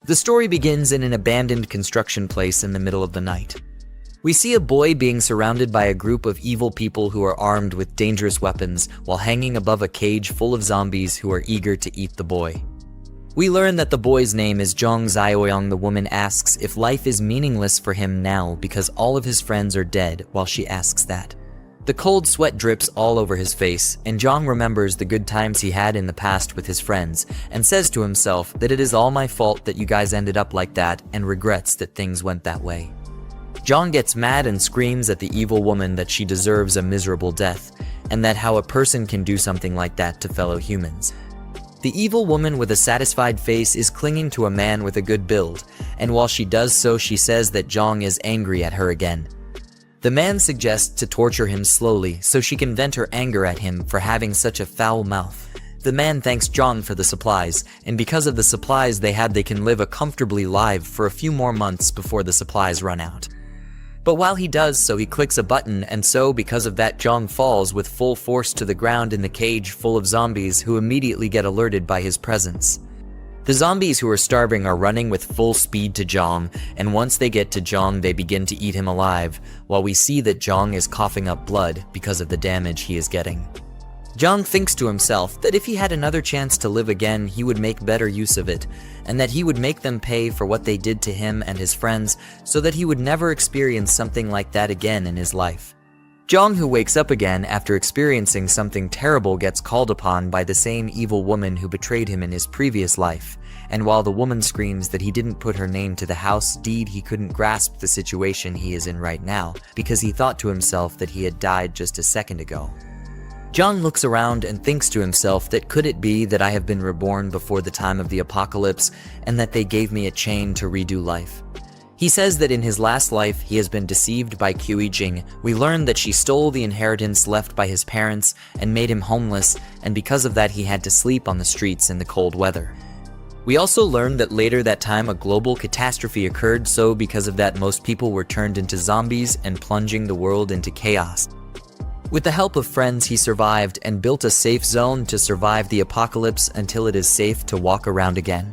The story begins in an abandoned construction place in the middle of the night. We see a boy being surrounded by a group of evil people who are armed with dangerous weapons while hanging above a cage full of zombies who are eager to eat the boy. We learn that the boy's name is Jiang Zioyong. The woman asks if life is meaningless for him now because all of his friends are dead while she asks that. The cold sweat drips all over his face, and Jiang remembers the good times he had in the past with his friends, and says to himself that it is all my fault that you guys ended up like that, and regrets that things went that way. Jiang gets mad and screams at the evil woman that she deserves a miserable death, and that how a person can do something like that to fellow humans. The evil woman with a satisfied face is clinging to a man with a good build, and while she does so, she says that Jiang is angry at her again. The man suggests to torture him slowly so she can vent her anger at him for having such a foul mouth. The man thanks Jiang for the supplies, and because of the supplies they have, they can live a comfortably life for a few more months before the supplies run out. But while he does so, he clicks a button, and so because of that, Jiang falls with full force to the ground in the cage full of zombies who immediately get alerted by his presence. The zombies who are starving are running with full speed to Jiang, and once they get to Jiang, they begin to eat him alive, while we see that Jiang is coughing up blood because of the damage he is getting. Jiang thinks to himself that if he had another chance to live again, he would make better use of it, and that he would make them pay for what they did to him and his friends so that he would never experience something like that again in his life. Jiang, who wakes up again after experiencing something terrible, gets called upon by the same evil woman who betrayed him in his previous life, and while the woman screams that he didn't put her name to the house deed, he couldn't grasp the situation he is in right now because he thought to himself that he had died just a second ago. Jiang looks around and thinks to himself that could it be that I have been reborn before the time of the apocalypse and that they gave me a chain to redo life. He says that in his last life he has been deceived by Jing. We learn that she stole the inheritance left by his parents and made him homeless, and because of that he had to sleep on the streets in the cold weather. We also learn that later that time a global catastrophe occurred, so because of that most people were turned into zombies and plunging the world into chaos. With the help of friends he survived and built a safe zone to survive the apocalypse until it is safe to walk around again.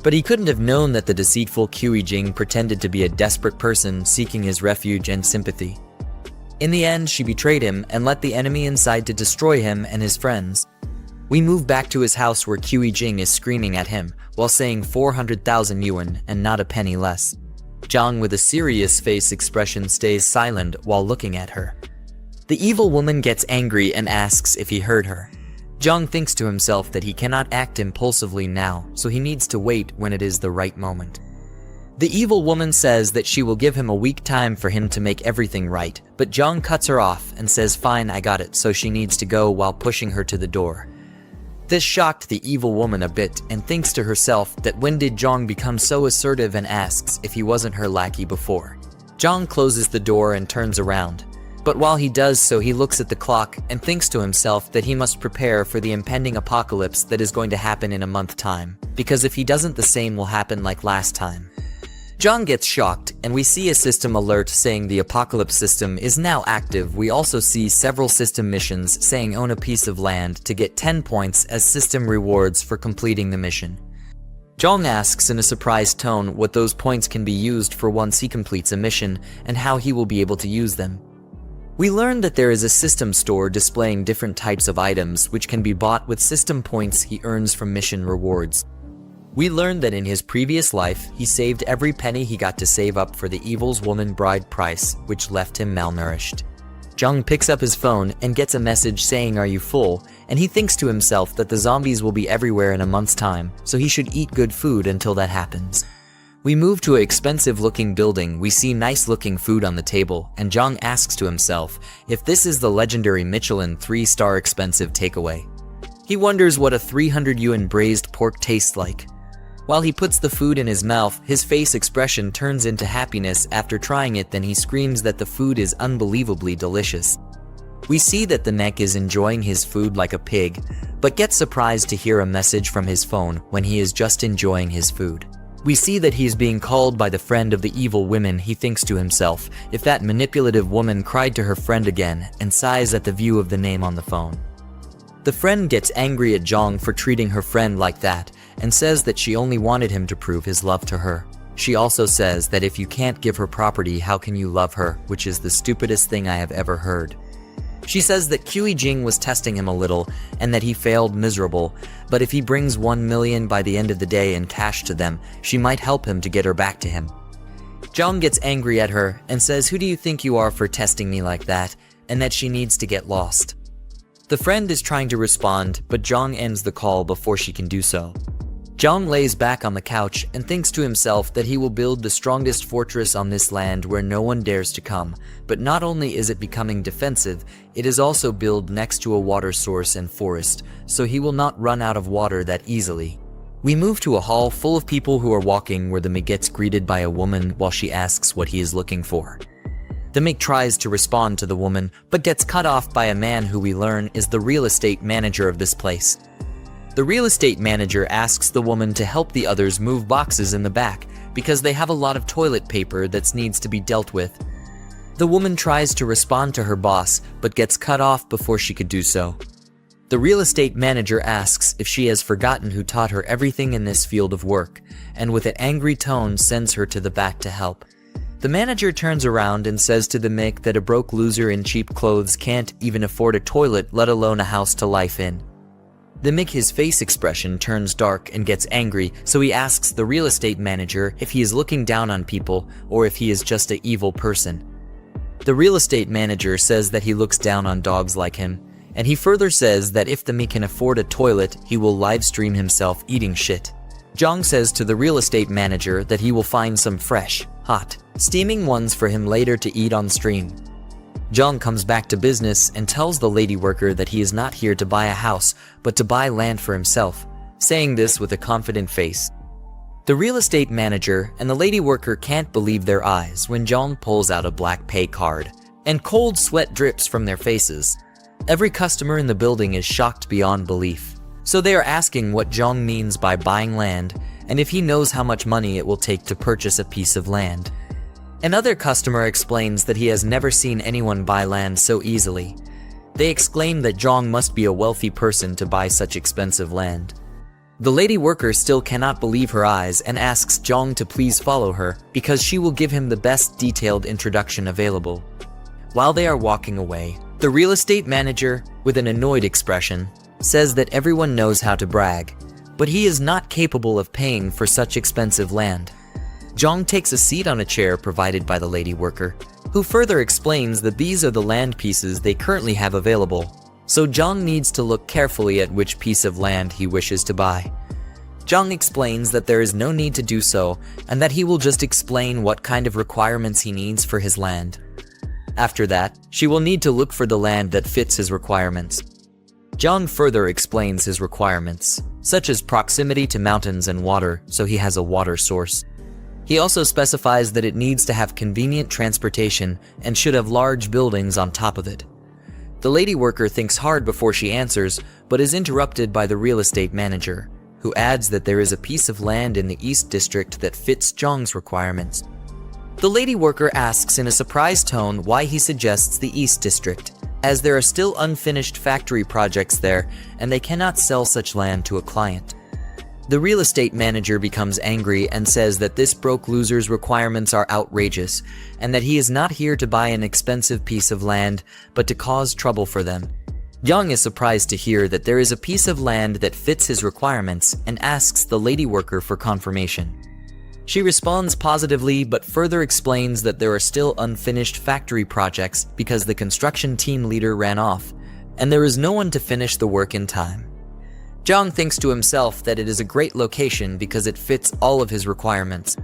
But he couldn't have known that the deceitful Jing pretended to be a desperate person seeking his refuge and sympathy. In the end, she betrayed him and let the enemy inside to destroy him and his friends. We move back to his house where Jing is screaming at him while saying 400,000 yuan and not a penny less. Jiang, with a serious face expression, stays silent while looking at her. The evil woman gets angry and asks if he heard her. Jiang thinks to himself that he cannot act impulsively now, so he needs to wait when it is the right moment. The evil woman says that she will give him a week time for him to make everything right, but Jiang cuts her off and says fine, I got it, so she needs to go while pushing her to the door. This shocked the evil woman a bit and thinks to herself that when did Jiang become so assertive, and asks if he wasn't her lackey before. Jiang closes the door and turns around. But while he does so, he looks at the clock and thinks to himself that he must prepare for the impending apocalypse that is going to happen in a month's time, because if he doesn't, the same will happen like last time. Jiang gets shocked, and we see a system alert saying the apocalypse system is now active. We also see several system missions saying own a piece of land to get 10 points as system rewards for completing the mission. Jiang asks in a surprised tone what those points can be used for once he completes a mission, and how he will be able to use them. We learn that there is a system store displaying different types of items which can be bought with system points he earns from mission rewards. We learn that in his previous life, he saved every penny he got to save up for the evil's woman bride price, which left him malnourished. Jiang picks up his phone and gets a message saying, "Are you full?" And he thinks to himself that the zombies will be everywhere in a month's time, so he should eat good food until that happens. We move to an expensive-looking building. We see nice-looking food on the table, and Jiang asks to himself if this is the legendary Michelin 3-star expensive takeaway. He wonders what a 300 yuan braised pork tastes like. While he puts the food in his mouth, his face expression turns into happiness after trying it. Then he screams that the food is unbelievably delicious. We see that the neck is enjoying his food like a pig, but gets surprised to hear a message from his phone when he is just enjoying his food. We see that he is being called by the friend of the evil women. He thinks to himself if that manipulative woman cried to her friend again, and sighs at the view of the name on the phone. The friend gets angry at Jiang for treating her friend like that, and says that she only wanted him to prove his love to her. She also says that if you can't give her property, how can you love her, which is the stupidest thing I have ever heard. She says that Jiang was testing him a little and that he failed miserable, but if he brings 1 million by the end of the day in cash to them, she might help him to get her back to him. Jiang gets angry at her and says, "Who do you think you are for testing me like that?" and that she needs to get lost. The friend is trying to respond, but Jiang ends the call before she can do so. Jiang lays back on the couch and thinks to himself that he will build the strongest fortress on this land where no one dares to come, but not only is it becoming defensive, it is also built next to a water source and forest, so he will not run out of water that easily. We move to a hall full of people who are walking where the Mig gets greeted by a woman while she asks what he is looking for. The Mig tries to respond to the woman, but gets cut off by a man who we learn is the real estate manager of this place. The real estate manager asks the woman to help the others move boxes in the back because they have a lot of toilet paper that needs to be dealt with. The woman tries to respond to her boss, but gets cut off before she could do so. The real estate manager asks if she has forgotten who taught her everything in this field of work, and with an angry tone sends her to the back to help. The manager turns around and says to the Mick that a broke loser in cheap clothes can't even afford a toilet, let alone a house to life in. The Mick, his face expression turns dark and gets angry, so he asks the real estate manager if he is looking down on people or if he is just an evil person. The real estate manager says that he looks down on dogs like him, and he further says that if the Mick can afford a toilet, he will live stream himself eating shit. Jiang says to the real estate manager that he will find some fresh, hot, steaming ones for him later to eat on stream. Jiang comes back to business and tells the lady worker that he is not here to buy a house, but to buy land for himself, saying this with a confident face. The real estate manager and the lady worker can't believe their eyes when Jiang pulls out a black pay card, and cold sweat drips from their faces. Every customer in the building is shocked beyond belief, so they are asking what Jiang means by buying land and if he knows how much money it will take to purchase a piece of land. Another customer explains that he has never seen anyone buy land so easily. They exclaim that Jiang must be a wealthy person to buy such expensive land. The lady worker still cannot believe her eyes and asks Jiang to please follow her because she will give him the best detailed introduction available. While they are walking away, the real estate manager, with an annoyed expression, says that everyone knows how to brag, but he is not capable of paying for such expensive land. Jiang takes a seat on a chair provided by the lady worker, who further explains that these are the land pieces they currently have available, so Jiang needs to look carefully at which piece of land he wishes to buy. Jiang explains that there is no need to do so, and that he will just explain what kind of requirements he needs for his land. After that, she will need to look for the land that fits his requirements. Jiang further explains his requirements, such as proximity to mountains and water, so he has a water source. He also specifies that it needs to have convenient transportation and should have large buildings on top of it. The lady worker thinks hard before she answers, but is interrupted by the real estate manager, who adds that there is a piece of land in the East District that fits Jiang's requirements. The lady worker asks in a surprised tone why he suggests the East District, as there are still unfinished factory projects there and they cannot sell such land to a client. The real estate manager becomes angry and says that this broke loser's requirements are outrageous and that he is not here to buy an expensive piece of land, but to cause trouble for them. Jiang is surprised to hear that there is a piece of land that fits his requirements and asks the lady worker for confirmation. She responds positively but further explains that there are still unfinished factory projects because the construction team leader ran off, and there is no one to finish the work in time. Jiang thinks to himself that it is a great location because it fits all of his requirements.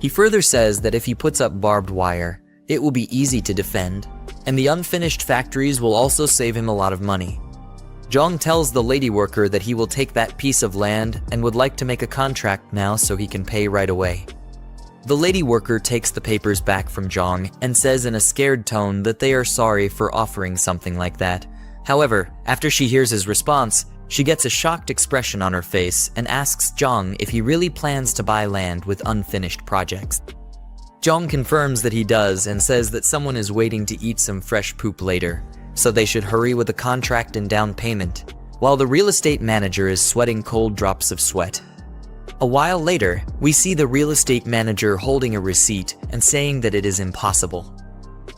He further says that if he puts up barbed wire, it will be easy to defend, and the unfinished factories will also save him a lot of money. Jiang tells the lady worker that he will take that piece of land and would like to make a contract now so he can pay right away. The lady worker takes the papers back from Jiang and says in a scared tone that they are sorry for offering something like that. However, after she hears his response, she gets a shocked expression on her face and asks Jiang if he really plans to buy land with unfinished projects. Jiang confirms that he does and says that someone is waiting to eat some fresh poop later, so they should hurry with the contract and down payment, while the real estate manager is sweating cold drops of sweat A while later, we see the real estate manager holding a receipt and saying that it is impossible.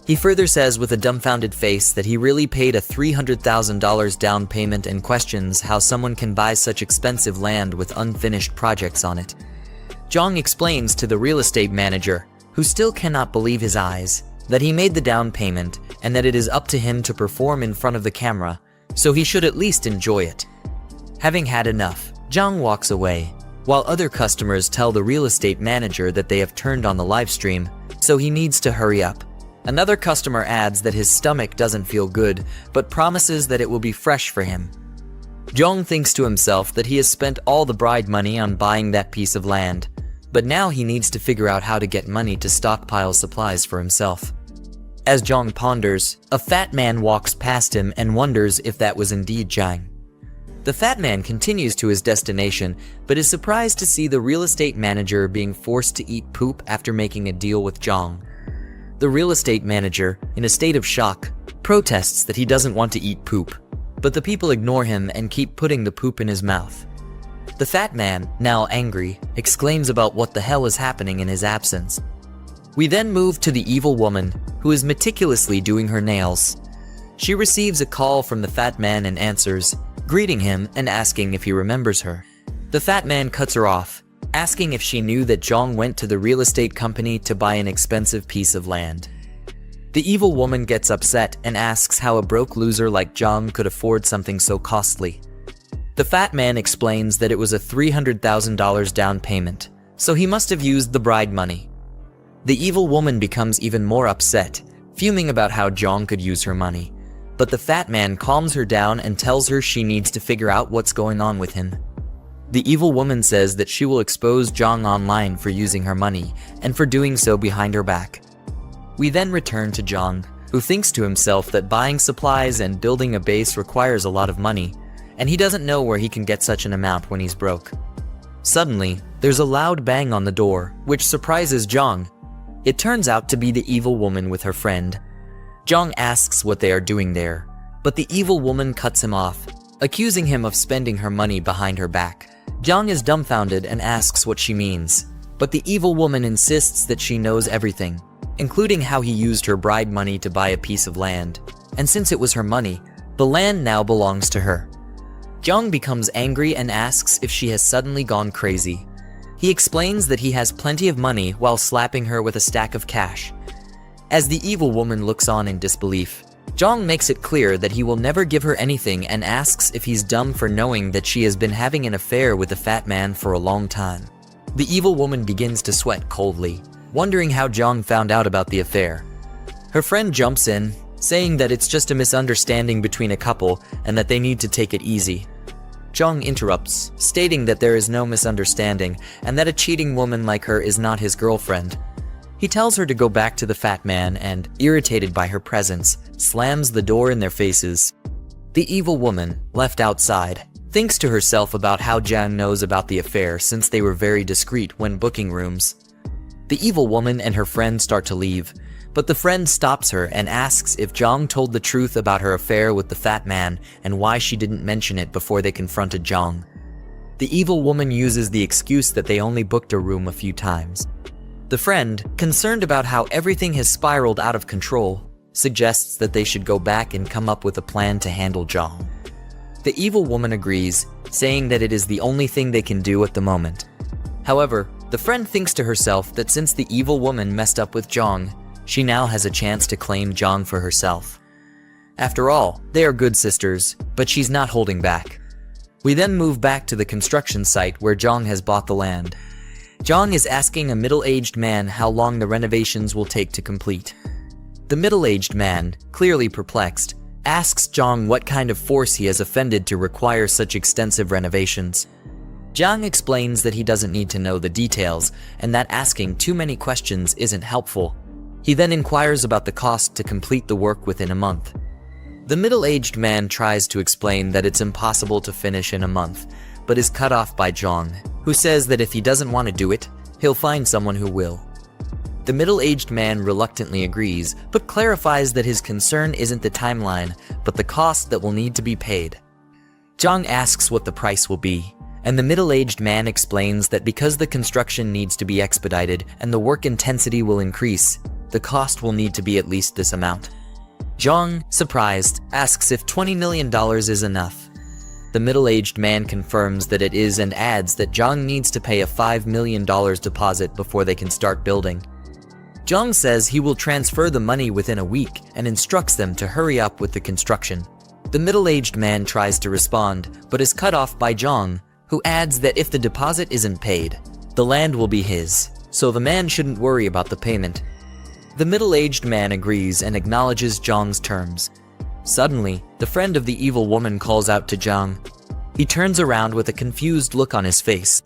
He further says with a dumbfounded face that he really paid a $300,000 down payment and questions how someone can buy such expensive land with unfinished projects on it. Jiang explains to the real estate manager, who still cannot believe his eyes, that he made the down payment and that it is up to him to perform in front of the camera, so he should at least enjoy it. Having had enough, Jiang walks away, while other customers tell the real estate manager that they have turned on the live stream, so he needs to hurry up. Another customer adds that his stomach doesn't feel good, but promises that it will be fresh for him. Jiang thinks to himself that he has spent all the bride money on buying that piece of land, but now he needs to figure out how to get money to stockpile supplies for himself. As Jiang ponders, a fat man walks past him and wonders if that was indeed Jiang. The fat man continues to his destination, but is surprised to see the real estate manager being forced to eat poop after making a deal with Jiang. The real estate manager, in a state of shock, protests that he doesn't want to eat poop, but the people ignore him and keep putting the poop in his mouth. The fat man, now angry, exclaims about what the hell is happening in his absence. We then move to the evil woman, who is meticulously doing her nails. She receives a call from the fat man and answers, greeting him and asking if he remembers her. The fat man cuts her off, asking if she knew that Jiang went to the real estate company to buy an expensive piece of land. The evil woman gets upset and asks how a broke loser like Jiang could afford something so costly. The fat man explains that it was a $300,000 down payment, so he must have used the bride money. The evil woman becomes even more upset, fuming about how Jiang could use her money, but the fat man calms her down and tells her she needs to figure out what's going on with him. The evil woman says that she will expose Jiang online for using her money, and for doing so behind her back. We then return to Jiang, who thinks to himself that buying supplies and building a base requires a lot of money, and he doesn't know where he can get such an amount when he's broke. Suddenly, there's a loud bang on the door, which surprises Jiang. It turns out to be the evil woman with her friend. Jiang asks what they are doing there, but the evil woman cuts him off, accusing him of spending her money behind her back. Jiang is dumbfounded and asks what she means, but the evil woman insists that she knows everything, including how he used her bride money to buy a piece of land, and since it was her money, the land now belongs to her. Jiang becomes angry and asks if she has suddenly gone crazy. He explains that he has plenty of money while slapping her with a stack of cash. As the evil woman looks on in disbelief, Jiang makes it clear that he will never give her anything and asks if he's dumb for knowing that she has been having an affair with the fat man for a long time. The evil woman begins to sweat coldly, wondering how Jiang found out about the affair. Her friend jumps in, saying that it's just a misunderstanding between a couple and that they need to take it easy. Jiang interrupts, stating that there is no misunderstanding and that a cheating woman like her is not his girlfriend. He tells her to go back to the fat man and, irritated by her presence, slams the door in their faces. The evil woman, left outside, thinks to herself about how Jiang knows about the affair since they were very discreet when booking rooms. The evil woman and her friend start to leave, but the friend stops her and asks if Jiang told the truth about her affair with the fat man and why she didn't mention it before they confronted Jiang. The evil woman uses the excuse that they only booked a room a few times. The friend, concerned about how everything has spiraled out of control, suggests that they should go back and come up with a plan to handle Jiang. The evil woman agrees, saying that it is the only thing they can do at the moment. However, the friend thinks to herself that since the evil woman messed up with Jiang, she now has a chance to claim Jiang for herself. After all, they are good sisters, but she's not holding back. We then move back to the construction site where Jiang has bought the land. Jiang is asking a middle-aged man how long the renovations will take to complete. The middle-aged man, clearly perplexed, asks Jiang what kind of force he has offended to require such extensive renovations. Jiang explains that he doesn't need to know the details and that asking too many questions isn't helpful. He then inquires about the cost to complete the work within a month. The middle-aged man tries to explain that it's impossible to finish in a month, but is cut off by Jiang, who says that if he doesn't want to do it, he'll find someone who will. The middle-aged man reluctantly agrees, but clarifies that his concern isn't the timeline, but the cost that will need to be paid. Jiang asks what the price will be, and the middle-aged man explains that because the construction needs to be expedited and the work intensity will increase, the cost will need to be at least this amount. Jiang, surprised, asks if $20 million is enough. The middle-aged man confirms that it is and adds that Jiang needs to pay a $5 million deposit before they can start building. Jiang says he will transfer the money within a week and instructs them to hurry up with the construction. The middle-aged man tries to respond, but is cut off by Jiang, who adds that if the deposit isn't paid, the land will be his, so the man shouldn't worry about the payment. The middle-aged man agrees and acknowledges Jiang's terms. Suddenly, the friend of the evil woman calls out to Jiang. He turns around with a confused look on his face.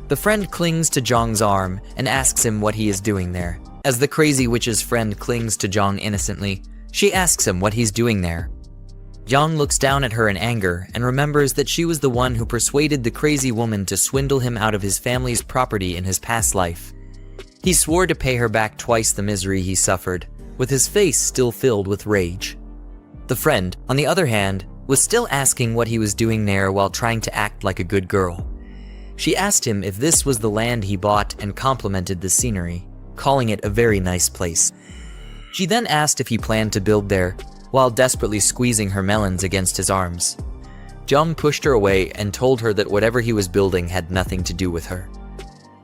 The friend clings to Jiang's arm and asks him what he is doing there. As the crazy witch's friend clings to Jiang innocently, she asks him what he's doing there. Jiang looks down at her in anger and remembers that she was the one who persuaded the crazy woman to swindle him out of his family's property in his past life. He swore to pay her back twice the misery he suffered, with his face still filled with rage. The friend, on the other hand, was still asking what he was doing there while trying to act like a good girl. She asked him if this was the land he bought and complimented the scenery, calling it a very nice place. She then asked if he planned to build there, while desperately squeezing her melons against his arms. Jiang pushed her away and told her that whatever he was building had nothing to do with her.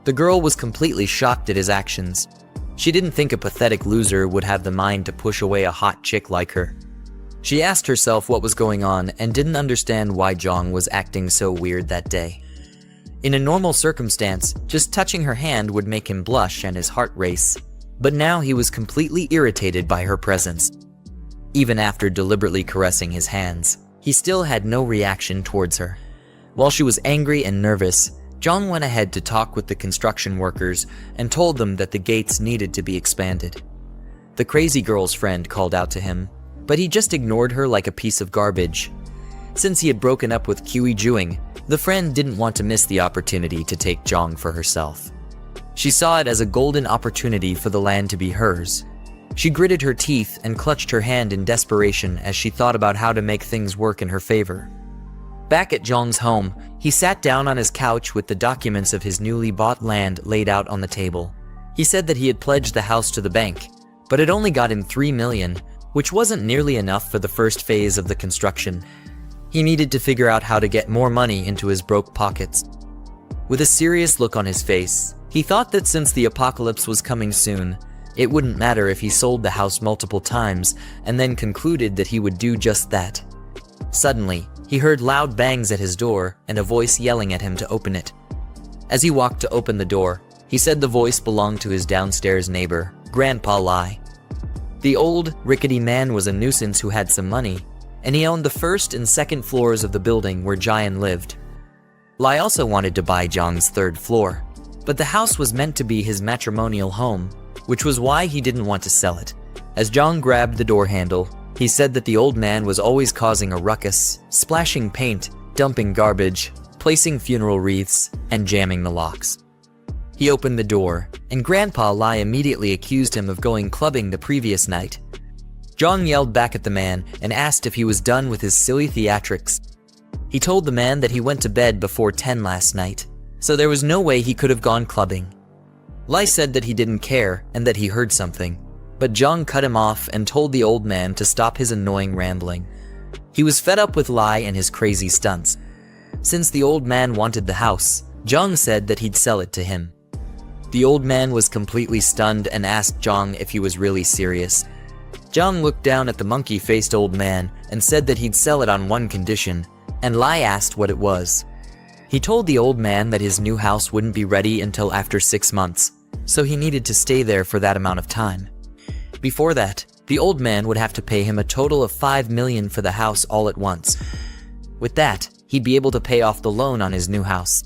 The girl was completely shocked at his actions. She didn't think a pathetic loser would have the mind to push away a hot chick like her. She asked herself what was going on and didn't understand why Jiang was acting so weird that day. In a normal circumstance, just touching her hand would make him blush and his heart race. But now he was completely irritated by her presence. Even after deliberately caressing his hands, he still had no reaction towards her. While she was angry and nervous, Jiang went ahead to talk with the construction workers and told them that the gates needed to be expanded. The crazy girl's friend called out to him, but he just ignored her like a piece of garbage. Since he had broken up with Jiang, the friend didn't want to miss the opportunity to take Jiang for herself. She saw it as a golden opportunity for the land to be hers. She gritted her teeth and clutched her hand in desperation as she thought about how to make things work in her favor. Back at Jiang's home, he sat down on his couch with the documents of his newly bought land laid out on the table. He said that he had pledged the house to the bank, but it only got him $3 million, which wasn't nearly enough for the first phase of the construction. He needed to figure out how to get more money into his broke pockets. With a serious look on his face, he thought that since the apocalypse was coming soon, it wouldn't matter if he sold the house multiple times, and then concluded that he would do just that. Suddenly, he heard loud bangs at his door and a voice yelling at him to open it. As he walked to open the door, he said the voice belonged to his downstairs neighbor, Grandpa Lai. The old, rickety man was a nuisance who had some money, and he owned the first and second floors of the building where Jiang lived. Lai also wanted to buy Jiang's third floor, but the house was meant to be his matrimonial home, which was why he didn't want to sell it. As Jiang grabbed the door handle, he said that the old man was always causing a ruckus, splashing paint, dumping garbage, placing funeral wreaths, and jamming the locks. He opened the door, and Grandpa Lai immediately accused him of going clubbing the previous night. Jiang yelled back at the man and asked if he was done with his silly theatrics. He told the man that he went to bed before 10 last night, so there was no way he could have gone clubbing. Lai said that he didn't care and that he heard something, but Jiang cut him off and told the old man to stop his annoying rambling. He was fed up with Lai and his crazy stunts. Since the old man wanted the house, Jiang said that he'd sell it to him. The old man was completely stunned and asked Jiang if he was really serious. Jiang looked down at the monkey-faced old man and said that he'd sell it on one condition, and Lai asked what it was. He told the old man that his new house wouldn't be ready until after 6 months, so he needed to stay there for that amount of time. Before that, the old man would have to pay him a total of $5 million for the house all at once. With that, he'd be able to pay off the loan on his new house.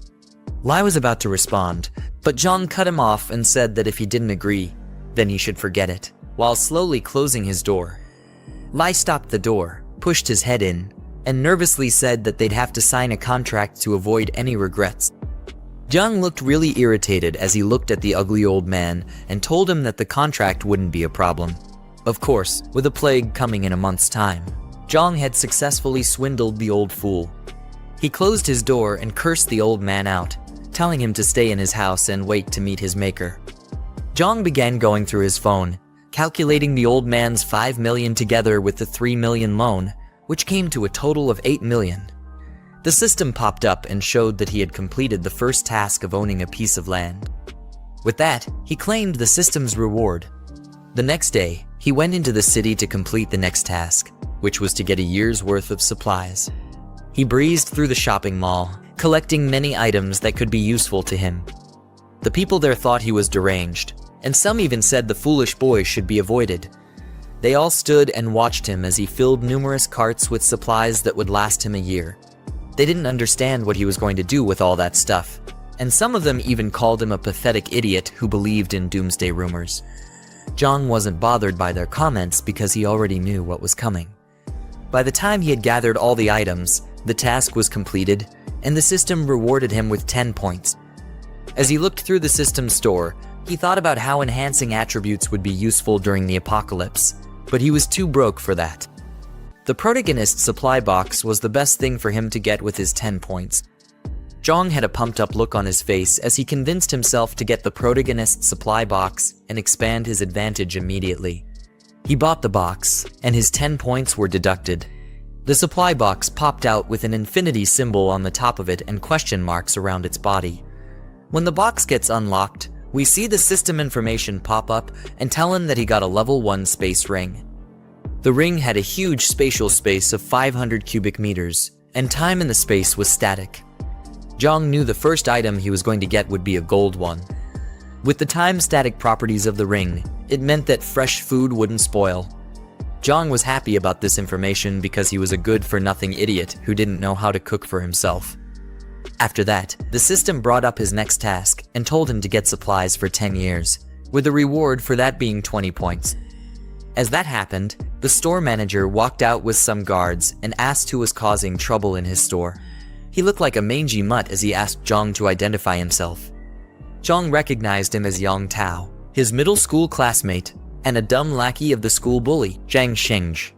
Lai was about to respond, but Jiang cut him off and said that if he didn't agree, then he should forget it, while slowly closing his door. Lai stopped the door, pushed his head in, and nervously said that they'd have to sign a contract to avoid any regrets. Jiang looked really irritated as he looked at the ugly old man and told him that the contract wouldn't be a problem. Of course, with a plague coming in a month's time, Jiang had successfully swindled the old fool. He closed his door and cursed the old man out, telling him to stay in his house and wait to meet his maker. Jiang began going through his phone, calculating the old man's 5 million together with the 3 million loan, which came to a total of 8 million. The system popped up and showed that he had completed the first task of owning a piece of land. With that, he claimed the system's reward. The next day, he went into the city to complete the next task, which was to get a year's worth of supplies. He breezed through the shopping mall, collecting many items that could be useful to him. The people there thought he was deranged, and some even said the foolish boy should be avoided. They all stood and watched him as he filled numerous carts with supplies that would last him a year. They didn't understand what he was going to do with all that stuff, and some of them even called him a pathetic idiot who believed in doomsday rumors. Jiang wasn't bothered by their comments because he already knew what was coming. By the time he had gathered all the items, the task was completed, and the system rewarded him with 10 points. As he looked through the system's store, he thought about how enhancing attributes would be useful during the apocalypse, but he was too broke for that. The protagonist's supply box was the best thing for him to get with his 10 points. Jiang had a pumped-up look on his face as he convinced himself to get the protagonist's supply box and expand his advantage immediately. He bought the box, and his 10 points were deducted. The supply box popped out with an infinity symbol on the top of it and question marks around its body. When the box gets unlocked, we see the system information pop up and tell him that he got a level 1 space ring. The ring had a huge spatial space of 500 cubic meters, and time in the space was static. Jiang knew the first item he was going to get would be a gold one. With the time-static properties of the ring, it meant that fresh food wouldn't spoil. Jiang was happy about this information because he was a good-for-nothing idiot who didn't know how to cook for himself. After that, the system brought up his next task and told him to get supplies for 10 years, with the reward for that being 20 points. As that happened, the store manager walked out with some guards and asked who was causing trouble in his store. He looked like a mangy mutt as he asked Jiang to identify himself. Jiang recognized him as Yang Tao, his middle school classmate, and a dumb lackey of the school bully, Zhang Xingzhi.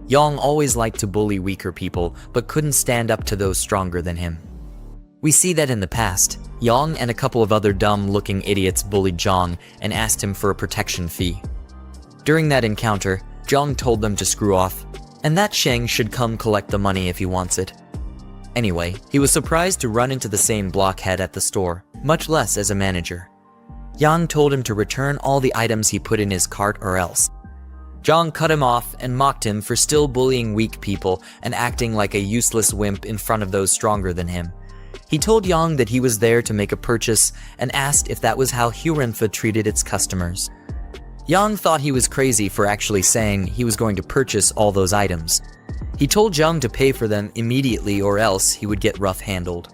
Yang always liked to bully weaker people, but couldn't stand up to those stronger than him. We see that in the past, Yang and a couple of other dumb-looking idiots bullied Jiang and asked him for a protection fee. During that encounter, Jiang told them to screw off, and that Sheng should come collect the money if he wants it. Anyway, he was surprised to run into the same blockhead at the store, much less as a manager. Yang told him to return all the items he put in his cart or else. Jiang cut him off and mocked him for still bullying weak people and acting like a useless wimp in front of those stronger than him. He told Yang that he was there to make a purchase and asked if that was how Hurenfa treated its customers. Yang thought he was crazy for actually saying he was going to purchase all those items. He told Jiang to pay for them immediately or else he would get rough-handled.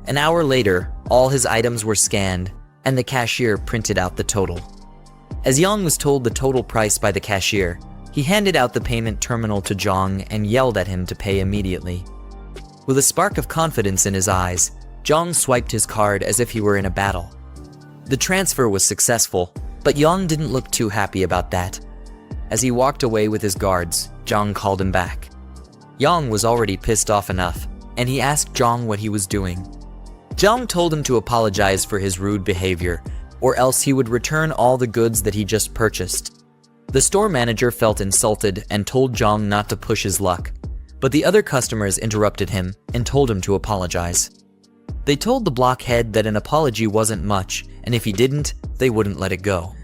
An hour later, all his items were scanned, and the cashier printed out the total. As Yang was told the total price by the cashier, he handed out the payment terminal to Jiang and yelled at him to pay immediately. With a spark of confidence in his eyes, Jiang swiped his card as if he were in a battle. The transfer was successful, but Yang didn't look too happy about that. As he walked away with his guards, Jiang called him back. Yang was already pissed off enough, and he asked Jiang what he was doing. Jiang told him to apologize for his rude behavior, or else he would return all the goods that he just purchased. The store manager felt insulted and told Jiang not to push his luck, but the other customers interrupted him and told him to apologize. They told the blockhead that an apology wasn't much, and if he didn't, they wouldn't let it go.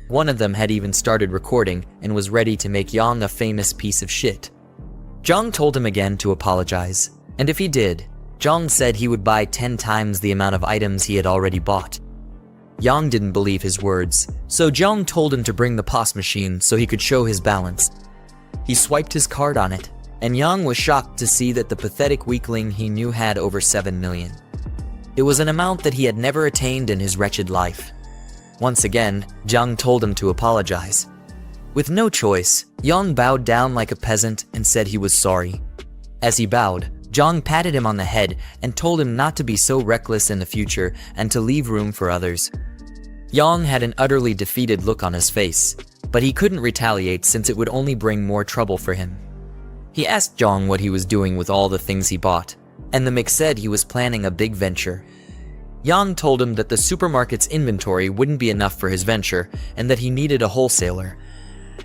One of them had even started recording and was ready to make Yang a famous piece of shit. Jiang told him again to apologize, and if he did, Jiang said he would buy 10 times the amount of items he had already bought. Yang didn't believe his words, so Jiang told him to bring the POS machine so he could show his balance. He swiped his card on it, and Yang was shocked to see that the pathetic weakling he knew had over 7 million. It was an amount that he had never attained in his wretched life. Once again, Jiang told him to apologize. With no choice, Yang bowed down like a peasant and said he was sorry. As he bowed, Jiang patted him on the head and told him not to be so reckless in the future and to leave room for others. Yang had an utterly defeated look on his face, but he couldn't retaliate since it would only bring more trouble for him. He asked Jiang what he was doing with all the things he bought, and the Mick said he was planning a big venture. Jiang told him that the supermarket's inventory wouldn't be enough for his venture and that he needed a wholesaler.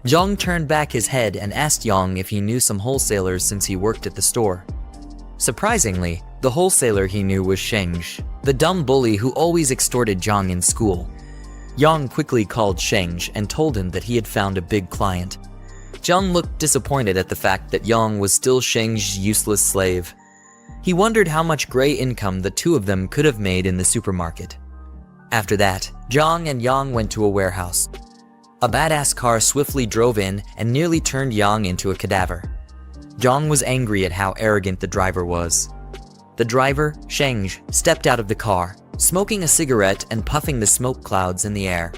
Jiang turned back his head and asked Jiang if he knew some wholesalers since he worked at the store. Surprisingly, the wholesaler he knew was Sheng, the dumb bully who always extorted Jiang in school. Jiang quickly called Sheng and told him that he had found a big client. Jiang looked disappointed at the fact that Jiang was still Sheng's useless slave. He wondered how much gray income the two of them could have made in the supermarket. After that, Jiang and Jiang went to a warehouse. A badass car swiftly drove in and nearly turned Jiang into a cadaver. Jiang was angry at how arrogant the driver was. The driver, Sheng, stepped out of the car, smoking a cigarette and puffing the smoke clouds in the air.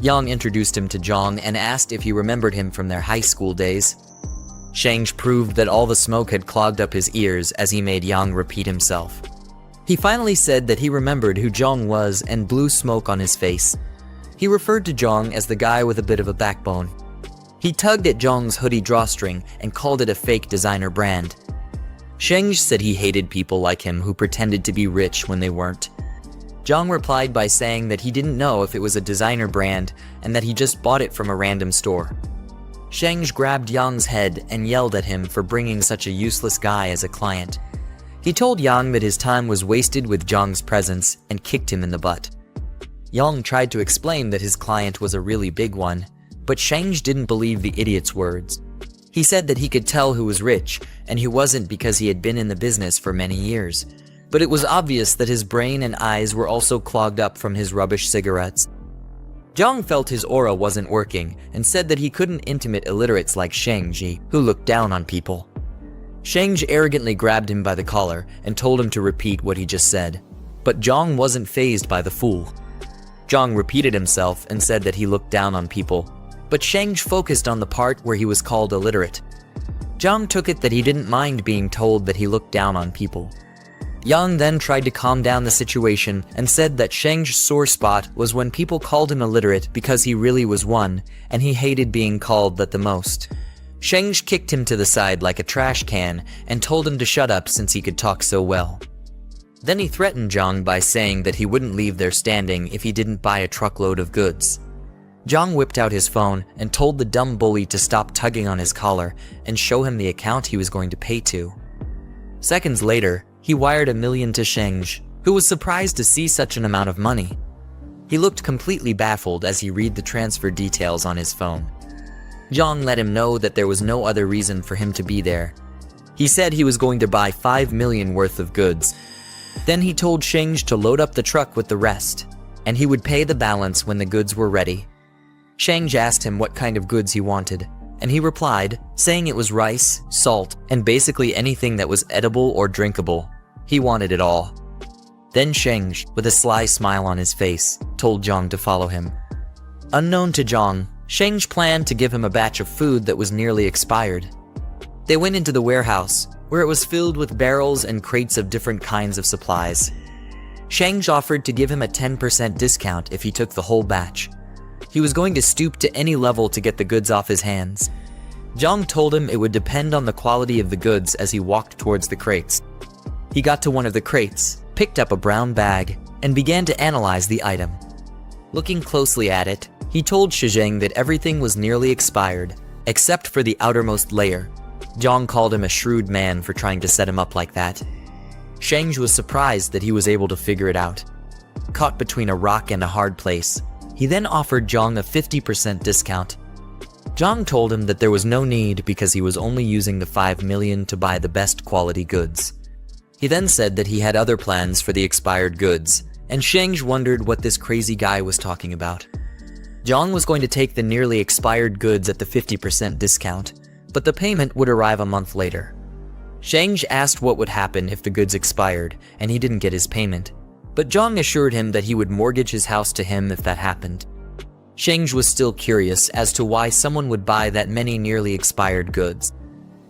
Jiang introduced him to Jiang and asked if he remembered him from their high school days. Sheng proved that all the smoke had clogged up his ears as he made Jiang repeat himself. He finally said that he remembered who Jiang was and blew smoke on his face. He referred to Jiang as the guy with a bit of a backbone. He tugged at Jiang's hoodie drawstring and called it a fake designer brand. Sheng said he hated people like him who pretended to be rich when they weren't. Jiang replied by saying that he didn't know if it was a designer brand and that he just bought it from a random store. Sheng grabbed Jiang's head and yelled at him for bringing such a useless guy as a client. He told Jiang that his time was wasted with Jiang's presence and kicked him in the butt. Jiang tried to explain that his client was a really big one, but Sheng didn't believe the idiot's words. He said that he could tell who was rich, and he wasn't because he had been in the business for many years. But it was obvious that his brain and eyes were also clogged up from his rubbish cigarettes. Jiang felt his aura wasn't working and said that he couldn't intimidate illiterates like Sheng, who looked down on people. Sheng arrogantly grabbed him by the collar and told him to repeat what he just said. But Jiang wasn't fazed by the fool. Jiang repeated himself and said that he looked down on people, but Sheng focused on the part where he was called illiterate. Jiang took it that he didn't mind being told that he looked down on people. Jiang then tried to calm down the situation and said that Sheng's sore spot was when people called him illiterate because he really was one, and he hated being called that the most. Sheng kicked him to the side like a trash can and told him to shut up since he could talk so well. Then he threatened Jiang by saying that he wouldn't leave there standing if he didn't buy a truckload of goods. Jiang whipped out his phone and told the dumb bully to stop tugging on his collar and show him the account he was going to pay to. Seconds later, he wired $1 million to Sheng, who was surprised to see such an amount of money. He looked completely baffled as he read the transfer details on his phone. Jiang let him know that there was no other reason for him to be there. He said he was going to buy $5 million worth of goods. Then he told Sheng to load up the truck with the rest, and he would pay the balance when the goods were ready. Sheng asked him what kind of goods he wanted, and he replied, saying it was rice, salt, and basically anything that was edible or drinkable. He wanted it all. Then Sheng, with a sly smile on his face, told Jiang to follow him. Unknown to Jiang, Sheng planned to give him a batch of food that was nearly expired. They went into the warehouse, where it was filled with barrels and crates of different kinds of supplies. Sheng offered to give him a 10% discount if he took the whole batch. He was going to stoop to any level to get the goods off his hands. Jiang told him it would depend on the quality of the goods as he walked towards the crates. He got to one of the crates, picked up a brown bag, and began to analyze the item. Looking closely at it, he told Sheng that everything was nearly expired, except for the outermost layer. Jiang called him a shrewd man for trying to set him up like that. Sheng was surprised that he was able to figure it out. Caught between a rock and a hard place, he then offered Jiang a 50% discount. Jiang told him that there was no need because he was only using the $5 million to buy the best quality goods. He then said that he had other plans for the expired goods, and Sheng wondered what this crazy guy was talking about. Jiang was going to take the nearly expired goods at the 50% discount, but the payment would arrive a month later. Sheng asked what would happen if the goods expired, and he didn't get his payment, but Jiang assured him that he would mortgage his house to him if that happened. Sheng was still curious as to why someone would buy that many nearly expired goods.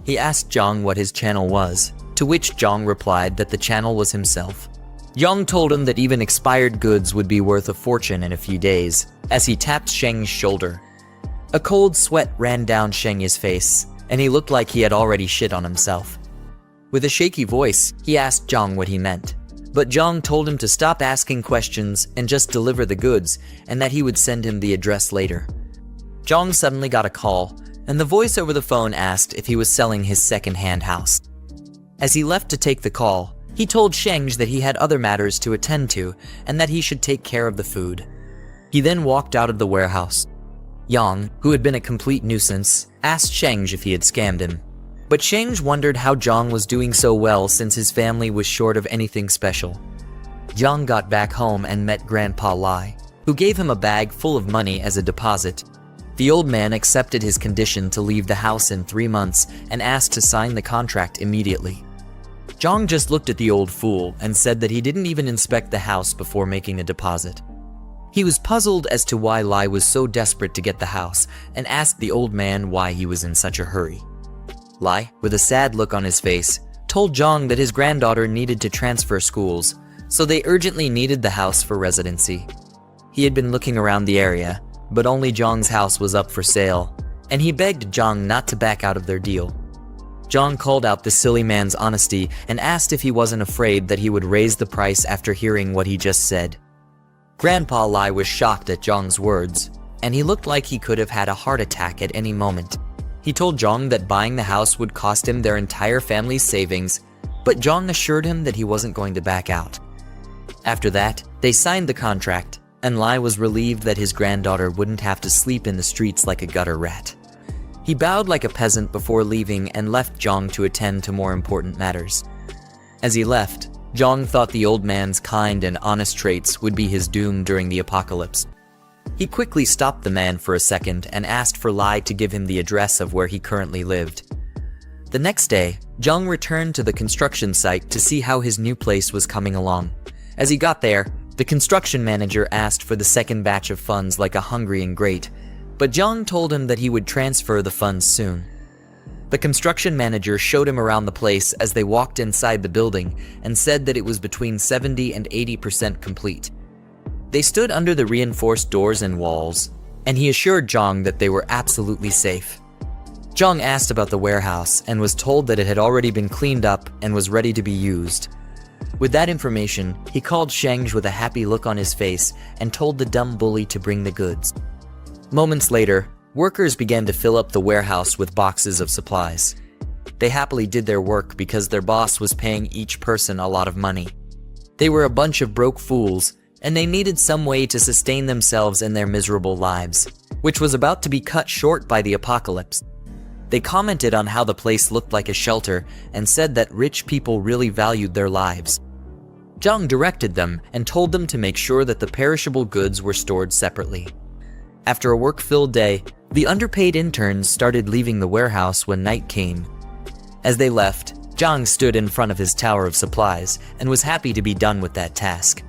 He asked Jiang what his channel was, to which Jiang replied that the channel was himself. Jiang told him that even expired goods would be worth a fortune in a few days, as he tapped Sheng's shoulder. A cold sweat ran down Sheng's face, and he looked like he had already shit on himself. With a shaky voice, he asked Jiang what he meant. But Jiang told him to stop asking questions and just deliver the goods, and that he would send him the address later. Jiang suddenly got a call, and the voice over the phone asked if he was selling his second-hand house. As he left to take the call, he told Sheng that he had other matters to attend to and that he should take care of the food. He then walked out of the warehouse. Yang, who had been a complete nuisance, asked Sheng if he had scammed him. But Sheng wondered how Jiang was doing so well since his family was short of anything special. Jiang got back home and met Grandpa Lai, who gave him a bag full of money as a deposit. The old man accepted his condition to leave the house in 3 months and asked to sign the contract immediately. Jiang just looked at the old fool and said that he didn't even inspect the house before making a deposit. He was puzzled as to why Lai was so desperate to get the house and asked the old man why he was in such a hurry. Lai, with a sad look on his face, told Jiang that his granddaughter needed to transfer schools, so they urgently needed the house for residency. He had been looking around the area, but only Jiang's house was up for sale, and he begged Jiang not to back out of their deal. Jiang called out the silly man's honesty and asked if he wasn't afraid that he would raise the price after hearing what he just said. Grandpa Lai was shocked at Jiang's words, and he looked like he could have had a heart attack at any moment. He told Jiang that buying the house would cost him their entire family's savings, but Jiang assured him that he wasn't going to back out. After that, they signed the contract, and Lai was relieved that his granddaughter wouldn't have to sleep in the streets like a gutter rat. He bowed like a peasant before leaving and left Jiang to attend to more important matters. As he left, Jiang thought the old man's kind and honest traits would be his doom during the apocalypse. He quickly stopped the man for a second and asked for Lai to give him the address of where he currently lived. The next day, Jiang returned to the construction site to see how his new place was coming along. As he got there, the construction manager asked for the second batch of funds like a hungry ingrate, but Jiang told him that he would transfer the funds soon. The construction manager showed him around the place as they walked inside the building and said that it was between 70 and 80% complete. They stood under the reinforced doors and walls, and he assured Jiang that they were absolutely safe. Jiang asked about the warehouse and was told that it had already been cleaned up and was ready to be used. With that information, he called Sheng with a happy look on his face and told the dumb bully to bring the goods. Moments later, workers began to fill up the warehouse with boxes of supplies. They happily did their work because their boss was paying each person a lot of money. They were a bunch of broke fools, and they needed some way to sustain themselves in their miserable lives, which was about to be cut short by the apocalypse. They commented on how the place looked like a shelter and said that rich people really valued their lives. Jiang directed them and told them to make sure that the perishable goods were stored separately. After a work-filled day, the underpaid interns started leaving the warehouse when night came. As they left, Jiang stood in front of his tower of supplies and was happy to be done with that task.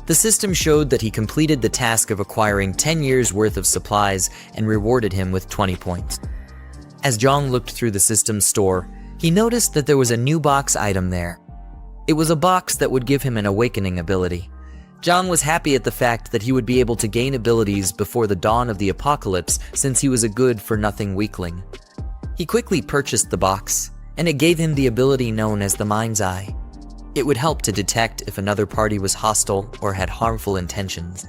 The system showed that he completed the task of acquiring 10 years' worth of supplies and rewarded him with 20 points. As Jiang looked through the system's store, he noticed that there was a new box item there. It was a box that would give him an awakening ability. Jiang was happy at the fact that he would be able to gain abilities before the dawn of the apocalypse since he was a good-for-nothing weakling. He quickly purchased the box, and it gave him the ability known as the Mind's Eye. It would help to detect if another party was hostile or had harmful intentions.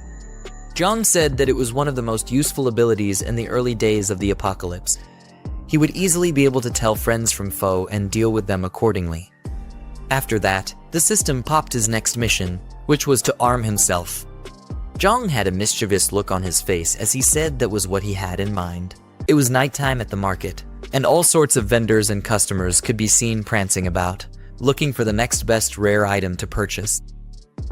Jiang said that it was one of the most useful abilities in the early days of the apocalypse. He would easily be able to tell friends from foe and deal with them accordingly. After that, the system popped his next mission, which was to arm himself. Jiang had a mischievous look on his face as he said that was what he had in mind. It was nighttime at the market, and all sorts of vendors and customers could be seen prancing about, looking for the next best rare item to purchase.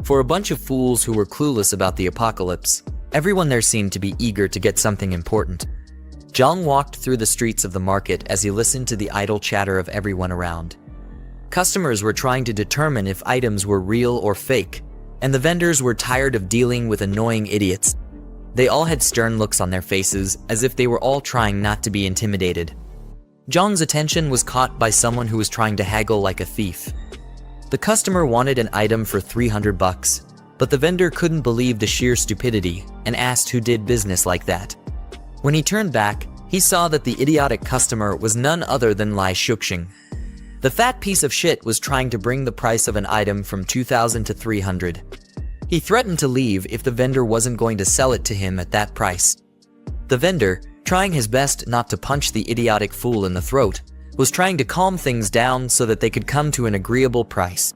For a bunch of fools who were clueless about the apocalypse, everyone there seemed to be eager to get something important. Jiang walked through the streets of the market as he listened to the idle chatter of everyone around. Customers were trying to determine if items were real or fake, and the vendors were tired of dealing with annoying idiots. They all had stern looks on their faces, as if they were all trying not to be intimidated. Jiang's attention was caught by someone who was trying to haggle like a thief. The customer wanted an item for $300, but the vendor couldn't believe the sheer stupidity and asked who did business like that. When he turned back, he saw that the idiotic customer was none other than Lai Shuxing. The fat piece of shit was trying to bring the price of an item from 2,000 to 300. He threatened to leave if the vendor wasn't going to sell it to him at that price. The vendor, trying his best not to punch the idiotic fool in the throat, was trying to calm things down so that they could come to an agreeable price.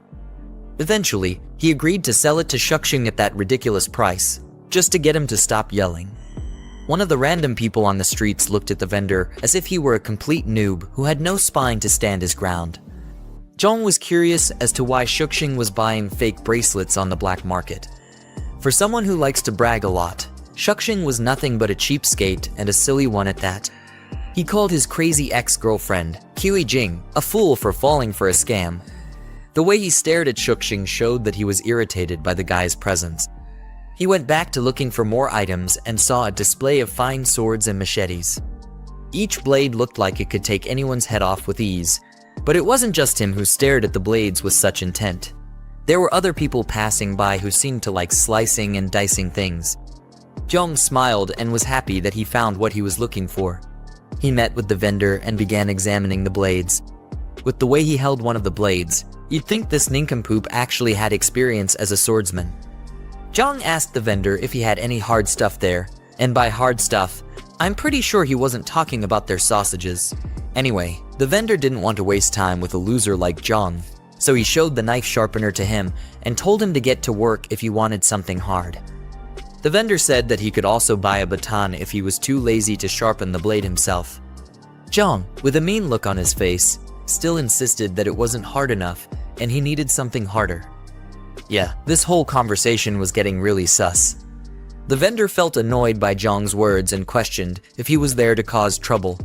Eventually, he agreed to sell it to Shuxing at that ridiculous price, just to get him to stop yelling. One of the random people on the streets looked at the vendor as if he were a complete noob who had no spine to stand his ground. Jiang was curious as to why Shuxing was buying fake bracelets on the black market. For someone who likes to brag a lot, Shuxing was nothing but a cheapskate and a silly one at that. He called his crazy ex-girlfriend, Kiwi Jing, a fool for falling for a scam. The way he stared at Shuxing showed that he was irritated by the guy's presence. He went back to looking for more items and saw a display of fine swords and machetes. Each blade looked like it could take anyone's head off with ease, but it wasn't just him who stared at the blades with such intent. There were other people passing by who seemed to like slicing and dicing things. Jiang smiled and was happy that he found what he was looking for. He met with the vendor and began examining the blades. With the way he held one of the blades, you'd think this nincompoop actually had experience as a swordsman. Jiang asked the vendor if he had any hard stuff there, and by hard stuff, I'm pretty sure he wasn't talking about their sausages. Anyway, the vendor didn't want to waste time with a loser like Jiang, so he showed the knife sharpener to him and told him to get to work if he wanted something hard. The vendor said that he could also buy a baton if he was too lazy to sharpen the blade himself. Jiang, with a mean look on his face, still insisted that it wasn't hard enough and he needed something harder. Yeah, this whole conversation was getting really sus. The vendor felt annoyed by Jiang's words and questioned if he was there to cause trouble.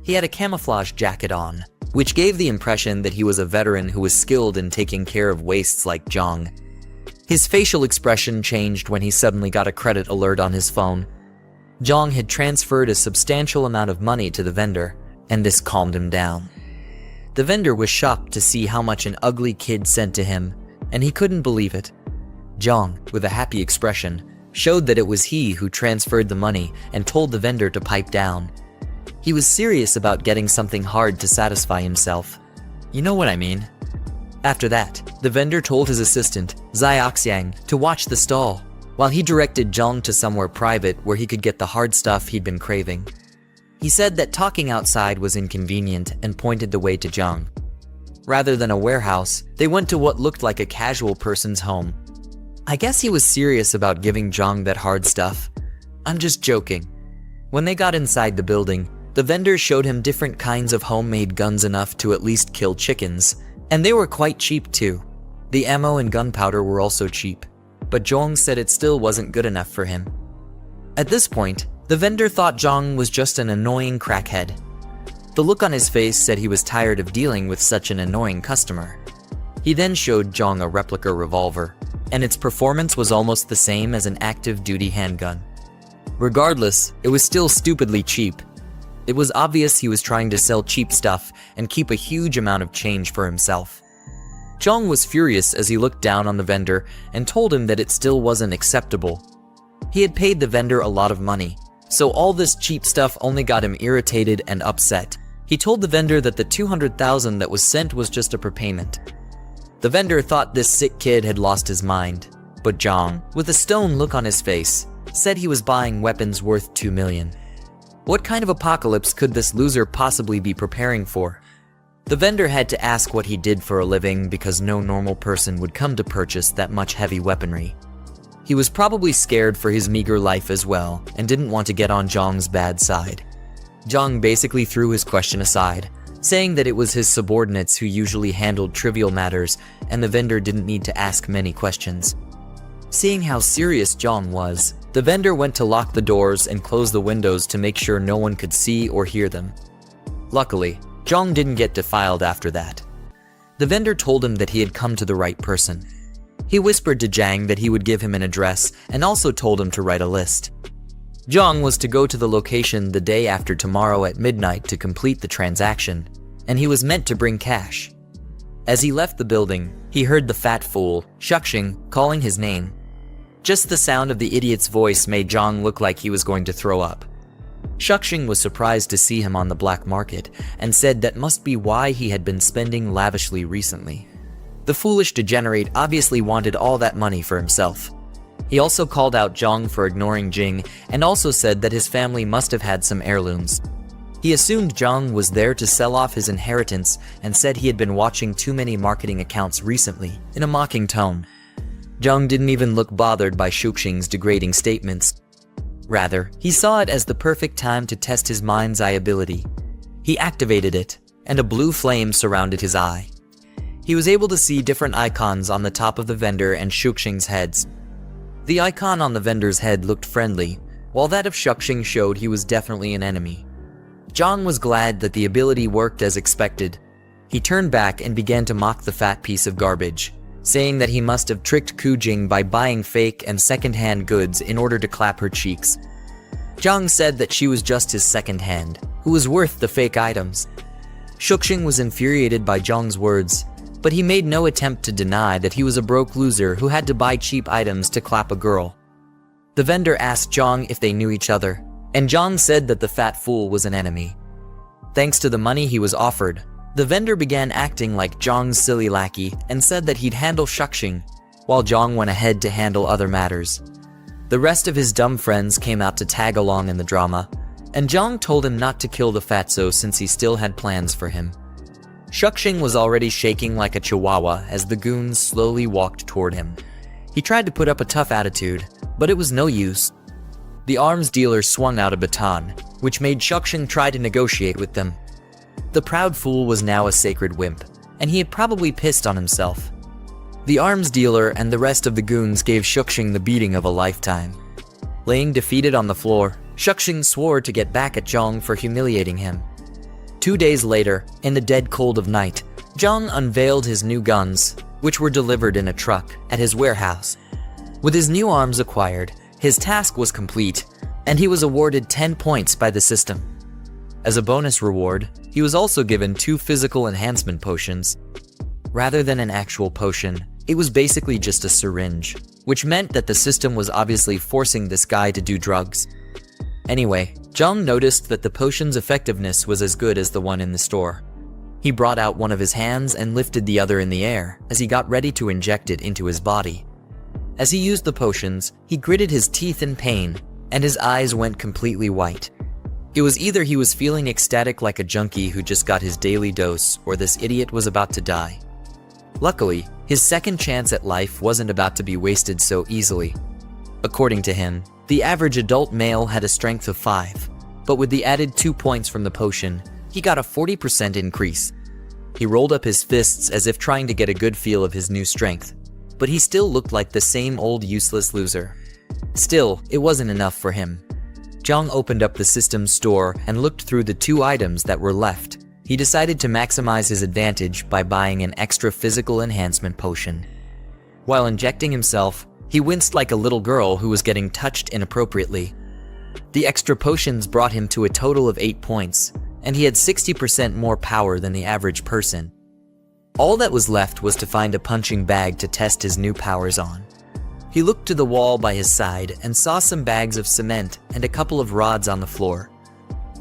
He had a camouflage jacket on, which gave the impression that he was a veteran who was skilled in taking care of wastes like Jiang. His facial expression changed when he suddenly got a credit alert on his phone. Jiang had transferred a substantial amount of money to the vendor, and this calmed him down. The vendor was shocked to see how much an ugly kid sent to him, and he couldn't believe it. Jiang, with a happy expression, showed that it was he who transferred the money and told the vendor to pipe down. He was serious about getting something hard to satisfy himself. You know what I mean? After that, the vendor told his assistant, Xiaoxiang, to watch the stall, while he directed Jiang to somewhere private where he could get the hard stuff he'd been craving. He said that talking outside was inconvenient and pointed the way to Jiang. Rather than a warehouse, they went to what looked like a casual person's home. I guess he was serious about giving Jiang that hard stuff. I'm just joking. When they got inside the building, the vendor showed him different kinds of homemade guns enough to at least kill chickens, and they were quite cheap too. The ammo and gunpowder were also cheap, but Jiang said it still wasn't good enough for him. At this point, the vendor thought Jiang was just an annoying crackhead. The look on his face said he was tired of dealing with such an annoying customer. He then showed Jiang a replica revolver, and its performance was almost the same as an active-duty handgun. Regardless, it was still stupidly cheap. It was obvious he was trying to sell cheap stuff and keep a huge amount of change for himself. Jiang was furious as he looked down on the vendor and told him that it still wasn't acceptable. He had paid the vendor a lot of money, so all this cheap stuff only got him irritated and upset. He told the vendor that the 200,000 that was sent was just a prepayment. The vendor thought this sick kid had lost his mind, but Jiang, with a stone look on his face, said he was buying weapons worth 2 million. What kind of apocalypse could this loser possibly be preparing for? The vendor had to ask what he did for a living because no normal person would come to purchase that much heavy weaponry. He was probably scared for his meager life as well and didn't want to get on Jiang's bad side. Jiang basically threw his question aside, saying that it was his subordinates who usually handled trivial matters and the vendor didn't need to ask many questions. Seeing how serious Jiang was, the vendor went to lock the doors and close the windows to make sure no one could see or hear them. Luckily, Jiang didn't get defiled after that. The vendor told him that he had come to the right person. He whispered to Jiang that he would give him an address and also told him to write a list. Jiang was to go to the location the day after tomorrow at midnight to complete the transaction, and he was meant to bring cash. As he left the building, he heard the fat fool, Shuxing, calling his name. Just the sound of the idiot's voice made Jiang look like he was going to throw up. Shuxing was surprised to see him on the black market and said that must be why he had been spending lavishly recently. The foolish degenerate obviously wanted all that money for himself. He also called out Jiang for ignoring Jing and also said that his family must have had some heirlooms. He assumed Jiang was there to sell off his inheritance and said he had been watching too many marketing accounts recently, in a mocking tone. Jiang didn't even look bothered by Shuxing's degrading statements. Rather, he saw it as the perfect time to test his mind's eye ability. He activated it, and a blue flame surrounded his eye. He was able to see different icons on the top of the vendor and Shuxing's heads. The icon on the vendor's head looked friendly, while that of Shuxing showed he was definitely an enemy. Jiang was glad that the ability worked as expected. He turned back and began to mock the fat piece of garbage, saying that he must have tricked Ku Jing by buying fake and second-hand goods in order to clap her cheeks. Jiang said that she was just his second hand, who was worth the fake items. Shuxing was infuriated by Jiang's words, but he made no attempt to deny that he was a broke loser who had to buy cheap items to clap a girl. The vendor asked Jiang if they knew each other, and Jiang said that the fat fool was an enemy. Thanks to the money he was offered, the vendor began acting like Jiang's silly lackey and said that he'd handle Shuxing, while Jiang went ahead to handle other matters. The rest of his dumb friends came out to tag along in the drama, and Jiang told him not to kill the fatso since he still had plans for him. Shuxing was already shaking like a chihuahua as the goons slowly walked toward him. He tried to put up a tough attitude, but it was no use. The arms dealer swung out a baton, which made Shuxing try to negotiate with them. The proud fool was now a sacred wimp, and he had probably pissed on himself. The arms dealer and the rest of the goons gave Shuxing the beating of a lifetime. Laying defeated on the floor, Shuxing swore to get back at Jiang for humiliating him. 2 days later, in the dead cold of night, Jiang unveiled his new guns, which were delivered in a truck at his warehouse. With his new arms acquired, his task was complete, and he was awarded 10 points by the system. As a bonus reward, he was also given 2 physical enhancement potions. Rather than an actual potion, it was basically just a syringe, which meant that the system was obviously forcing this guy to do drugs. Anyway, Jiang noticed that the potion's effectiveness was as good as the one in the store. He brought out one of his hands and lifted the other in the air as he got ready to inject it into his body. As he used the potions, he gritted his teeth in pain, and his eyes went completely white. It was either he was feeling ecstatic like a junkie who just got his daily dose, or this idiot was about to die. Luckily, his second chance at life wasn't about to be wasted so easily. According to him, the average adult male had a strength of 5, but with the added 2 points from the potion, he got a 40% increase. He rolled up his fists as if trying to get a good feel of his new strength, but he still looked like the same old useless loser. Still, it wasn't enough for him. Jiang opened up the system's store and looked through the 2 items that were left. He decided to maximize his advantage by buying an extra physical enhancement potion. While injecting himself, he winced like a little girl who was getting touched inappropriately. The extra potions brought him to a total of 8 points, and he had 60% more power than the average person. All that was left was to find a punching bag to test his new powers on. He looked to the wall by his side and saw some bags of cement and a couple of rods on the floor.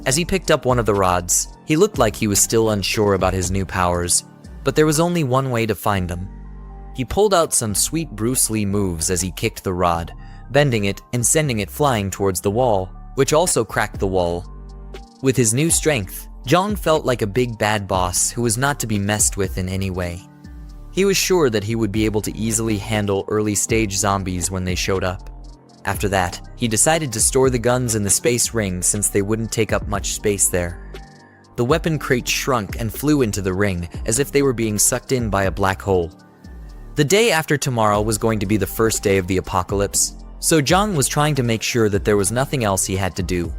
As he picked up one of the rods, he looked like he was still unsure about his new powers, but there was only one way to find them. He pulled out some sweet Bruce Lee moves as he kicked the rod, bending it and sending it flying towards the wall, which also cracked the wall. With his new strength, Jiang felt like a big bad boss who was not to be messed with in any way. He was sure that he would be able to easily handle early-stage zombies when they showed up. After that, he decided to store the guns in the space ring since they wouldn't take up much space there. The weapon crates shrunk and flew into the ring as if they were being sucked in by a black hole. The day after tomorrow was going to be the first day of the apocalypse, so Jiang was trying to make sure that there was nothing else he had to do.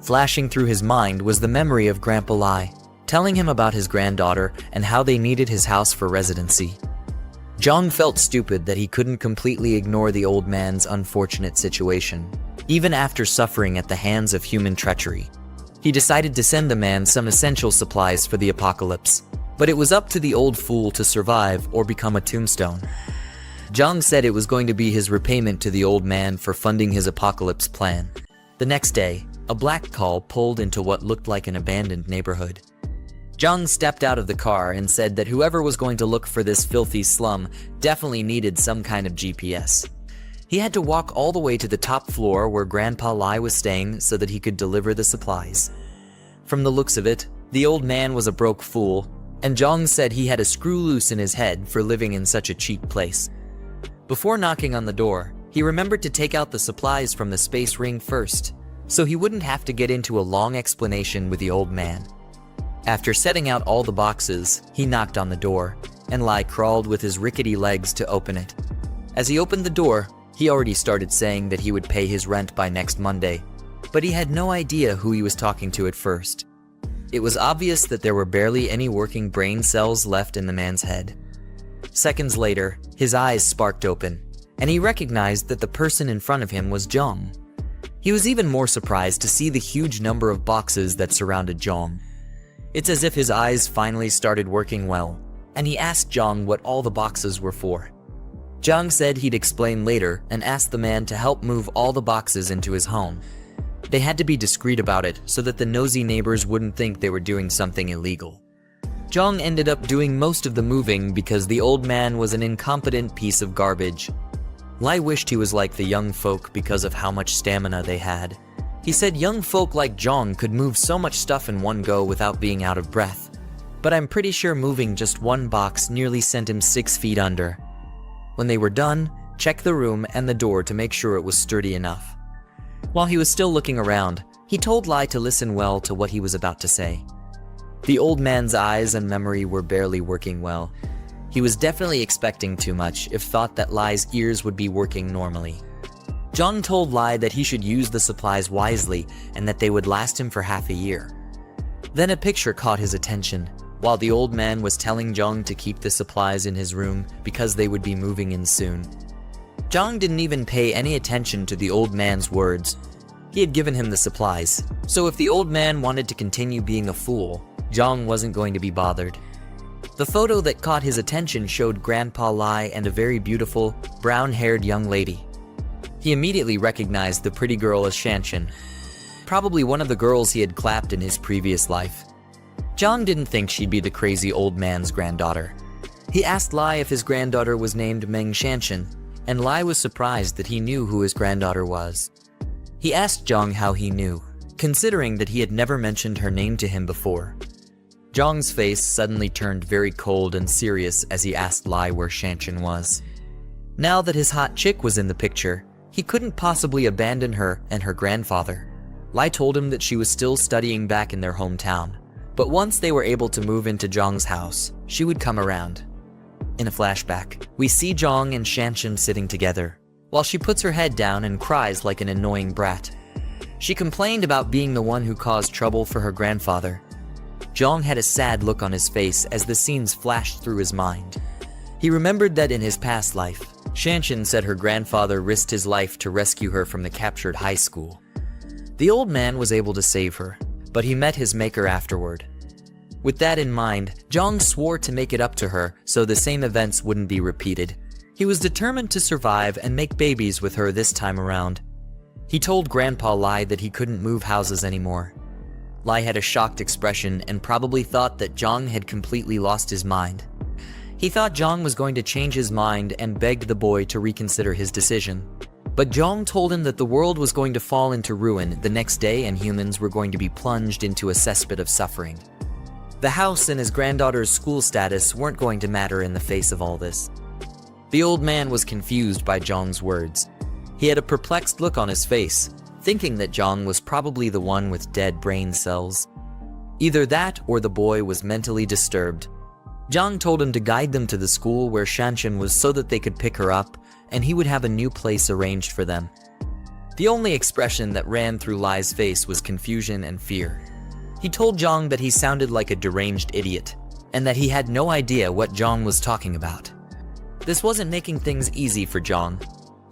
Flashing through his mind was the memory of Grandpa Lai, telling him about his granddaughter and how they needed his house for residency. Jiang felt stupid that he couldn't completely ignore the old man's unfortunate situation, even after suffering at the hands of human treachery. He decided to send the man some essential supplies for the apocalypse, but it was up to the old fool to survive or become a tombstone. Jiang said it was going to be his repayment to the old man for funding his apocalypse plan. The next day, a black car pulled into what looked like an abandoned neighborhood. Jiang stepped out of the car and said that whoever was going to look for this filthy slum definitely needed some kind of GPS. He had to walk all the way to the top floor where Grandpa Lai was staying so that he could deliver the supplies. From the looks of it, the old man was a broke fool, and Jiang said he had a screw loose in his head for living in such a cheap place. Before knocking on the door, he remembered to take out the supplies from the space ring first, so he wouldn't have to get into a long explanation with the old man. After setting out all the boxes, he knocked on the door, and Lai crawled with his rickety legs to open it. As he opened the door, he already started saying that he would pay his rent by next Monday, but he had no idea who he was talking to at first. It was obvious that there were barely any working brain cells left in the man's head. Seconds later, his eyes sparked open, and he recognized that the person in front of him was Jiang. He was even more surprised to see the huge number of boxes that surrounded Jiang. It's as if his eyes finally started working well, and he asked Jiang what all the boxes were for. Jiang said he'd explain later and asked the man to help move all the boxes into his home. They had to be discreet about it so that the nosy neighbors wouldn't think they were doing something illegal. Jiang ended up doing most of the moving because the old man was an incompetent piece of garbage. Lai wished he was like the young folk because of how much stamina they had. He said young folk like Jiang could move so much stuff in one go without being out of breath. But I'm pretty sure moving just one box nearly sent him 6 feet under. When they were done, check the room and the door to make sure it was sturdy enough. While he was still looking around, he told Lai to listen well to what he was about to say. The old man's eyes and memory were barely working well. He was definitely expecting too much if thought that Lai's ears would be working normally. Jiang told Lai that he should use the supplies wisely and that they would last him for half a year. Then a picture caught his attention, while the old man was telling Jiang to keep the supplies in his room because they would be moving in soon. Jiang didn't even pay any attention to the old man's words. He had given him the supplies, so if the old man wanted to continue being a fool, Jiang wasn't going to be bothered. The photo that caught his attention showed Grandpa Lai and a very beautiful, brown-haired young lady. He immediately recognized the pretty girl as Shanshan, probably one of the girls he had clapped in his previous life. Jiang didn't think she'd be the crazy old man's granddaughter. He asked Lai if his granddaughter was named Meng Shanshan, and Lai was surprised that he knew who his granddaughter was. He asked Jiang how he knew, considering that he had never mentioned her name to him before. Jiang's face suddenly turned very cold and serious as he asked Lai where Shanshan was. Now that his hot chick was in the picture, he couldn't possibly abandon her and her grandfather. Lai told him that she was still studying back in their hometown, but once they were able to move into Jiang's house, she would come around. In a flashback, we see Jiang and Shanshan sitting together, while she puts her head down and cries like an annoying brat. She complained about being the one who caused trouble for her grandfather. Jiang had a sad look on his face as the scenes flashed through his mind. He remembered that in his past life, Shanshan said her grandfather risked his life to rescue her from the captured high school. The old man was able to save her, but he met his maker afterward. With that in mind, Jiang swore to make it up to her so the same events wouldn't be repeated. He was determined to survive and make babies with her this time around. He told Grandpa Lai that he couldn't move houses anymore. Lai had a shocked expression and probably thought that Jiang had completely lost his mind. He thought Jiang was going to change his mind and begged the boy to reconsider his decision. But Jiang told him that the world was going to fall into ruin the next day and humans were going to be plunged into a cesspit of suffering. The house and his granddaughter's school status weren't going to matter in the face of all this. The old man was confused by Jiang's words. He had a perplexed look on his face, thinking that Jiang was probably the one with dead brain cells. Either that or the boy was mentally disturbed. Jiang told him to guide them to the school where Shanshan was so that they could pick her up, and he would have a new place arranged for them. The only expression that ran through Lai's face was confusion and fear. He told Jiang that he sounded like a deranged idiot, and that he had no idea what Jiang was talking about. This wasn't making things easy for Jiang.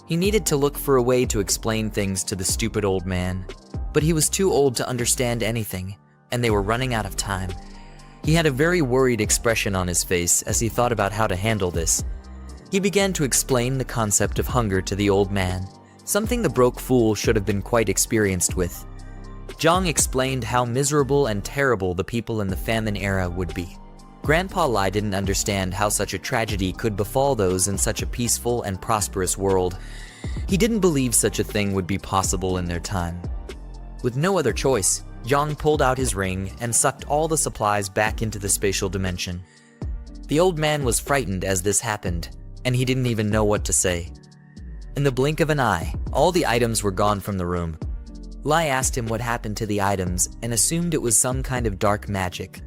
He needed to look for a way to explain things to the stupid old man, but he was too old to understand anything, and they were running out of time. He had a very worried expression on his face as he thought about how to handle this. He began to explain the concept of hunger to the old man, something the broke fool should have been quite experienced with. Jiang explained how miserable and terrible the people in the famine era would be. Grandpa Lai didn't understand how such a tragedy could befall those in such a peaceful and prosperous world. He didn't believe such a thing would be possible in their time. With no other choice, Jiang pulled out his ring and sucked all the supplies back into the spatial dimension. The old man was frightened as this happened, and he didn't even know what to say. In the blink of an eye, all the items were gone from the room. Lai asked him what happened to the items and assumed it was some kind of dark magic.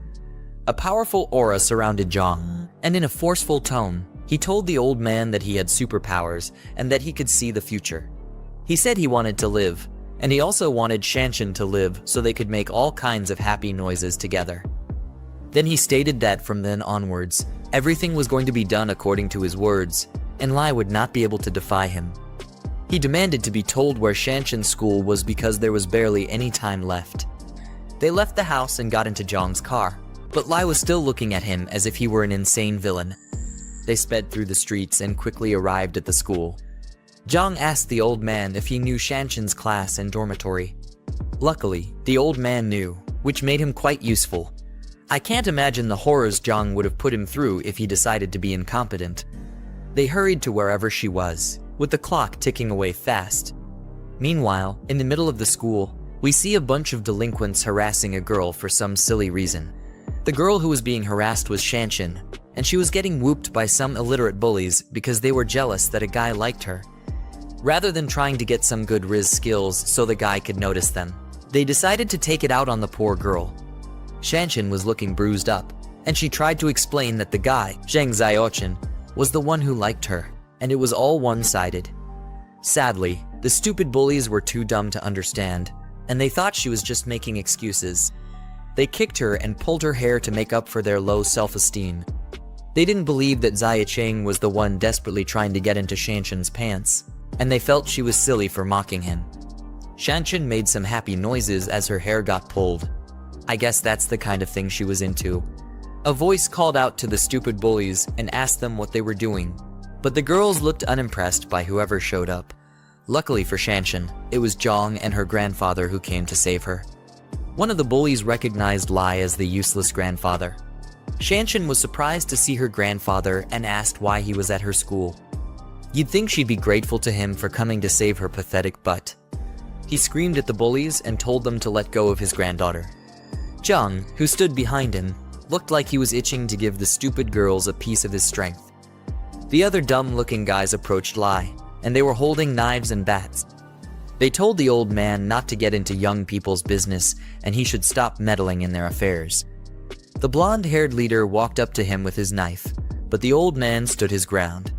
A powerful aura surrounded Jiang, and in a forceful tone, he told the old man that he had superpowers and that he could see the future. He said he wanted to live, and he also wanted Shanshan to live so they could make all kinds of happy noises together. Then he stated that from then onwards, everything was going to be done according to his words, and Lai would not be able to defy him. He demanded to be told where Shanshan's school was because there was barely any time left. They left the house and got into Jiang's car, but Lai was still looking at him as if he were an insane villain. They sped through the streets and quickly arrived at the school. Jiang asked the old man if he knew Shanshan's class and dormitory. Luckily, the old man knew, which made him quite useful. I can't imagine the horrors Jiang would have put him through if he decided to be incompetent. They hurried to wherever she was, with the clock ticking away fast. Meanwhile, in the middle of the school, we see a bunch of delinquents harassing a girl for some silly reason. The girl who was being harassed was Shanshan, and she was getting whooped by some illiterate bullies because they were jealous that a guy liked her. Rather than trying to get some good Riz skills so the guy could notice them, they decided to take it out on the poor girl. Shanshan was looking bruised up, and she tried to explain that the guy, Zheng Xiaochen, was the one who liked her, and it was all one-sided. Sadly, the stupid bullies were too dumb to understand, and they thought she was just making excuses. They kicked her and pulled her hair to make up for their low self-esteem. They didn't believe that Xia Cheng was the one desperately trying to get into Shanshan's pants, and they felt she was silly for mocking him. Shanshan made some happy noises as her hair got pulled. I guess that's the kind of thing she was into. A voice called out to the stupid bullies and asked them what they were doing, but the girls looked unimpressed by whoever showed up. Luckily for Shanshan, it was Jiang and her grandfather who came to save her. One of the bullies recognized Lai as the useless grandfather. Shanshan was surprised to see her grandfather and asked why he was at her school. You'd think she'd be grateful to him for coming to save her pathetic butt. He screamed at the bullies and told them to let go of his granddaughter. Jiang, who stood behind him, looked like he was itching to give the stupid girls a piece of his strength. The other dumb-looking guys approached Lai, and they were holding knives and bats. They told the old man not to get into young people's business and he should stop meddling in their affairs. The blonde-haired leader walked up to him with his knife, but the old man stood his ground.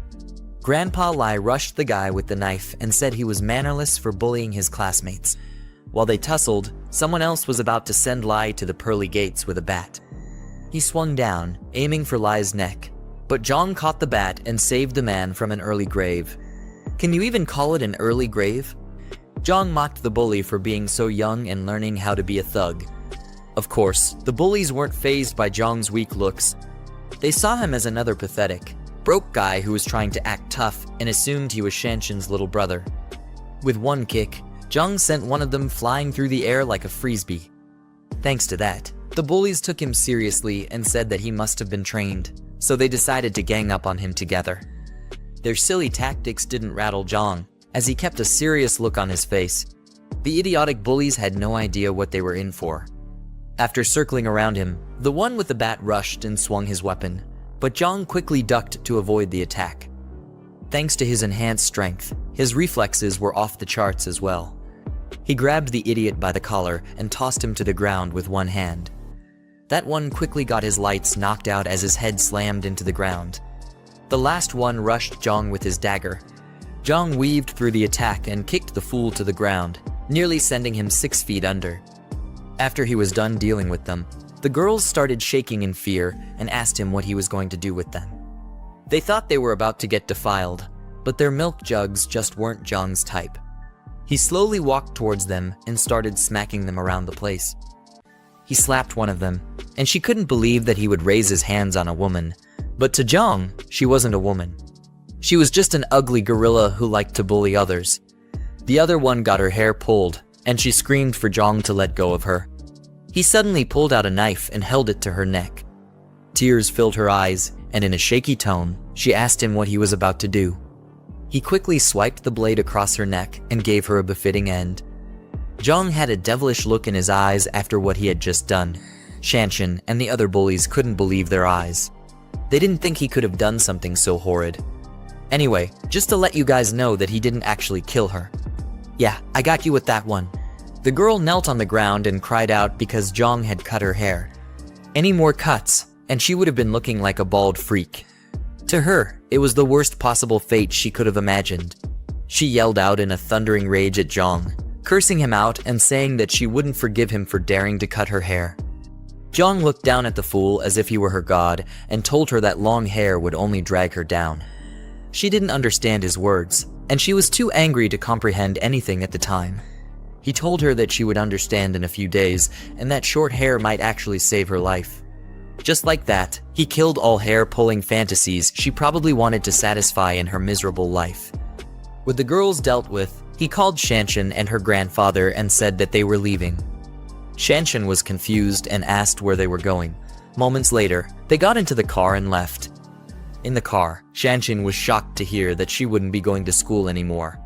Grandpa Lai rushed the guy with the knife and said he was mannerless for bullying his classmates. While they tussled, someone else was about to send Lai to the pearly gates with a bat. He swung down, aiming for Lai's neck, but Jiang caught the bat and saved the man from an early grave. Can you even call it an early grave? Jiang mocked the bully for being so young and learning how to be a thug. Of course, the bullies weren't fazed by Jiang's weak looks. They saw him as another pathetic, broke guy who was trying to act tough and assumed he was Shanshan's little brother. With one kick, Jiang sent one of them flying through the air like a frisbee. Thanks to that, the bullies took him seriously and said that he must have been trained, so they decided to gang up on him together. Their silly tactics didn't rattle Jiang, as he kept a serious look on his face. The idiotic bullies had no idea what they were in for. After circling around him, the one with the bat rushed and swung his weapon, but Jiang quickly ducked to avoid the attack. Thanks to his enhanced strength, his reflexes were off the charts as well. He grabbed the idiot by the collar and tossed him to the ground with one hand. That one quickly got his lights knocked out as his head slammed into the ground. The last one rushed Jiang with his dagger. Jiang weaved through the attack and kicked the fool to the ground, nearly sending him 6 feet under. After he was done dealing with them, the girls started shaking in fear and asked him what he was going to do with them. They thought they were about to get defiled, but their milk jugs just weren't Jiang's type. He slowly walked towards them and started smacking them around the place. He slapped one of them, and she couldn't believe that he would raise his hands on a woman, but to Jiang, she wasn't a woman. She was just an ugly gorilla who liked to bully others. The other one got her hair pulled, and she screamed for Jiang to let go of her. He suddenly pulled out a knife and held it to her neck. Tears filled her eyes, and in a shaky tone, she asked him what he was about to do. He quickly swiped the blade across her neck and gave her a befitting end. Jiang had a devilish look in his eyes after what he had just done. Shanshan and the other bullies couldn't believe their eyes. They didn't think he could have done something so horrid. Anyway, just to let you guys know that he didn't actually kill her. Yeah, I got you with that one. The girl knelt on the ground and cried out because Jiang had cut her hair. Any more cuts, and she would have been looking like a bald freak. To her, it was the worst possible fate she could have imagined. She yelled out in a thundering rage at Jiang, cursing him out and saying that she wouldn't forgive him for daring to cut her hair. Jiang looked down at the fool as if he were her god and told her that long hair would only drag her down. She didn't understand his words, and she was too angry to comprehend anything at the time. He told her that she would understand in a few days and that short hair might actually save her life. Just like that, he killed all hair-pulling fantasies she probably wanted to satisfy in her miserable life. With the girls dealt with, he called Shanshan and her grandfather and said that they were leaving. Shanshan was confused and asked where they were going. Moments later, they got into the car and left. In the car, Shanshan was shocked to hear that she wouldn't be going to school anymore.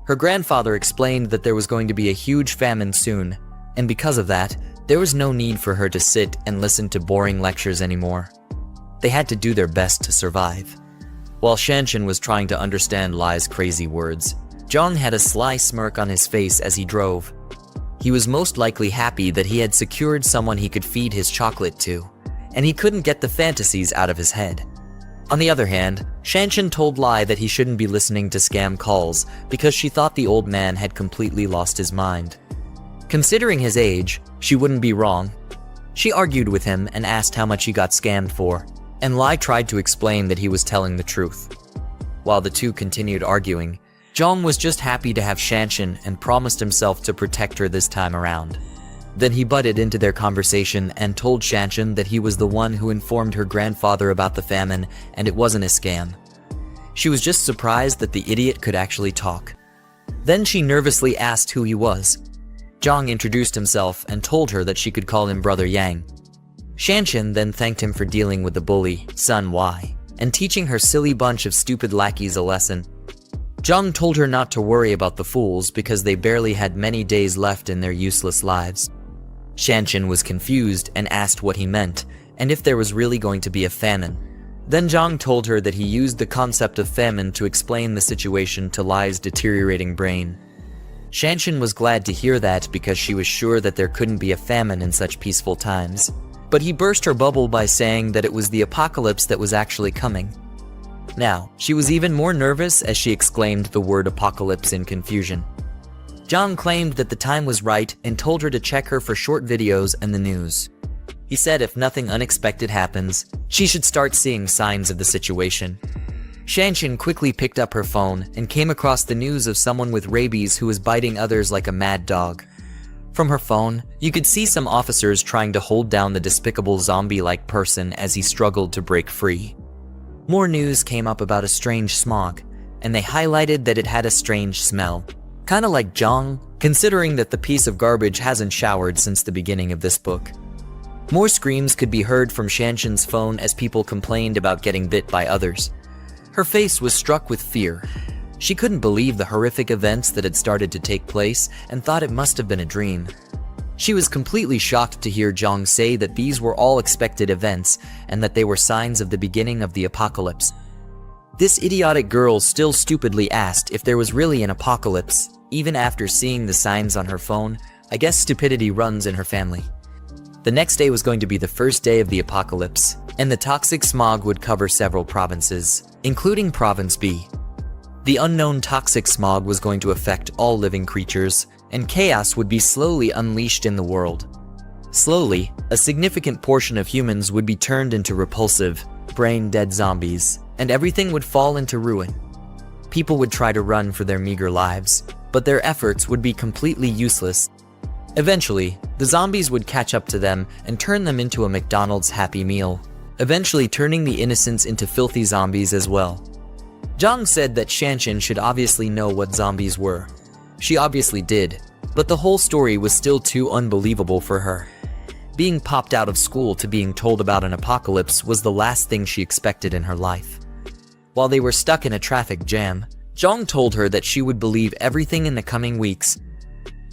Her grandfather explained that there was going to be a huge famine soon, and because of that, there was no need for her to sit and listen to boring lectures anymore. They had to do their best to survive. While Shanshan was trying to understand Lai's crazy words, Jiang had a sly smirk on his face as he drove. He was most likely happy that he had secured someone he could feed his chocolate to, and he couldn't get the fantasies out of his head. On the other hand, Shanshan told Lai that he shouldn't be listening to scam calls because she thought the old man had completely lost his mind. Considering his age, she wouldn't be wrong. She argued with him and asked how much he got scammed for, and Lai tried to explain that he was telling the truth. While the two continued arguing, Jiang was just happy to have Shanshan and promised himself to protect her this time around. Then he butted into their conversation and told Shanshan that he was the one who informed her grandfather about the famine and it wasn't a scam. She was just surprised that the idiot could actually talk. Then she nervously asked who he was. Jiang introduced himself and told her that she could call him Brother Yang. Shanshan then thanked him for dealing with the bully, Sun Y, and teaching her silly bunch of stupid lackeys a lesson. Jiang told her not to worry about the fools because they barely had many days left in their useless lives. Shanshan was confused and asked what he meant, and if there was really going to be a famine. Then Jiang told her that he used the concept of famine to explain the situation to Lai's deteriorating brain. Shanshan was glad to hear that because she was sure that there couldn't be a famine in such peaceful times. But he burst her bubble by saying that it was the apocalypse that was actually coming. Now, she was even more nervous as she exclaimed the word apocalypse in confusion. Jiang claimed that the time was right and told her to check her for short videos and the news. He said if nothing unexpected happens, she should start seeing signs of the situation. Shanshan quickly picked up her phone and came across the news of someone with rabies who was biting others like a mad dog. From her phone, you could see some officers trying to hold down the despicable zombie-like person as he struggled to break free. More news came up about a strange smog, and they highlighted that it had a strange smell. Kinda like Jiang, considering that the piece of garbage hasn't showered since the beginning of this book. More screams could be heard from Shanshan's phone as people complained about getting bit by others. Her face was struck with fear. She couldn't believe the horrific events that had started to take place and thought it must have been a dream. She was completely shocked to hear Jiang say that these were all expected events and that they were signs of the beginning of the apocalypse. This idiotic girl still stupidly asked if there was really an apocalypse, even after seeing the signs on her phone. I guess stupidity runs in her family. The next day was going to be the first day of the apocalypse, and the toxic smog would cover several provinces, including Province B. The unknown toxic smog was going to affect all living creatures, and chaos would be slowly unleashed in the world. Slowly, a significant portion of humans would be turned into repulsive, brain-dead zombies, and everything would fall into ruin. People would try to run for their meager lives, but their efforts would be completely useless. Eventually, the zombies would catch up to them and turn them into a McDonald's Happy Meal, eventually turning the innocents into filthy zombies as well. Jiang said that Shanshan should obviously know what zombies were. She obviously did. But the whole story was still too unbelievable for her. Being popped out of school to being told about an apocalypse was the last thing she expected in her life. While they were stuck in a traffic jam, Jiang told her that she would believe everything in the coming weeks.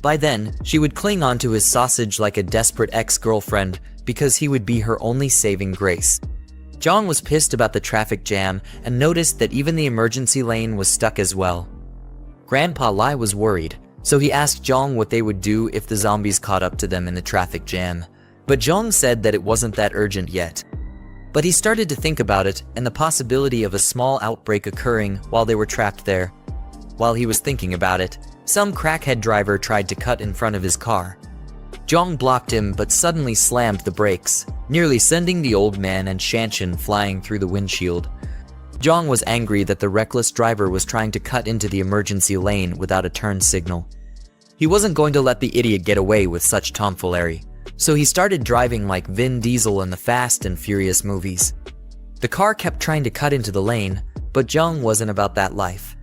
By then, she would cling onto his sausage like a desperate ex-girlfriend because he would be her only saving grace. Jiang was pissed about the traffic jam and noticed that even the emergency lane was stuck as well. Grandpa Lai was worried, so he asked Jiang what they would do if the zombies caught up to them in the traffic jam. But Jiang said that it wasn't that urgent yet. But he started to think about it and the possibility of a small outbreak occurring while they were trapped there. While he was thinking about it, some crackhead driver tried to cut in front of his car. Jiang blocked him but suddenly slammed the brakes, nearly sending the old man and Shanshan flying through the windshield. Jiang was angry that the reckless driver was trying to cut into the emergency lane without a turn signal. He wasn't going to let the idiot get away with such tomfoolery, so he started driving like Vin Diesel in the Fast and Furious movies. The car kept trying to cut into the lane, but Jiang wasn't about that life.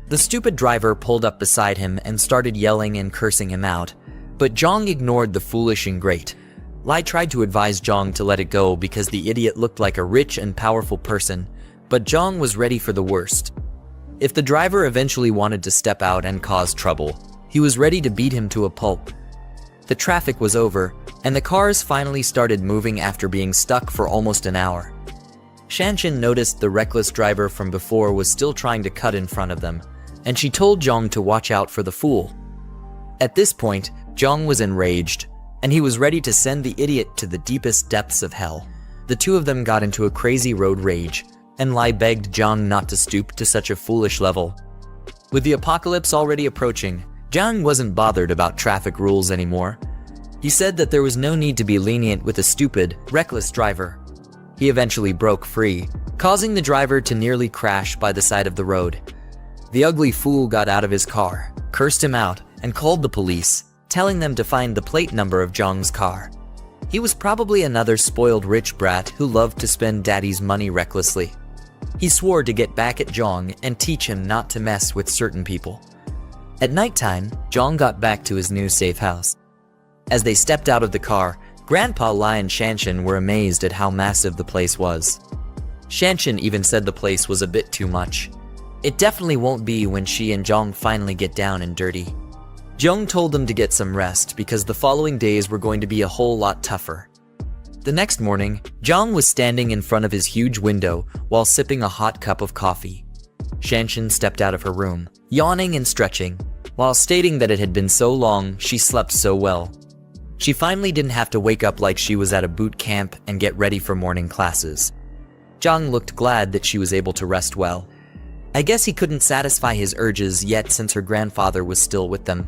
The stupid driver pulled up beside him and started yelling and cursing him out, but Jiang ignored the foolish ingrate. Lai tried to advise Jiang to let it go because the idiot looked like a rich and powerful person, but Jiang was ready for the worst. If the driver eventually wanted to step out and cause trouble, he was ready to beat him to a pulp. The traffic was over, and the cars finally started moving after being stuck for almost an hour. Shanshan noticed the reckless driver from before was still trying to cut in front of them, and she told Jiang to watch out for the fool. At this point, Jiang was enraged, and he was ready to send the idiot to the deepest depths of hell. The two of them got into a crazy road rage, and Lai begged Jiang not to stoop to such a foolish level. With the apocalypse already approaching, Jiang wasn't bothered about traffic rules anymore. He said that there was no need to be lenient with a stupid, reckless driver. He eventually broke free, causing the driver to nearly crash by the side of the road. The ugly fool got out of his car, cursed him out, and called the police, telling them to find the plate number of Jiang's car. He was probably another spoiled rich brat who loved to spend daddy's money recklessly. He swore to get back at Jiang and teach him not to mess with certain people. At nighttime, Jiang got back to his new safe house. As they stepped out of the car, Grandpa Lai and Shanshan were amazed at how massive the place was. Shanshan even said the place was a bit too much. It definitely won't be when she and Jiang finally get down and dirty. Jiang told them to get some rest because the following days were going to be a whole lot tougher. The next morning, Jiang was standing in front of his huge window while sipping a hot cup of coffee. Shanshan stepped out of her room, yawning and stretching, while stating that it had been so long she slept so well. She finally didn't have to wake up like she was at a boot camp and get ready for morning classes. Jiang looked glad that she was able to rest well. I guess he couldn't satisfy his urges yet since her grandfather was still with them.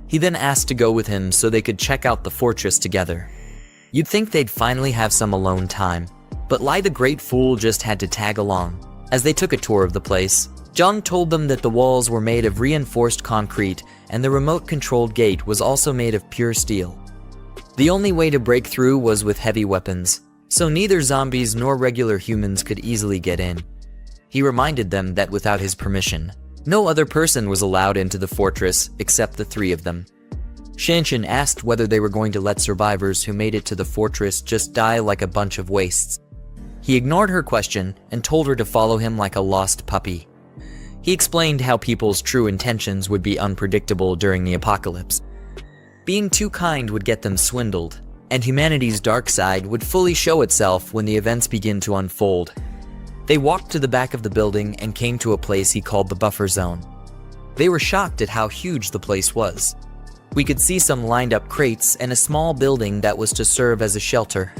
He then asked to go with him so they could check out the fortress together. You'd think they'd finally have some alone time, but Lai the Great Fool just had to tag along. As they took a tour of the place, Jiang told them that the walls were made of reinforced concrete and the remote-controlled gate was also made of pure steel. The only way to break through was with heavy weapons, so neither zombies nor regular humans could easily get in. He reminded them that without his permission, no other person was allowed into the fortress except the three of them. Shanshan asked whether they were going to let survivors who made it to the fortress just die like a bunch of wastes. He ignored her question and told her to follow him like a lost puppy. He explained how people's true intentions would be unpredictable during the apocalypse. Being too kind would get them swindled, and humanity's dark side would fully show itself when the events begin to unfold. They walked to the back of the building and came to a place he called the buffer zone. They were shocked at how huge the place was. We could see some lined up crates and a small building that was to serve as a shelter.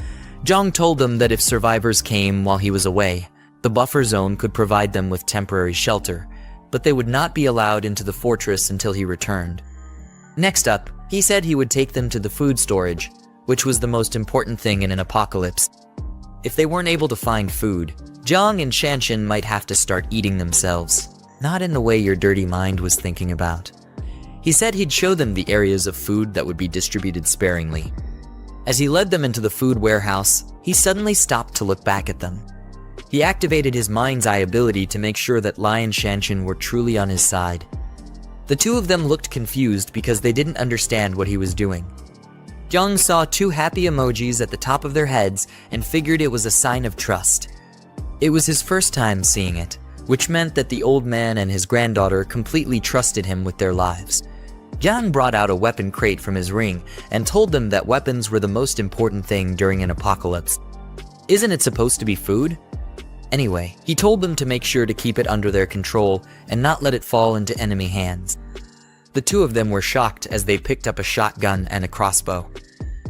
Jiang told them that if survivors came while he was away, the buffer zone could provide them with temporary shelter, but they would not be allowed into the fortress until he returned. Next up, he said he would take them to the food storage, which was the most important thing in an apocalypse. If they weren't able to find food, Jiang and Shanshan might have to start eating themselves, not in the way your dirty mind was thinking about. He said he'd show them the areas of food that would be distributed sparingly. As he led them into the food warehouse, he suddenly stopped to look back at them. He activated his mind's eye ability to make sure that Lai and Shanshan were truly on his side. The two of them looked confused because they didn't understand what he was doing. Jiang saw two happy emojis at the top of their heads and figured it was a sign of trust. It was his first time seeing it, which meant that the old man and his granddaughter completely trusted him with their lives. Jiang brought out a weapon crate from his ring and told them that weapons were the most important thing during an apocalypse. Isn't it supposed to be food? Anyway, he told them to make sure to keep it under their control and not let it fall into enemy hands. The two of them were shocked as they picked up a shotgun and a crossbow.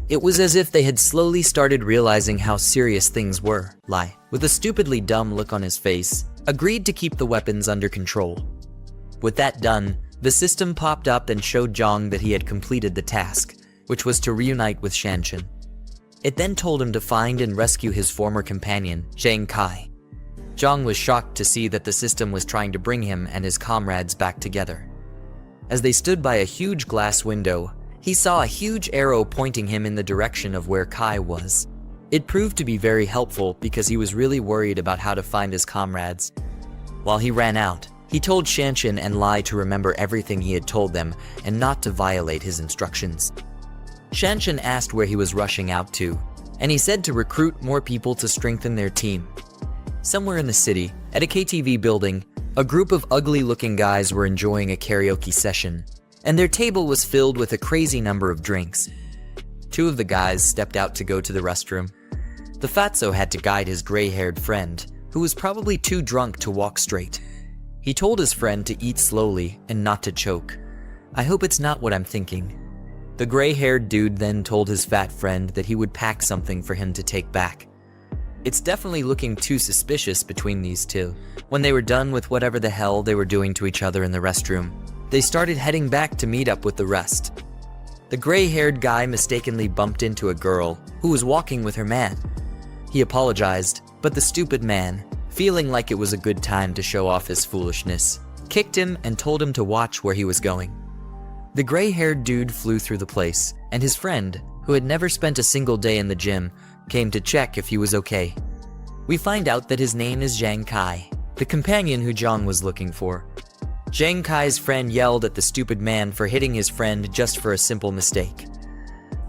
It was as if they had slowly started realizing how serious things were. Lai, with a stupidly dumb look on his face, agreed to keep the weapons under control. With that done, the system popped up and showed Jiang that he had completed the task, which was to reunite with Shanshan. It then told him to find and rescue his former companion, Zhang Kai. Jiang was shocked to see that the system was trying to bring him and his comrades back together. As they stood by a huge glass window, he saw a huge arrow pointing him in the direction of where Kai was. It proved to be very helpful because he was really worried about how to find his comrades. While he ran out, he told Shanshan and Lai to remember everything he had told them and not to violate his instructions. Shanshan asked where he was rushing out to, and he said to recruit more people to strengthen their team. Somewhere in the city, at a KTV building, a group of ugly-looking guys were enjoying a karaoke session, and their table was filled with a crazy number of drinks. Two of the guys stepped out to go to the restroom. The fatso had to guide his gray-haired friend, who was probably too drunk to walk straight. He told his friend to eat slowly and not to choke. I hope it's not what I'm thinking. The gray-haired dude then told his fat friend that he would pack something for him to take back. It's definitely looking too suspicious between these two. When they were done with whatever the hell they were doing to each other in the restroom, they started heading back to meet up with the rest. The gray-haired guy mistakenly bumped into a girl who was walking with her man. He apologized, but the stupid man, feeling like it was a good time to show off his foolishness, kicked him and told him to watch where he was going. The gray-haired dude flew through the place, and his friend, who had never spent a single day in the gym, came to check if he was okay. We find out that his name is Zhang Kai, the companion who Jiang was looking for. Zhang Kai's friend yelled at the stupid man for hitting his friend just for a simple mistake.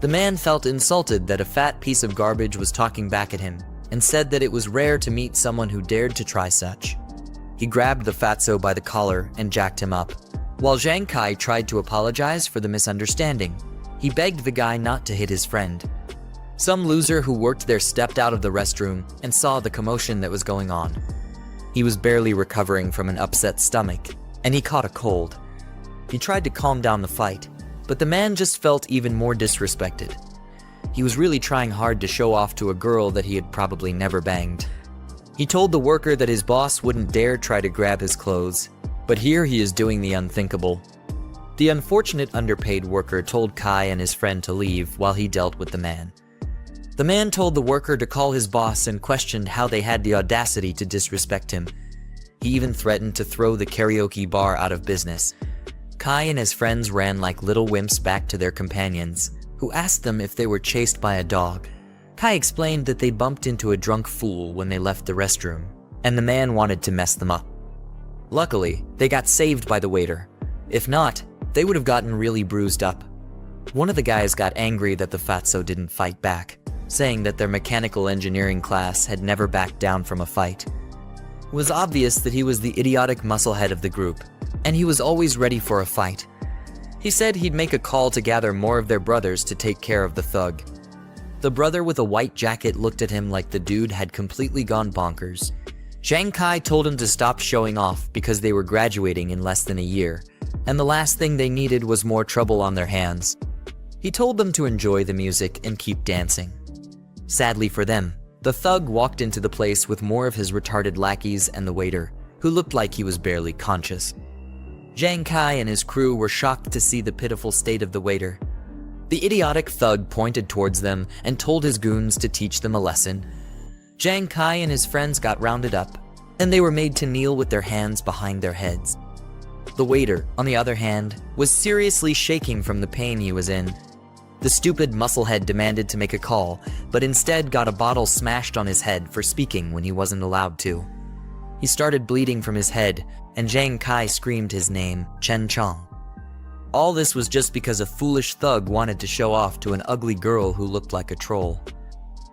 The man felt insulted that a fat piece of garbage was talking back at him and said that it was rare to meet someone who dared to try such. He grabbed the fatso by the collar and jacked him up. While Zhang Kai tried to apologize for the misunderstanding, he begged the guy not to hit his friend. Some loser who worked there stepped out of the restroom and saw the commotion that was going on. He was barely recovering from an upset stomach, and he caught a cold. He tried to calm down the fight, but the man just felt even more disrespected. He was really trying hard to show off to a girl that he had probably never banged. He told the worker that his boss wouldn't dare try to grab his clothes, but here he is doing the unthinkable. The unfortunate underpaid worker told Kai and his friend to leave while he dealt with the man. The man told the worker to call his boss and questioned how they had the audacity to disrespect him. He even threatened to throw the karaoke bar out of business. Kai and his friends ran like little wimps back to their companions, who asked them if they were chased by a dog. Kai explained that they bumped into a drunk fool when they left the restroom, and the man wanted to mess them up. Luckily, they got saved by the waiter. If not, they would have gotten really bruised up. One of the guys got angry that the fatso didn't fight back, saying that their mechanical engineering class had never backed down from a fight. It was obvious that he was the idiotic musclehead of the group, and he was always ready for a fight. He said he'd make a call to gather more of their brothers to take care of the thug. The brother with a white jacket looked at him like the dude had completely gone bonkers. Zhang Kai told him to stop showing off because they were graduating in less than a year, and the last thing they needed was more trouble on their hands. He told them to enjoy the music and keep dancing. Sadly for them, the thug walked into the place with more of his retarded lackeys and the waiter, who looked like he was barely conscious. Zhang Kai and his crew were shocked to see the pitiful state of the waiter. The idiotic thug pointed towards them and told his goons to teach them a lesson. Zhang Kai and his friends got rounded up, and they were made to kneel with their hands behind their heads. The waiter, on the other hand, was seriously shaking from the pain he was in. The stupid musclehead demanded to make a call, but instead got a bottle smashed on his head for speaking when he wasn't allowed to. He started bleeding from his head, and Zhang Kai screamed his name, Chen Chong. All this was just because a foolish thug wanted to show off to an ugly girl who looked like a troll.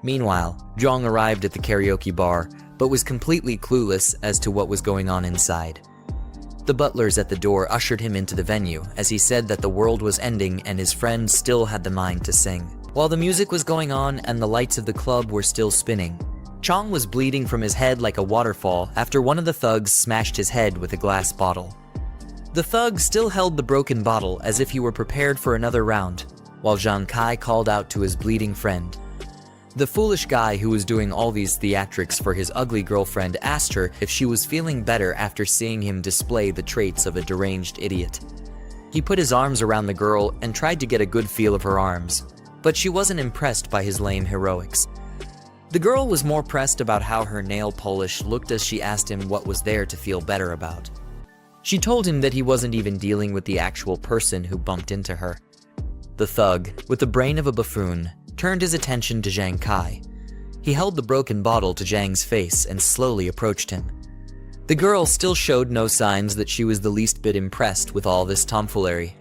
Meanwhile, Jiang arrived at the karaoke bar, but was completely clueless as to what was going on inside. The butlers at the door ushered him into the venue as he said that the world was ending and his friend still had the mind to sing. While the music was going on and the lights of the club were still spinning, Jiang was bleeding from his head like a waterfall after one of the thugs smashed his head with a glass bottle. The thug still held the broken bottle as if he were prepared for another round, while Jiang Kai called out to his bleeding friend. The foolish guy who was doing all these theatrics for his ugly girlfriend asked her if she was feeling better after seeing him display the traits of a deranged idiot. He put his arms around the girl and tried to get a good feel of her arms, but she wasn't impressed by his lame heroics. The girl was more pressed about how her nail polish looked as she asked him what was there to feel better about. She told him that he wasn't even dealing with the actual person who bumped into her. The thug, with the brain of a buffoon, turned his attention to Jiang Kai. He held the broken bottle to Jiang's face and slowly approached him. The girl still showed no signs that she was the least bit impressed with all this tomfoolery.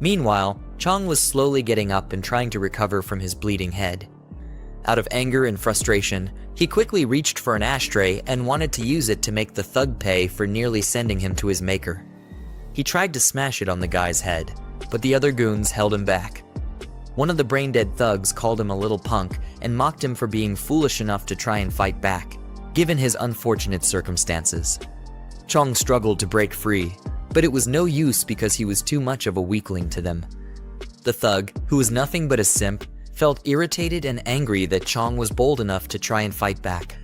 Meanwhile, Jiang was slowly getting up and trying to recover from his bleeding head. Out of anger and frustration, he quickly reached for an ashtray and wanted to use it to make the thug pay for nearly sending him to his maker. He tried to smash it on the guy's head, but the other goons held him back. One of the brain-dead thugs called him a little punk and mocked him for being foolish enough to try and fight back, given his unfortunate circumstances. Jiang struggled to break free, but it was no use because he was too much of a weakling to them. The thug, who was nothing but a simp, felt irritated and angry that Jiang was bold enough to try and fight back.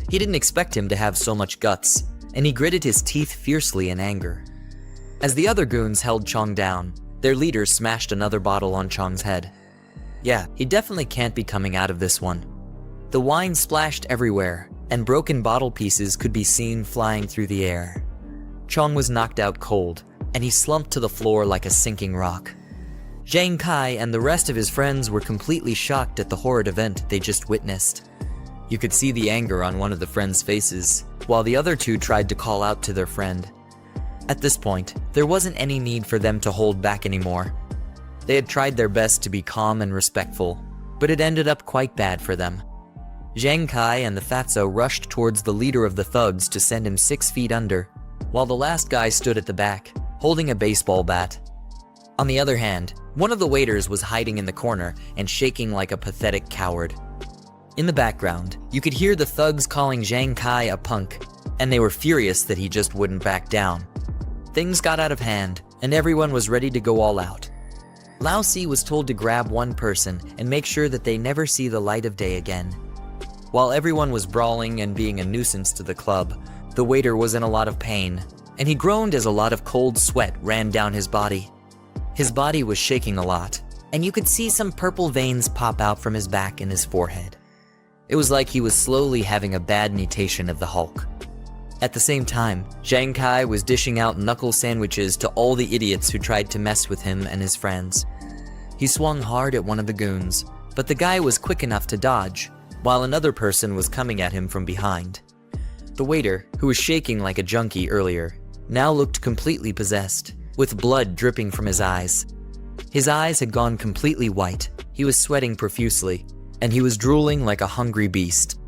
He didn't expect him to have so much guts, and he gritted his teeth fiercely in anger. As the other goons held Jiang down, their leader smashed another bottle on Jiang's head. Yeah, he definitely can't be coming out of this one. The wine splashed everywhere, and broken bottle pieces could be seen flying through the air. Jiang was knocked out cold, and he slumped to the floor like a sinking rock. Jiang Kai and the rest of his friends were completely shocked at the horrid event they just witnessed. You could see the anger on one of the friends' faces, while the other two tried to call out to their friend. At this point, there wasn't any need for them to hold back anymore. They had tried their best to be calm and respectful, but it ended up quite bad for them. Jiang Kai and the fatso rushed towards the leader of the thugs to send him 6 feet under, while the last guy stood at the back, holding a baseball bat. On the other hand, one of the waiters was hiding in the corner and shaking like a pathetic coward. In the background, you could hear the thugs calling Jiang Kai a punk, and they were furious that he just wouldn't back down. Things got out of hand, and everyone was ready to go all out. Lao Si was told to grab one person and make sure that they never see the light of day again. While everyone was brawling and being a nuisance to the club, the waiter was in a lot of pain, and he groaned as a lot of cold sweat ran down his body. His body was shaking a lot, and you could see some purple veins pop out from his back and his forehead. It was like he was slowly having a bad mutation of the Hulk. At the same time, Jiang Kai was dishing out knuckle sandwiches to all the idiots who tried to mess with him and his friends. He swung hard at one of the goons, but the guy was quick enough to dodge, while another person was coming at him from behind. The waiter, who was shaking like a junkie earlier, now looked completely possessed, with blood dripping from his eyes. His eyes had gone completely white, he was sweating profusely, and he was drooling like a hungry beast.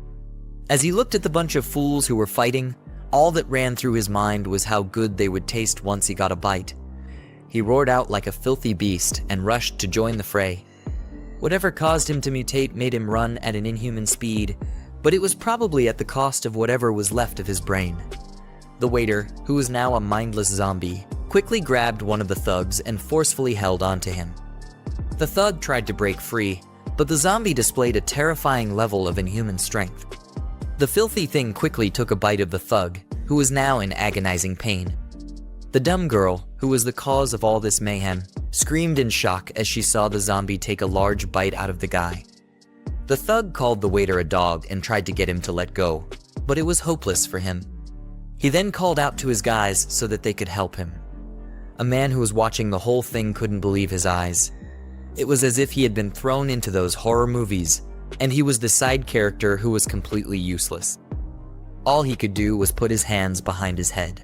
As he looked at the bunch of fools who were fighting, all that ran through his mind was how good they would taste once he got a bite. He roared out like a filthy beast and rushed to join the fray. Whatever caused him to mutate made him run at an inhuman speed, but it was probably at the cost of whatever was left of his brain. The waiter, who was now a mindless zombie, quickly grabbed one of the thugs and forcefully held onto him. The thug tried to break free, but the zombie displayed a terrifying level of inhuman strength. The filthy thing quickly took a bite of the thug, who was now in agonizing pain. The dumb girl, who was the cause of all this mayhem, screamed in shock as she saw the zombie take a large bite out of the guy. The thug called the waiter a dog and tried to get him to let go, but it was hopeless for him. He then called out to his guys so that they could help him. A man who was watching the whole thing couldn't believe his eyes. It was as if he had been thrown into those horror movies, and he was the side character who was completely useless. All he could do was put his hands behind his head.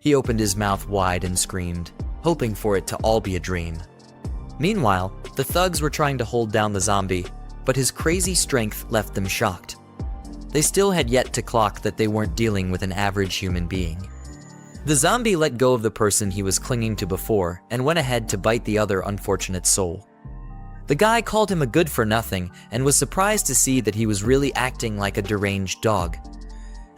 He opened his mouth wide and screamed, hoping for it to all be a dream. Meanwhile, the thugs were trying to hold down the zombie, but his crazy strength left them shocked. They still had yet to clock that they weren't dealing with an average human being. The zombie let go of the person he was clinging to before and went ahead to bite the other unfortunate soul. The guy called him a good-for-nothing and was surprised to see that he was really acting like a deranged dog.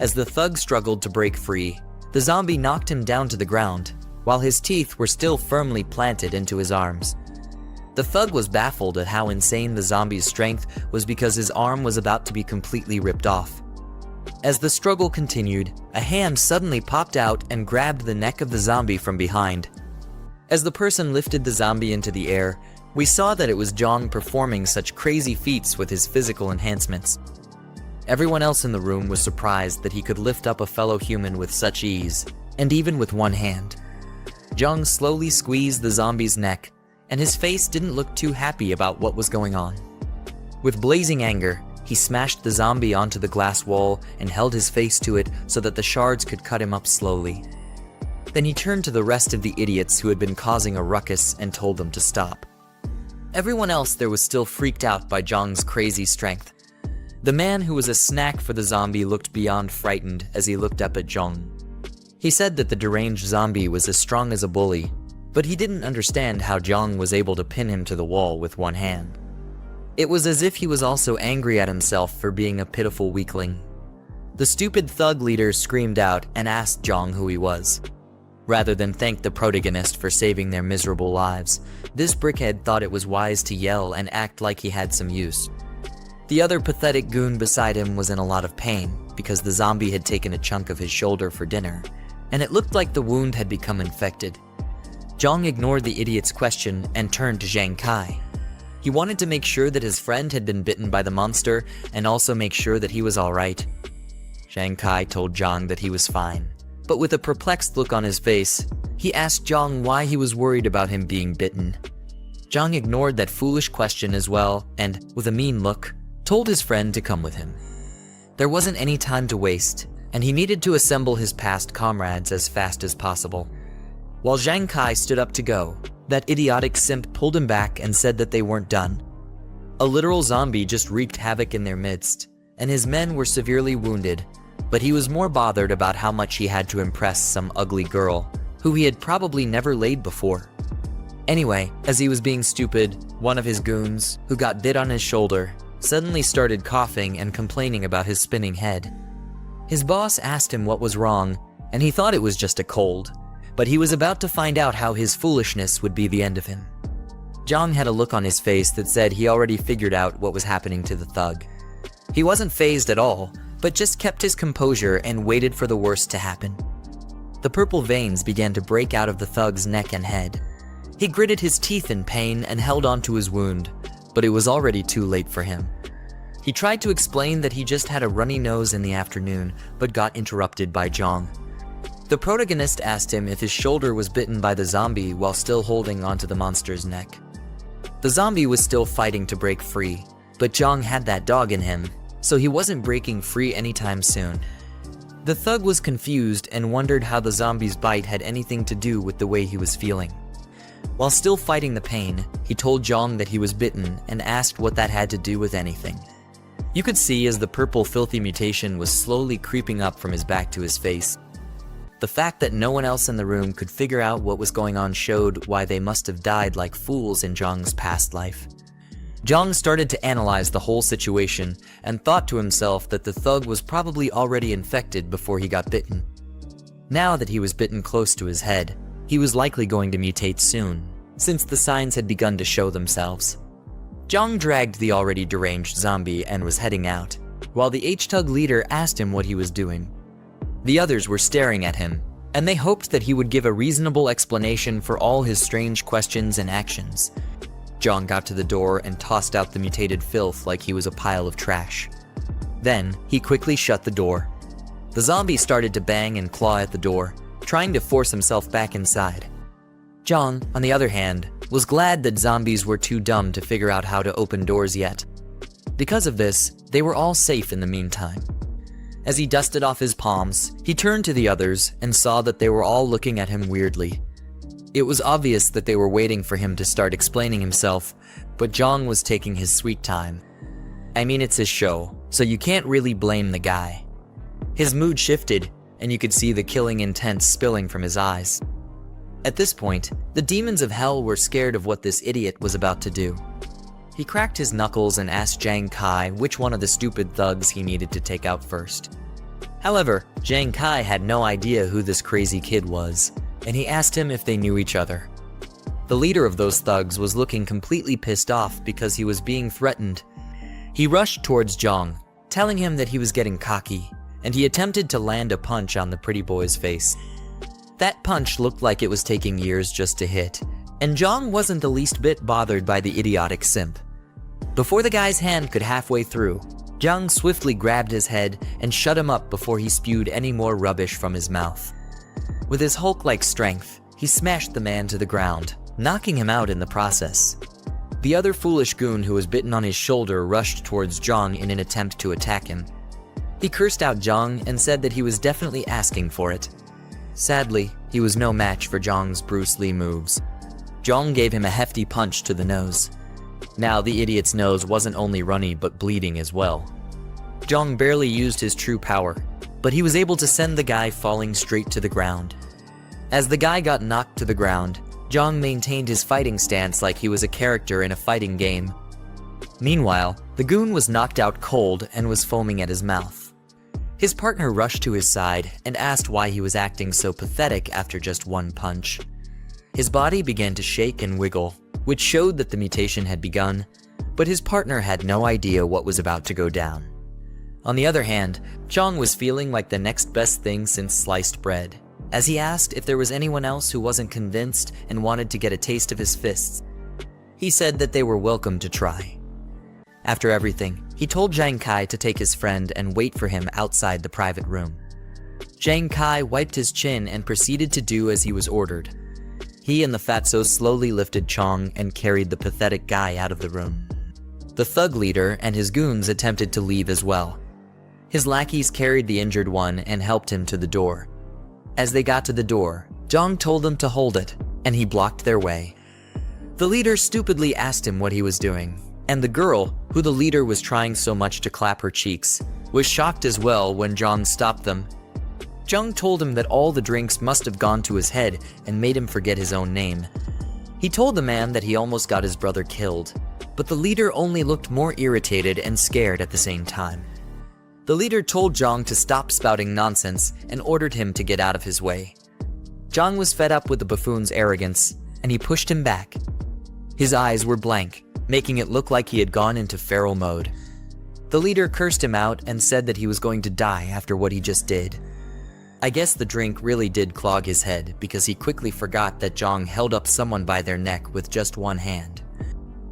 As the thug struggled to break free, the zombie knocked him down to the ground, while his teeth were still firmly planted into his arms. The thug was baffled at how insane the zombie's strength was because his arm was about to be completely ripped off. As the struggle continued, a hand suddenly popped out and grabbed the neck of the zombie from behind. As the person lifted the zombie into the air, we saw that it was Jiang performing such crazy feats with his physical enhancements. Everyone else in the room was surprised that he could lift up a fellow human with such ease, and even with one hand. Jiang slowly squeezed the zombie's neck, and his face didn't look too happy about what was going on. With blazing anger, he smashed the zombie onto the glass wall and held his face to it so that the shards could cut him up slowly. Then he turned to the rest of the idiots who had been causing a ruckus and told them to stop. Everyone else there was still freaked out by Jiang's crazy strength. The man who was a snack for the zombie looked beyond frightened as he looked up at Jiang. He said that the deranged zombie was as strong as a bully, but he didn't understand how Jiang was able to pin him to the wall with one hand. It was as if he was also angry at himself for being a pitiful weakling. The stupid thug leader screamed out and asked Jiang who he was. Rather than thank the protagonist for saving their miserable lives, this brickhead thought it was wise to yell and act like he had some use. The other pathetic goon beside him was in a lot of pain because the zombie had taken a chunk of his shoulder for dinner, and it looked like the wound had become infected. Jiang ignored the idiot's question and turned to Zhang Kai. He wanted to make sure that his friend had been bitten by the monster and also make sure that he was alright. Zhang Kai told Jiang that he was fine, but with a perplexed look on his face, he asked Jiang why he was worried about him being bitten. Jiang ignored that foolish question as well and, with a mean look, told his friend to come with him. There wasn't any time to waste, and he needed to assemble his past comrades as fast as possible. While Zhang Kai stood up to go, that idiotic simp pulled him back and said that they weren't done. A literal zombie just wreaked havoc in their midst, and his men were severely wounded, but he was more bothered about how much he had to impress some ugly girl, who he had probably never laid before. Anyway, as he was being stupid, one of his goons, who got bit on his shoulder, suddenly started coughing and complaining about his spinning head. His boss asked him what was wrong, and he thought it was just a cold, but he was about to find out how his foolishness would be the end of him. Jiang had a look on his face that said he already figured out what was happening to the thug. He wasn't fazed at all, but just kept his composure and waited for the worst to happen. The purple veins began to break out of the thug's neck and head. He gritted his teeth in pain and held onto his wound, but it was already too late for him. He tried to explain that he just had a runny nose in the afternoon, but got interrupted by Jiang. The protagonist asked him if his shoulder was bitten by the zombie while still holding onto the monster's neck. The zombie was still fighting to break free, but Jiang had that dog in him, so he wasn't breaking free anytime soon. The thug was confused and wondered how the zombie's bite had anything to do with the way he was feeling. While still fighting the pain, he told Jiang that he was bitten and asked what that had to do with anything. You could see as the purple filthy mutation was slowly creeping up from his back to his face. The fact that no one else in the room could figure out what was going on showed why they must have died like fools in Jiang's past life. Jiang started to analyze the whole situation and thought to himself that the thug was probably already infected before he got bitten. Now that he was bitten close to his head, he was likely going to mutate soon, since the signs had begun to show themselves. Jiang dragged the already deranged zombie and was heading out, while the H-Tug leader asked him what he was doing. The others were staring at him, and they hoped that he would give a reasonable explanation for all his strange questions and actions. Jiang got to the door and tossed out the mutated filth like he was a pile of trash. Then, he quickly shut the door. The zombie started to bang and claw at the door, trying to force himself back inside. Jiang, on the other hand, was glad that zombies were too dumb to figure out how to open doors yet. Because of this, they were all safe in the meantime. As he dusted off his palms, he turned to the others and saw that they were all looking at him weirdly. It was obvious that they were waiting for him to start explaining himself, but Jiang was taking his sweet time. I mean, it's his show, so you can't really blame the guy. His mood shifted, and you could see the killing intent spilling from his eyes. At this point, the demons of hell were scared of what this idiot was about to do. He cracked his knuckles and asked Jiang Kai which one of the stupid thugs he needed to take out first. However, Jiang Kai had no idea who this crazy kid was, and he asked him if they knew each other. The leader of those thugs was looking completely pissed off because he was being threatened. He rushed towards Jiang, telling him that he was getting cocky, and he attempted to land a punch on the pretty boy's face. That punch looked like it was taking years just to hit, and Jiang wasn't the least bit bothered by the idiotic simp. Before the guy's hand could halfway through, Jiang swiftly grabbed his head and shut him up before he spewed any more rubbish from his mouth. With his Hulk-like strength, he smashed the man to the ground, knocking him out in the process. The other foolish goon who was bitten on his shoulder rushed towards Jiang in an attempt to attack him. He cursed out Jiang and said that he was definitely asking for it. Sadly, he was no match for Jiang's Bruce Lee moves. Jiang gave him a hefty punch to the nose. Now the idiot's nose wasn't only runny but bleeding as well. Jiang barely used his true power, but he was able to send the guy falling straight to the ground. As the guy got knocked to the ground, Jiang maintained his fighting stance like he was a character in a fighting game. Meanwhile, the goon was knocked out cold and was foaming at his mouth. His partner rushed to his side and asked why he was acting so pathetic after just one punch. His body began to shake and wiggle, which showed that the mutation had begun, but his partner had no idea what was about to go down. On the other hand, Jiang was feeling like the next best thing since sliced bread, as he asked if there was anyone else who wasn't convinced and wanted to get a taste of his fists. He said that they were welcome to try. After everything, he told Jiang Kai to take his friend and wait for him outside the private room. Jiang Kai wiped his chin and proceeded to do as he was ordered. He and the fatso slowly lifted Jiang and carried the pathetic guy out of the room. The thug leader and his goons attempted to leave as well. His lackeys carried the injured one and helped him to the door. As they got to the door, Jiang told them to hold it, and he blocked their way. The leader stupidly asked him what he was doing, and the girl, who the leader was trying so much to clap her cheeks, was shocked as well when Jiang stopped them. Jiang told him that all the drinks must have gone to his head and made him forget his own name. He told the man that he almost got his brother killed, but the leader only looked more irritated and scared at the same time. The leader told Jiang to stop spouting nonsense and ordered him to get out of his way. Jiang was fed up with the buffoon's arrogance, and he pushed him back. His eyes were blank, making it look like he had gone into feral mode. The leader cursed him out and said that he was going to die after what he just did. I guess the drink really did clog his head because he quickly forgot that Jiang held up someone by their neck with just one hand.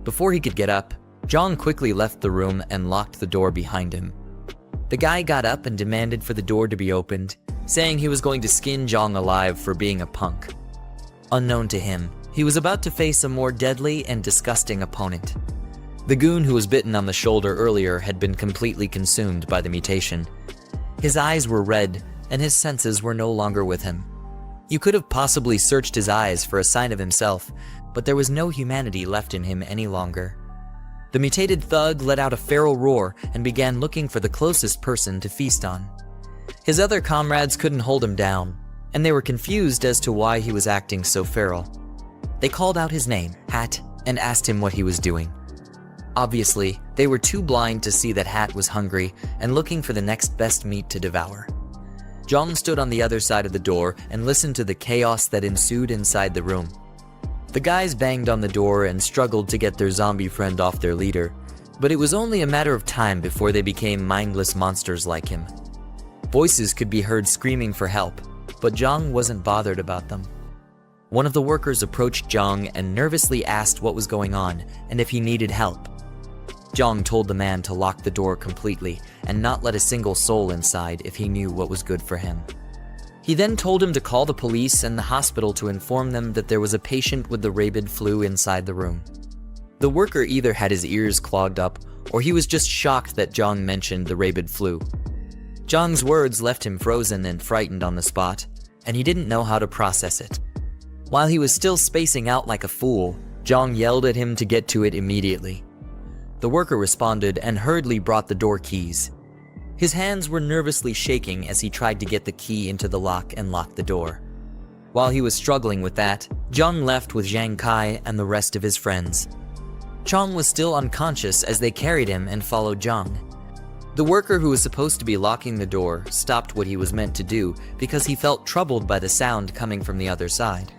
Before he could get up, Jiang quickly left the room and locked the door behind him. The guy got up and demanded for the door to be opened, saying he was going to skin Jiang alive for being a punk. Unknown to him, he was about to face a more deadly and disgusting opponent. The goon who was bitten on the shoulder earlier had been completely consumed by the mutation. His eyes were red, and his senses were no longer with him. You could have possibly searched his eyes for a sign of himself, but there was no humanity left in him any longer. The mutated thug let out a feral roar and began looking for the closest person to feast on. His other comrades couldn't hold him down, and they were confused as to why he was acting so feral. They called out his name, Hat, and asked him what he was doing. Obviously, they were too blind to see that Hat was hungry and looking for the next best meat to devour. Jiang stood on the other side of the door and listened to the chaos that ensued inside the room. The guys banged on the door and struggled to get their zombie friend off their leader, but it was only a matter of time before they became mindless monsters like him. Voices could be heard screaming for help, but Jiang wasn't bothered about them. One of the workers approached Jiang and nervously asked what was going on and if he needed help. Jiang told the man to lock the door completely and not let a single soul inside if he knew what was good for him. He then told him to call the police and the hospital to inform them that there was a patient with the rabid flu inside the room. The worker either had his ears clogged up or he was just shocked that Jiang mentioned the rabid flu. Jiang's words left him frozen and frightened on the spot, and he didn't know how to process it. While he was still spacing out like a fool, Jiang yelled at him to get to it immediately. The worker responded and hurriedly brought the door keys. His hands were nervously shaking as he tried to get the key into the lock and lock the door. While he was struggling with that, Jiang left with Zhang Kai and the rest of his friends. Chong was still unconscious as they carried him and followed Jiang. The worker who was supposed to be locking the door stopped what he was meant to do because he felt troubled by the sound coming from the other side.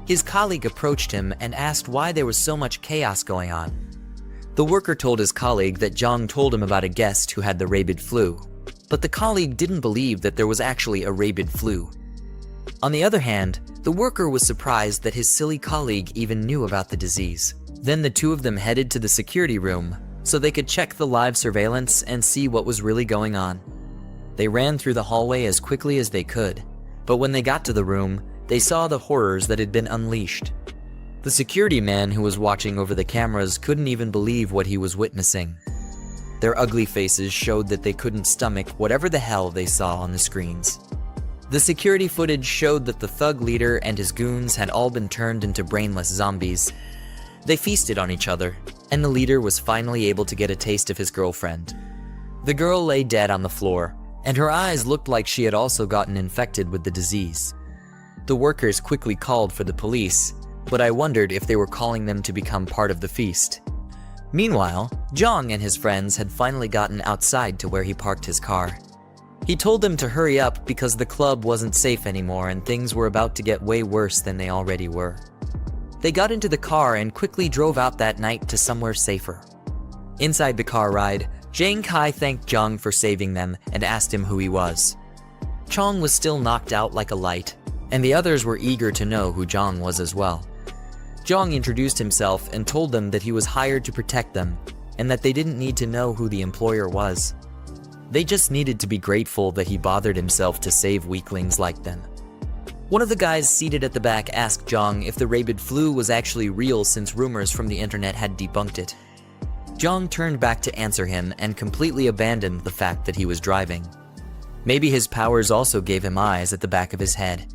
His colleague approached him and asked why there was so much chaos going on. The worker told his colleague that Jiang told him about a guest who had the rabid flu, but the colleague didn't believe that there was actually a rabid flu. On the other hand, the worker was surprised that his silly colleague even knew about the disease. Then the two of them headed to the security room so they could check the live surveillance and see what was really going on. They ran through the hallway as quickly as they could, but when they got to the room, they saw the horrors that had been unleashed. The security man who was watching over the cameras couldn't even believe what he was witnessing. Their ugly faces showed that they couldn't stomach whatever the hell they saw on the screens. The security footage showed that the thug leader and his goons had all been turned into brainless zombies. They feasted on each other, and the leader was finally able to get a taste of his girlfriend. The girl lay dead on the floor, and her eyes looked like she had also gotten infected with the disease. The workers quickly called for the police, but I wondered if they were calling them to become part of the feast. Meanwhile, Jiang and his friends had finally gotten outside to where he parked his car. He told them to hurry up because the club wasn't safe anymore and things were about to get way worse than they already were. They got into the car and quickly drove out that night to somewhere safer. Inside the car ride, Zhang Kai thanked Jiang for saving them and asked him who he was. Chong was still knocked out like a light, and the others were eager to know who Jiang was as well. Jiang introduced himself and told them that he was hired to protect them, and that they didn't need to know who the employer was. They just needed to be grateful that he bothered himself to save weaklings like them. One of the guys seated at the back asked Jiang if the rabid flu was actually real since rumors from the internet had debunked it. Jiang turned back to answer him and completely abandoned the fact that he was driving. Maybe his powers also gave him eyes at the back of his head.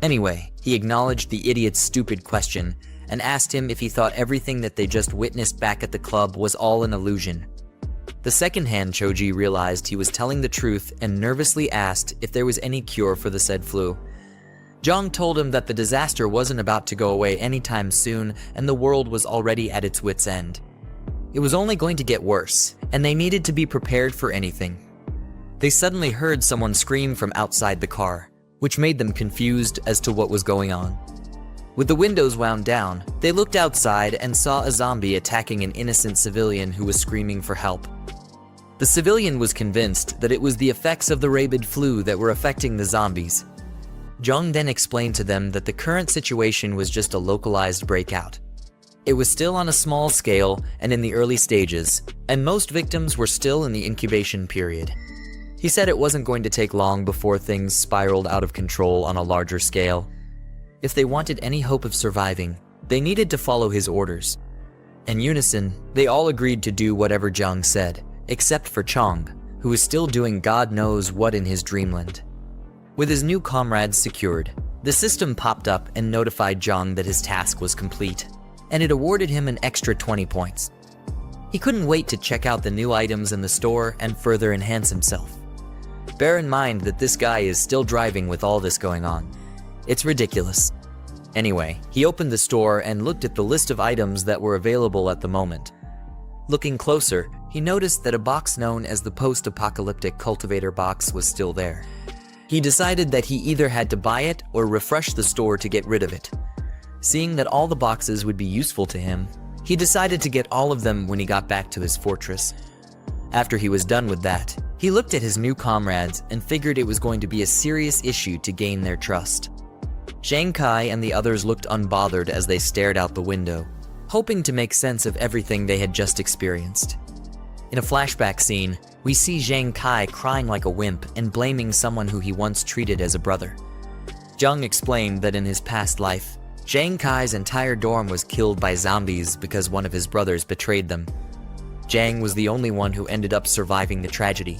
Anyway, he acknowledged the idiot's stupid question and asked him if he thought everything that they just witnessed back at the club was all an illusion. The second-hand Choji realized he was telling the truth and nervously asked if there was any cure for the said flu. Jiang told him that the disaster wasn't about to go away anytime soon and the world was already at its wit's end. It was only going to get worse, and they needed to be prepared for anything. They suddenly heard someone scream from outside the car, which made them confused as to what was going on. With the windows wound down, they looked outside and saw a zombie attacking an innocent civilian who was screaming for help. The civilian was convinced that it was the effects of the rabid flu that were affecting the zombies. Jiang then explained to them that the current situation was just a localized breakout. It was still on a small scale and in the early stages, and most victims were still in the incubation period. He said it wasn't going to take long before things spiraled out of control on a larger scale. If they wanted any hope of surviving, they needed to follow his orders. In unison, they all agreed to do whatever Jiang said, except for Chong, who was still doing God knows what in his dreamland. With his new comrades secured, the system popped up and notified Jiang that his task was complete, and it awarded him an extra 20 points. He couldn't wait to check out the new items in the store and further enhance himself. Bear in mind that this guy is still driving with all this going on. It's ridiculous. Anyway, he opened the store and looked at the list of items that were available at the moment. Looking closer, he noticed that a box known as the post-apocalyptic cultivator box was still there. He decided that he either had to buy it or refresh the store to get rid of it. Seeing that all the boxes would be useful to him, he decided to get all of them when he got back to his fortress. After he was done with that, he looked at his new comrades and figured it was going to be a serious issue to gain their trust. Zhang Kai and the others looked unbothered as they stared out the window, hoping to make sense of everything they had just experienced. In a flashback scene, we see Zhang Kai crying like a wimp and blaming someone who he once treated as a brother. Jiang explained that in his past life, Zhang Kai's entire dorm was killed by zombies because one of his brothers betrayed them. Jiang was the only one who ended up surviving the tragedy.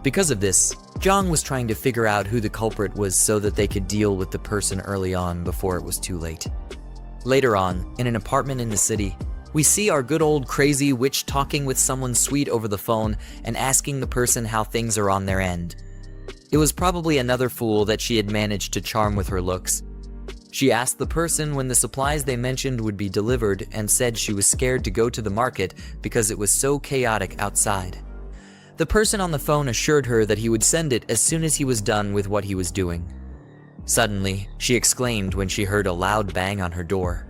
Because of this, Jiang was trying to figure out who the culprit was so that they could deal with the person early on before it was too late. Later on, in an apartment in the city, we see our good old crazy witch talking with someone sweet over the phone and asking the person how things are on their end. It was probably another fool that she had managed to charm with her looks. She asked the person when the supplies they mentioned would be delivered and said she was scared to go to the market because it was so chaotic outside. The person on the phone assured her that he would send it as soon as he was done with what he was doing. Suddenly, she exclaimed when she heard a loud bang on her door.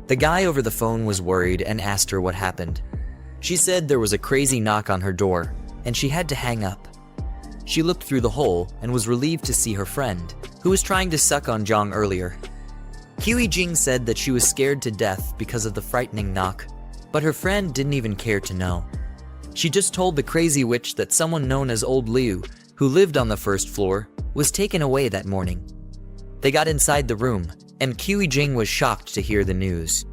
The guy over the phone was worried and asked her what happened. She said there was a crazy knock on her door, and she had to hang up. She looked through the hole and was relieved to see her friend, who was trying to suck on Jiang earlier. Jiang said that she was scared to death because of the frightening knock, but her friend didn't even care to know. She just told the crazy witch that someone known as Old Liu, who lived on the first floor, was taken away that morning. They got inside the room, and Jiang was shocked to hear the news.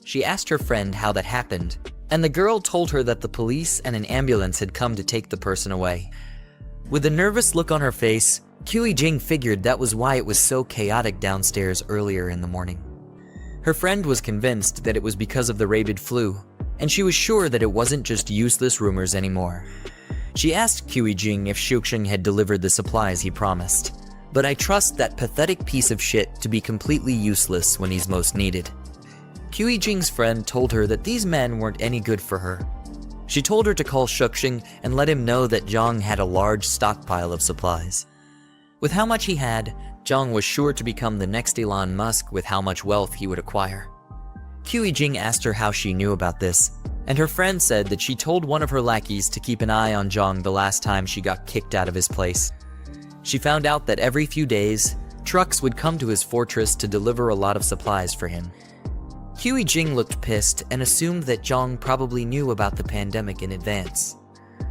She asked her friend how that happened, and the girl told her that the police and an ambulance had come to take the person away. With a nervous look on her face, Jiang figured that was why it was so chaotic downstairs earlier in the morning. Her friend was convinced that it was because of the rabid flu, and she was sure that it wasn't just useless rumors anymore. She asked Jiang if Shuxing had delivered the supplies he promised, but I trust that pathetic piece of shit to be completely useless when he's most needed. Jiang's friend told her that these men weren't any good for her. She told her to call Shuxing and let him know that Jiang had a large stockpile of supplies. With how much he had, Jiang was sure to become the next Elon Musk with how much wealth he would acquire. Jiang asked her how she knew about this, and her friend said that she told one of her lackeys to keep an eye on Jiang the last time she got kicked out of his place. She found out that every few days, trucks would come to his fortress to deliver a lot of supplies for him. Jiang looked pissed and assumed that Jiang probably knew about the pandemic in advance.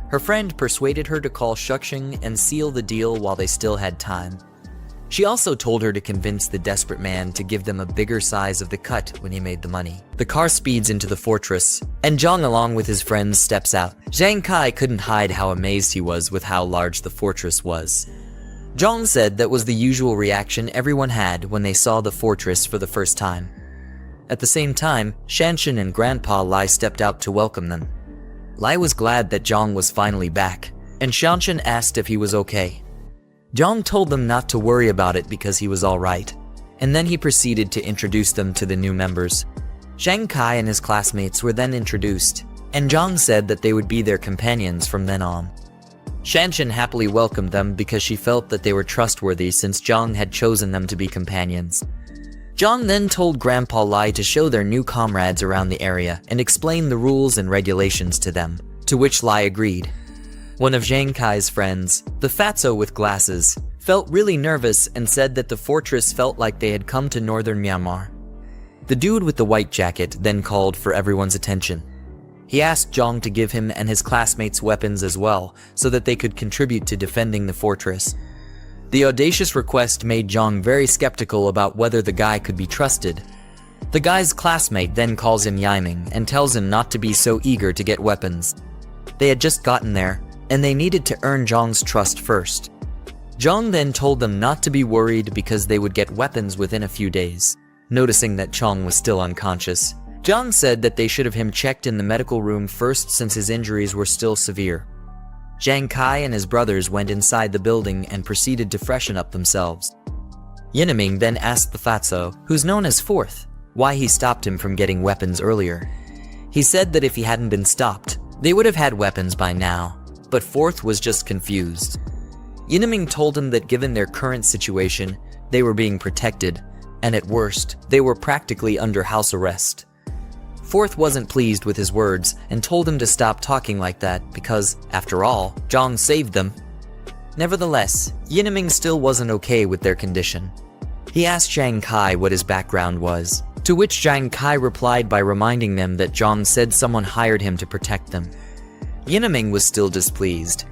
Her friend persuaded her to call Shuxing and seal the deal while they still had time. She also told her to convince the desperate man to give them a bigger size of the cut when he made the money. The car speeds into the fortress, and Jiang along with his friends steps out. Zhang Kai couldn't hide how amazed he was with how large the fortress was. Jiang said that was the usual reaction everyone had when they saw the fortress for the first time. At the same time, Shanshan and Grandpa Lai stepped out to welcome them. Lai was glad that Jiang was finally back, and Shanshan asked if he was okay. Jiang told them not to worry about it because he was alright, and then he proceeded to introduce them to the new members. Zhang Kai and his classmates were then introduced, and Jiang said that they would be their companions from then on. Shanshan happily welcomed them because she felt that they were trustworthy since Jiang had chosen them to be companions. Jiang then told Grandpa Lai to show their new comrades around the area and explain the rules and regulations to them, to which Lai agreed. One of Zhang Kai's friends, the fatso with glasses, felt really nervous and said that the fortress felt like they had come to northern Myanmar. The dude with the white jacket then called for everyone's attention. He asked Jiang to give him and his classmates weapons as well, so that they could contribute to defending the fortress. The audacious request made Jiang very skeptical about whether the guy could be trusted. The guy's classmate then calls him Yiming and tells him not to be so eager to get weapons. They had just gotten there, and they needed to earn Jiang's trust first. Jiang then told them not to be worried because they would get weapons within a few days. Noticing that Jiang was still unconscious, Jiang said that they should have him checked in the medical room first since his injuries were still severe. Zhang Kai and his brothers went inside the building and proceeded to freshen up themselves. Yinming then asked the fatso, who's known as Fourth, why he stopped him from getting weapons earlier. He said that if he hadn't been stopped, they would have had weapons by now, but Fourth was just confused. Yinming told him that given their current situation, they were being protected, and at worst, they were practically under house arrest. Fourth wasn't pleased with his words and told him to stop talking like that because, after all, Jiang saved them. Nevertheless, Yinming still wasn't okay with their condition. He asked Zhang Kai what his background was, to which Zhang Kai replied by reminding them that Jiang said someone hired him to protect them. Yinming was still displeased.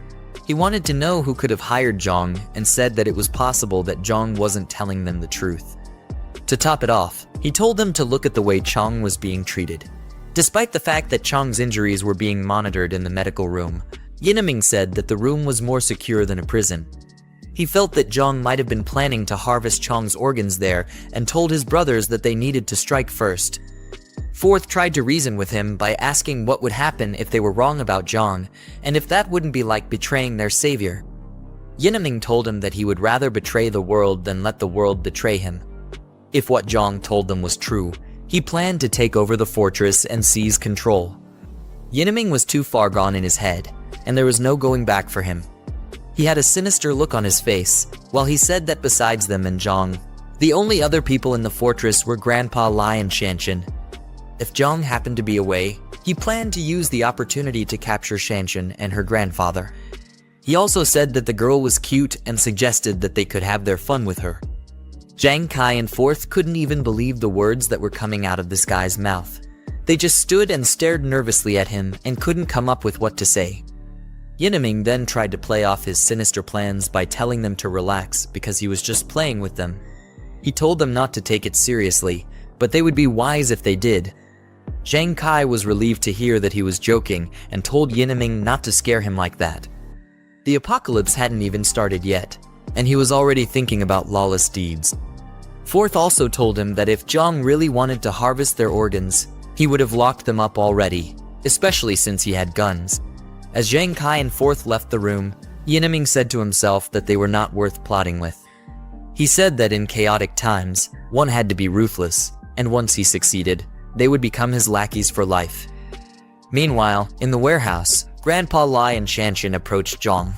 He wanted to know who could have hired Jiang and said that it was possible that Jiang wasn't telling them the truth. To top it off, he told them to look at the way Chang was being treated. Despite the fact that Chang's injuries were being monitored in the medical room, Yineming said that the room was more secure than a prison. He felt that Jiang might have been planning to harvest Chang's organs there and told his brothers that they needed to strike first. Fourth tried to reason with him by asking what would happen if they were wrong about Jiang, and if that wouldn't be like betraying their savior. Yineming told him that he would rather betray the world than let the world betray him. If what Jiang told them was true, he planned to take over the fortress and seize control. Yineming was too far gone in his head, and there was no going back for him. He had a sinister look on his face, while he said that besides them and Jiang, the only other people in the fortress were Grandpa Lai and Shanshan. If Jiang happened to be away, he planned to use the opportunity to capture Shanshan and her grandfather. He also said that the girl was cute and suggested that they could have their fun with her. Jiang Kai and Fourth couldn't even believe the words that were coming out of this guy's mouth. They just stood and stared nervously at him and couldn't come up with what to say. Yineming then tried to play off his sinister plans by telling them to relax because he was just playing with them. He told them not to take it seriously, but they would be wise if they did. Jiang Kai was relieved to hear that he was joking and told Yineming not to scare him like that. The apocalypse hadn't even started yet, and he was already thinking about lawless deeds. Fourth also told him that if Jiang really wanted to harvest their organs, he would have locked them up already, especially since he had guns. As Jiang Kai and Fourth left the room, Yineming said to himself that they were not worth plotting with. He said that in chaotic times, one had to be ruthless, and once he succeeded, they would become his lackeys for life. Meanwhile, in the warehouse, Grandpa Lai and Shanshan approached Jiang.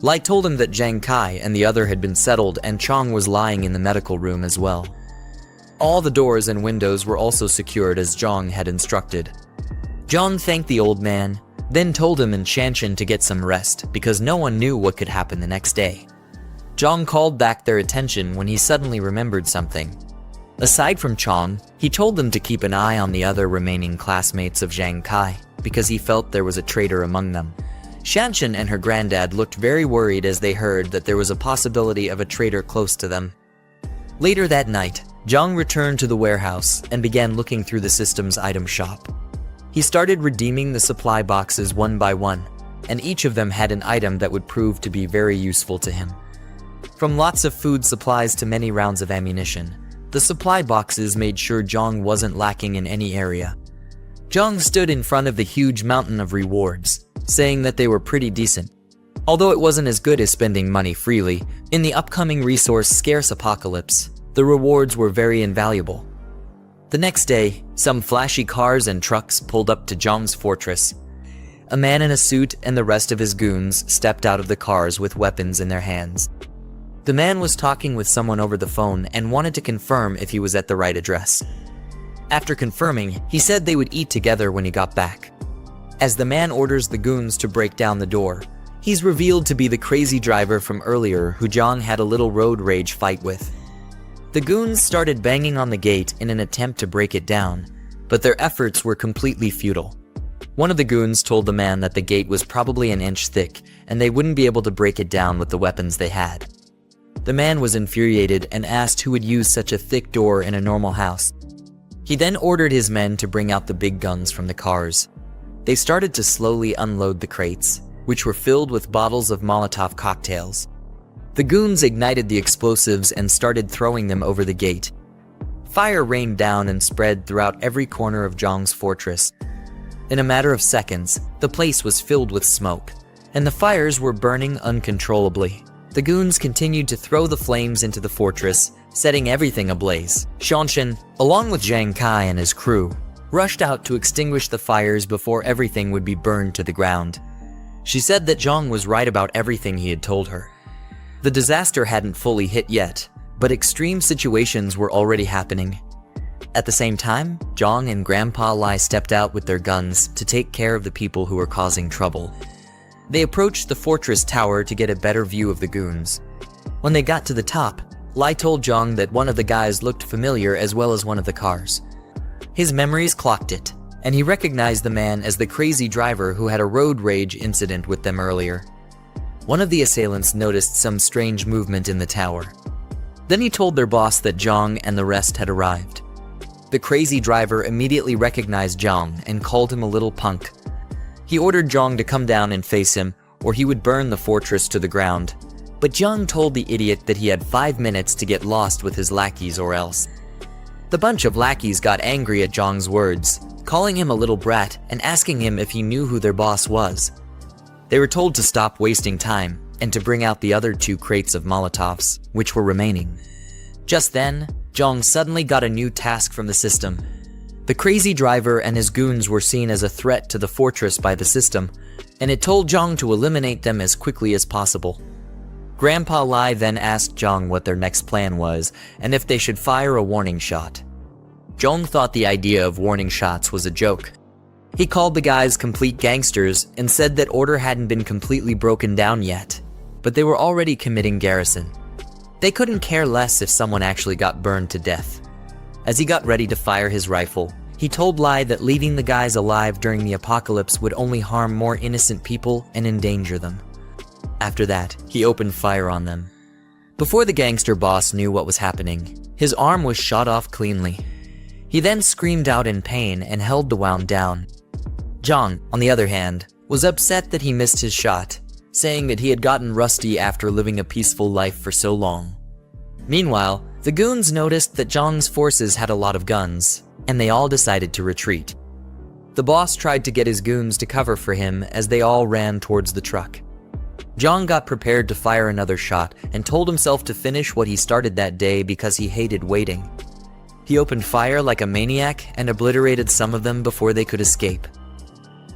Lai told him that Jiang Kai and the other had been settled and Chang was lying in the medical room as well. All the doors and windows were also secured as Jiang had instructed. Jiang thanked the old man, then told him and Shanshan to get some rest because no one knew what could happen the next day. Jiang called back their attention when he suddenly remembered something. Aside from Chang, he told them to keep an eye on the other remaining classmates of Jiang Kai because he felt there was a traitor among them. Shanshan and her granddad looked very worried as they heard that there was a possibility of a traitor close to them. Later that night, Jiang returned to the warehouse and began looking through the system's item shop. He started redeeming the supply boxes one by one, and each of them had an item that would prove to be very useful to him. From lots of food supplies to many rounds of ammunition, the supply boxes made sure Jiang wasn't lacking in any area. Jiang stood in front of the huge mountain of rewards, saying that they were pretty decent. Although it wasn't as good as spending money freely, in the upcoming resource-scarce apocalypse, the rewards were very invaluable. The next day, some flashy cars and trucks pulled up to Jiang's fortress. A man in a suit and the rest of his goons stepped out of the cars with weapons in their hands. The man was talking with someone over the phone and wanted to confirm if he was at the right address. After confirming, he said they would eat together when he got back. As the man orders the goons to break down the door, he's revealed to be the crazy driver from earlier who Jiang had a little road rage fight with. The goons started banging on the gate in an attempt to break it down, but their efforts were completely futile. One of the goons told the man that the gate was probably an inch thick and they wouldn't be able to break it down with the weapons they had. The man was infuriated and asked who would use such a thick door in a normal house. He then ordered his men to bring out the big guns from the cars. They started to slowly unload the crates, which were filled with bottles of Molotov cocktails. The goons ignited the explosives and started throwing them over the gate. Fire rained down and spread throughout every corner of Jiang's fortress. In a matter of seconds, the place was filled with smoke, and the fires were burning uncontrollably. The goons continued to throw the flames into the fortress, setting everything ablaze. Shanshan, along with Jiang Kai and his crew, rushed out to extinguish the fires before everything would be burned to the ground. She said that Jiang was right about everything he had told her. The disaster hadn't fully hit yet, but extreme situations were already happening. At the same time, Jiang and Grandpa Lai stepped out with their guns to take care of the people who were causing trouble. They approached the fortress tower to get a better view of the goons. When they got to the top, Lai told Jiang that one of the guys looked familiar as well as one of the cars. His memories clocked it, and he recognized the man as the crazy driver who had a road rage incident with them earlier. One of the assailants noticed some strange movement in the tower. Then he told their boss that Jiang and the rest had arrived. The crazy driver immediately recognized Jiang and called him a little punk. He ordered Jiang to come down and face him, or he would burn the fortress to the ground. But Jiang told the idiot that he had 5 minutes to get lost with his lackeys or else. The bunch of lackeys got angry at Jiang's words, calling him a little brat and asking him if he knew who their boss was. They were told to stop wasting time and to bring out the other 2 crates of Molotovs, which were remaining. Just then, Jiang suddenly got a new task from the system. The crazy driver and his goons were seen as a threat to the fortress by the system, and it told Jiang to eliminate them as quickly as possible. Grandpa Lai then asked Jiang what their next plan was and if they should fire a warning shot. Jiang thought the idea of warning shots was a joke. He called the guys complete gangsters and said that order hadn't been completely broken down yet, but they were already committing garrison. They couldn't care less if someone actually got burned to death. As he got ready to fire his rifle, he told Lai that leaving the guys alive during the apocalypse would only harm more innocent people and endanger them. After that, he opened fire on them. Before the gangster boss knew what was happening, his arm was shot off cleanly. He then screamed out in pain and held the wound down. Jiang, on the other hand, was upset that he missed his shot, saying that he had gotten rusty after living a peaceful life for so long. Meanwhile, the goons noticed that Jiang's forces had a lot of guns, and they all decided to retreat. The boss tried to get his goons to cover for him as they all ran towards the truck. Jiang got prepared to fire another shot and told himself to finish what he started that day because he hated waiting. He opened fire like a maniac and obliterated some of them before they could escape.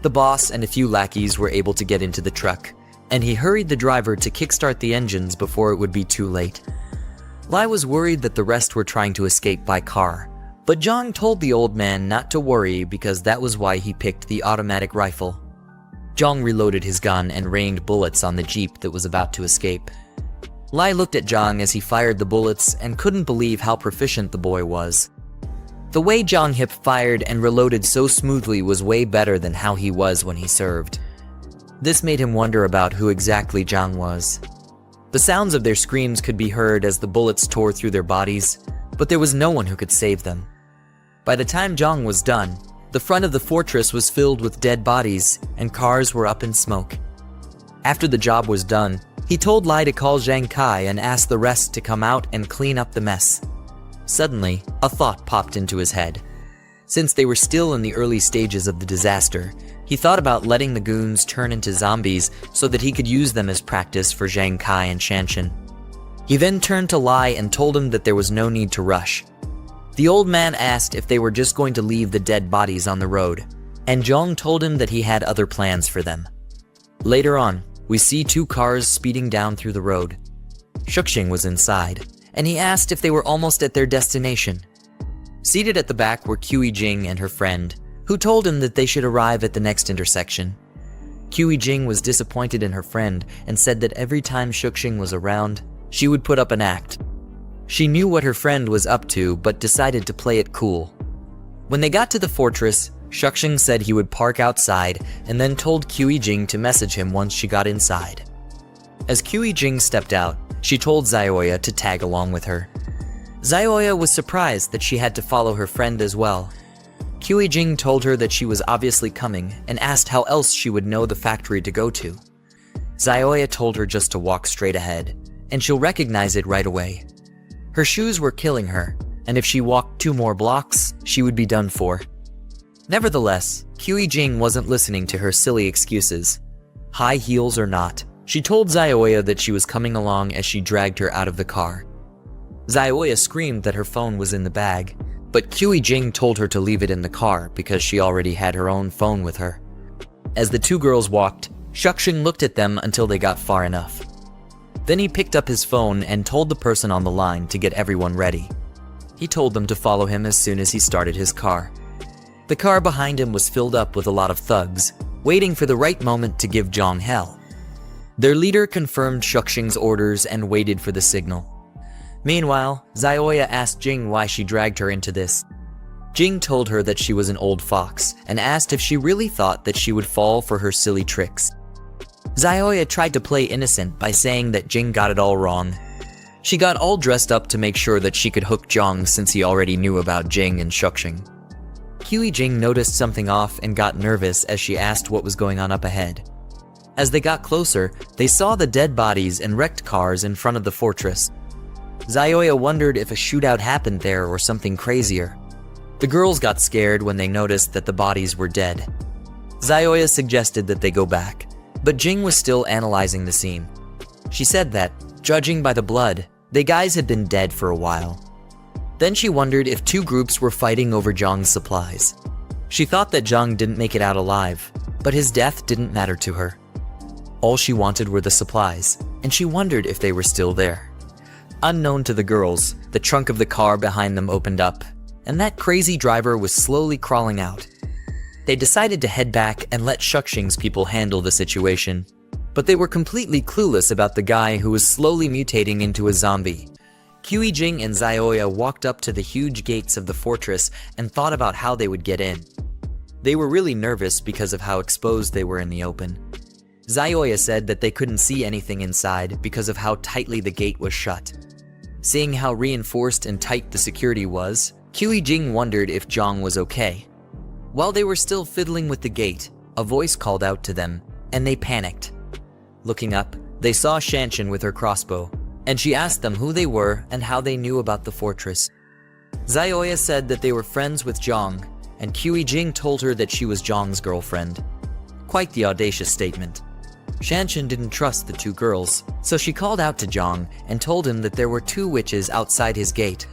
The boss and a few lackeys were able to get into the truck, and he hurried the driver to kickstart the engines before it would be too late. Lai was worried that the rest were trying to escape by car, but Jiang told the old man not to worry because that was why he picked the automatic rifle. Jiang reloaded his gun and rained bullets on the jeep that was about to escape. Lai looked at Jiang as he fired the bullets and couldn't believe how proficient the boy was. The way Jiang hip fired and reloaded so smoothly was way better than how he was when he served. This made him wonder about who exactly Jiang was. The sounds of their screams could be heard as the bullets tore through their bodies, but there was no one who could save them. By the time Jiang was done, the front of the fortress was filled with dead bodies, and cars were up in smoke. After the job was done, he told Lai to call Zhang Kai and ask the rest to come out and clean up the mess. Suddenly, a thought popped into his head. Since they were still in the early stages of the disaster, he thought about letting the goons turn into zombies so that he could use them as practice for Zhang Kai and Shanshan. He then turned to Lai and told him that there was no need to rush. The old man asked if they were just going to leave the dead bodies on the road, and Jiang told him that he had other plans for them. Later on, we see 2 cars speeding down through the road. Shuxing was inside, and he asked if they were almost at their destination. Seated at the back were Jing and her friend, who told him that they should arrive at the next intersection. Jing was disappointed in her friend and said that every time Shuxing was around, she would put up an act. She knew what her friend was up to, but decided to play it cool. When they got to the fortress, Shuxing said he would park outside and then told Jing to message him once she got inside. As Jing stepped out, she told Xiaoya to tag along with her. Xiaoya was surprised that she had to follow her friend as well. Jing told her that she was obviously coming and asked how else she would know the factory to go to. Xiaoya told her just to walk straight ahead, and she'll recognize it right away. Her shoes were killing her, and if she walked 2 more blocks, she would be done for. Nevertheless, Jing wasn't listening to her silly excuses. High heels or not, she told Xiaoya that she was coming along as she dragged her out of the car. Xiaoya screamed that her phone was in the bag, but Jing told her to leave it in the car because she already had her own phone with her. As the 2 girls walked, Shuxing looked at them until they got far enough. Then he picked up his phone and told the person on the line to get everyone ready. He told them to follow him as soon as he started his car. The car behind him was filled up with a lot of thugs, waiting for the right moment to give Jiang hell. Their leader confirmed Shuxing's orders and waited for the signal. Meanwhile, Xiaoya asked Jing why she dragged her into this. Jing told her that she was an old fox and asked if she really thought that she would fall for her silly tricks. Xiaoya tried to play innocent by saying that Jing got it all wrong. She got all dressed up to make sure that she could hook Jiang since he already knew about Jing and Shuxing. Jing noticed something off and got nervous as she asked what was going on up ahead. As they got closer, they saw the dead bodies and wrecked cars in front of the fortress. Zioya wondered if a shootout happened there or something crazier. The girls got scared when they noticed that the bodies were dead. Zioya suggested that they go back, but Jing was still analyzing the scene. She said that, judging by the blood, the guys had been dead for a while. Then she wondered if two groups were fighting over Jiang's supplies. She thought that Jiang didn't make it out alive, but his death didn't matter to her. All she wanted were the supplies, and she wondered if they were still there. Unknown to the girls, the trunk of the car behind them opened up, and that crazy driver was slowly crawling out. They decided to head back and let Shuxing's people handle the situation, but they were completely clueless about the guy who was slowly mutating into a zombie. Jing and Zioya walked up to the huge gates of the fortress and thought about how they would get in. They were really nervous because of how exposed they were in the open. Zioya said that they couldn't see anything inside because of how tightly the gate was shut. Seeing how reinforced and tight the security was, Jing wondered if Jiang was okay. While they were still fiddling with the gate, a voice called out to them, and they panicked. Looking up, they saw Shanshan with her crossbow, and she asked them who they were and how they knew about the fortress. Zioya said that they were friends with Jiang, and Jing told her that she was Jiang's girlfriend. Quite the audacious statement. Shanshan didn't trust the two girls, so she called out to Jiang and told him that there were two witches outside his gate.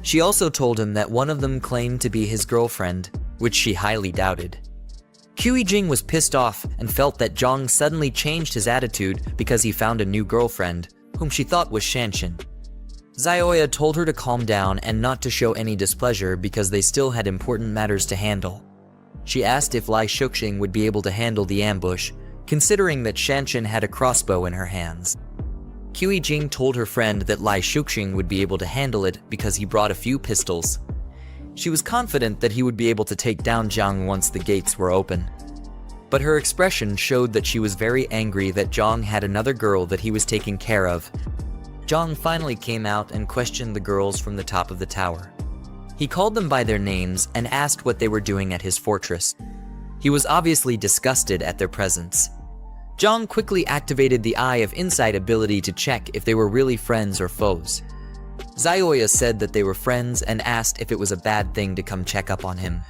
She also told him that one of them claimed to be his girlfriend, which she highly doubted. Jing was pissed off and felt that Jiang suddenly changed his attitude because he found a new girlfriend, whom she thought was Shanshan. Zioya told her to calm down and not to show any displeasure because they still had important matters to handle. She asked if Lai Shuxing would be able to handle the ambush, considering that Shanshan had a crossbow in her hands. Jing told her friend that Lai Shuxing would be able to handle it because he brought a few pistols. She was confident that he would be able to take down Jiang once the gates were open. But her expression showed that she was very angry that Jiang had another girl that he was taking care of. Jiang finally came out and questioned the girls from the top of the tower. He called them by their names and asked what they were doing at his fortress. He was obviously disgusted at their presence. Jiang quickly activated the Eye of Insight ability to check if they were really friends or foes. Zioya said that they were friends and asked if it was a bad thing to come check up on him.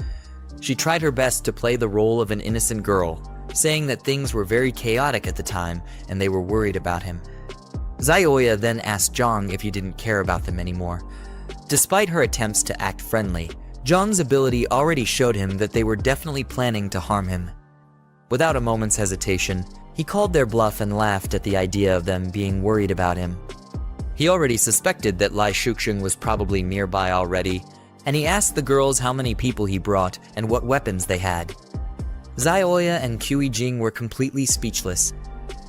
She tried her best to play the role of an innocent girl, saying that things were very chaotic at the time and they were worried about him. Zioya then asked Jiang if he didn't care about them anymore. Despite her attempts to act friendly, Jiang's ability already showed him that they were definitely planning to harm him. Without a moment's hesitation, he called their bluff and laughed at the idea of them being worried about him. He already suspected that Lai Shuxing was probably nearby already, and he asked the girls how many people he brought and what weapons they had. Zioya and Jing were completely speechless.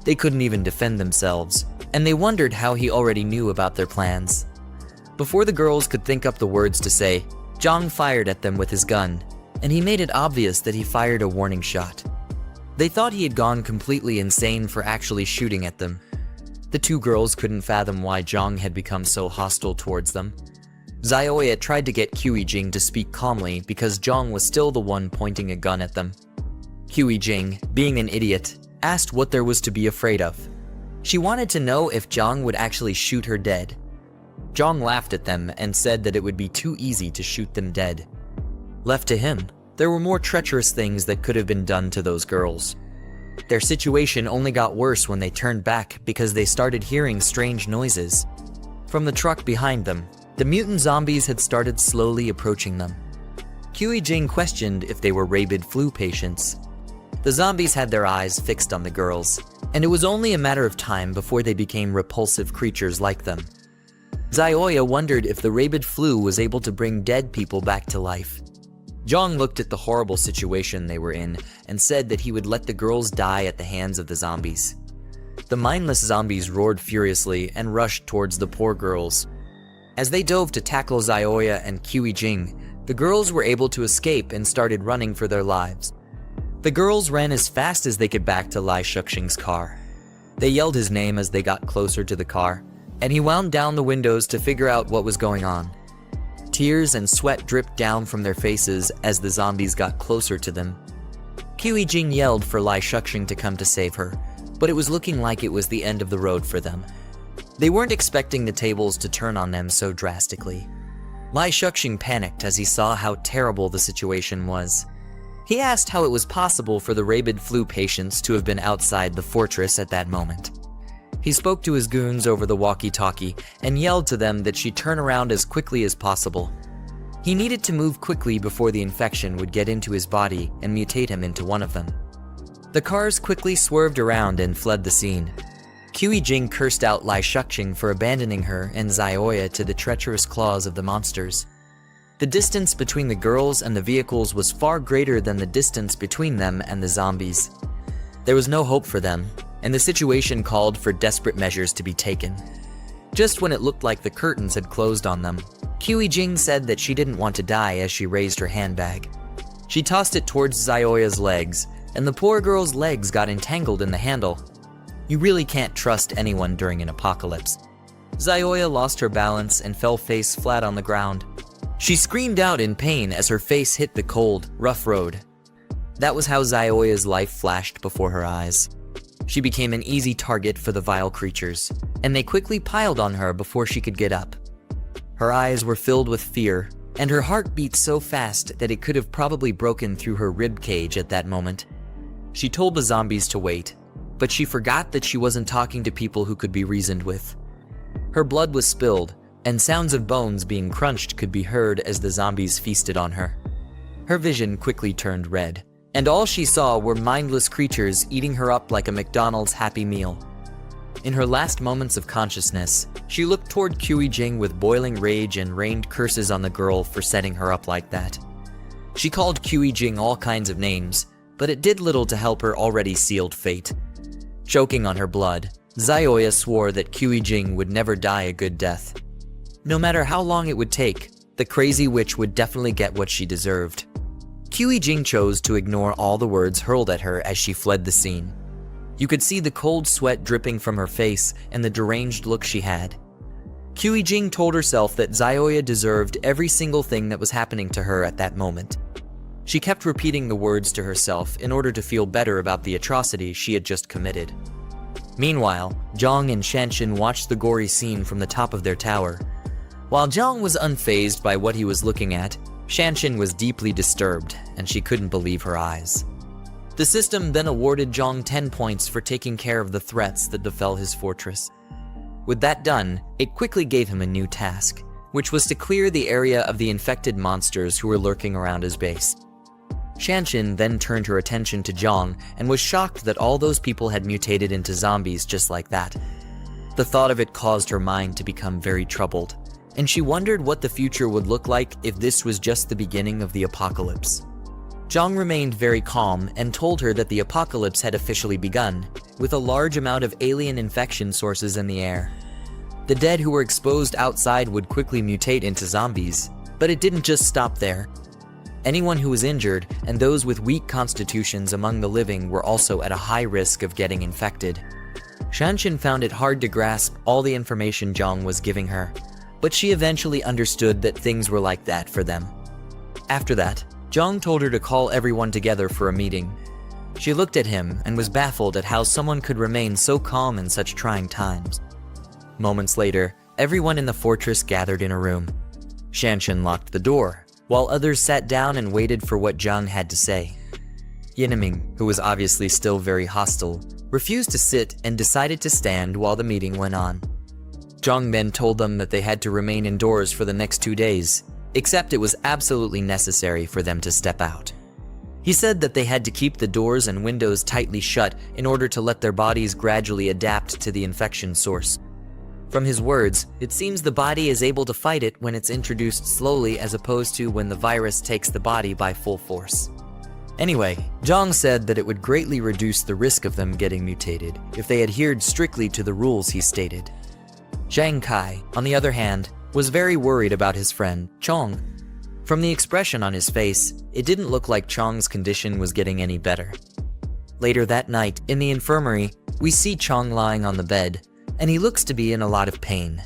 They couldn't even defend themselves, and they wondered how he already knew about their plans. Before the girls could think up the words to say, Jiang fired at them with his gun, and he made it obvious that he fired a warning shot. They thought he had gone completely insane for actually shooting at them. The two girls couldn't fathom why Jiang had become so hostile towards them. Zioya tried to get Jing to speak calmly because Jiang was still the one pointing a gun at them. Jing, being an idiot, asked what there was to be afraid of. She wanted to know if Jiang would actually shoot her dead. Jiang laughed at them and said that it would be too easy to shoot them dead. Left to him, there were more treacherous things that could have been done to those girls. Their situation only got worse when they turned back because they started hearing strange noises. From the truck behind them, the mutant zombies had started slowly approaching them. Jing questioned if they were rabid flu patients. The zombies had their eyes fixed on the girls, and it was only a matter of time before they became repulsive creatures like them. Zioya wondered if the rabid flu was able to bring dead people back to life. Jiang looked at the horrible situation they were in and said that he would let the girls die at the hands of the zombies. The mindless zombies roared furiously and rushed towards the poor girls. As they dove to tackle Zioya and Jing, the girls were able to escape and started running for their lives. The girls ran as fast as they could back to Lai Shuxing's car. They yelled his name as they got closer to the car, and he wound down the windows to figure out what was going on. Tears and sweat dripped down from their faces as the zombies got closer to them. Jing yelled for Lai Shuxing to come to save her, but it was looking like it was the end of the road for them. They weren't expecting the tables to turn on them so drastically. Lai Shuxing panicked as he saw how terrible the situation was. He asked how it was possible for the rabid flu patients to have been outside the fortress at that moment. He spoke to his goons over the walkie-talkie and yelled to them that she turn around as quickly as possible. He needed to move quickly before the infection would get into his body and mutate him into one of them. The cars quickly swerved around and fled the scene. Jing cursed out Lai Shuxing for abandoning her and Xiaoya to the treacherous claws of the monsters. The distance between the girls and the vehicles was far greater than the distance between them and the zombies. There was no hope for them, and the situation called for desperate measures to be taken. Just when it looked like the curtains had closed on them, Jing said that she didn't want to die as she raised her handbag. She tossed it towards Xiaoya's legs, and the poor girl's legs got entangled in the handle. You really can't trust anyone during an apocalypse. Xiaoya lost her balance and fell face flat on the ground. She screamed out in pain as her face hit the cold, rough road. That was how Xiaoya's life flashed before her eyes. She became an easy target for the vile creatures, and they quickly piled on her before she could get up. Her eyes were filled with fear, and her heart beat so fast that it could have probably broken through her rib cage at that moment. She told the zombies to wait, but she forgot that she wasn't talking to people who could be reasoned with. Her blood was spilled, and sounds of bones being crunched could be heard as the zombies feasted on her. Her vision quickly turned red, and all she saw were mindless creatures eating her up like a McDonald's Happy Meal. In her last moments of consciousness, she looked toward Jing with boiling rage and rained curses on the girl for setting her up like that. She called Jing all kinds of names, but it did little to help her already sealed fate. Choking on her blood, Xiaoya swore that Jing would never die a good death. No matter how long it would take, the crazy witch would definitely get what she deserved. Jing chose to ignore all the words hurled at her as she fled the scene. You could see the cold sweat dripping from her face and the deranged look she had. Jing told herself that Xiaoya deserved every single thing that was happening to her at that moment. She kept repeating the words to herself in order to feel better about the atrocity she had just committed. Meanwhile, Jiang and Shanshan watched the gory scene from the top of their tower. While Jiang was unfazed by what he was looking at, Shanshan was deeply disturbed, and she couldn't believe her eyes. The system then awarded Jiang 10 points for taking care of the threats that befell his fortress. With that done, it quickly gave him a new task, which was to clear the area of the infected monsters who were lurking around his base. Shanshan then turned her attention to Jiang and was shocked that all those people had mutated into zombies just like that. The thought of it caused her mind to become very troubled, and she wondered what the future would look like if this was just the beginning of the apocalypse. Jiang remained very calm and told her that the apocalypse had officially begun, with a large amount of alien infection sources in the air. The dead who were exposed outside would quickly mutate into zombies, but it didn't just stop there. Anyone who was injured and those with weak constitutions among the living were also at a high risk of getting infected. Shanshan found it hard to grasp all the information Jiang was giving her, but she eventually understood that things were like that for them. After that, Jiang told her to call everyone together for a meeting. She looked at him and was baffled at how someone could remain so calm in such trying times. Moments later, everyone in the fortress gathered in a room. Shanshan locked the door, while others sat down and waited for what Jiang had to say. Yinming, who was obviously still very hostile, refused to sit and decided to stand while the meeting went on. Jiang then told them that they had to remain indoors for the next 2 days, except it was absolutely necessary for them to step out. He said that they had to keep the doors and windows tightly shut in order to let their bodies gradually adapt to the infection source. From his words, it seems the body is able to fight it when it's introduced slowly as opposed to when the virus takes the body by full force. Anyway, Jiang said that it would greatly reduce the risk of them getting mutated if they adhered strictly to the rules he stated. Zhang Kai, on the other hand, was very worried about his friend, Chong. From the expression on his face, it didn't look like Chong's condition was getting any better. Later that night, in the infirmary, we see Chong lying on the bed, and he looks to be in a lot of pain.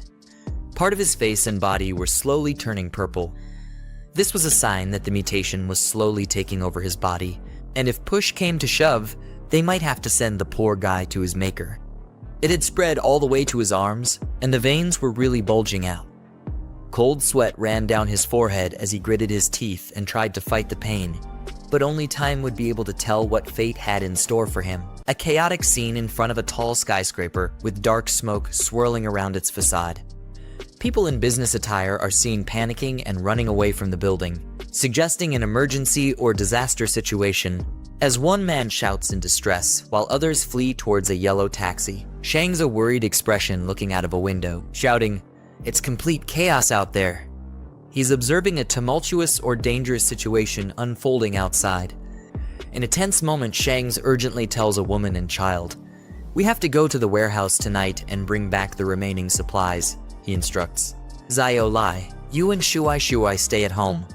Part of his face and body were slowly turning purple. This was a sign that the mutation was slowly taking over his body, and if push came to shove, they might have to send the poor guy to his maker. It had spread all the way to his arms, and the veins were really bulging out. Cold sweat ran down his forehead as he gritted his teeth and tried to fight the pain, but only time would be able to tell what fate had in store for him. A chaotic scene in front of a tall skyscraper with dark smoke swirling around its facade. People in business attire are seen panicking and running away from the building, suggesting an emergency or disaster situation, as one man shouts in distress while others flee towards a yellow taxi. Shang's a worried expression looking out of a window, shouting, "It's complete chaos out there." He's observing a tumultuous or dangerous situation unfolding outside. In a tense moment, Shang's urgently tells a woman and child, "We have to go to the warehouse tonight and bring back the remaining supplies," he instructs. "Zio Lai, you and Shui stay at home.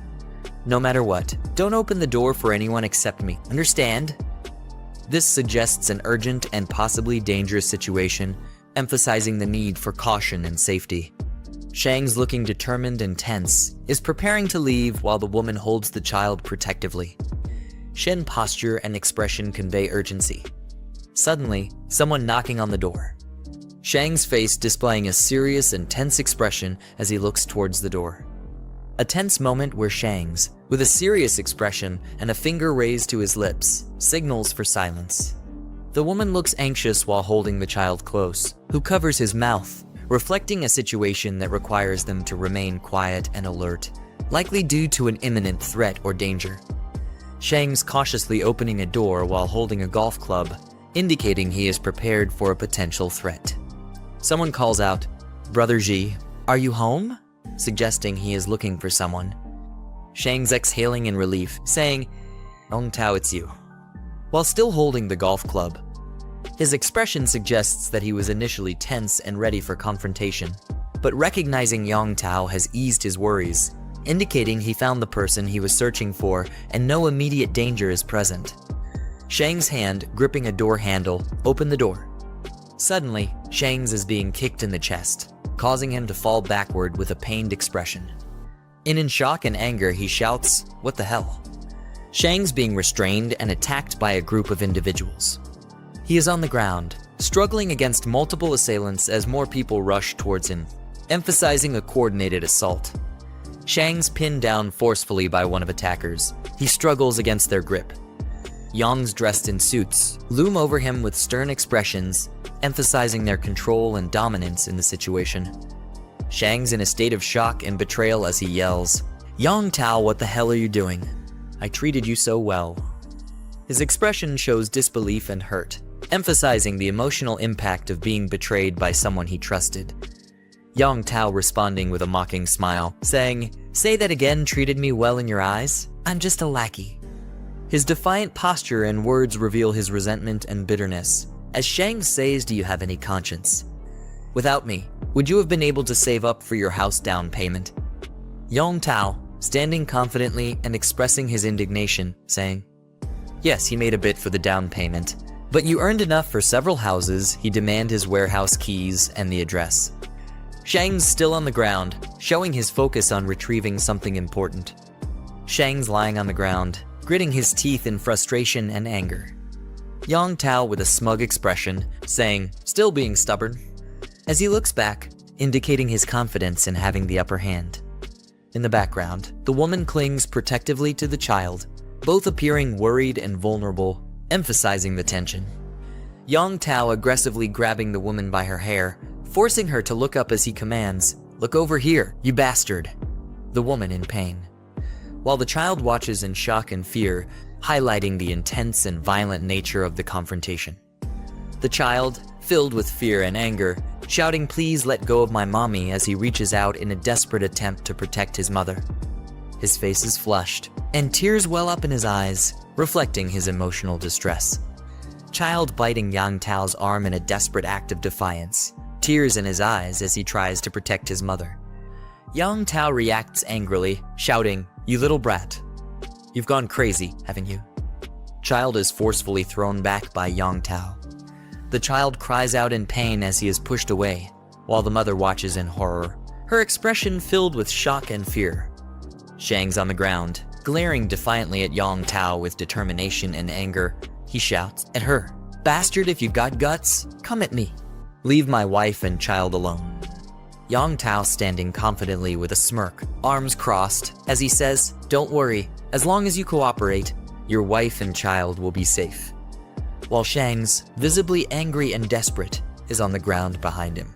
No matter what, don't open the door for anyone except me, understand?" This suggests an urgent and possibly dangerous situation, emphasizing the need for caution and safety. Shang's looking determined and tense, is preparing to leave while the woman holds the child protectively. Shen posture and expression convey urgency. Suddenly, someone knocking on the door. Shang's face displaying a serious and tense expression as he looks towards the door. A tense moment where Shang's, with a serious expression and a finger raised to his lips, signals for silence. The woman looks anxious while holding the child close, who covers his mouth, reflecting a situation that requires them to remain quiet and alert, likely due to an imminent threat or danger. Shang's cautiously opening a door while holding a golf club, indicating he is prepared for a potential threat. Someone calls out, "Brother Ji, are you home?" suggesting he is looking for someone. Shang's exhaling in relief, saying, "Ong Tao, it's you," while still holding the golf club. His expression suggests that he was initially tense and ready for confrontation, but recognizing Yong Tao has eased his worries, indicating he found the person he was searching for and no immediate danger is present. Shang's hand, gripping a door handle, opened the door. Suddenly, Shang's is being kicked in the chest, causing him to fall backward with a pained expression. In shock and anger, he shouts, "What the hell?" Shang's being restrained and attacked by a group of individuals. He is on the ground, struggling against multiple assailants as more people rush towards him, emphasizing a coordinated assault. Shang's pinned down forcefully by one of attackers. He struggles against their grip. Yang's dressed in suits loom over him with stern expressions, emphasizing their control and dominance in the situation. Shang's in a state of shock and betrayal as he yells, "Yong Tao, what the hell are you doing? I treated you so well." His expression shows disbelief and hurt, emphasizing the emotional impact of being betrayed by someone he trusted. Yong Tao responding with a mocking smile, saying, "Say that again, treated me well in your eyes? I'm just a lackey." His defiant posture and words reveal his resentment and bitterness, as Shang says, "Do you have any conscience? Without me, would you have been able to save up for your house down payment?" Yong Tao, standing confidently and expressing his indignation, saying, "Yes, he made a bit for the down payment, but you earned enough for several houses." He demands his warehouse keys and the address. Shang's still on the ground, showing his focus on retrieving something important. Shang's lying on the ground, gritting his teeth in frustration and anger. Yong Tao with a smug expression, saying, "Still being stubborn," as he looks back, indicating his confidence in having the upper hand. In the background, the woman clings protectively to the child, both appearing worried and vulnerable, emphasizing the tension. Yong Tao aggressively grabbing the woman by her hair, forcing her to look up as he commands, "Look over here, you bastard!" The woman in pain, while the child watches in shock and fear, highlighting the intense and violent nature of the confrontation. The child, filled with fear and anger, shouting, "Please let go of my mommy," as he reaches out in a desperate attempt to protect his mother. His face is flushed, and tears well up in his eyes, reflecting his emotional distress. Child biting Yang Tao's arm in a desperate act of defiance, tears in his eyes as he tries to protect his mother. Yang Tao reacts angrily, shouting, "You little brat. You've gone crazy, haven't you?" Child is forcefully thrown back by Yang Tao. The child cries out in pain as he is pushed away, while the mother watches in horror, her expression filled with shock and fear. Shang's on the ground, glaring defiantly at Yang Tao with determination and anger. He shouts at her, "Bastard, if you've got guts, come at me. Leave my wife and child alone." Yang Tao standing confidently with a smirk, arms crossed, as he says, "Don't worry, as long as you cooperate, your wife and child will be safe." While Shang's, visibly angry and desperate, is on the ground behind him.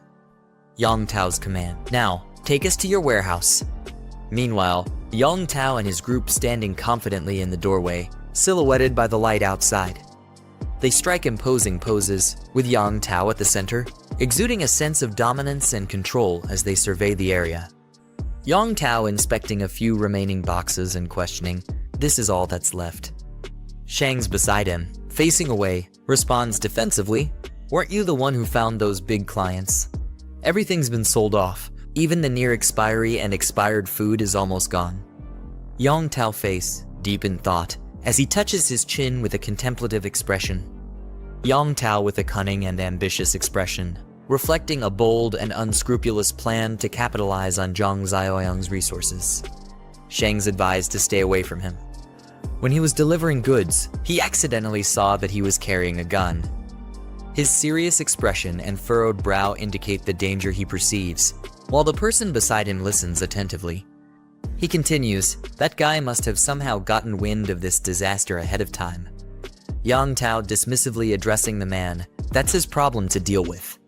Yang Tao's command, "Now, take us to your warehouse." Meanwhile, Yang Tao and his group standing confidently in the doorway, silhouetted by the light outside. They strike imposing poses, with Yang Tao at the center, exuding a sense of dominance and control as they survey the area. Yang Tao inspecting a few remaining boxes and questioning, "This is all that's left." Shang's beside him, facing away, responds defensively, "Weren't you the one who found those big clients? Everything's been sold off. Even the near expiry and expired food is almost gone." Yang Tao face, deep in thought, as he touches his chin with a contemplative expression. Yang Tao with a cunning and ambitious expression, reflecting a bold and unscrupulous plan to capitalize on Zhang Xiaoyang's resources. Shang's advised to stay away from him. When he was delivering goods, he accidentally saw that he was carrying a gun. His serious expression and furrowed brow indicate the danger he perceives, while the person beside him listens attentively. He continues, "That guy must have somehow gotten wind of this disaster ahead of time." Yang Tao dismissively addressing the man, "That's his problem to deal with."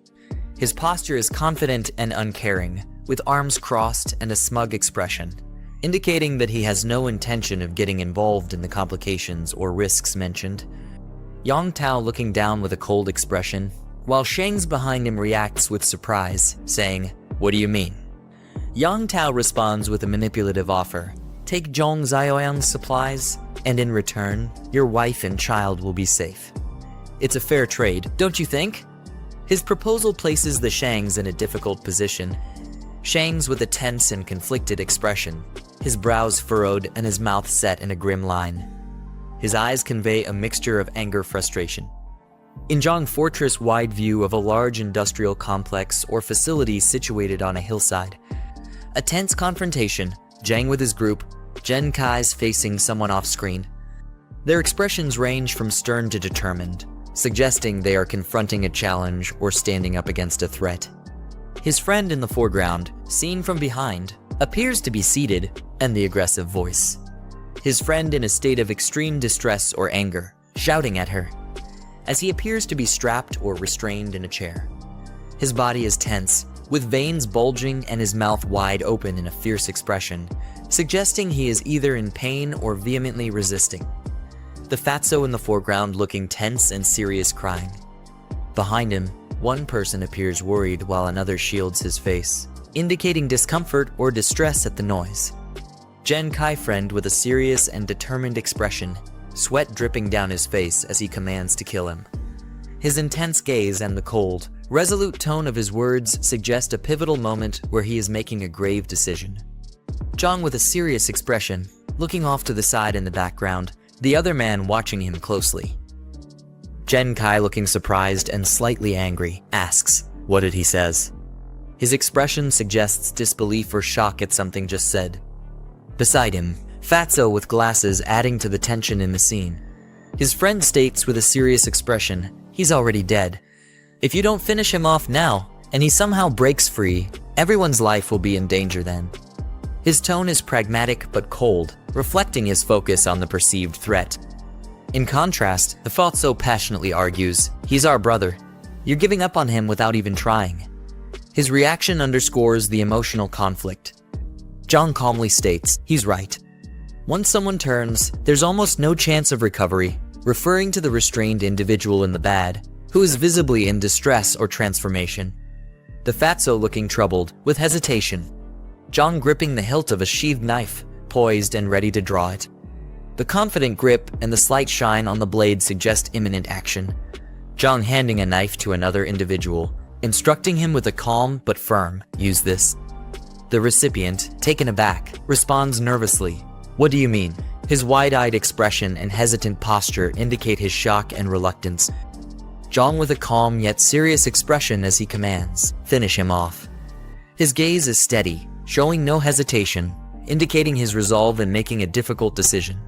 His posture is confident and uncaring, with arms crossed and a smug expression, indicating that he has no intention of getting involved in the complications or risks mentioned. Yang Tao looking down with a cold expression, while Shang's behind him reacts with surprise, saying, "What do you mean?" Yang Tao responds with a manipulative offer, "Take Zhang Xiaoyang's supplies, and in return, your wife and child will be safe." It's a fair trade, don't you think? His proposal places the Shangs in a difficult position. Shangs with a tense and conflicted expression, his brows furrowed and his mouth set in a grim line. His eyes convey a mixture of anger, frustration. In Jiang Fortress wide view of a large industrial complex or facility situated on a hillside. A tense confrontation, Jiang with his group, Jen Kai's facing someone off screen. Their expressions range from stern to determined, suggesting they are confronting a challenge or standing up against a threat. His friend in the foreground, seen from behind, appears to be seated, and the aggressive voice. His friend in a state of extreme distress or anger, shouting at her, as he appears to be strapped or restrained in a chair. His body is tense, with veins bulging and his mouth wide open in a fierce expression, suggesting he is either in pain or vehemently resisting. The fatso in the foreground looking tense and serious, crying. Behind him, one person appears worried while another shields his face, indicating discomfort or distress at the noise. Jen Kai friend with a serious and determined expression, sweat dripping down his face as he commands to kill him. His intense gaze and the cold, resolute tone of his words suggest a pivotal moment where he is making a grave decision. Zhang with a serious expression, looking off to the side in the background, the other man watching him closely. Jen Kai looking surprised and slightly angry, asks, "What did he says?" His expression suggests disbelief or shock at something just said. Beside him, Fatso with glasses adding to the tension in the scene. His friend states with a serious expression, "He's already dead. If you don't finish him off now, and he somehow breaks free, everyone's life will be in danger then." His tone is pragmatic but cold, reflecting his focus on the perceived threat. In contrast, the Fatso passionately argues, "He's our brother. You're giving up on him without even trying." His reaction underscores the emotional conflict. Zhang calmly states, "He's right. Once someone turns, there's almost no chance of recovery," referring to the restrained individual in the bad, who is visibly in distress or transformation. The Fatso looking troubled, with hesitation. Zhang gripping the hilt of a sheathed knife, poised and ready to draw it. The confident grip and the slight shine on the blade suggest imminent action. Zhang handing a knife to another individual, instructing him with a calm but firm, "Use this." The recipient, taken aback, responds nervously, "What do you mean?" His wide-eyed expression and hesitant posture indicate his shock and reluctance. Zhang with a calm yet serious expression as he commands, "Finish him off." His gaze is steady, showing no hesitation, indicating his resolve in making a difficult decision.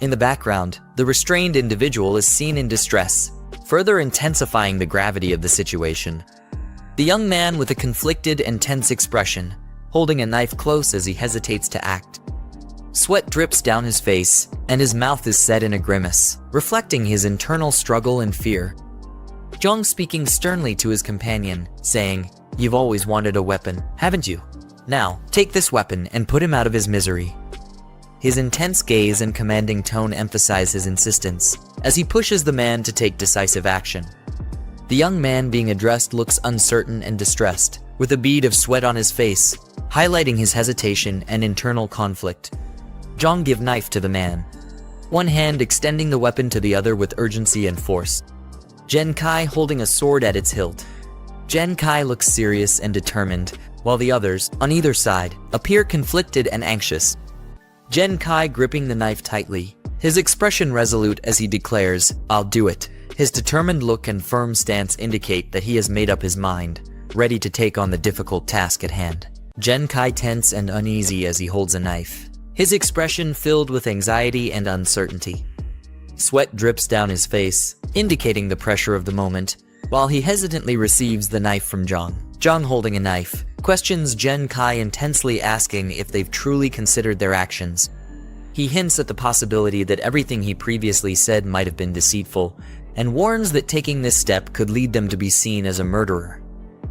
In the background, the restrained individual is seen in distress, further intensifying the gravity of the situation. The young man with a conflicted and tense expression, holding a knife close as he hesitates to act. Sweat drips down his face, and his mouth is set in a grimace, reflecting his internal struggle and fear. Jiang speaking sternly to his companion, saying, "You've always wanted a weapon, haven't you? Now, take this weapon and put him out of his misery." His intense gaze and commanding tone emphasize his insistence, as he pushes the man to take decisive action. The young man being addressed looks uncertain and distressed, with a bead of sweat on his face, highlighting his hesitation and internal conflict. Jiang gives knife to the man, one hand extending the weapon to the other with urgency and force. Jen Kai holding a sword at its hilt. Jen Kai looks serious and determined, while the others, on either side, appear conflicted and anxious. Jen Kai gripping the knife tightly, his expression resolute as he declares, "I'll do it." His determined look and firm stance indicate that he has made up his mind, ready to take on the difficult task at hand. Jen Kai tense and uneasy as he holds a knife, his expression filled with anxiety and uncertainty. Sweat drips down his face, indicating the pressure of the moment, while he hesitantly receives the knife from Jiang. Jiang, holding a knife, questions Jen Kai intensely, asking if they've truly considered their actions. He hints at the possibility that everything he previously said might have been deceitful, and warns that taking this step could lead them to be seen as a murderer.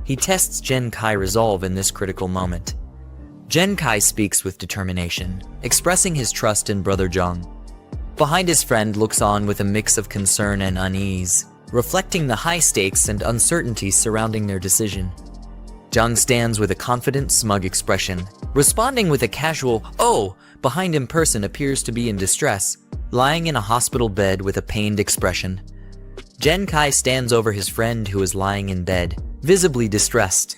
He tests Jen Kai's resolve in this critical moment. Jen Kai speaks with determination, expressing his trust in brother Jiang. Behind his friend looks on with a mix of concern and unease, reflecting the high stakes and uncertainty surrounding their decision. Jiang stands with a confident, smug expression, responding with a casual, "Oh!" Behind him person appears to be in distress, lying in a hospital bed with a pained expression. Jen Kai stands over his friend who is lying in bed, visibly distressed.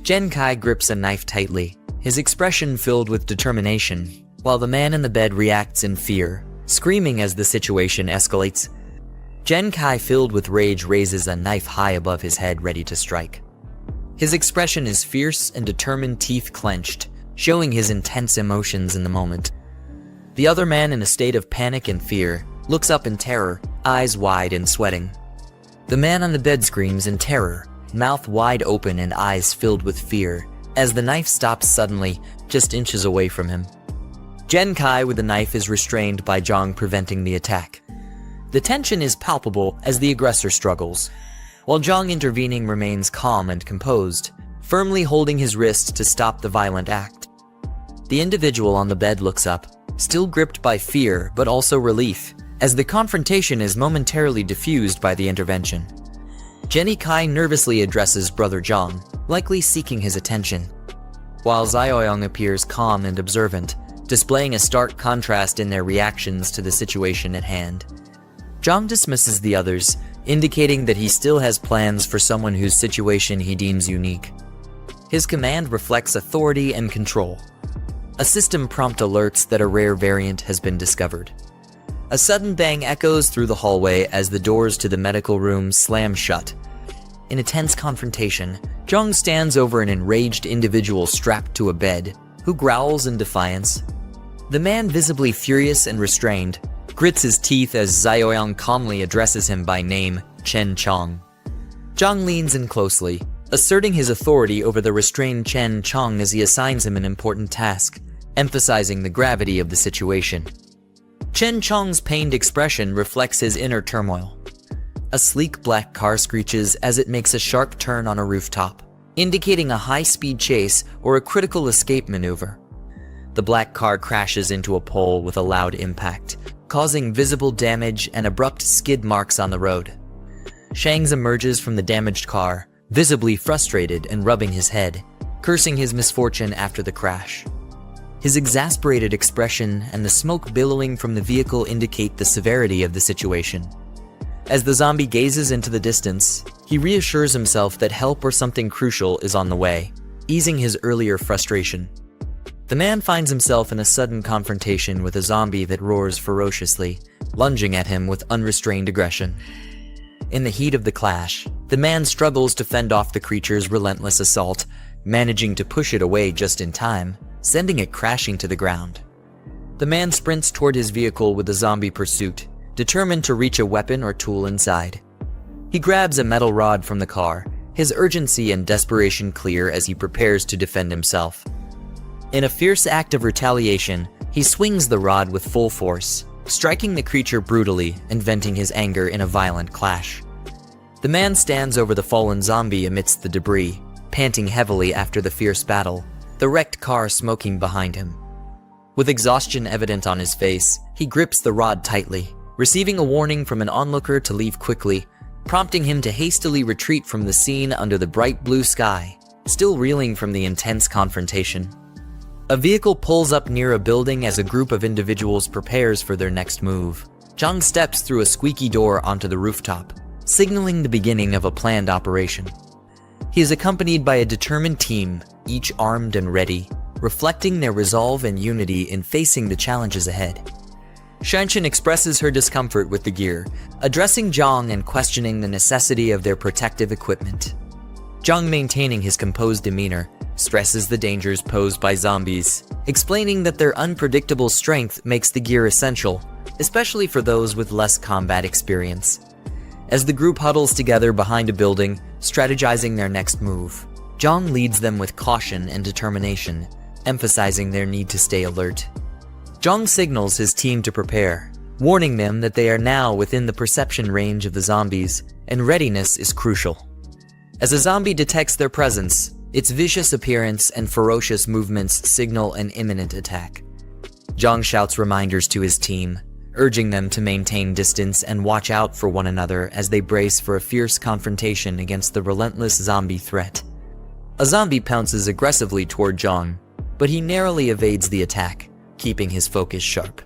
Jen Kai grips a knife tightly, his expression filled with determination, while the man in the bed reacts in fear, screaming as the situation escalates. Jen Kai, filled with rage, raises a knife high above his head, ready to strike. His expression is fierce and determined, teeth clenched, showing his intense emotions in the moment. The other man, in a state of panic and fear, looks up in terror, eyes wide and sweating. The man on the bed screams in terror, mouth wide open and eyes filled with fear, as the knife stops suddenly, just inches away from him. Jen Kai with the knife is restrained by Jiang, preventing the attack. The tension is palpable as the aggressor struggles, while Jiang, intervening, remains calm and composed, firmly holding his wrist to stop the violent act. The individual on the bed looks up, still gripped by fear but also relief, as the confrontation is momentarily diffused by the intervention. Jenny Kai nervously addresses brother Jiang, likely seeking his attention, while Zioyong appears calm and observant, displaying a stark contrast in their reactions to the situation at hand. Jiang dismisses the others, indicating that he still has plans for someone whose situation he deems unique. His command reflects authority and control. A system prompt alerts that a rare variant has been discovered. A sudden bang echoes through the hallway as the doors to the medical room slam shut. In a tense confrontation, Jiang stands over an enraged individual strapped to a bed, who growls in defiance. The man, visibly furious and restrained, grits his teeth as Zioyang calmly addresses him by name, Chen Chong. Jiang leans in closely, asserting his authority over the restrained Chen Chong as he assigns him an important task, emphasizing the gravity of the situation. Chen Chong's pained expression reflects his inner turmoil. A sleek black car screeches as it makes a sharp turn on a rooftop, indicating a high-speed chase or a critical escape maneuver. The black car crashes into a pole with a loud impact, causing visible damage and abrupt skid marks on the road. Shangs emerges from the damaged car, visibly frustrated and rubbing his head, cursing his misfortune after the crash. His exasperated expression and the smoke billowing from the vehicle indicate the severity of the situation. As the zombie gazes into the distance, he reassures himself that help or something crucial is on the way, easing his earlier frustration. The man finds himself in a sudden confrontation with a zombie that roars ferociously, lunging at him with unrestrained aggression. In the heat of the clash, the man struggles to fend off the creature's relentless assault, managing to push it away just in time, sending it crashing to the ground. The man sprints toward his vehicle with the zombie pursuit, determined to reach a weapon or tool inside. He grabs a metal rod from the car, his urgency and desperation clear as he prepares to defend himself. In a fierce act of retaliation, he swings the rod with full force, striking the creature brutally and venting his anger in a violent clash. The man stands over the fallen zombie amidst the debris, panting heavily after the fierce battle, the wrecked car smoking behind him. With exhaustion evident on his face, he grips the rod tightly, receiving a warning from an onlooker to leave quickly, prompting him to hastily retreat from the scene under the bright blue sky, still reeling from the intense confrontation. A vehicle pulls up near a building as a group of individuals prepares for their next move. Jiang steps through a squeaky door onto the rooftop, signaling the beginning of a planned operation. He is accompanied by a determined team, each armed and ready, reflecting their resolve and unity in facing the challenges ahead. Shanshan expresses her discomfort with the gear, addressing Jiang and questioning the necessity of their protective equipment. Jiang, maintaining his composed demeanor, stresses the dangers posed by zombies, explaining that their unpredictable strength makes the gear essential, especially for those with less combat experience. As the group huddles together behind a building, strategizing their next move, Jiang leads them with caution and determination, emphasizing their need to stay alert. Jiang signals his team to prepare, warning them that they are now within the perception range of the zombies, and readiness is crucial. As a zombie detects their presence, its vicious appearance and ferocious movements signal an imminent attack. Jiang shouts reminders to his team, urging them to maintain distance and watch out for one another as they brace for a fierce confrontation against the relentless zombie threat. A zombie pounces aggressively toward Jiang, but he narrowly evades the attack, keeping his focus sharp.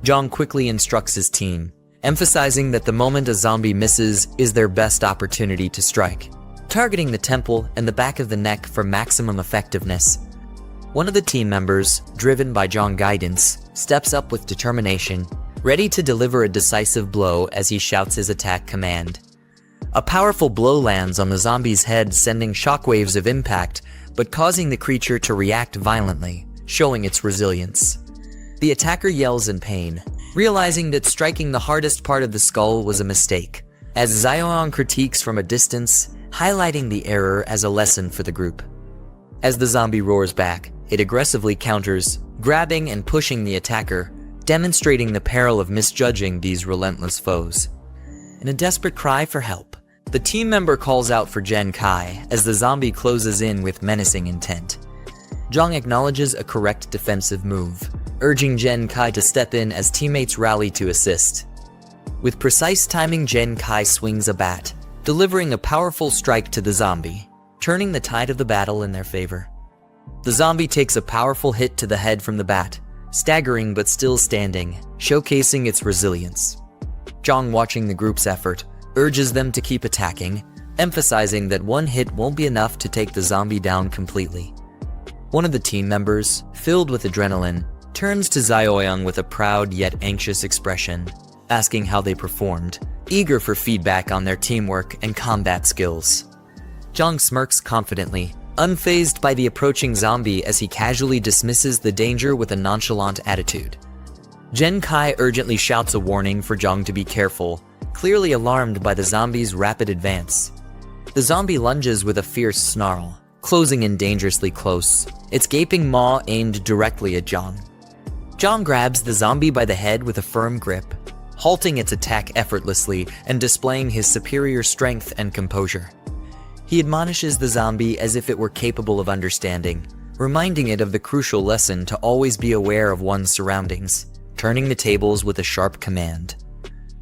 Jiang quickly instructs his team, emphasizing that the moment a zombie misses is their best opportunity to strike, targeting the temple and the back of the neck for maximum effectiveness. One of the team members, driven by Jiang's guidance, steps up with determination, ready to deliver a decisive blow as he shouts his attack command. A powerful blow lands on the zombie's head, sending shockwaves of impact, but causing the creature to react violently, showing its resilience. The attacker yells in pain, realizing that striking the hardest part of the skull was a mistake, as Xiaoyang critiques from a distance, highlighting the error as a lesson for the group. As the zombie roars back, it aggressively counters, grabbing and pushing the attacker, demonstrating the peril of misjudging these relentless foes. In a desperate cry for help, the team member calls out for Zhen Kai as the zombie closes in with menacing intent. Jiang acknowledges a correct defensive move, urging Zhen Kai to step in as teammates rally to assist. With precise timing, Zhen Kai swings a bat, delivering a powerful strike to the zombie, turning the tide of the battle in their favor. The zombie takes a powerful hit to the head from the bat, staggering but still standing, showcasing its resilience. Jiang, watching the group's effort, urges them to keep attacking, emphasizing that one hit won't be enough to take the zombie down completely. One of the team members, filled with adrenaline, turns to Xiaoyang with a proud yet anxious expression, asking how they performed, eager for feedback on their teamwork and combat skills. Jiang smirks confidently, unfazed by the approaching zombie as he casually dismisses the danger with a nonchalant attitude. Zhen Kai urgently shouts a warning for Jiang to be careful, clearly alarmed by the zombie's rapid advance. The zombie lunges with a fierce snarl, closing in dangerously close, its gaping maw aimed directly at Jiang. Jiang grabs the zombie by the head with a firm grip, halting its attack effortlessly and displaying his superior strength and composure. He admonishes the zombie as if it were capable of understanding, reminding it of the crucial lesson to always be aware of one's surroundings, turning the tables with a sharp command.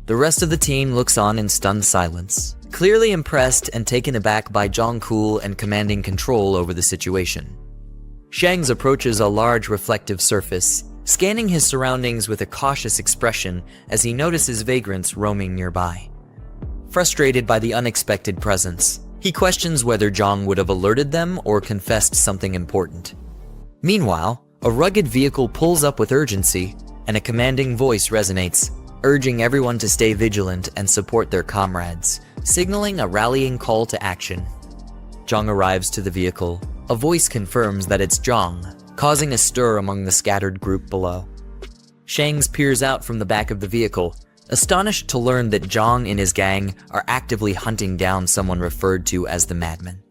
The rest of the team looks on in stunned silence, clearly impressed and taken aback by Jiang's cool and commanding control over the situation. Shang approaches a large reflective surface, scanning his surroundings with a cautious expression as he notices vagrants roaming nearby. Frustrated by the unexpected presence, he questions whether Jiang would have alerted them or confessed something important. Meanwhile, a rugged vehicle pulls up with urgency, and a commanding voice resonates, urging everyone to stay vigilant and support their comrades, signaling a rallying call to action. Jiang arrives to the vehicle, a voice confirms that it's Jiang, causing a stir among the scattered group below. Shang peers out from the back of the vehicle, astonished to learn that Jiang and his gang are actively hunting down someone referred to as the Madman.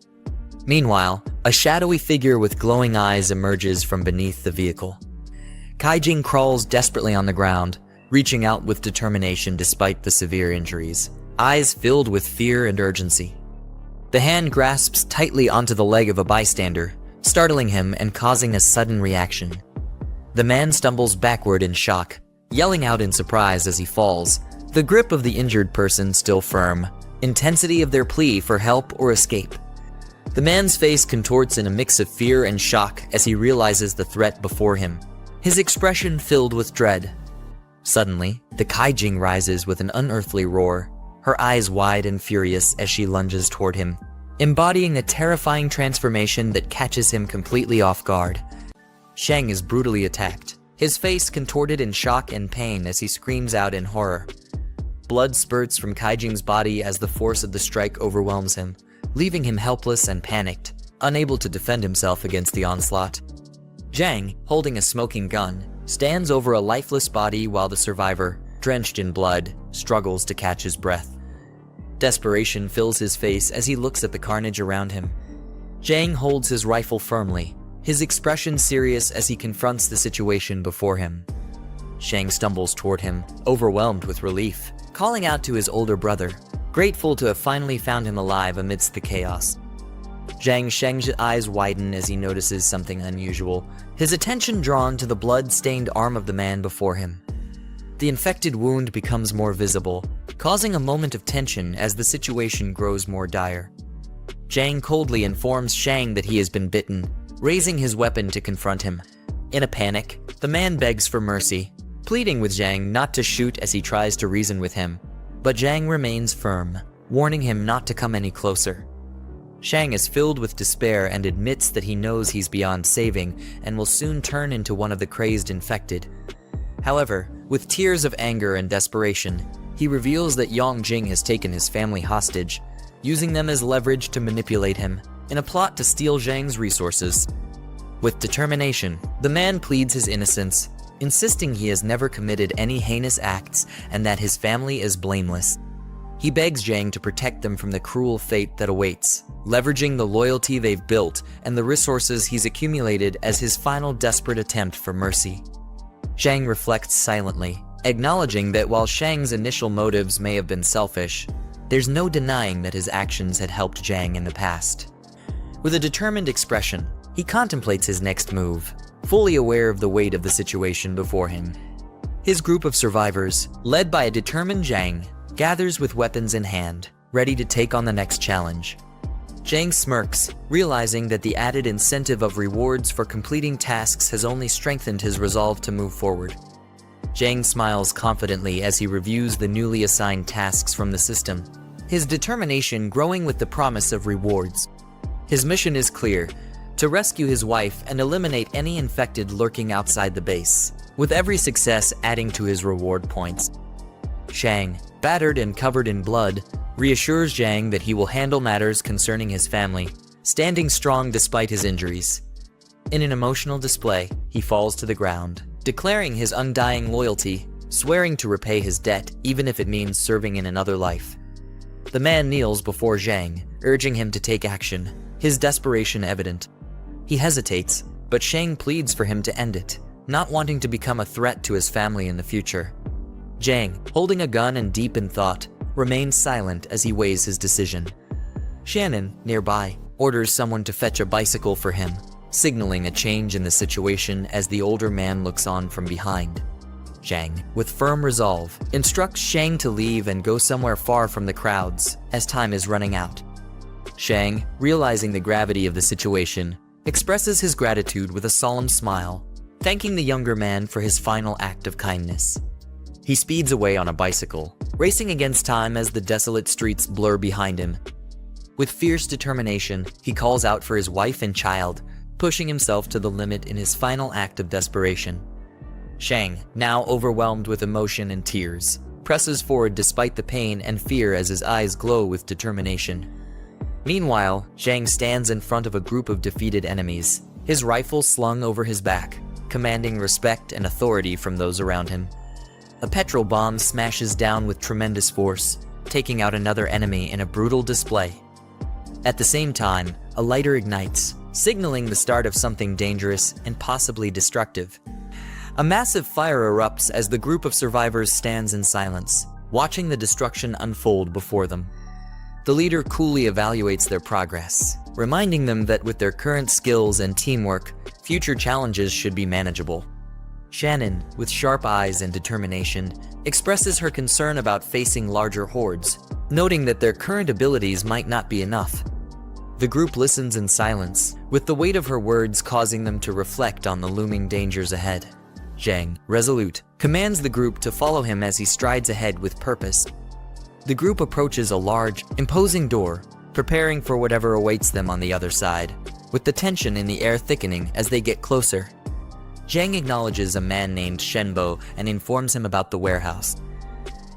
Meanwhile, a shadowy figure with glowing eyes emerges from beneath the vehicle. Kaijing crawls desperately on the ground, reaching out with determination despite the severe injuries, eyes filled with fear and urgency. The hand grasps tightly onto the leg of a bystander, startling him and causing a sudden reaction. The man stumbles backward in shock, yelling out in surprise as he falls, the grip of the injured person still firm, intensity of their plea for help or escape. The man's face contorts in a mix of fear and shock as he realizes the threat before him, his expression filled with dread. Suddenly, the Kaijing rises with an unearthly roar, her eyes wide and furious as she lunges toward him, embodying a terrifying transformation that catches him completely off guard. Shang is brutally attacked, his face contorted in shock and pain as he screams out in horror. Blood spurts from Kaijing's body as the force of the strike overwhelms him, leaving him helpless and panicked, unable to defend himself against the onslaught. Jiang, holding a smoking gun, stands over a lifeless body while the survivor, drenched in blood, struggles to catch his breath. Desperation fills his face as he looks at the carnage around him. Jiang holds his rifle firmly, his expression serious as he confronts the situation before him. Shang stumbles toward him, overwhelmed with relief, calling out to his older brother, grateful to have finally found him alive amidst the chaos. Shang's eyes widen as he notices something unusual, his attention drawn to the blood-stained arm of the man before him. The infected wound becomes more visible, causing a moment of tension as the situation grows more dire. Jiang coldly informs Shang that he has been bitten, raising his weapon to confront him. In a panic, the man begs for mercy, pleading with Jiang not to shoot as he tries to reason with him, but Jiang remains firm, warning him not to come any closer. Shang is filled with despair and admits that he knows he's beyond saving and will soon turn into one of the crazed infected. However, with tears of anger and desperation, he reveals that Yongjing has taken his family hostage, using them as leverage to manipulate him, in a plot to steal Zhang's resources. With determination, the man pleads his innocence, insisting he has never committed any heinous acts and that his family is blameless. He begs Jiang to protect them from the cruel fate that awaits, leveraging the loyalty they've built and the resources he's accumulated as his final desperate attempt for mercy. Jiang reflects silently, acknowledging that while Shang's initial motives may have been selfish, there's no denying that his actions had helped Jiang in the past. With a determined expression, he contemplates his next move, fully aware of the weight of the situation before him. His group of survivors, led by a determined Jiang, gathers with weapons in hand, ready to take on the next challenge. Jiang smirks, realizing that the added incentive of rewards for completing tasks has only strengthened his resolve to move forward. Jiang smiles confidently as he reviews the newly assigned tasks from the system, his determination growing with the promise of rewards. His mission is clear: to rescue his wife and eliminate any infected lurking outside the base, with every success adding to his reward points. Shang, battered and covered in blood, reassures Jiang that he will handle matters concerning his family, standing strong despite his injuries. In an emotional display, he falls to the ground, declaring his undying loyalty, swearing to repay his debt even if it means serving in another life. The man kneels before Jiang, urging him to take action, his desperation evident. He hesitates, but Shang pleads for him to end it, not wanting to become a threat to his family in the future. Jiang, holding a gun and deep in thought, remains silent as he weighs his decision. Shannon, nearby, orders someone to fetch a bicycle for him, signaling a change in the situation as the older man looks on from behind. Jiang, with firm resolve, instructs Shang to leave and go somewhere far from the crowds, as time is running out. Shang, realizing the gravity of the situation, expresses his gratitude with a solemn smile, thanking the younger man for his final act of kindness. He speeds away on a bicycle, racing against time as the desolate streets blur behind him. With fierce determination, he calls out for his wife and child, pushing himself to the limit in his final act of desperation. Shang, now overwhelmed with emotion and tears, presses forward despite the pain and fear as his eyes glow with determination. Meanwhile, Jiang stands in front of a group of defeated enemies, his rifle slung over his back, commanding respect and authority from those around him. A petrol bomb smashes down with tremendous force, taking out another enemy in a brutal display. At the same time, a lighter ignites, signaling the start of something dangerous and possibly destructive. A massive fire erupts as the group of survivors stands in silence, watching the destruction unfold before them. The leader coolly evaluates their progress, reminding them that with their current skills and teamwork, future challenges should be manageable. Shannon, with sharp eyes and determination, expresses her concern about facing larger hordes, noting that their current abilities might not be enough. The group listens in silence, with the weight of her words causing them to reflect on the looming dangers ahead. Jiang, resolute, commands the group to follow him as he strides ahead with purpose. The group approaches a large, imposing door, preparing for whatever awaits them on the other side, with the tension in the air thickening as they get closer. Jiang acknowledges a man named Shenbo and informs him about the warehouse.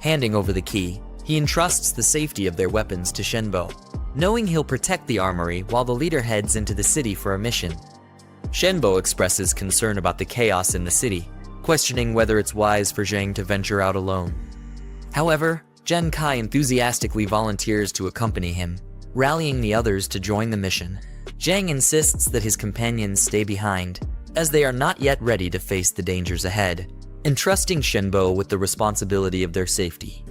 Handing over the key, he entrusts the safety of their weapons to Shenbo, knowing he'll protect the armory while the leader heads into the city for a mission. Shenbo expresses concern about the chaos in the city, questioning whether it's wise for Jiang to venture out alone. However, Zhen Kai enthusiastically volunteers to accompany him, rallying the others to join the mission. Jiang insists that his companions stay behind, as they are not yet ready to face the dangers ahead, entrusting Shenbo with the responsibility of their safety.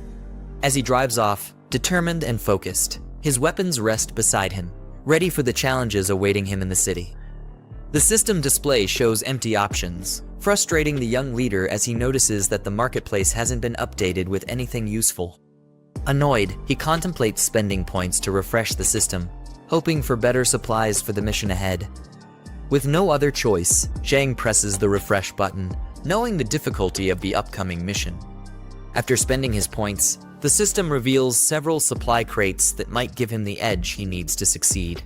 As he drives off, determined and focused, his weapons rest beside him, ready for the challenges awaiting him in the city. The system display shows empty options, frustrating the young leader as he notices that the marketplace hasn't been updated with anything useful. Annoyed, he contemplates spending points to refresh the system, hoping for better supplies for the mission ahead. With no other choice, Jiang presses the refresh button, knowing the difficulty of the upcoming mission. After spending his points, the system reveals several supply crates that might give him the edge he needs to succeed.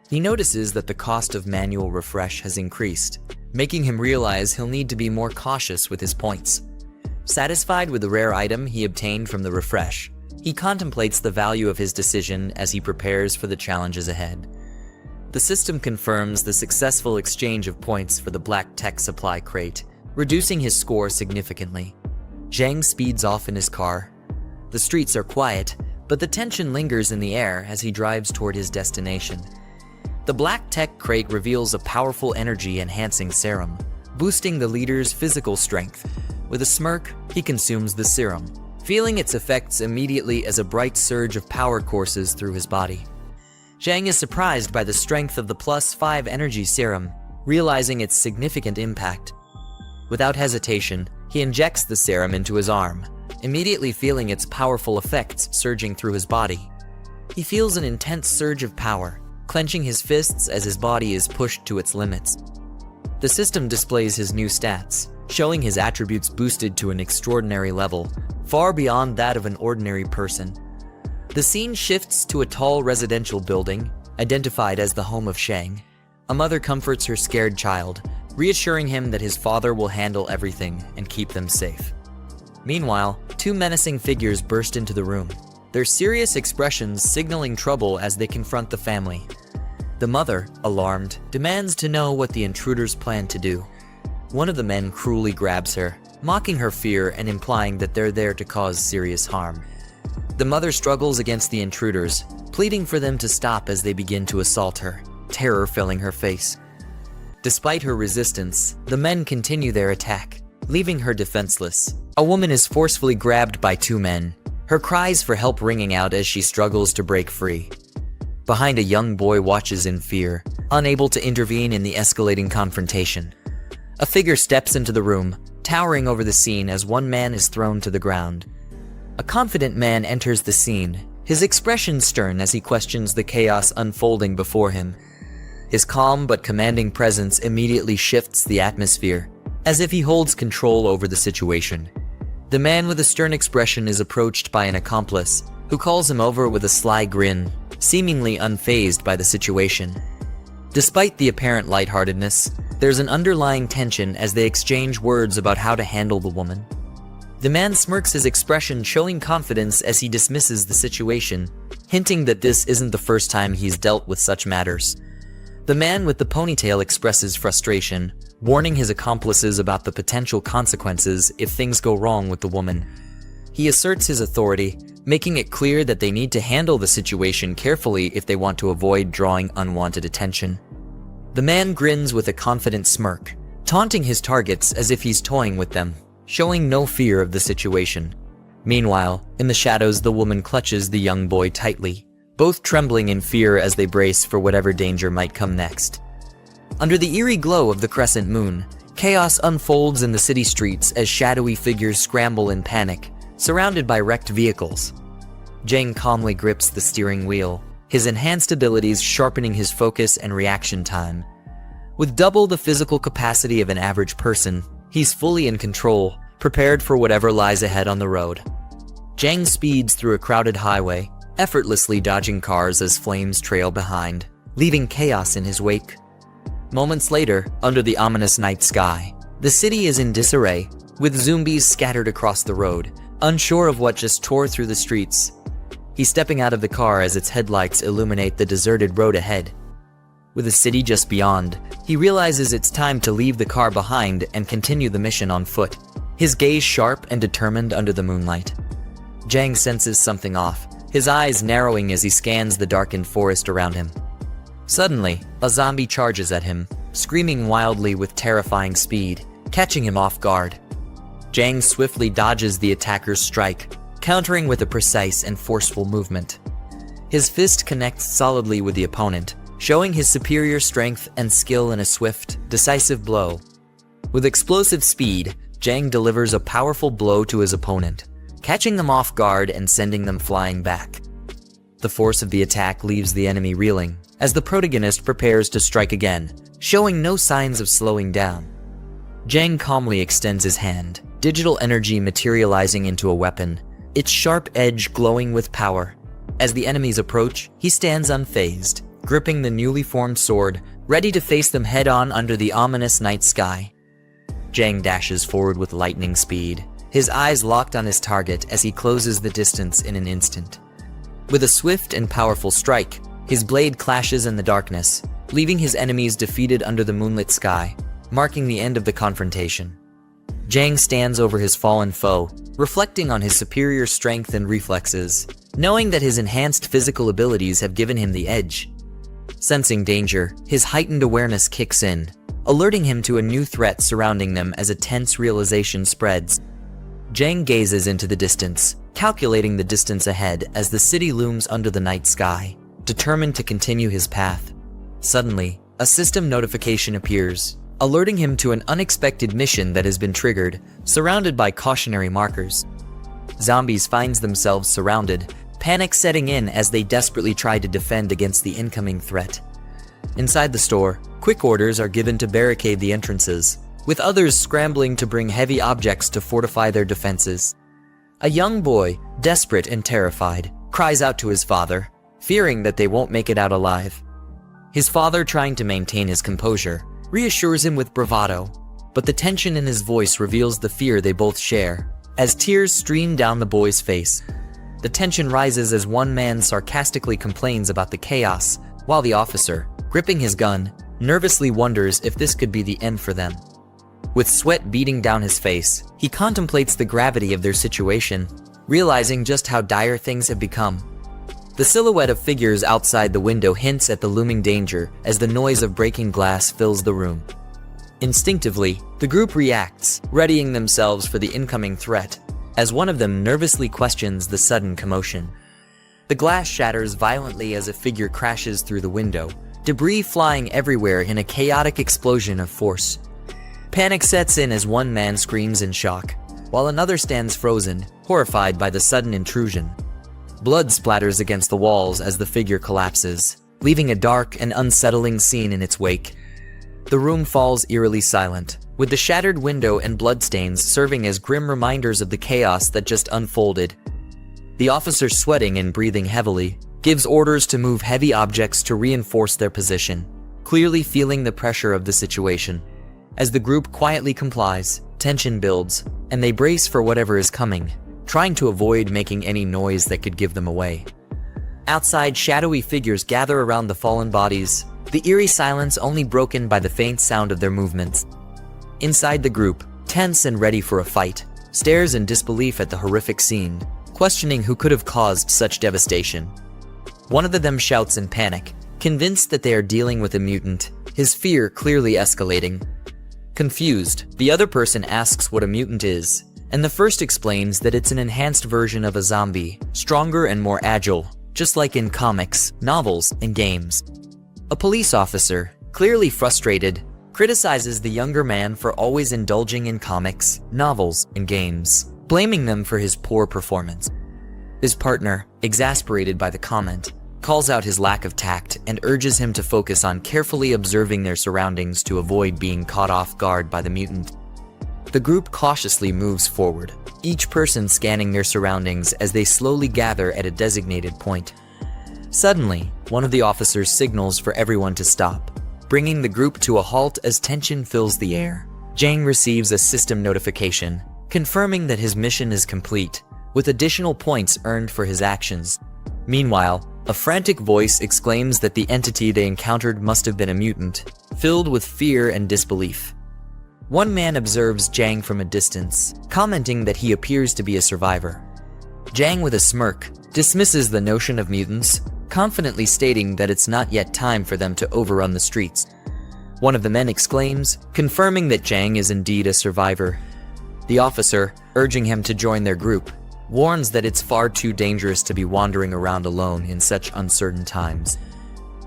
He notices that the cost of manual refresh has increased, making him realize he'll need to be more cautious with his points. Satisfied with the rare item he obtained from the refresh, he contemplates the value of his decision as he prepares for the challenges ahead. The system confirms the successful exchange of points for the black tech supply crate, reducing his score significantly. Jiang speeds off in his car. The streets are quiet, but the tension lingers in the air as he drives toward his destination. The black tech crate reveals a powerful energy-enhancing serum, boosting the leader's physical strength. With a smirk, he consumes the serum, feeling its effects immediately as a bright surge of power courses through his body. Jiang is surprised by the strength of the +5 energy serum, realizing its significant impact. Without hesitation, he injects the serum into his arm, immediately feeling its powerful effects surging through his body. He feels an intense surge of power, clenching his fists as his body is pushed to its limits. The system displays his new stats, showing his attributes boosted to an extraordinary level, far beyond that of an ordinary person. The scene shifts to a tall residential building, identified as the home of Jiang. A mother comforts her scared child, reassuring him that his father will handle everything and keep them safe. Meanwhile, two menacing figures burst into the room, their serious expressions signaling trouble as they confront the family. The mother, alarmed, demands to know what the intruders plan to do. One of the men cruelly grabs her, mocking her fear and implying that they're there to cause serious harm. The mother struggles against the intruders, pleading for them to stop as they begin to assault her, terror filling her face. Despite her resistance, the men continue their attack, leaving her defenseless. A woman is forcefully grabbed by two men, her cries for help ringing out as she struggles to break free. Behind, a young boy watches in fear, unable to intervene in the escalating confrontation. A figure steps into the room, towering over the scene as one man is thrown to the ground. A confident man enters the scene, his expression stern as he questions the chaos unfolding before him. His calm but commanding presence immediately shifts the atmosphere, as if he holds control over the situation. The man with a stern expression is approached by an accomplice, who calls him over with a sly grin, seemingly unfazed by the situation. Despite the apparent lightheartedness, there's an underlying tension as they exchange words about how to handle the woman. The man smirks, his expression showing confidence as he dismisses the situation, hinting that this isn't the first time he's dealt with such matters. The man with the ponytail expresses frustration, warning his accomplices about the potential consequences if things go wrong with the woman. He asserts his authority, making it clear that they need to handle the situation carefully if they want to avoid drawing unwanted attention. The man grins with a confident smirk, taunting his targets as if he's toying with them, showing no fear of the situation. Meanwhile, in the shadows, the woman clutches the young boy tightly, both trembling in fear as they brace for whatever danger might come next. Under the eerie glow of the crescent moon, chaos unfolds in the city streets as shadowy figures scramble in panic, surrounded by wrecked vehicles. Jiang calmly grips the steering wheel, his enhanced abilities sharpening his focus and reaction time. With double the physical capacity of an average person, he's fully in control, prepared for whatever lies ahead on the road. Jiang speeds through a crowded highway, effortlessly dodging cars as flames trail behind, leaving chaos in his wake. Moments later, under the ominous night sky, the city is in disarray, with zombies scattered across the road, unsure of what just tore through the streets. He's stepping out of the car as its headlights illuminate the deserted road ahead. With the city just beyond, he realizes it's time to leave the car behind and continue the mission on foot, his gaze sharp and determined under the moonlight. Jiang senses something off, his eyes narrowing as he scans the darkened forest around him. Suddenly, a zombie charges at him, screaming wildly with terrifying speed, catching him off guard. Jiang swiftly dodges the attacker's strike, countering with a precise and forceful movement. His fist connects solidly with the opponent, showing his superior strength and skill in a swift, decisive blow. With explosive speed, Jiang delivers a powerful blow to his opponent, catching them off guard and sending them flying back. The force of the attack leaves the enemy reeling, as the protagonist prepares to strike again, showing no signs of slowing down. Jiang calmly extends his hand, digital energy materializing into a weapon, its sharp edge glowing with power. As the enemies approach, he stands unfazed, gripping the newly formed sword, ready to face them head-on under the ominous night sky. Jiang dashes forward with lightning speed, his eyes locked on his target as he closes the distance in an instant. With a swift and powerful strike, his blade clashes in the darkness, leaving his enemies defeated under the moonlit sky, marking the end of the confrontation. Jiang stands over his fallen foe, reflecting on his superior strength and reflexes, knowing that his enhanced physical abilities have given him the edge. Sensing danger, his heightened awareness kicks in, alerting him to a new threat surrounding them as a tense realization spreads. Jiang gazes into the distance, calculating the distance ahead as the city looms under the night sky, determined to continue his path. Suddenly, a system notification appears, alerting him to an unexpected mission that has been triggered, surrounded by cautionary markers. Zombies find themselves surrounded, panic setting in as they desperately try to defend against the incoming threat. Inside the store, quick orders are given to barricade the entrances, with others scrambling to bring heavy objects to fortify their defenses. A young boy, desperate and terrified, cries out to his father, fearing that they won't make it out alive. His father, trying to maintain his composure, reassures him with bravado, but the tension in his voice reveals the fear they both share, as tears stream down the boy's face. The tension rises as one man sarcastically complains about the chaos, while the officer, gripping his gun, nervously wonders if this could be the end for them. With sweat beading down his face, he contemplates the gravity of their situation, realizing just how dire things have become. The silhouette of figures outside the window hints at the looming danger as the noise of breaking glass fills the room. Instinctively, the group reacts, readying themselves for the incoming threat, as one of them nervously questions the sudden commotion. The glass shatters violently as a figure crashes through the window, debris flying everywhere in a chaotic explosion of force. Panic sets in as one man screams in shock, while another stands frozen, horrified by the sudden intrusion. Blood splatters against the walls as the figure collapses, leaving a dark and unsettling scene in its wake. The room falls eerily silent, with the shattered window and bloodstains serving as grim reminders of the chaos that just unfolded. The officer, sweating and breathing heavily, gives orders to move heavy objects to reinforce their position, clearly feeling the pressure of the situation. As the group quietly complies, Tension builds, and they brace for whatever is coming, trying to avoid making any noise that could give them away. Outside, shadowy figures gather around the fallen bodies, the eerie silence only broken by the faint sound of their movements. Inside the group, tense and ready for a fight, stares in disbelief at the horrific scene, questioning who could have caused such devastation. One of them shouts in panic, convinced that they are dealing with a mutant, his fear clearly escalating. Confused, the other person asks what a mutant is, and the first explains that it's an enhanced version of a zombie, stronger and more agile, just like in comics, novels, and games. A police officer, clearly frustrated, criticizes the younger man for always indulging in comics, novels, and games, blaming them for his poor performance. His partner, exasperated by the comment, calls out his lack of tact and urges him to focus on carefully observing their surroundings to avoid being caught off guard by the mutant. The group cautiously moves forward, each person scanning their surroundings as they slowly gather at a designated point. Suddenly, one of the officers signals for everyone to stop, bringing the group to a halt as tension fills the air. Jiang receives a system notification, confirming that his mission is complete, with additional points earned for his actions. Meanwhile, a frantic voice exclaims that the entity they encountered must have been a mutant, filled with fear and disbelief. One man observes Jiang from a distance, commenting that he appears to be a survivor. Jiang, with a smirk, dismisses the notion of mutants, confidently stating that it's not yet time for them to overrun the streets. One of the men exclaims, confirming that Jiang is indeed a survivor. The officer, urging him to join their group, warns that it's far too dangerous to be wandering around alone in such uncertain times.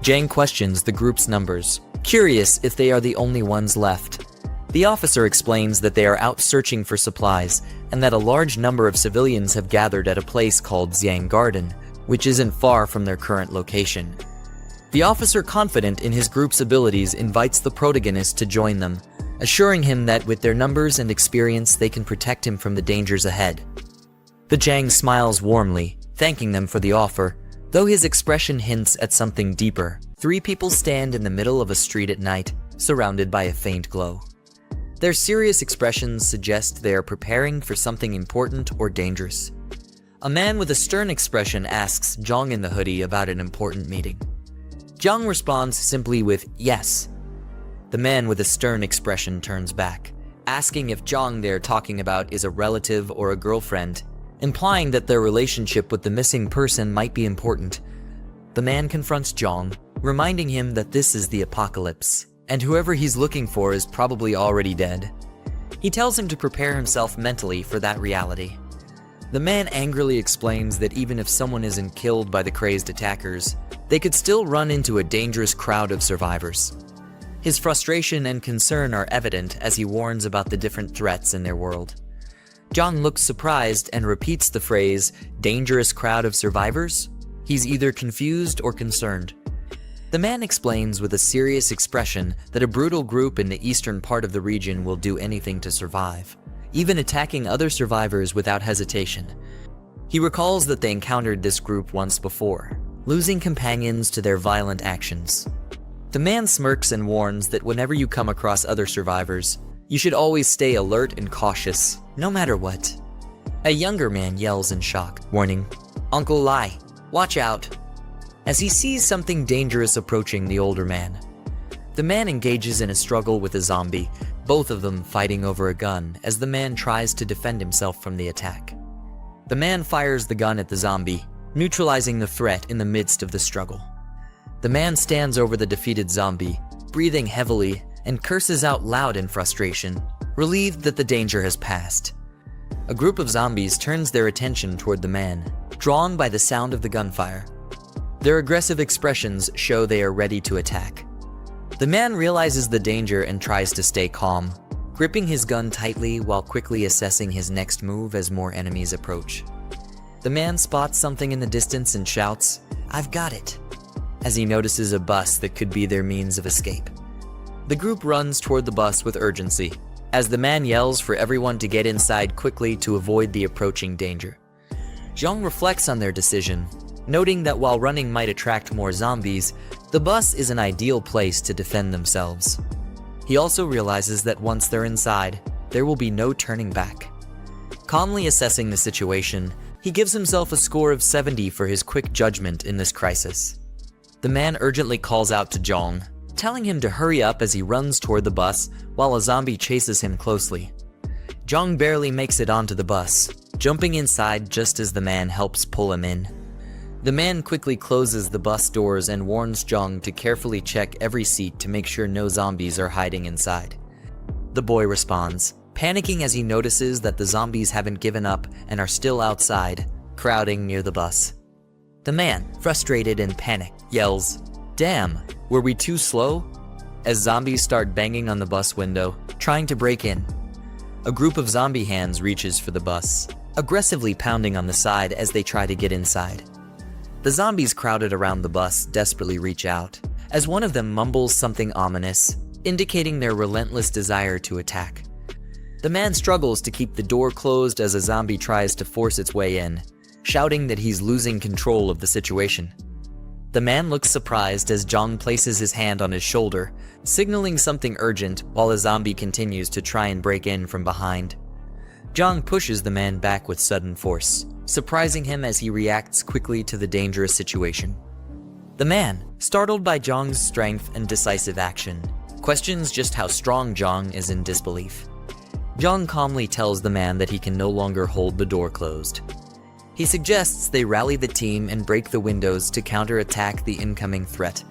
Jiang questions the group's numbers, curious if they are the only ones left. The officer explains that they are out searching for supplies and that a large number of civilians have gathered at a place called Xiang Garden, which isn't far from their current location. The officer, confident in his group's abilities, invites the protagonist to join them, assuring him that with their numbers and experience they can protect him from the dangers ahead. The Jiang smiles warmly, thanking them for the offer, though his expression hints at something deeper. Three people stand in the middle of a street at night, surrounded by a faint glow. Their serious expressions suggest they are preparing for something important or dangerous. A man with a stern expression asks Jiang in the hoodie about an important meeting. Jiang responds simply with yes. The man with a stern expression turns back, asking if Jiang they're talking about is a relative or a girlfriend, implying that their relationship with the missing person might be important. The man confronts Jiang, reminding him that this is the apocalypse, and whoever he's looking for is probably already dead. He tells him to prepare himself mentally for that reality. The man angrily explains that even if someone isn't killed by the crazed attackers, they could still run into a dangerous crowd of survivors. His frustration and concern are evident as he warns about the different threats in their world. Jiang looks surprised and repeats the phrase, "dangerous crowd of survivors?" He's either confused or concerned. The man explains with a serious expression that a brutal group in the eastern part of the region will do anything to survive, even attacking other survivors without hesitation. He recalls that they encountered this group once before, losing companions to their violent actions. The man smirks and warns that whenever you come across other survivors, you should always stay alert and cautious, no matter what. A younger man yells in shock, warning, "Uncle Lai, watch out," as he sees something dangerous approaching the older man. The man engages in a struggle with a zombie, both of them fighting over a gun as the man tries to defend himself from the attack. The man fires the gun at the zombie, neutralizing the threat in the midst of the struggle. The man stands over the defeated zombie, breathing heavily, and curses out loud in frustration, relieved that the danger has passed. A group of zombies turns their attention toward the man, drawn by the sound of the gunfire. Their aggressive expressions show they are ready to attack. The man realizes the danger and tries to stay calm, gripping his gun tightly while quickly assessing his next move as more enemies approach. The man spots something in the distance and shouts, "I've got it," as he notices a bus that could be their means of escape. The group runs toward the bus with urgency, as the man yells for everyone to get inside quickly to avoid the approaching danger. Jiang reflects on their decision, noting that while running might attract more zombies, the bus is an ideal place to defend themselves. He also realizes that once they're inside, there will be no turning back. Calmly assessing the situation, he gives himself a score of 70 for his quick judgment in this crisis. The man urgently calls out to Jiang, telling him to hurry up as he runs toward the bus while a zombie chases him closely. Jiang barely makes it onto the bus, jumping inside just as the man helps pull him in. The man quickly closes the bus doors and warns Jiang to carefully check every seat to make sure no zombies are hiding inside. The boy responds, panicking as he notices that the zombies haven't given up and are still outside, crowding near the bus. The man, frustrated and panicked, yells, "Damn, were we too slow?" as zombies start banging on the bus window, trying to break in. A group of zombie hands reaches for the bus, aggressively pounding on the side as they try to get inside. The zombies crowded around the bus desperately reach out, as one of them mumbles something ominous, indicating their relentless desire to attack. The man struggles to keep the door closed as a zombie tries to force its way in, shouting that he's losing control of the situation. The man looks surprised as Jiang places his hand on his shoulder, signaling something urgent while a zombie continues to try and break in from behind. Jiang pushes the man back with sudden force, surprising him as he reacts quickly to the dangerous situation. The man, startled by Jiang's strength and decisive action, questions just how strong Jiang is in disbelief. Jiang calmly tells the man that he can no longer hold the door closed. He suggests they rally the team and break the windows to counterattack the incoming threat.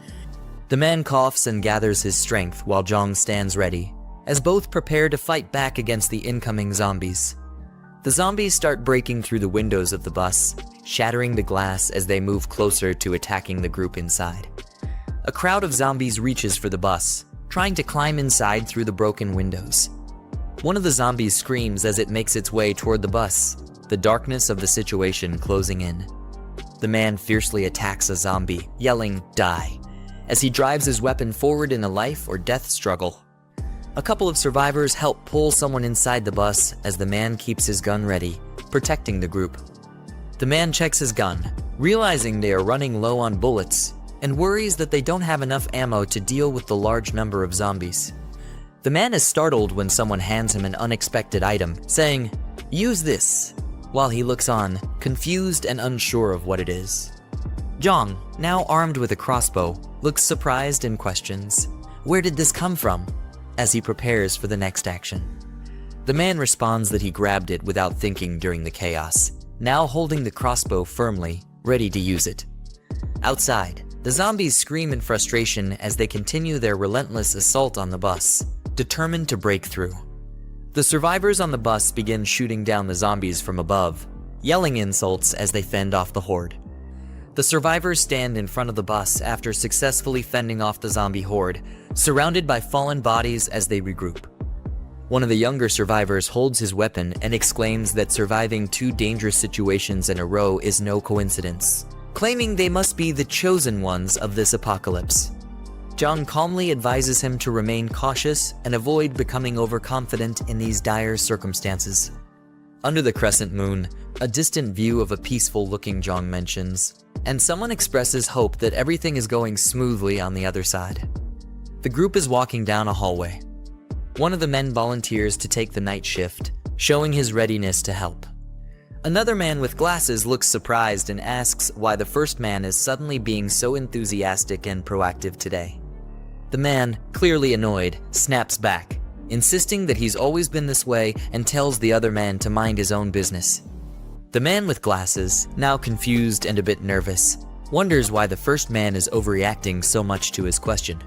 The man coughs and gathers his strength while Jiang stands ready, as both prepare to fight back against the incoming zombies. The zombies start breaking through the windows of the bus, shattering the glass as they move closer to attacking the group inside. A crowd of zombies reaches for the bus, trying to climb inside through the broken windows. One of the zombies screams as it makes its way toward the bus, the darkness of the situation closing in. The man fiercely attacks a zombie, yelling, "Die," as he drives his weapon forward in a life or death struggle. A couple of survivors help pull someone inside the bus as the man keeps his gun ready, protecting the group. The man checks his gun, realizing they are running low on bullets, and worries that they don't have enough ammo to deal with the large number of zombies. The man is startled when someone hands him an unexpected item, saying, "Use this," while he looks on, confused and unsure of what it is. Jiang, now armed with a crossbow, looks surprised and questions, "Where did this come from?" as he prepares for the next action. The man responds that he grabbed it without thinking during the chaos, now holding the crossbow firmly, ready to use it. Outside, the zombies scream in frustration as they continue their relentless assault on the bus, determined to break through. The survivors on the bus begin shooting down the zombies from above, yelling insults as they fend off the horde. The survivors stand in front of the bus after successfully fending off the zombie horde, surrounded by fallen bodies as they regroup. One of the younger survivors holds his weapon and exclaims that surviving 2 dangerous situations in a row is no coincidence, claiming they must be the chosen ones of this apocalypse. Jiang calmly advises him to remain cautious and avoid becoming overconfident in these dire circumstances. Under the crescent moon, a distant view of a peaceful-looking Jiang mentions, and someone expresses hope that everything is going smoothly on the other side. The group is walking down a hallway. One of the men volunteers to take the night shift, showing his readiness to help. Another man with glasses looks surprised and asks why the first man is suddenly being so enthusiastic and proactive today. The man, clearly annoyed, snaps back, insisting that he's always been this way and tells the other man to mind his own business. The man with glasses, now confused and a bit nervous, wonders why the first man is overreacting so much to his question.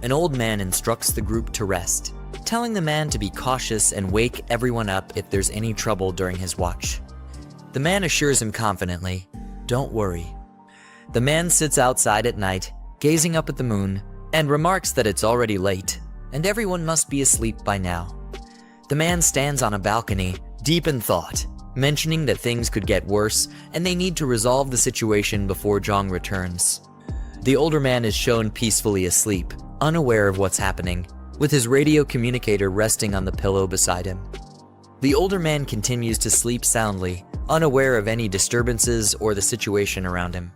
An old man instructs the group to rest, telling the man to be cautious and wake everyone up if there's any trouble during his watch. The man assures him confidently, "Don't worry." The man sits outside at night, gazing up at the moon, and remarks that it's already late, and everyone must be asleep by now. The man stands on a balcony, deep in thought, mentioning that things could get worse and they need to resolve the situation before Jiang returns. The older man is shown peacefully asleep, unaware of what's happening, with his radio communicator resting on the pillow beside him. The older man continues to sleep soundly, unaware of any disturbances or the situation around him.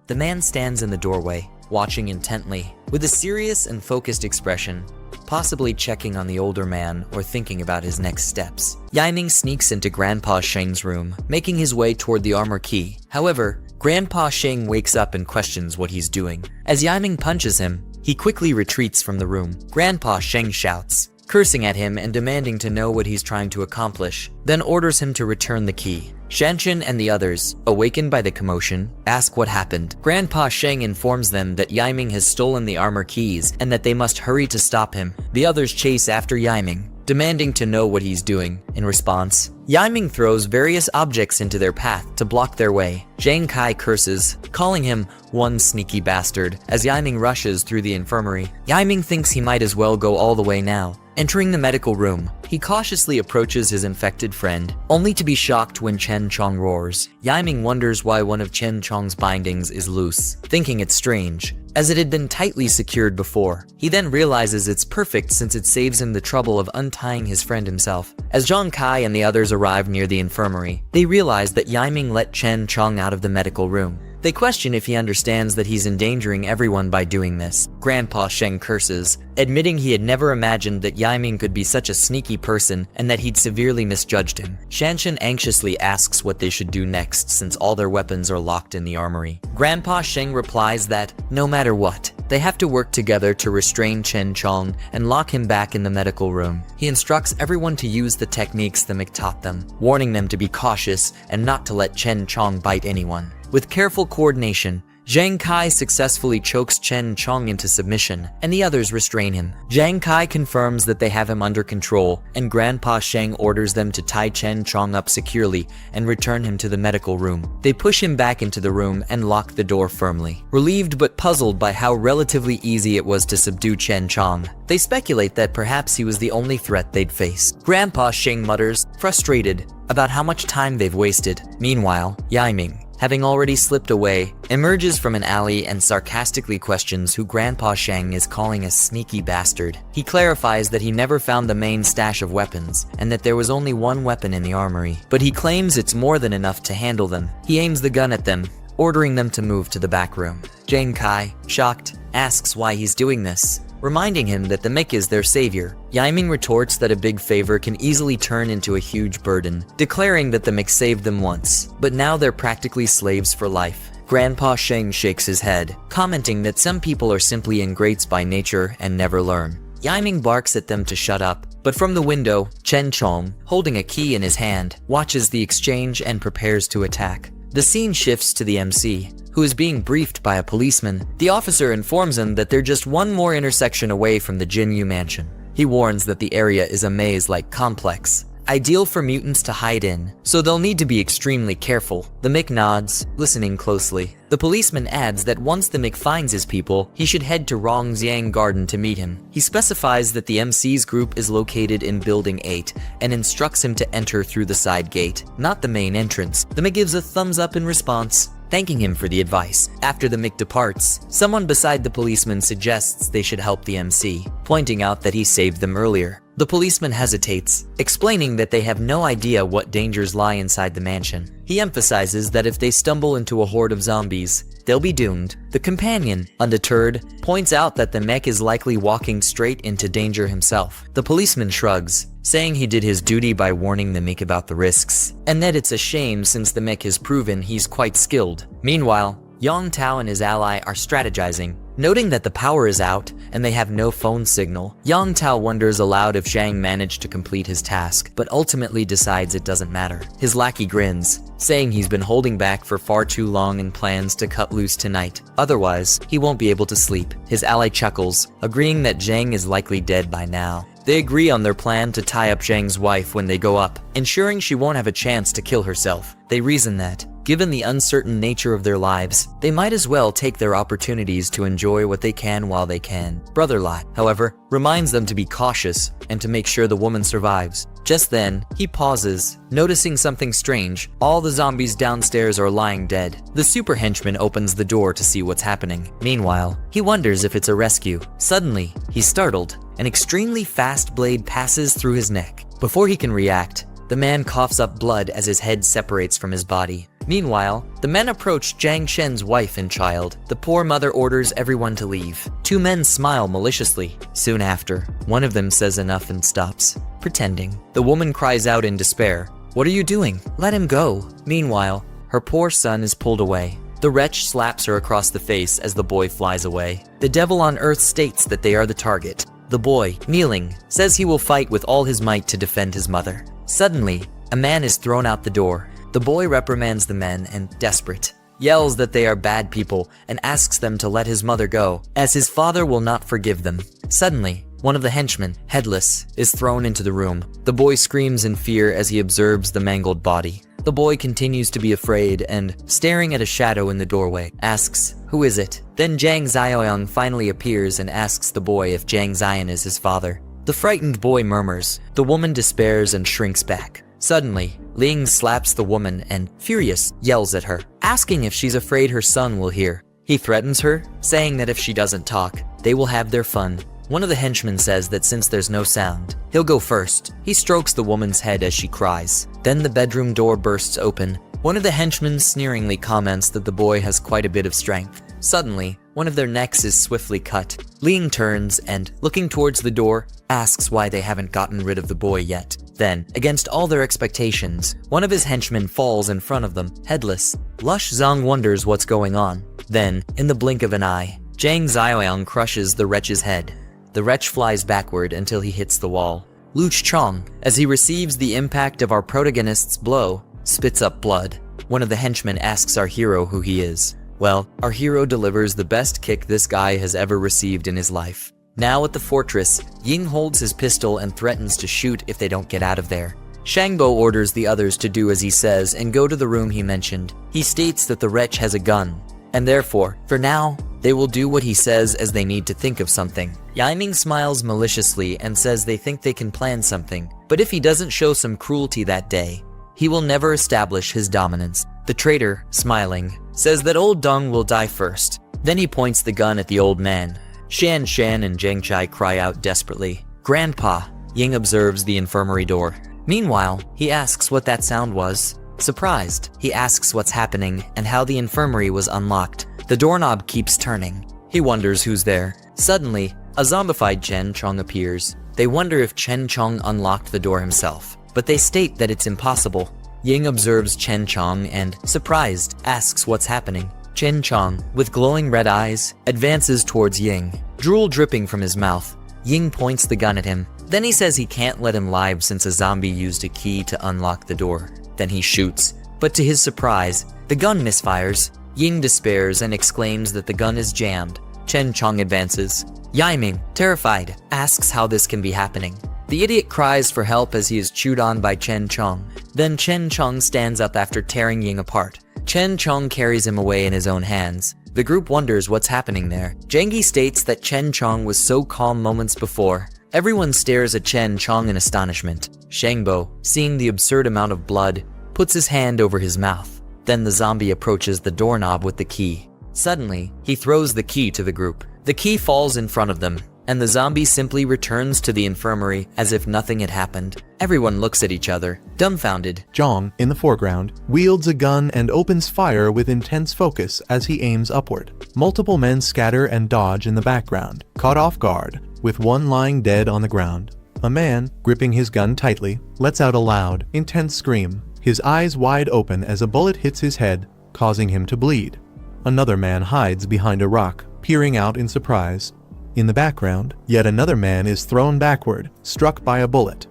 The man stands in the doorway, watching intently, with a serious and focused expression, possibly checking on the older man or thinking about his next steps. Yiming sneaks into Grandpa Sheng's room, making his way toward the armor key. However, Grandpa Sheng wakes up and questions what he's doing. As Yiming punches him, he quickly retreats from the room. Grandpa Sheng shouts, cursing at him and demanding to know what he's trying to accomplish, then orders him to return the key. Shanshan and the others, awakened by the commotion, ask what happened. Grandpa Sheng informs them that Yiming has stolen the armor keys and that they must hurry to stop him. The others chase after Yiming, demanding to know what he's doing. In response, Yiming throws various objects into their path to block their way. Jiang Kai curses, calling him one sneaky bastard, as Yiming rushes through the infirmary. Yiming thinks he might as well go all the way now. Entering the medical room, he cautiously approaches his infected friend, only to be shocked when Chen Chong roars. Yiming wonders why one of Chen Chong's bindings is loose, thinking it's strange, as it had been tightly secured before. He then realizes it's perfect since it saves him the trouble of untying his friend himself. As Zhang Kai and the others arrive near the infirmary, they realize that Yiming let Chen Chong out of the medical room. They question if he understands that he's endangering everyone by doing this. Grandpa Sheng curses, admitting he had never imagined that Yiming could be such a sneaky person and that he'd severely misjudged him. Shanshan anxiously asks what they should do next since all their weapons are locked in the armory. Grandpa Sheng replies that, no matter what, they have to work together to restrain Chen Chong and lock him back in the medical room. He instructs everyone to use the techniques the Mick taught them, warning them to be cautious and not to let Chen Chong bite anyone. With careful coordination, Jiang Kai successfully chokes Chen Chong into submission, and the others restrain him. Jiang Kai confirms that they have him under control, and Grandpa Sheng orders them to tie Chen Chong up securely and return him to the medical room. They push him back into the room and lock the door firmly. Relieved but puzzled by how relatively easy it was to subdue Chen Chong, they speculate that perhaps he was the only threat they'd face. Grandpa Sheng mutters, frustrated about how much time they've wasted. Meanwhile, Yiming, having already slipped away, emerges from an alley and sarcastically questions who Grandpa Sheng is calling a sneaky bastard. He clarifies that he never found the main stash of weapons, and that there was only one weapon in the armory, but he claims it's more than enough to handle them. He aims the gun at them, ordering them to move to the back room. Jiang Kai, shocked, asks why he's doing this, reminding him that the Mick is their savior. Yiming retorts that a big favor can easily turn into a huge burden, declaring that the Mick saved them once, but now they're practically slaves for life. Grandpa Sheng shakes his head, commenting that some people are simply ingrates by nature and never learn. Yiming barks at them to shut up, but from the window, Chen Chong, holding a key in his hand, watches the exchange and prepares to attack. The scene shifts to the MC, who is being briefed by a policeman. The officer informs him that they're just one more intersection away from the Jinyu mansion. He warns that the area is a maze-like complex, ideal for mutants to hide in, so they'll need to be extremely careful. The Mick nods, listening closely. The policeman adds that once the Mick finds his people, he should head to Rongxiang Garden to meet him. He specifies that the MC's group is located in Building 8 and instructs him to enter through the side gate, not the main entrance. The Mick gives a thumbs up in response, thanking him for the advice. After the Mick departs, someone beside the policeman suggests they should help the MC, pointing out that he saved them earlier. The policeman hesitates, explaining that they have no idea what dangers lie inside the mansion. He emphasizes that if they stumble into a horde of zombies, they'll be doomed. The companion, undeterred, points out that the mech is likely walking straight into danger himself. The policeman shrugs, saying he did his duty by warning the mech about the risks, and that it's a shame since the mech has proven he's quite skilled. Meanwhile, Yang Tao and his ally are strategizing. Noting that the power is out and they have no phone signal, Yang Tao wonders aloud if Zhang managed to complete his task, but ultimately decides it doesn't matter. His lackey grins, saying he's been holding back for far too long and plans to cut loose tonight. Otherwise, he won't be able to sleep. His ally chuckles, agreeing that Zhang is likely dead by now. They agree on their plan to tie up Zhang's wife when they go up, ensuring she won't have a chance to kill herself. They reason that, given the uncertain nature of their lives, they might as well take their opportunities to enjoy what they can while they can. Brother Lot, however, reminds them to be cautious and to make sure the woman survives. Just then, he pauses, noticing something strange. All the zombies downstairs are lying dead. The super henchman opens the door to see what's happening. Meanwhile, he wonders if it's a rescue. Suddenly, he's startled. An extremely fast blade passes through his neck. Before he can react, the man coughs up blood as his head separates from his body. Meanwhile, the men approach Jiang Shen's wife and child. The poor mother orders everyone to leave. Two men smile maliciously. Soon after, one of them says enough and stops, pretending. The woman cries out in despair, "What are you doing? Let him go." Meanwhile, her poor son is pulled away. The wretch slaps her across the face as the boy flies away. The devil on earth states that they are the target. The boy, kneeling, says he will fight with all his might to defend his mother. Suddenly, a man is thrown out the door. The boy reprimands the men and, desperate, yells that they are bad people and asks them to let his mother go, as his father will not forgive them. Suddenly, one of the henchmen, headless, is thrown into the room. The boy screams in fear as he observes the mangled body. The boy continues to be afraid and, staring at a shadow in the doorway, asks, "Who is it?" Then Jiang Ziyang finally appears and asks the boy if Jiang Ziyan is his father. The frightened boy murmurs. The woman despairs and shrinks back. Suddenly, Ling slaps the woman and, furious, yells at her, asking if she's afraid her son will hear. He threatens her, saying that if she doesn't talk, they will have their fun. One of the henchmen says that since there's no sound, he'll go first. He strokes the woman's head as she cries. Then the bedroom door bursts open. One of the henchmen sneeringly comments that the boy has quite a bit of strength. Suddenly, one of their necks is swiftly cut. Ling turns and, looking towards the door, asks why they haven't gotten rid of the boy yet. Then, against all their expectations, one of his henchmen falls in front of them, headless. Lush Zhang wonders what's going on. Then, in the blink of an eye, Jiang Ziyang crushes the wretch's head. The wretch flies backward until he hits the wall. Luch Chong, as he receives the impact of our protagonist's blow, spits up blood. One of the henchmen asks our hero who he is. Well, our hero delivers the best kick this guy has ever received in his life. Now at the fortress, Ying holds his pistol and threatens to shoot if they don't get out of there. Shangbo orders the others to do as he says and go to the room he mentioned. He states that the wretch has a gun, and therefore, for now, they will do what he says as they need to think of something. Yiming smiles maliciously and says they think they can plan something, but if he doesn't show some cruelty that day, he will never establish his dominance. The traitor, smiling, says that old Dong will die first. Then he points the gun at the old man. Shan and Zheng Chai cry out desperately. "Grandpa!" Ying observes the infirmary door. Meanwhile, he asks what that sound was. Surprised, he asks what's happening and how the infirmary was unlocked. The doorknob keeps turning. He wonders who's there. Suddenly, a zombified Chen Chong appears. They wonder if Chen Chong unlocked the door himself, but they state that it's impossible. Ying observes Chen Chong and, surprised, asks what's happening. Chen Chong, with glowing red eyes, advances towards Ying, drool dripping from his mouth. Ying points the gun at him. Then he says he can't let him live since a zombie used a key to unlock the door. Then he shoots. But to his surprise, the gun misfires. Ying despairs and exclaims that the gun is jammed. Chen Chong advances. Yiming, terrified, asks how this can be happening. The idiot cries for help as he is chewed on by Chen Chong. Then Chen Chong stands up after tearing Ying apart. Chen Chong carries him away in his own hands. The group wonders what's happening there. Zhengyi states that Chen Chong was so calm moments before. Everyone stares at Chen Chong in astonishment. Shangbo, seeing the absurd amount of blood, puts his hand over his mouth. Then the zombie approaches the doorknob with the key. Suddenly, he throws the key to the group. The key falls in front of them, and the zombie simply returns to the infirmary as if nothing had happened. Everyone looks at each other, dumbfounded. Jiang, in the foreground, wields a gun and opens fire with intense focus as he aims upward. Multiple men scatter and dodge in the background, caught off guard, with one lying dead on the ground. A man, gripping his gun tightly, lets out a loud, intense scream, his eyes wide open as a bullet hits his head, causing him to bleed. Another man hides behind a rock, peering out in surprise. In the background, yet another man is thrown backward, struck by a bullet.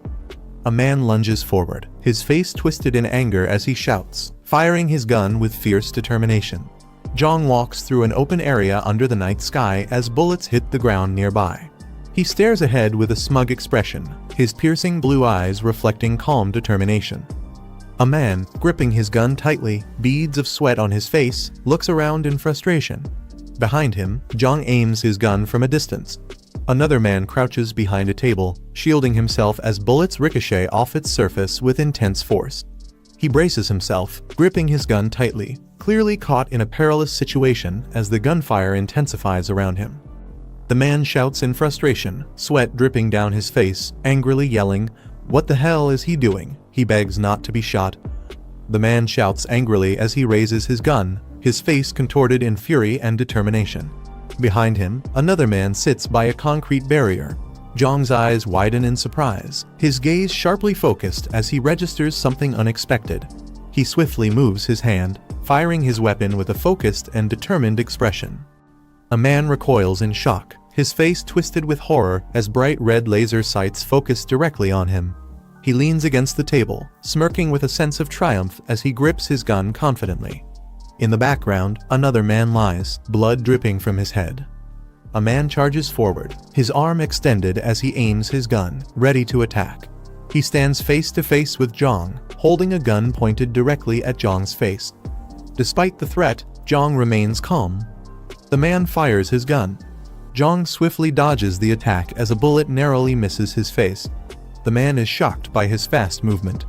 A man lunges forward, his face twisted in anger as he shouts, firing his gun with fierce determination. Jiang walks through an open area under the night sky as bullets hit the ground nearby. He stares ahead with a smug expression, his piercing blue eyes reflecting calm determination. A man, gripping his gun tightly, beads of sweat on his face, looks around in frustration. Behind him, Jiang aims his gun from a distance. Another man crouches behind a table, shielding himself as bullets ricochet off its surface with intense force. He braces himself, gripping his gun tightly, clearly caught in a perilous situation as the gunfire intensifies around him. The man shouts in frustration, sweat dripping down his face, angrily yelling, "What the hell is he doing?" He begs not to be shot. The man shouts angrily as he raises his gun, his face contorted in fury and determination. Behind him, another man sits by a concrete barrier. Jiang's eyes widen in surprise, his gaze sharply focused as he registers something unexpected. He swiftly moves his hand, firing his weapon with a focused and determined expression. A man recoils in shock, his face twisted with horror as bright red laser sights focus directly on him. He leans against the table, smirking with a sense of triumph as he grips his gun confidently. In the background, another man lies, blood dripping from his head. A man charges forward, his arm extended as he aims his gun, ready to attack. He stands face to face with Jiang, holding a gun pointed directly at Jiang's face. Despite the threat, Jiang remains calm. The man fires his gun. Jiang swiftly dodges the attack as a bullet narrowly misses his face. The man is shocked by his fast movement.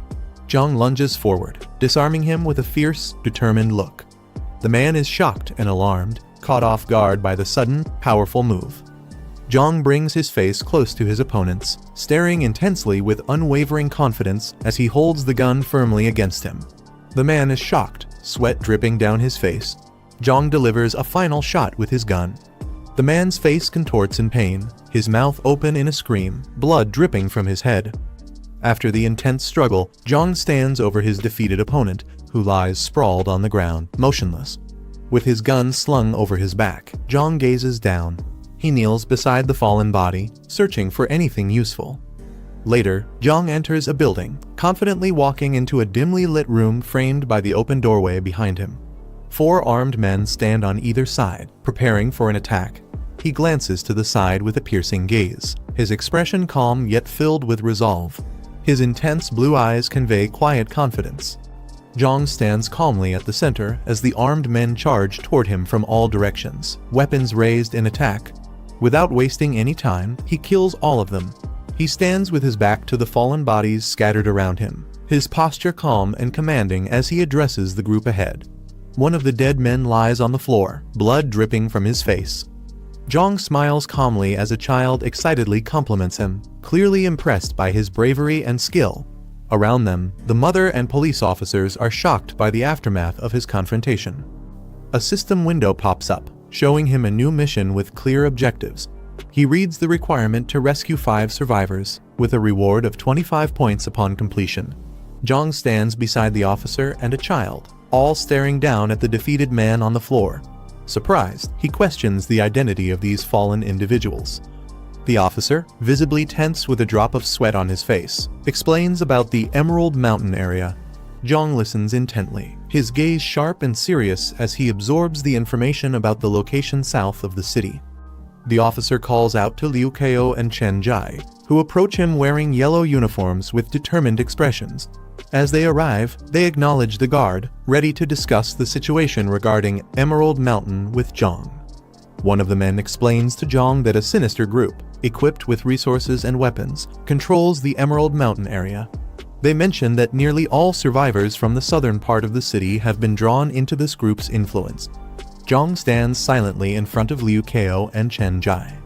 Jiang lunges forward, disarming him with a fierce, determined look. The man is shocked and alarmed, caught off guard by the sudden, powerful move. Jiang brings his face close to his opponent's, staring intensely with unwavering confidence as he holds the gun firmly against him. The man is shocked, sweat dripping down his face. Jiang delivers a final shot with his gun. The man's face contorts in pain, his mouth open in a scream, blood dripping from his head. After the intense struggle, Jiang stands over his defeated opponent, who lies sprawled on the ground, motionless. With his gun slung over his back, Jiang gazes down. He kneels beside the fallen body, searching for anything useful. Later, Jiang enters a building, confidently walking into a dimly lit room framed by the open doorway behind him. 4 armed men stand on either side, preparing for an attack. He glances to the side with a piercing gaze, his expression calm yet filled with resolve. His intense blue eyes convey quiet confidence. Jiang stands calmly at the center as the armed men charge toward him from all directions, weapons raised in attack. Without wasting any time, he kills all of them. He stands with his back to the fallen bodies scattered around him, his posture calm and commanding as he addresses the group ahead. One of the dead men lies on the floor, blood dripping from his face. Jiang smiles calmly as a child excitedly compliments him, clearly impressed by his bravery and skill. Around them, the mother and police officers are shocked by the aftermath of his confrontation. A system window pops up, showing him a new mission with clear objectives. He reads the requirement to rescue 5 survivors, with a reward of 25 points upon completion. Jiang stands beside the officer and a child, all staring down at the defeated man on the floor. Surprised, he questions the identity of these fallen individuals. The officer, visibly tense with a drop of sweat on his face, explains about the Emerald Mountain area. Jiang listens intently, his gaze sharp and serious as he absorbs the information about the location south of the city. The officer calls out to Liu Kao and Chen Jai, who approach him wearing yellow uniforms with determined expressions. As they arrive, they acknowledge the guard, ready to discuss the situation regarding Emerald Mountain with Jiang. One of the men explains to Jiang that a sinister group, equipped with resources and weapons, controls the Emerald Mountain area. They mention that nearly all survivors from the southern part of the city have been drawn into this group's influence. Jiang stands silently in front of Liu Kao and Chen Jai.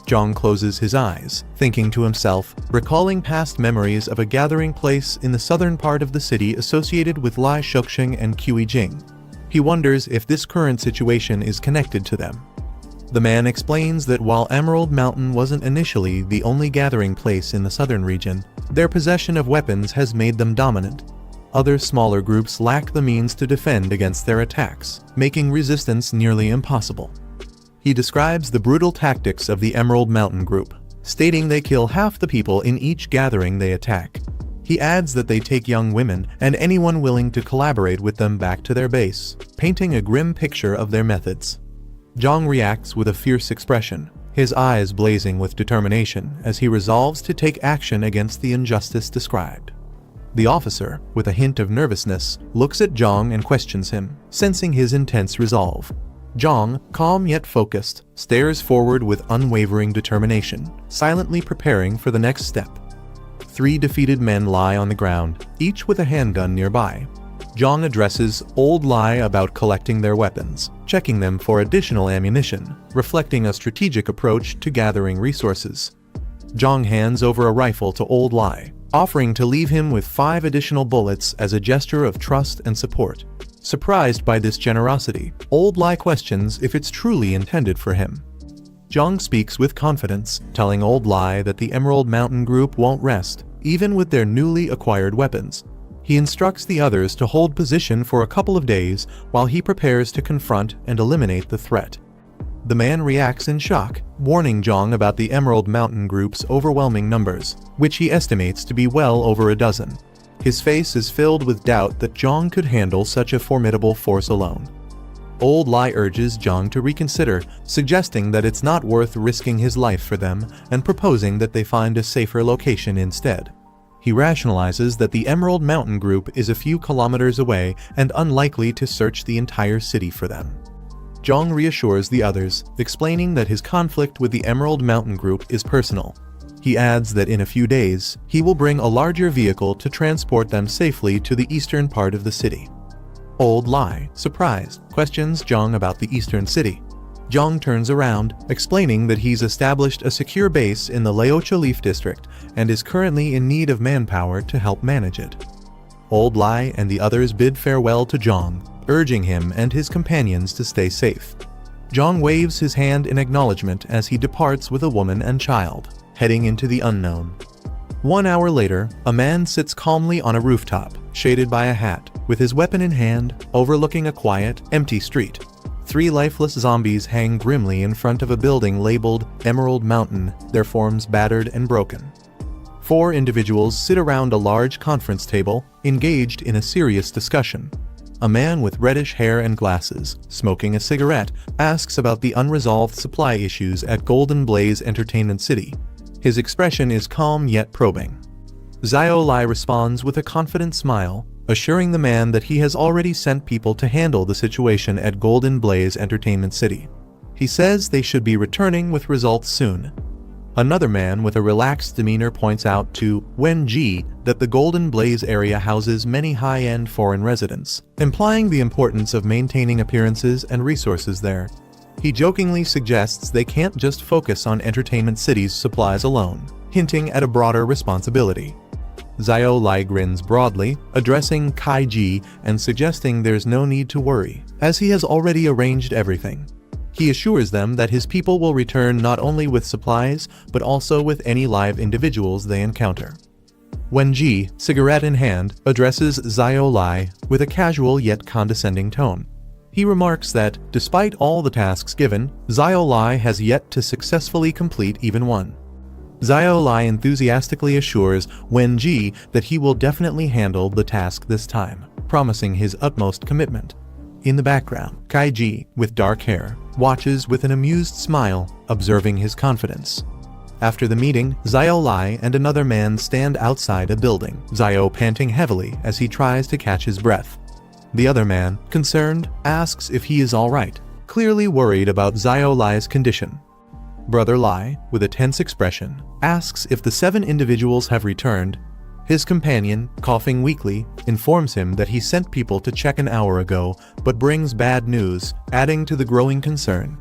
Jiang closes his eyes, thinking to himself, recalling past memories of a gathering place in the southern part of the city associated with Lai Shuxing and Kui Jing. He wonders if this current situation is connected to them. The man explains that while Emerald Mountain wasn't initially the only gathering place in the southern region, their possession of weapons has made them dominant. Other smaller groups lack the means to defend against their attacks, making resistance nearly impossible. He describes the brutal tactics of the Emerald Mountain group, stating they kill half the people in each gathering they attack. He adds that they take young women and anyone willing to collaborate with them back to their base, painting a grim picture of their methods. Jiang reacts with a fierce expression, his eyes blazing with determination as he resolves to take action against the injustice described. The officer, with a hint of nervousness, looks at Jiang and questions him, sensing his intense resolve. Jiang, calm yet focused, stares forward with unwavering determination, silently preparing for the next step. 3 defeated men lie on the ground, each with a handgun nearby. Jiang addresses Old Lai about collecting their weapons, checking them for additional ammunition, reflecting a strategic approach to gathering resources. Jiang hands over a rifle to Old Lai, offering to leave him with 5 additional bullets as a gesture of trust and support. Surprised by this generosity, Old Lai questions if it's truly intended for him. Jiang speaks with confidence, telling Old Lai that the Emerald Mountain Group won't rest, even with their newly acquired weapons. He instructs the others to hold position for a couple of days while he prepares to confront and eliminate the threat. The man reacts in shock, warning Jiang about the Emerald Mountain Group's overwhelming numbers, which he estimates to be well over a dozen. His face is filled with doubt that Jiang could handle such a formidable force alone. Old Lai urges Jiang to reconsider, suggesting that it's not worth risking his life for them and proposing that they find a safer location instead. He rationalizes that the Emerald Mountain Group is a few kilometers away and unlikely to search the entire city for them. Jiang reassures the others, explaining that his conflict with the Emerald Mountain Group is personal. He adds that in a few days, he will bring a larger vehicle to transport them safely to the eastern part of the city. Old Lai, surprised, questions Jiang about the eastern city. Jiang turns around, explaining that he's established a secure base in the Laocha Leaf District and is currently in need of manpower to help manage it. Old Lai and the others bid farewell to Jiang, urging him and his companions to stay safe. Jiang waves his hand in acknowledgement as he departs with a woman and child, heading into the unknown. 1 hour later, a man sits calmly on a rooftop, shaded by a hat, with his weapon in hand, overlooking a quiet, empty street. 3 lifeless zombies hang grimly in front of a building labeled Emerald Mountain, their forms battered and broken. 4 individuals sit around a large conference table, engaged in a serious discussion. A man with reddish hair and glasses, smoking a cigarette, asks about the unresolved supply issues at Golden Blaze Entertainment City. His expression is calm yet probing. Xiao Lai responds with a confident smile, assuring the man that he has already sent people to handle the situation at Golden Blaze Entertainment City. He says they should be returning with results soon. Another man with a relaxed demeanor points out to Wen Ji that the Golden Blaze area houses many high-end foreign residents, implying the importance of maintaining appearances and resources there. He jokingly suggests they can't just focus on Entertainment City's supplies alone, hinting at a broader responsibility. Xiao Lai grins broadly, addressing Kai Ji and suggesting there's no need to worry, as he has already arranged everything. He assures them that his people will return not only with supplies, but also with any live individuals they encounter. Wen Ji, cigarette in hand, addresses Xiao Lai with a casual yet condescending tone. He remarks that, despite all the tasks given, Xiao Lai has yet to successfully complete even one. Xiao Lai enthusiastically assures Wen Ji that he will definitely handle the task this time, promising his utmost commitment. In the background, Kai Ji, with dark hair, watches with an amused smile, observing his confidence. After the meeting, Xiao Lai and another man stand outside a building, Xiao panting heavily as he tries to catch his breath. The other man, concerned, asks if he is alright, clearly worried about Xiao Lai's condition. Brother Lai, with a tense expression, asks if the 7 individuals have returned. His companion, coughing weakly, informs him that he sent people to check an hour ago, but brings bad news, adding to the growing concern.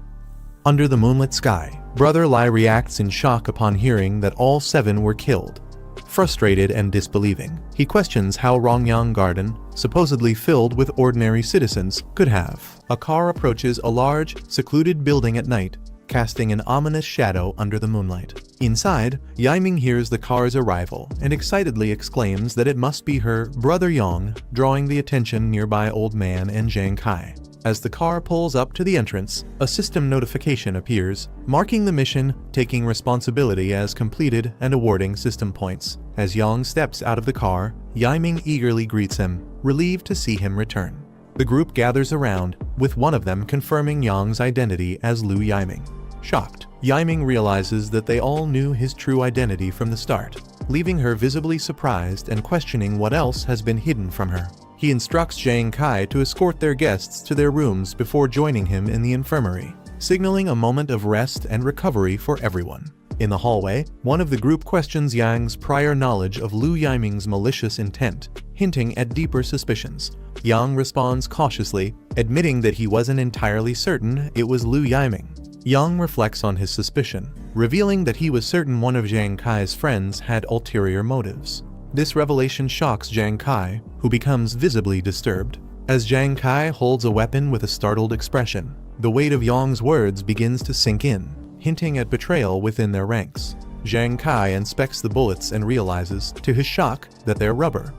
Under the moonlit sky, Brother Lai reacts in shock upon hearing that all 7 were killed. Frustrated and disbelieving, he questions how Rongyang Garden, supposedly filled with ordinary citizens, could have. A car approaches a large, secluded building at night, casting an ominous shadow under the moonlight. Inside, Yiming hears the car's arrival and excitedly exclaims that it must be her brother Yang, drawing the attention nearby Old Man and Jiang Kai. As the car pulls up to the entrance, a system notification appears, marking the mission, taking responsibility as completed and awarding system points. As Yang steps out of the car, Yiming eagerly greets him, relieved to see him return. The group gathers around, with one of them confirming Yang's identity as Lu Yiming. Shocked, Yiming realizes that they all knew his true identity from the start, leaving her visibly surprised and questioning what else has been hidden from her. He instructs Jiang Kai to escort their guests to their rooms before joining him in the infirmary, signaling a moment of rest and recovery for everyone. In the hallway, one of the group questions Yang's prior knowledge of Lu Yiming's malicious intent, hinting at deeper suspicions. Yang responds cautiously, admitting that he wasn't entirely certain it was Lu Yiming. Yang reflects on his suspicion, revealing that he was certain one of Jiang Kai's friends had ulterior motives. This revelation shocks Jiang Kai, who becomes visibly disturbed. As Jiang Kai holds a weapon with a startled expression, the weight of Yang's words begins to sink in, hinting at betrayal within their ranks. Jiang Kai inspects the bullets and realizes, to his shock, that they're rubber.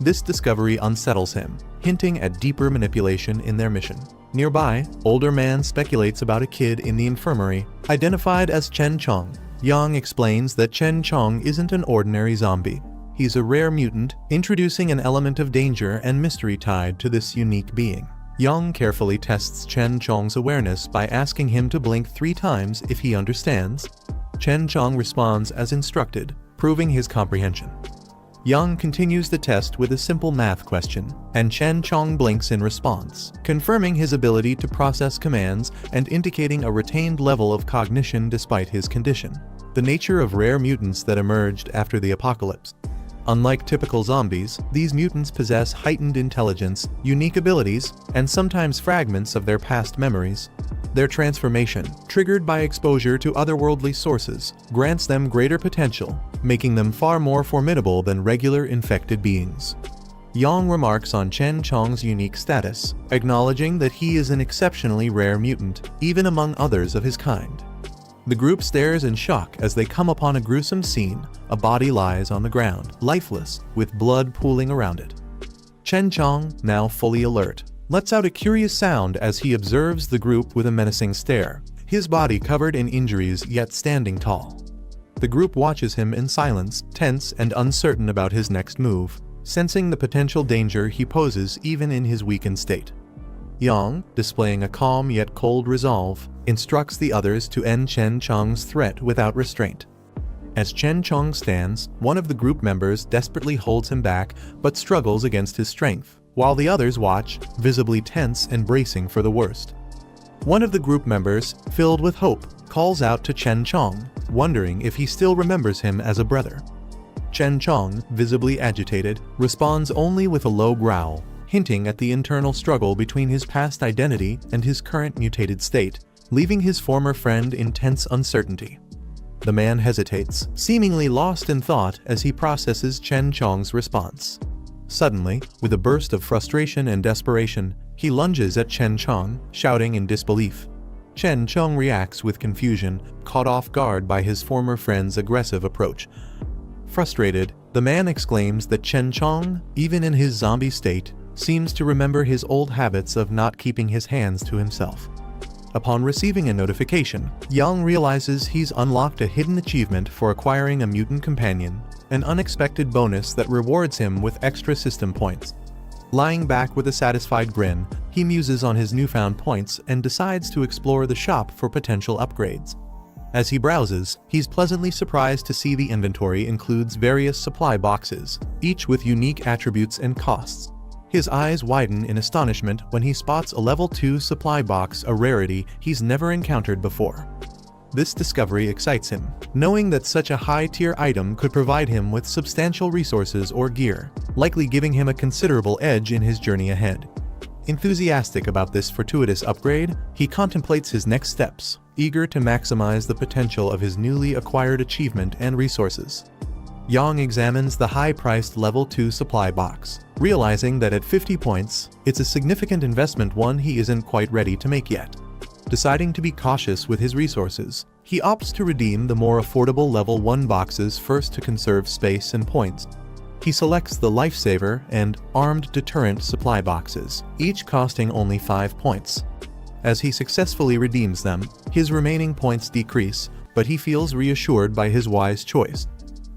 This discovery unsettles him, hinting at deeper manipulation in their mission. Nearby, older man speculates about a kid in the infirmary, identified as Chen Chong. Yang explains that Chen Chong isn't an ordinary zombie. He's a rare mutant, introducing an element of danger and mystery tied to this unique being. Yang carefully tests Chen Chong's awareness by asking him to blink 3 times if he understands. Chen Chong responds as instructed, proving his comprehension. Yang continues the test with a simple math question, and Chen Chong blinks in response, confirming his ability to process commands and indicating a retained level of cognition despite his condition. The nature of rare mutants that emerged after the apocalypse. Unlike typical zombies, these mutants possess heightened intelligence, unique abilities, and sometimes fragments of their past memories. Their transformation, triggered by exposure to otherworldly sources, grants them greater potential, making them far more formidable than regular infected beings. Yang remarks on Chen Chong's unique status, acknowledging that he is an exceptionally rare mutant, even among others of his kind. The group stares in shock as they come upon a gruesome scene. A body lies on the ground, lifeless, with blood pooling around it. Chen Chong, now fully alert, lets out a curious sound as he observes the group with a menacing stare, his body covered in injuries yet standing tall. The group watches him in silence, tense and uncertain about his next move, sensing the potential danger he poses even in his weakened state. Yang, displaying a calm yet cold resolve, instructs the others to end Chen Chong's threat without restraint. As Chen Chong stands, one of the group members desperately holds him back but struggles against his strength, while the others watch, visibly tense and bracing for the worst. One of the group members, filled with hope, calls out to Chen Chong, wondering if he still remembers him as a brother. Chen Chong, visibly agitated, responds only with a low growl, hinting at the internal struggle between his past identity and his current mutated state, leaving his former friend in tense uncertainty. The man hesitates, seemingly lost in thought as he processes Chen Chong's response. Suddenly, with a burst of frustration and desperation, he lunges at Chen Chong, shouting in disbelief. Chen Chong reacts with confusion, caught off guard by his former friend's aggressive approach. Frustrated, the man exclaims that Chen Chong, even in his zombie state, seems to remember his old habits of not keeping his hands to himself. Upon receiving a notification, Yang realizes he's unlocked a hidden achievement for acquiring a mutant companion, an unexpected bonus that rewards him with extra system points. Lying back with a satisfied grin, he muses on his newfound points and decides to explore the shop for potential upgrades. As he browses, he's pleasantly surprised to see the inventory includes various supply boxes, each with unique attributes and costs. His eyes widen in astonishment when he spots a level 2 supply box, a rarity he's never encountered before. This discovery excites him, knowing that such a high-tier item could provide him with substantial resources or gear, likely giving him a considerable edge in his journey ahead. Enthusiastic about this fortuitous upgrade, he contemplates his next steps, eager to maximize the potential of his newly acquired achievement and resources. Yang examines the high-priced level 2 supply box, realizing that at 50 points, it's a significant investment, one he isn't quite ready to make yet. Deciding to be cautious with his resources, he opts to redeem the more affordable level 1 boxes first to conserve space and points. He selects the Lifesaver and Armed Deterrent supply boxes, each costing only 5 points. As he successfully redeems them, his remaining points decrease, but he feels reassured by his wise choice.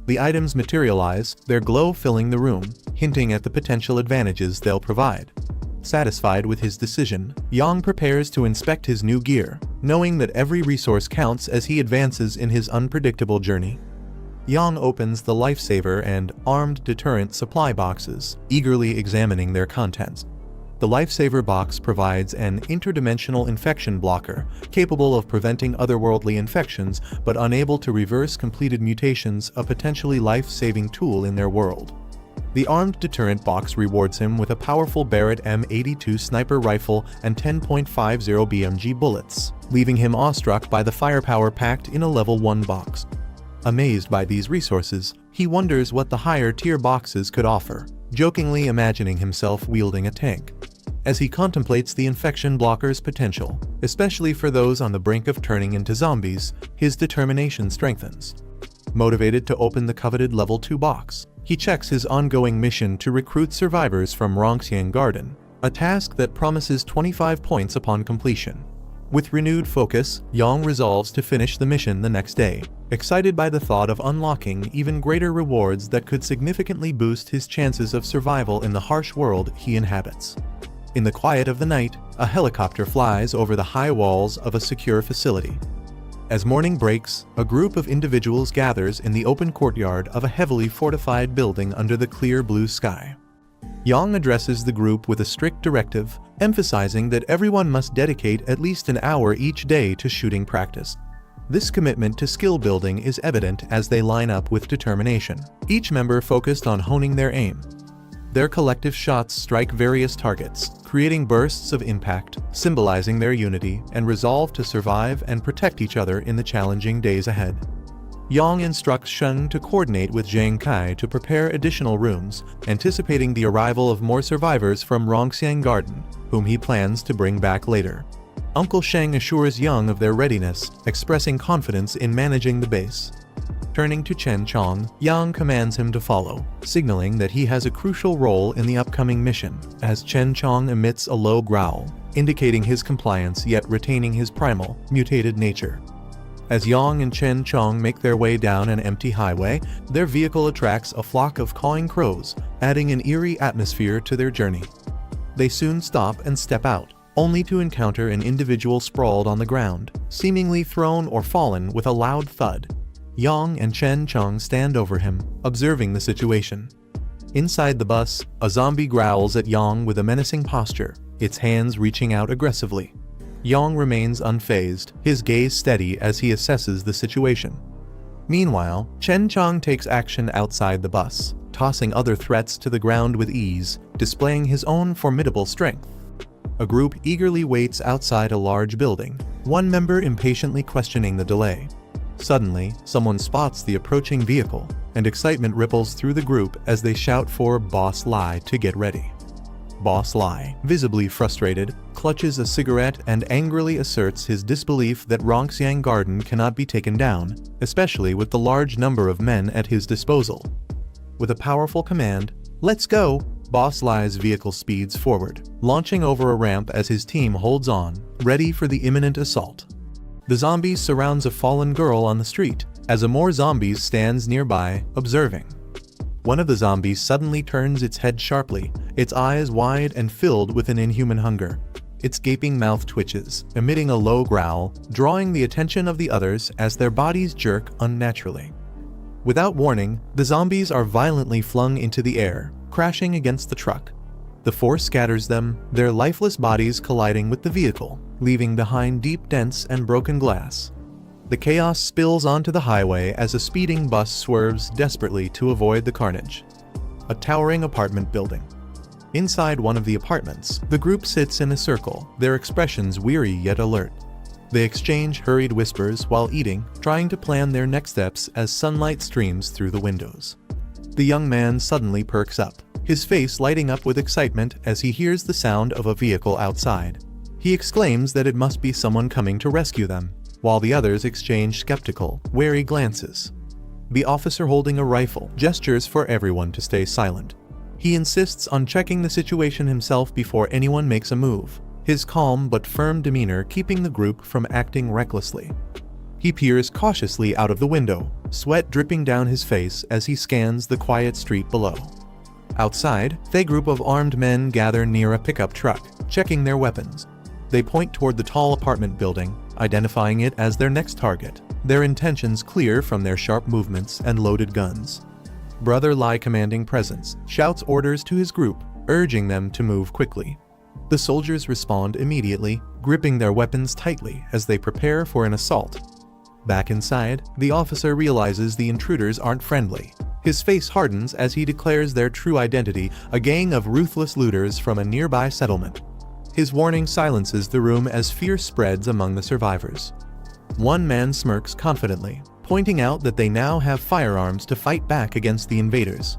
The items materialize, their glow filling the room, hinting at the potential advantages they'll provide. Satisfied with his decision, Yang prepares to inspect his new gear, knowing that every resource counts as he advances in his unpredictable journey. Yang opens the Lifesaver and Armed Deterrent supply boxes, eagerly examining their contents. The Lifesaver box provides an interdimensional infection blocker, capable of preventing otherworldly infections but unable to reverse completed mutations, a potentially life-saving tool in their world. The Armed Deterrent box rewards him with a powerful Barrett M82 sniper rifle and 10.50 BMG bullets, leaving him awestruck by the firepower packed in a level 1 box. Amazed by these resources, he wonders what the higher-tier boxes could offer, jokingly imagining himself wielding a tank. As he contemplates the infection blocker's potential, especially for those on the brink of turning into zombies, his determination strengthens. Motivated to open the coveted Level 2 box, he checks his ongoing mission to recruit survivors from Rongxiang Garden, a task that promises 25 points upon completion. With renewed focus, Yang resolves to finish the mission the next day, excited by the thought of unlocking even greater rewards that could significantly boost his chances of survival in the harsh world he inhabits. In the quiet of the night, a helicopter flies over the high walls of a secure facility. As morning breaks, a group of individuals gathers in the open courtyard of a heavily fortified building under the clear blue sky. Yang addresses the group with a strict directive, emphasizing that everyone must dedicate at least an hour each day to shooting practice. This commitment to skill building is evident as they line up with determination, each member focused on honing their aim. Their collective shots strike various targets, creating bursts of impact, symbolizing their unity and resolve to survive and protect each other in the challenging days ahead. Yang instructs Sheng to coordinate with Jiang Kai to prepare additional rooms, anticipating the arrival of more survivors from Rongxiang Garden, whom he plans to bring back later. Uncle Sheng assures Yang of their readiness, expressing confidence in managing the base. Turning to Chen Chong, Yang commands him to follow, signaling that he has a crucial role in the upcoming mission, as Chen Chong emits a low growl, indicating his compliance yet retaining his primal, mutated nature. As Yang and Chen Chong make their way down an empty highway, their vehicle attracts a flock of cawing crows, adding an eerie atmosphere to their journey. They soon stop and step out, only to encounter an individual sprawled on the ground, seemingly thrown or fallen with a loud thud. Yang and Chen Chong stand over him, observing the situation. Inside the bus, a zombie growls at Yang with a menacing posture, its hands reaching out aggressively. Yang remains unfazed, his gaze steady as he assesses the situation. Meanwhile, Chen Chong takes action outside the bus, tossing other threats to the ground with ease, displaying his own formidable strength. A group eagerly waits outside a large building, one member impatiently questioning the delay. Suddenly, someone spots the approaching vehicle, and excitement ripples through the group as they shout for Boss Lai to get ready. Boss Lai, visibly frustrated, clutches a cigarette and angrily asserts his disbelief that Rongxiang Garden cannot be taken down, especially with the large number of men at his disposal. With a powerful command, "Let's go!" Boss Lai's vehicle speeds forward, launching over a ramp as his team holds on, ready for the imminent assault. The zombie surrounds a fallen girl on the street, as a more zombies stands nearby, observing. One of the zombies suddenly turns its head sharply, its eyes wide and filled with an inhuman hunger. Its gaping mouth twitches, emitting a low growl, drawing the attention of the others as their bodies jerk unnaturally. Without warning, the zombies are violently flung into the air, crashing against the truck. The force scatters them, their lifeless bodies colliding with the vehicle, leaving behind deep dents and broken glass. The chaos spills onto the highway as a speeding bus swerves desperately to avoid the carnage. A towering apartment building. Inside one of the apartments, the group sits in a circle, their expressions weary yet alert. They exchange hurried whispers while eating, trying to plan their next steps as sunlight streams through the windows. The young man suddenly perks up, his face lighting up with excitement as he hears the sound of a vehicle outside. He exclaims that it must be someone coming to rescue them, while the others exchange skeptical, wary glances. The officer holding a rifle gestures for everyone to stay silent. He insists on checking the situation himself before anyone makes a move, his calm but firm demeanor keeping the group from acting recklessly. He peers cautiously out of the window, sweat dripping down his face as he scans the quiet street below. Outside, a group of armed men gather near a pickup truck, checking their weapons. They point toward the tall apartment building, identifying it as their next target, their intentions clear from their sharp movements and loaded guns. Brother Lai, commanding presence, shouts orders to his group, urging them to move quickly. The soldiers respond immediately, gripping their weapons tightly as they prepare for an assault. Back inside, the officer realizes the intruders aren't friendly. His face hardens as he declares their true identity, a gang of ruthless looters from a nearby settlement. His warning silences the room as fear spreads among the survivors. One man smirks confidently, pointing out that they now have firearms to fight back against the invaders.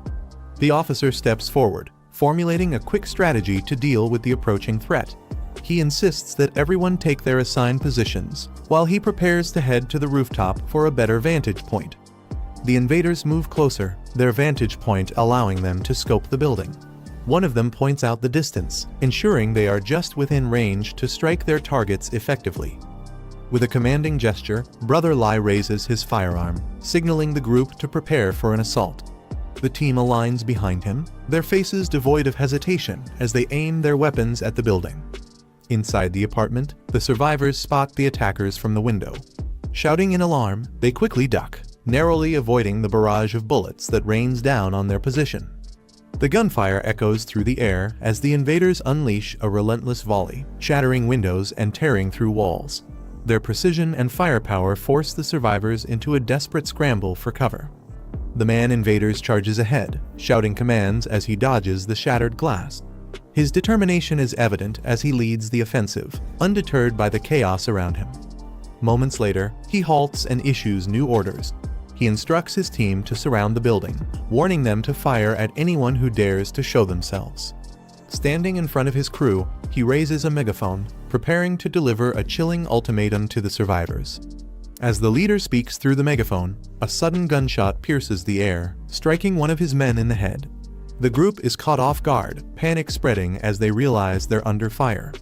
The officer steps forward, formulating a quick strategy to deal with the approaching threat. He insists that everyone take their assigned positions, while he prepares to head to the rooftop for a better vantage point. The invaders move closer, their vantage point allowing them to scope the building. One of them points out the distance, ensuring they are just within range to strike their targets effectively. With a commanding gesture, Brother Lai raises his firearm, signaling the group to prepare for an assault. The team aligns behind him, their faces devoid of hesitation as they aim their weapons at the building. Inside the apartment, the survivors spot the attackers from the window. Shouting in alarm, they quickly duck, narrowly avoiding the barrage of bullets that rains down on their position. The gunfire echoes through the air as the invaders unleash a relentless volley, shattering windows and tearing through walls. Their precision and firepower force the survivors into a desperate scramble for cover. The man invaders charges ahead, shouting commands as he dodges the shattered glass. His determination is evident as he leads the offensive, undeterred by the chaos around him. Moments later, he halts and issues new orders. He instructs his team to surround the building, warning them to fire at anyone who dares to show themselves. Standing in front of his crew, he raises a megaphone, preparing to deliver a chilling ultimatum to the survivors. As the leader speaks through the megaphone, a sudden gunshot pierces the air, striking one of his men in the head. The group is caught off guard, panic spreading as they realize they're under fire.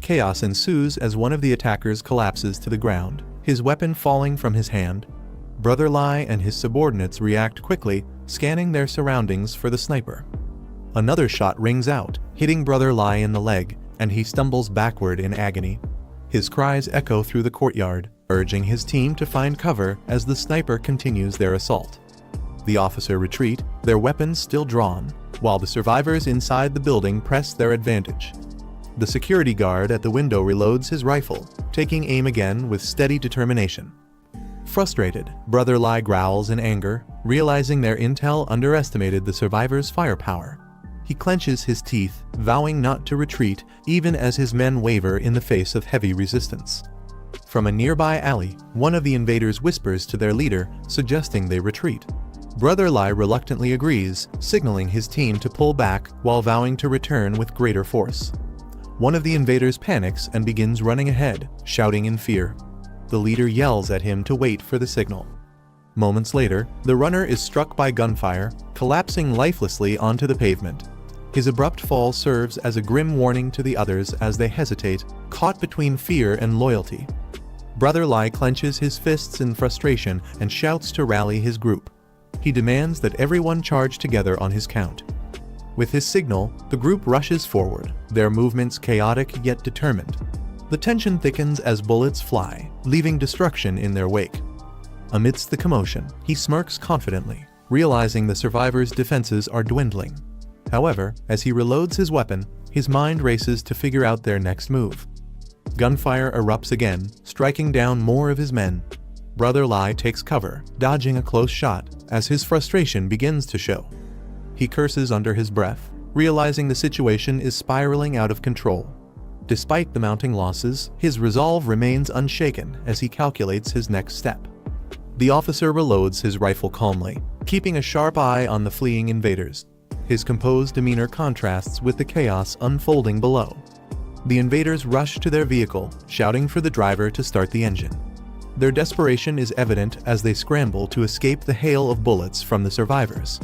Chaos ensues as one of the attackers collapses to the ground, his weapon falling from his hand. Brother Lai and his subordinates react quickly, scanning their surroundings for the sniper. Another shot rings out, hitting Brother Lai in the leg, and he stumbles backward in agony. His cries echo through the courtyard, urging his team to find cover as the sniper continues their assault. The officer retreat, their weapons still drawn, while the survivors inside the building press their advantage. The security guard at the window reloads his rifle, taking aim again with steady determination. Frustrated, Brother Lai growls in anger, realizing their intel underestimated the survivors' firepower. He clenches his teeth, vowing not to retreat even as his men waver in the face of heavy resistance. From a nearby alley, one of the invaders whispers to their leader, suggesting they retreat. Brother Lai reluctantly agrees, signaling his team to pull back while vowing to return with greater force. One of the invaders panics and begins running ahead, shouting in fear. The leader yells at him to wait for the signal. Moments later, the runner is struck by gunfire, collapsing lifelessly onto the pavement. His abrupt fall serves as a grim warning to the others as they hesitate, caught between fear and loyalty. Brother Lai clenches his fists in frustration and shouts to rally his group. He demands that everyone charge together on his count. With his signal, the group rushes forward, their movements chaotic yet determined. The tension thickens as bullets fly, leaving destruction in their wake. Amidst the commotion, he smirks confidently, realizing the survivors' defenses are dwindling. However, as he reloads his weapon, his mind races to figure out their next move. Gunfire erupts again, striking down more of his men. Brother Lai takes cover, dodging a close shot, as his frustration begins to show. He curses under his breath, realizing the situation is spiraling out of control. Despite the mounting losses, his resolve remains unshaken as he calculates his next step. The officer reloads his rifle calmly, keeping a sharp eye on the fleeing invaders. His composed demeanor contrasts with the chaos unfolding below. The invaders rush to their vehicle, shouting for the driver to start the engine. Their desperation is evident as they scramble to escape the hail of bullets from the survivors.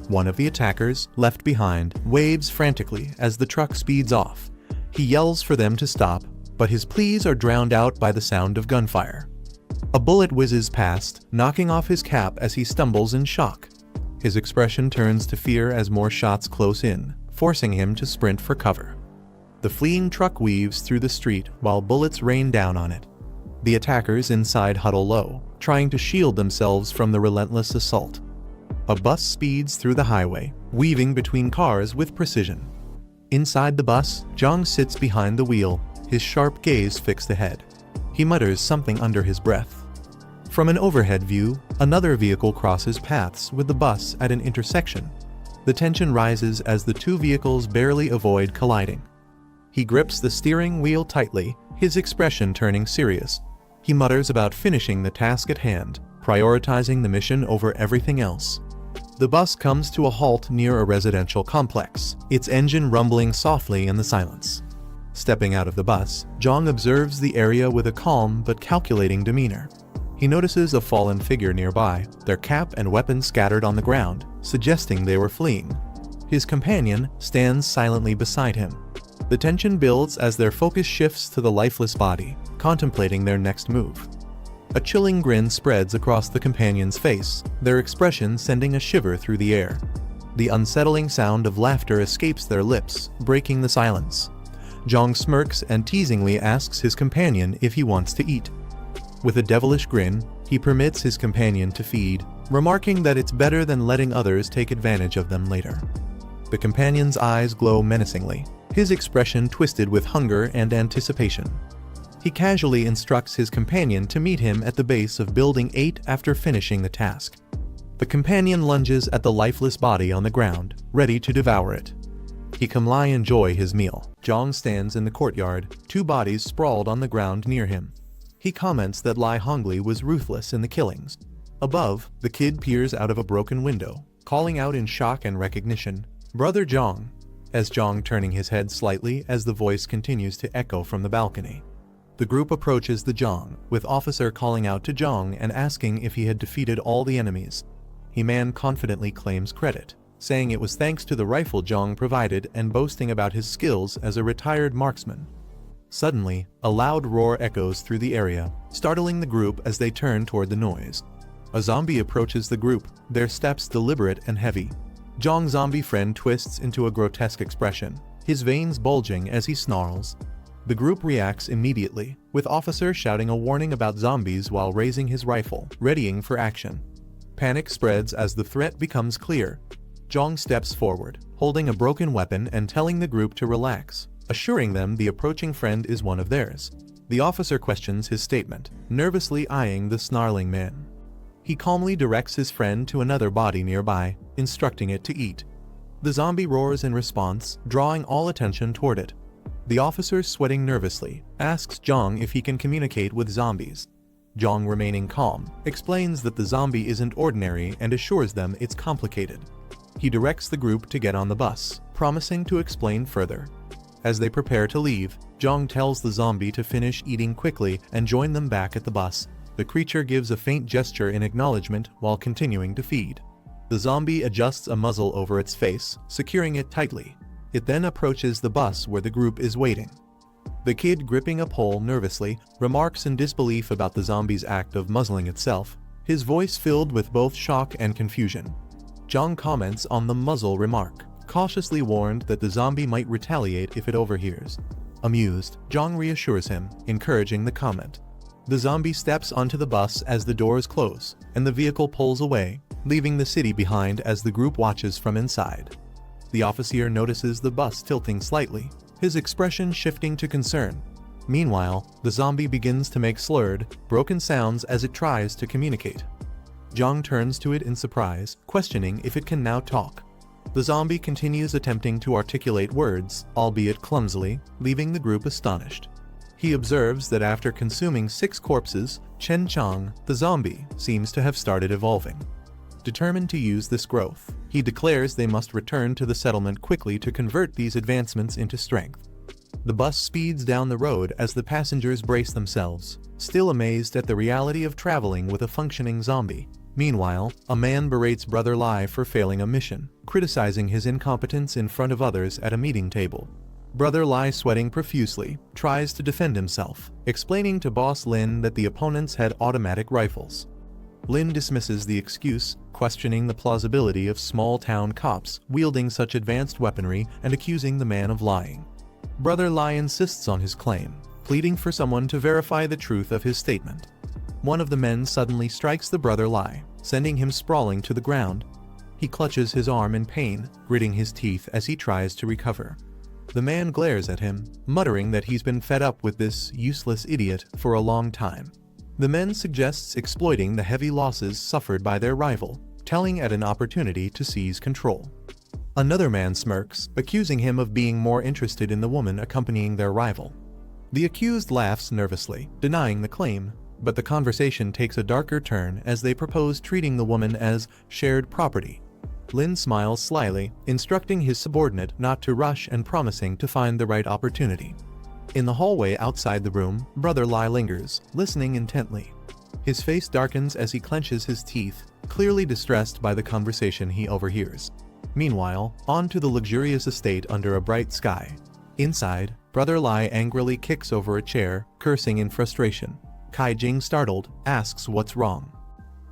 One of the attackers, left behind, waves frantically as the truck speeds off. He yells for them to stop, but his pleas are drowned out by the sound of gunfire. A bullet whizzes past, knocking off his cap as he stumbles in shock. His expression turns to fear as more shots close in, forcing him to sprint for cover. The fleeing truck weaves through the street while bullets rain down on it. The attackers inside huddle low, trying to shield themselves from the relentless assault. A bus speeds through the highway, weaving between cars with precision. Inside the bus, Jiang sits behind the wheel, his sharp gaze fixed ahead. He mutters something under his breath. From an overhead view, another vehicle crosses paths with the bus at an intersection. The tension rises as the two vehicles barely avoid colliding. He grips the steering wheel tightly, his expression turning serious. He mutters about finishing the task at hand, prioritizing the mission over everything else. The bus comes to a halt near a residential complex, its engine rumbling softly in the silence. Stepping out of the bus, Jiang observes the area with a calm but calculating demeanor. He notices a fallen figure nearby, their cap and weapons scattered on the ground, suggesting they were fleeing. His companion stands silently beside him. The tension builds as their focus shifts to the lifeless body, contemplating their next move. A chilling grin spreads across the companion's face, their expression sending a shiver through the air. The unsettling sound of laughter escapes their lips, breaking the silence. Jiang smirks and teasingly asks his companion if he wants to eat. With a devilish grin, he permits his companion to feed, remarking that it's better than letting others take advantage of them later. The companion's eyes glow menacingly, his expression twisted with hunger and anticipation. He casually instructs his companion to meet him at the base of Building 8 after finishing the task. The companion lunges at the lifeless body on the ground, ready to devour it. He calmly enjoys his meal. Jiang stands in the courtyard, two bodies sprawled on the ground near him. He comments that Lai Hongli was ruthless in the killings. Above, the kid peers out of a broken window, calling out in shock and recognition, "Brother Jiang," as Jiang turning his head slightly as the voice continues to echo from the balcony. The group approaches the Jiang, with officer calling out to Jiang and asking if he had defeated all the enemies. He man confidently claims credit, saying it was thanks to the rifle Jiang provided and boasting about his skills as a retired marksman. Suddenly, a loud roar echoes through the area, startling the group as they turn toward the noise. A zombie approaches the group, their steps deliberate and heavy. Jiang's zombie friend twists into a grotesque expression, his veins bulging as he snarls. The group reacts immediately, with officer shouting a warning about zombies while raising his rifle, readying for action. Panic spreads as the threat becomes clear. Jiang steps forward, holding a broken weapon and telling the group to relax, assuring them the approaching friend is one of theirs. The officer questions his statement, nervously eyeing the snarling man. He calmly directs his friend to another body nearby, instructing it to eat. The zombie roars in response, drawing all attention toward it. The officer, sweating nervously, asks Jiang if he can communicate with zombies. Jiang, remaining calm, explains that the zombie isn't ordinary and assures them it's complicated. He directs the group to get on the bus, promising to explain further. As they prepare to leave, Jiang tells the zombie to finish eating quickly and join them back at the bus. The creature gives a faint gesture in acknowledgement while continuing to feed. The zombie adjusts a muzzle over its face, securing it tightly. It then approaches the bus where the group is waiting. The kid, gripping a pole nervously, remarks in disbelief about the zombie's act of muzzling itself, his voice filled with both shock and confusion. Jiang comments on the muzzle remark, cautiously warned that the zombie might retaliate if it overhears. Amused, Jiang reassures him, encouraging the comment. The zombie steps onto the bus as the doors close, and the vehicle pulls away, leaving the city behind as the group watches from inside. The officer notices the bus tilting slightly, his expression shifting to concern. Meanwhile, the zombie begins to make slurred, broken sounds as it tries to communicate. Jiang turns to it in surprise, questioning if it can now talk. The zombie continues attempting to articulate words, albeit clumsily, leaving the group astonished. He observes that after consuming 6 corpses, Chen Chang, the zombie, seems to have started evolving. Determined to use this growth, he declares they must return to the settlement quickly to convert these advancements into strength. The bus speeds down the road as the passengers brace themselves, still amazed at the reality of traveling with a functioning zombie. Meanwhile, a man berates Brother Lai for failing a mission, criticizing his incompetence in front of others at a meeting table. Brother Lai, sweating profusely, tries to defend himself, explaining to Boss Lin that the opponents had automatic rifles. Lin dismisses the excuse, questioning the plausibility of small-town cops wielding such advanced weaponry and accusing the man of lying. Brother Lai insists on his claim, pleading for someone to verify the truth of his statement. One of the men suddenly strikes the Brother Lai, sending him sprawling to the ground. He clutches his arm in pain, gritting his teeth as he tries to recover. The man glares at him, muttering that he's been fed up with this useless idiot for a long time. The man suggests exploiting the heavy losses suffered by their rival, telling at an opportunity to seize control. Another man smirks, accusing him of being more interested in the woman accompanying their rival. The accused laughs nervously, denying the claim, But the conversation takes a darker turn as they propose treating the woman as shared property. Lin smiles slyly, instructing his subordinate not to rush and promising to find the right opportunity. In the hallway outside the room, Brother Lai lingers, listening intently. His face darkens as he clenches his teeth, clearly distressed by the conversation he overhears. Meanwhile, on to the luxurious estate under a bright sky. Inside, Brother Lai angrily kicks over a chair, cursing in frustration. Kai Jing, startled, asks what's wrong.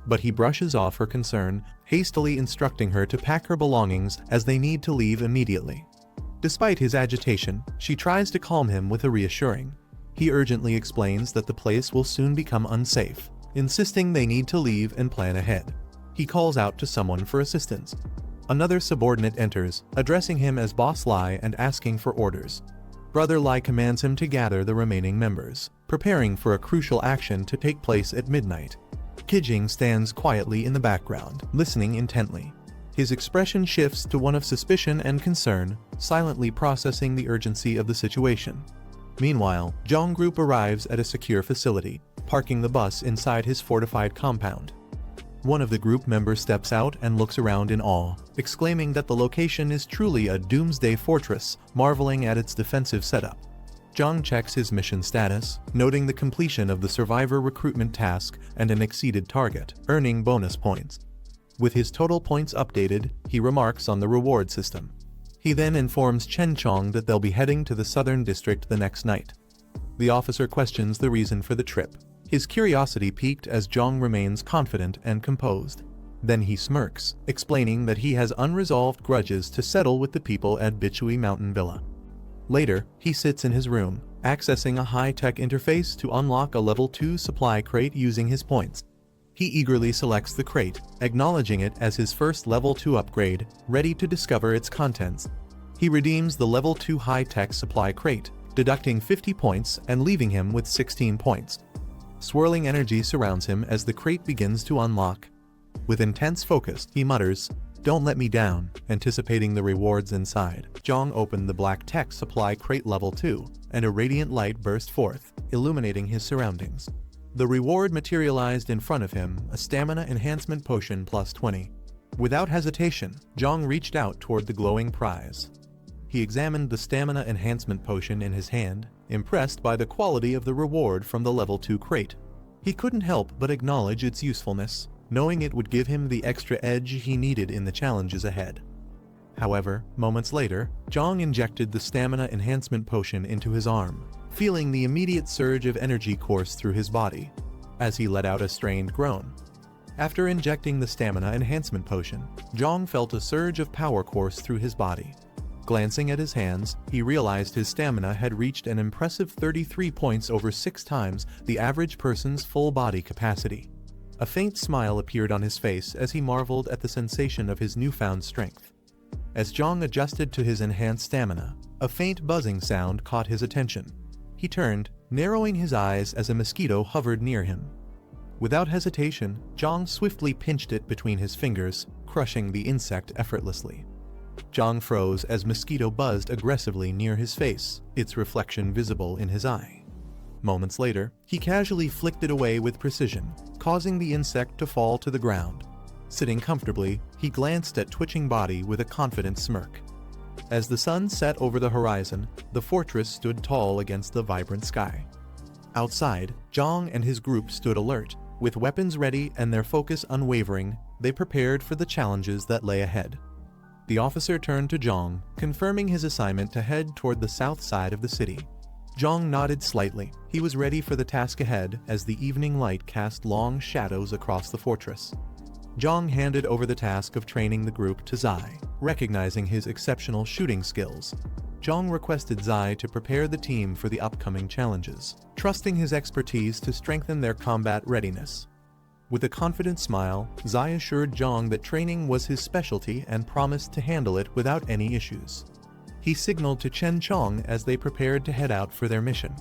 But he brushes off her concern, hastily instructing her to pack her belongings as they need to leave immediately. Despite his agitation, she tries to calm him with a reassuring. He urgently explains that the place will soon become unsafe, insisting they need to leave and plan ahead. He calls out to someone for assistance. Another subordinate enters, addressing him as Boss Lai and asking for orders. Brother Lai commands him to gather the remaining members, preparing for a crucial action to take place at midnight. Kijing stands quietly in the background, listening intently. His expression shifts to one of suspicion and concern, silently processing the urgency of the situation. Meanwhile, Jiang Group arrives at a secure facility, parking the bus inside his fortified compound. One of the group members steps out and looks around in awe, exclaiming that the location is truly a doomsday fortress, marveling at its defensive setup. Jiang checks his mission status, noting the completion of the survivor recruitment task and an exceeded target, earning bonus points. With his total points updated, he remarks on the reward system. He then informs Chen Chong that they'll be heading to the southern district the next night. The officer questions the reason for the trip. His curiosity piqued as Jiang remains confident and composed. Then he smirks, explaining that he has unresolved grudges to settle with the people at Bichui Mountain Villa. Later, he sits in his room, accessing a high-tech interface to unlock a level 2 supply crate using his points. He eagerly selects the crate, acknowledging it as his first level 2 upgrade, ready to discover its contents. He redeems the level 2 high-tech supply crate, deducting 50 points and leaving him with 16 points. Swirling energy surrounds him as the crate begins to unlock. With intense focus, he mutters, "Don't let me down," anticipating the rewards inside. Jiang opened the black tech supply crate level 2, and a radiant light burst forth, illuminating his surroundings. The reward materialized in front of him, a stamina enhancement potion plus 20. Without hesitation, Jiang reached out toward the glowing prize. He examined the stamina enhancement potion in his hand, impressed by the quality of the reward from the level 2 crate. He couldn't help but acknowledge its usefulness, knowing it would give him the extra edge he needed in the challenges ahead. However, moments later, Jiang injected the stamina enhancement potion into his arm, feeling the immediate surge of energy course through his body, as he let out a strained groan. After injecting the stamina enhancement potion, Jiang felt a surge of power course through his body. Glancing at his hands, he realized his stamina had reached an impressive 33 points, over 6 times the average person's full body capacity. A faint smile appeared on his face as he marveled at the sensation of his newfound strength. As Jiang adjusted to his enhanced stamina, a faint buzzing sound caught his attention. He turned, narrowing his eyes as a mosquito hovered near him. Without hesitation, Jiang swiftly pinched it between his fingers, crushing the insect effortlessly. Jiang froze as mosquito buzzed aggressively near his face, its reflection visible in his eye. Moments later, he casually flicked it away with precision, causing the insect to fall to the ground. Sitting comfortably, he glanced at twitching body with a confident smirk. As the sun set over the horizon, the fortress stood tall against the vibrant sky. Outside, Jiang and his group stood alert, with weapons ready and their focus unwavering. They prepared for the challenges that lay ahead. The officer turned to Jiang, confirming his assignment to head toward the south side of the city. Jiang nodded slightly. He was ready for the task ahead as the evening light cast long shadows across the fortress. Jiang handed over the task of training the group to Zai, recognizing his exceptional shooting skills. Jiang requested Zai to prepare the team for the upcoming challenges, trusting his expertise to strengthen their combat readiness. With a confident smile, Zai assured Jiang that training was his specialty and promised to handle it without any issues. He signaled to Chen Chong as they prepared to head out for their mission.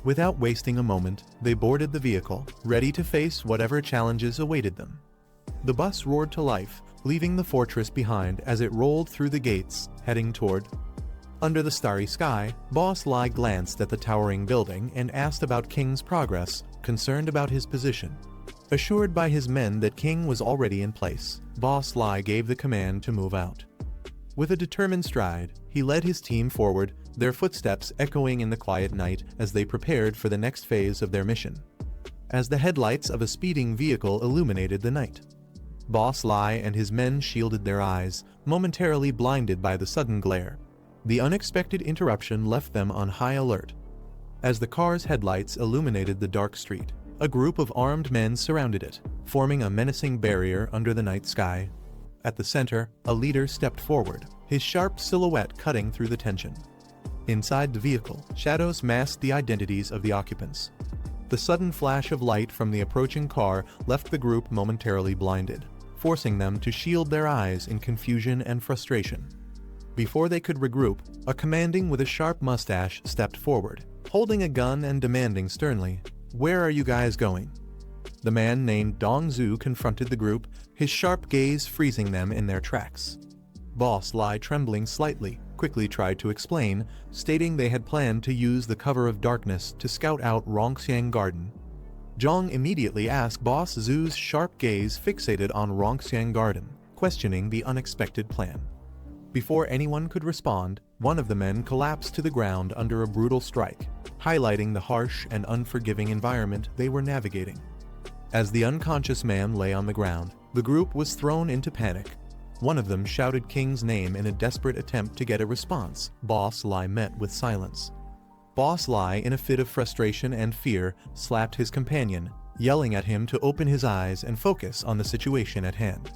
Without wasting a moment, they boarded the vehicle, ready to face whatever challenges awaited them. The bus roared to life, leaving the fortress behind as it rolled through the gates, heading toward. Under the starry sky, Boss Lai glanced at the towering building and asked about King's progress, concerned about his position. Assured by his men that King was already in place, Boss Lai gave the command to move out. With a determined stride, he led his team forward, their footsteps echoing in the quiet night as they prepared for the next phase of their mission. As the headlights of a speeding vehicle illuminated the night, Boss Lai and his men shielded their eyes, momentarily blinded by the sudden glare. The unexpected interruption left them on high alert. As the car's headlights illuminated the dark street, a group of armed men surrounded it, forming a menacing barrier under the night sky. At the center, a leader stepped forward, his sharp silhouette cutting through the tension. Inside the vehicle, shadows masked the identities of the occupants. The sudden flash of light from the approaching car left the group momentarily blinded, forcing them to shield their eyes in confusion and frustration. Before they could regroup, a commanding with a sharp mustache stepped forward, holding a gun and demanding sternly, "Where are you guys going?" The man named Dongzu confronted the group, his sharp gaze freezing them in their tracks. Boss Lai, trembling slightly, quickly tried to explain, stating they had planned to use the cover of darkness to scout out Rongxiang Garden. Jiang immediately asked Boss Zhu's sharp gaze fixated on Rongxiang Garden, questioning the unexpected plan. Before anyone could respond, one of the men collapsed to the ground under a brutal strike, highlighting the harsh and unforgiving environment they were navigating. As the unconscious man lay on the ground, the group was thrown into panic. One of them shouted King's name in a desperate attempt to get a response. Boss Lai met with silence. Boss Lai, in a fit of frustration and fear, slapped his companion, yelling at him to open his eyes and focus on the situation at hand.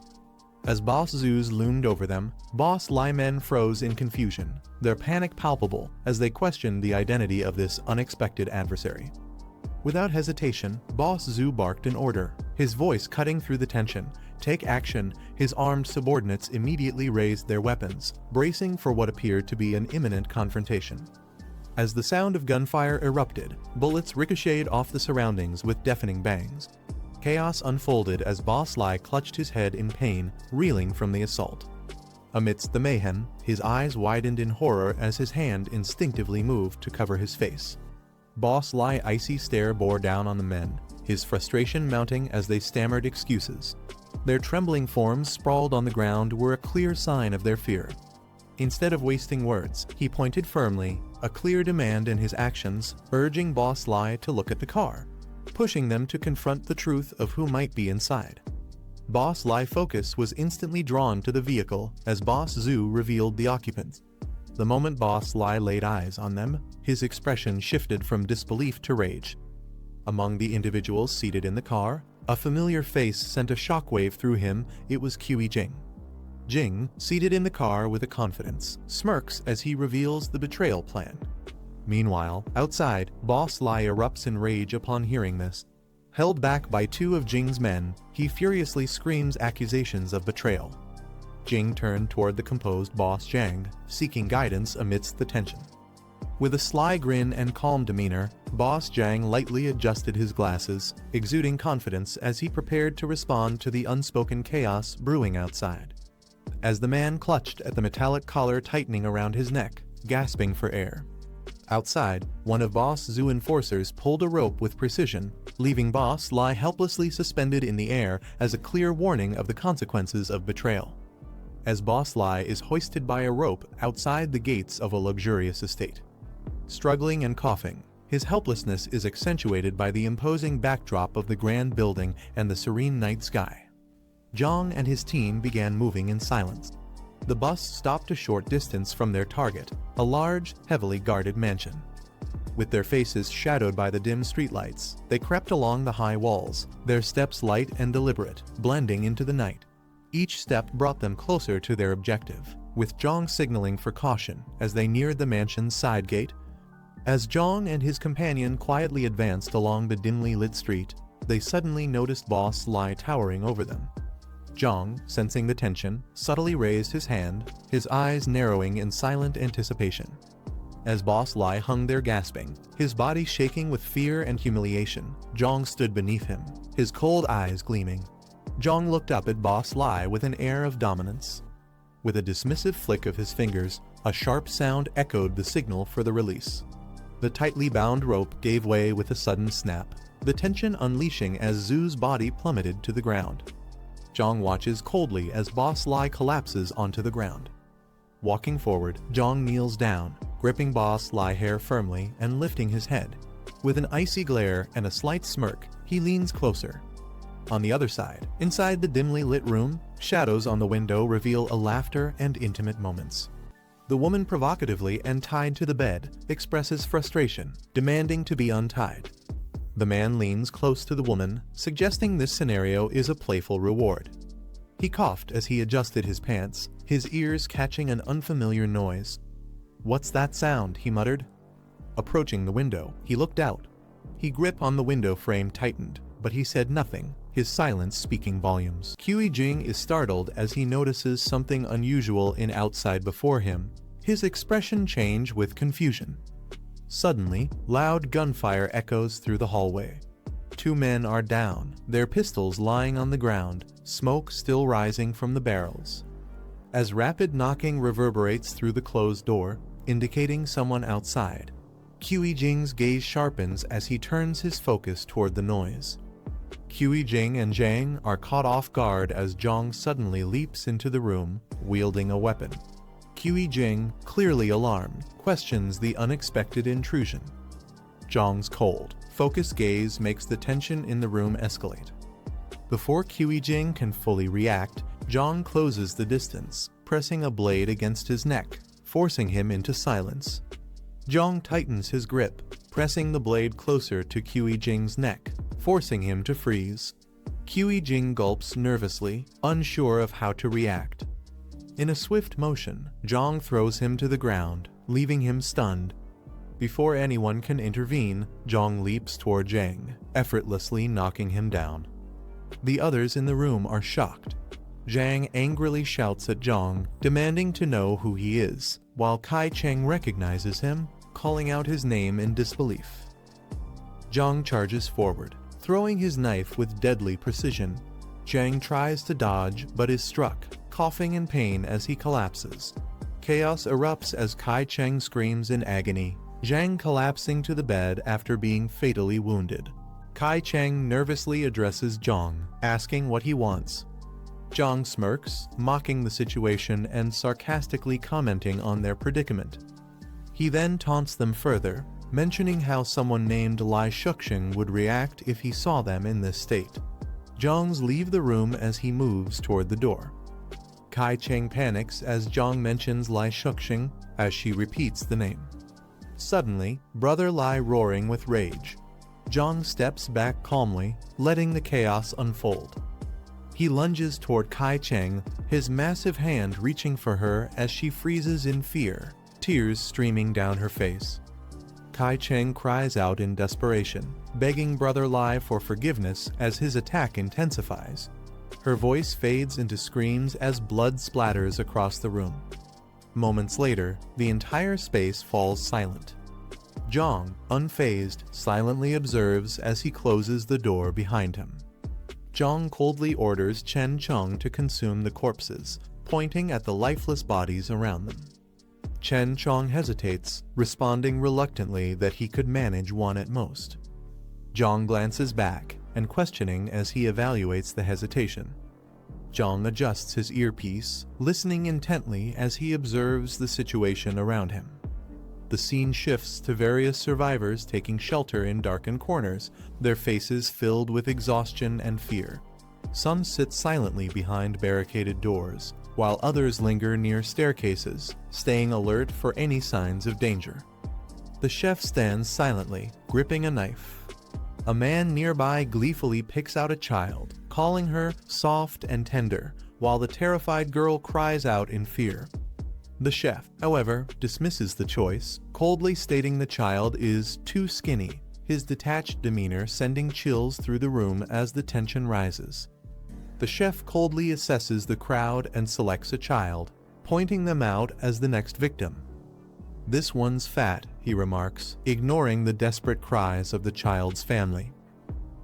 As Boss Zhu's loomed over them, Boss Lai men froze in confusion, their panic palpable as they questioned the identity of this unexpected adversary. Without hesitation, Boss Zhu barked an order, his voice cutting through the tension. "Take action." His armed subordinates immediately raised their weapons, bracing for what appeared to be an imminent confrontation. As the sound of gunfire erupted, bullets ricocheted off the surroundings with deafening bangs. Chaos unfolded as Boss Lai clutched his head in pain, reeling from the assault. Amidst the mayhem, his eyes widened in horror as his hand instinctively moved to cover his face. Boss Lai's icy stare bore down on the men, his frustration mounting as they stammered excuses. Their trembling forms sprawled on the ground were a clear sign of their fear. Instead of wasting words, he pointed firmly, a clear demand in his actions, urging Boss Lai to look at the car, pushing them to confront the truth of who might be inside. Boss Lai's focus was instantly drawn to the vehicle as Boss Zhu revealed the occupants. The moment Boss Lai laid eyes on them, his expression shifted from disbelief to rage. Among the individuals seated in the car, a familiar face sent a shockwave through him. It was Qi Jing. Jing, seated in the car with a confidence, smirks as he reveals the betrayal plan. Meanwhile, outside, Boss Lai erupts in rage upon hearing this. Held back by two of Jing's men, he furiously screams accusations of betrayal. Jing turned toward the composed Boss Jiang, seeking guidance amidst the tension. With a sly grin and calm demeanor, Boss Jiang lightly adjusted his glasses, exuding confidence as he prepared to respond to the unspoken chaos brewing outside. As the man clutched at the metallic collar tightening around his neck, gasping for air. Outside, one of Boss Zhu's enforcers pulled a rope with precision, leaving Boss Lai helplessly suspended in the air as a clear warning of the consequences of betrayal. As Boss Lai is hoisted by a rope outside the gates of a luxurious estate. Struggling and coughing, his helplessness is accentuated by the imposing backdrop of the grand building and the serene night sky. Jiang and his team began moving in silence. The bus stopped a short distance from their target, a large, heavily guarded mansion. With their faces shadowed by the dim streetlights, they crept along the high walls, their steps light and deliberate, blending into the night. Each step brought them closer to their objective, with Jiang signaling for caution as they neared the mansion's side gate. As Jiang and his companion quietly advanced along the dimly lit street, they suddenly noticed Boss Lai towering over them. Jiang, sensing the tension, subtly raised his hand, his eyes narrowing in silent anticipation. As Boss Lai hung there gasping, his body shaking with fear and humiliation, Jiang stood beneath him, his cold eyes gleaming. Jiang looked up at Boss Lai with an air of dominance. With a dismissive flick of his fingers, a sharp sound echoed the signal for the release. The tightly bound rope gave way with a sudden snap, the tension unleashing as Zhu's body plummeted to the ground. Jiang watches coldly as Boss Lai collapses onto the ground. Walking forward, Jiang kneels down, gripping Boss Lai hair firmly and lifting his head. With an icy glare and a slight smirk, he leans closer. On the other side, inside the dimly lit room, shadows on the window reveal a laughter and intimate moments. The woman provocatively and tied to the bed expresses frustration, demanding to be untied. The man leans close to the woman, suggesting this scenario is a playful reward. He coughed as he adjusted his pants, his ears catching an unfamiliar noise. "What's that sound?" he muttered. Approaching the window, he looked out. His grip on the window frame tightened, but he said nothing, his silence speaking volumes. Jiang is startled as he notices something unusual in outside before him, his expression change with confusion. Suddenly, loud gunfire echoes through the hallway. Two men are down, their pistols lying on the ground, smoke still rising from the barrels. As rapid knocking reverberates through the closed door, indicating someone outside, Jiang's gaze sharpens as he turns his focus toward the noise. Jiang and Jiang are caught off guard as Jiang suddenly leaps into the room, wielding a weapon. Jiang, clearly alarmed, questions the unexpected intrusion. Jiang's cold, focused gaze makes the tension in the room escalate. Before Jiang can fully react, Jiang closes the distance, pressing a blade against his neck, forcing him into silence. Jiang tightens his grip, pressing the blade closer to Jiang's neck, forcing him to freeze. Jiang gulps nervously, unsure of how to react. In a swift motion, Jiang throws him to the ground, leaving him stunned. Before anyone can intervene, Jiang leaps toward Jiang, effortlessly knocking him down. The others in the room are shocked. Jiang angrily shouts at Jiang, demanding to know who he is, while Kai Cheng recognizes him, calling out his name in disbelief. Jiang charges forward, throwing his knife with deadly precision. Jiang tries to dodge but is struck, coughing in pain as he collapses. Chaos erupts as Kai Cheng screams in agony, Jiang collapsing to the bed after being fatally wounded. Kai Cheng nervously addresses Jiang, asking what he wants. Jiang smirks, mocking the situation and sarcastically commenting on their predicament. He then taunts them further, mentioning how someone named Lai Shuxing would react if he saw them in this state. Jiang leaves the room as he moves toward the door. Kai Cheng panics as Jiang mentions Lai Shuxing as she repeats the name. Suddenly, Brother Lai roaring with rage. Jiang steps back calmly, letting the chaos unfold. He lunges toward Kai Cheng, his massive hand reaching for her as she freezes in fear, tears streaming down her face. Kai Cheng cries out in desperation, begging Brother Lai for forgiveness as his attack intensifies. Her voice fades into screams as blood splatters across the room. Moments later, the entire space falls silent. Jiang, unfazed, silently observes as he closes the door behind him. Jiang coldly orders Chen Cheng to consume the corpses, pointing at the lifeless bodies around them. Chen Cheng hesitates, responding reluctantly that he could manage one at most. Jiang glances back and questioning as he evaluates the hesitation. Jiang adjusts his earpiece, listening intently as he observes the situation around him. The scene shifts to various survivors taking shelter in darkened corners, their faces filled with exhaustion and fear. Some sit silently behind barricaded doors, while others linger near staircases, staying alert for any signs of danger. The chef stands silently, gripping a knife. A man nearby gleefully picks out a child, calling her soft and tender, while the terrified girl cries out in fear. The chef, however, dismisses the choice, coldly stating the child is too skinny, his detached demeanor sending chills through the room as the tension rises. The chef coldly assesses the crowd and selects a child, pointing them out as the next victim. "This one's fat," he remarks, ignoring the desperate cries of the child's family.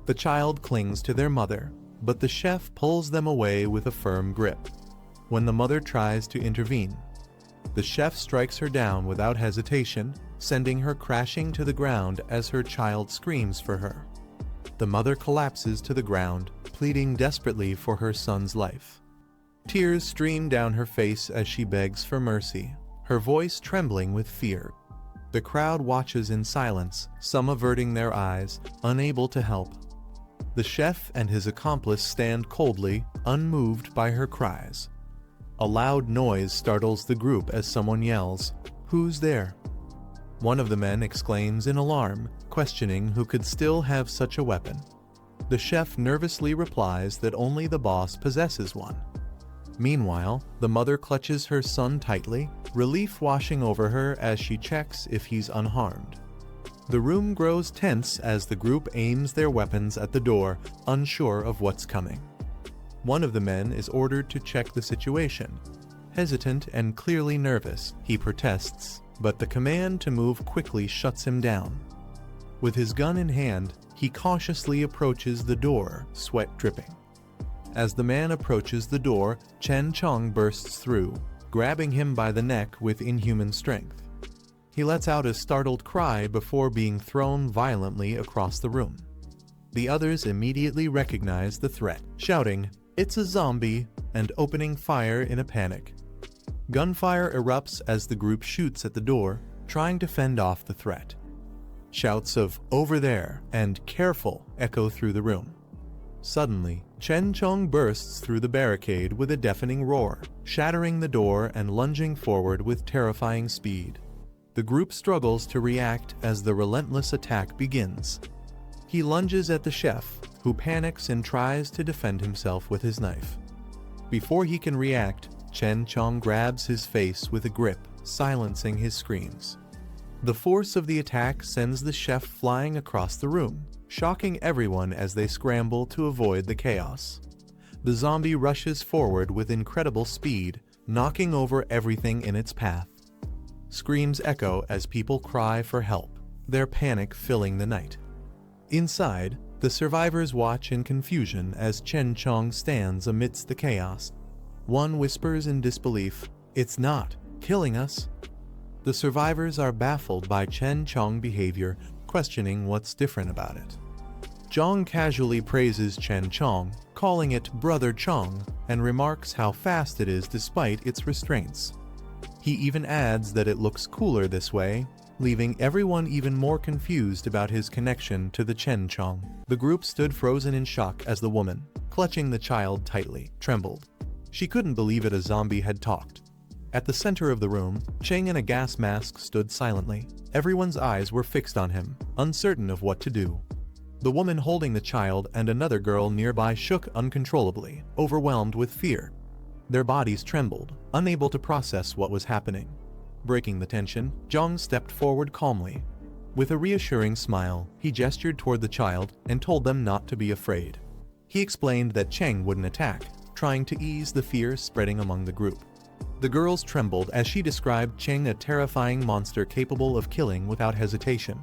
The child clings to their mother, but the chef pulls them away with a firm grip. When the mother tries to intervene, the chef strikes her down without hesitation, sending her crashing to the ground as her child screams for her. The mother collapses to the ground, pleading desperately for her son's life. Tears stream down her face as she begs for mercy, her voice trembling with fear. The crowd watches in silence, some averting their eyes, unable to help. The chef and his accomplice stand coldly, unmoved by her cries. A loud noise startles the group as someone yells, "Who's there?" One of the men exclaims in alarm, questioning who could still have such a weapon. The chef nervously replies that only the boss possesses one. Meanwhile, the mother clutches her son tightly, relief washing over her as she checks if he's unharmed. The room grows tense as the group aims their weapons at the door, unsure of what's coming. One of the men is ordered to check the situation. Hesitant and clearly nervous, he protests, but the command to move quickly shuts him down. With his gun in hand, he cautiously approaches the door, sweat dripping. As the man approaches the door, Chen Chong bursts through, grabbing him by the neck with inhuman strength. He lets out a startled cry before being thrown violently across the room. The others immediately recognize the threat, shouting, "It's a zombie," and opening fire in a panic. Gunfire erupts as the group shoots at the door, trying to fend off the threat. Shouts of "Over there" and "Careful" echo through the room. Suddenly, Chen Chong bursts through the barricade with a deafening roar, shattering the door and lunging forward with terrifying speed. The group struggles to react as the relentless attack begins. He lunges at the chef, who panics and tries to defend himself with his knife. Before he can react, Chen Chong grabs his face with a grip, silencing his screams. The force of the attack sends the chef flying across the room, shocking everyone as they scramble to avoid the chaos. The zombie rushes forward with incredible speed, knocking over everything in its path. Screams echo as people cry for help, their panic filling the night. Inside, the survivors watch in confusion as Chen Chong stands amidst the chaos. One whispers in disbelief, "It's not killing us." The survivors are baffled by Chen Chong's behavior, questioning what's different about it. Jiang casually praises Chen Chong, calling it Brother Chong, and remarks how fast it is despite its restraints. He even adds that it looks cooler this way, leaving everyone even more confused about his connection to the Chen Chong. The group stood frozen in shock as the woman, clutching the child tightly, trembled. She couldn't believe it, a zombie had talked. At the center of the room, Cheng in a gas mask stood silently. Everyone's eyes were fixed on him, uncertain of what to do. The woman holding the child and another girl nearby shook uncontrollably, overwhelmed with fear. Their bodies trembled, unable to process what was happening. Breaking the tension, Jiang stepped forward calmly. With a reassuring smile, he gestured toward the child and told them not to be afraid. He explained that Cheng wouldn't attack, trying to ease the fear spreading among the group. The girls trembled as she described Cheng a terrifying monster capable of killing without hesitation.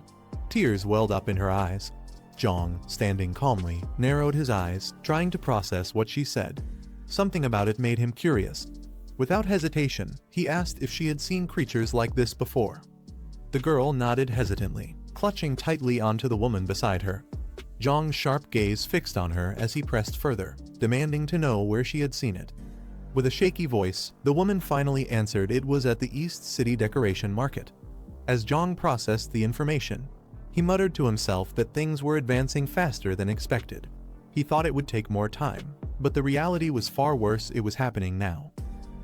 Tears welled up in her eyes. Jiang, standing calmly, narrowed his eyes, trying to process what she said. Something about it made him curious. Without hesitation, he asked if she had seen creatures like this before. The girl nodded hesitantly, clutching tightly onto the woman beside her. Jiang's sharp gaze fixed on her as he pressed further, demanding to know where she had seen it. With a shaky voice, the woman finally answered it was at the East City Decoration Market. As Jiang processed the information, he muttered to himself that things were advancing faster than expected. He thought it would take more time, but the reality was far worse. It was happening now.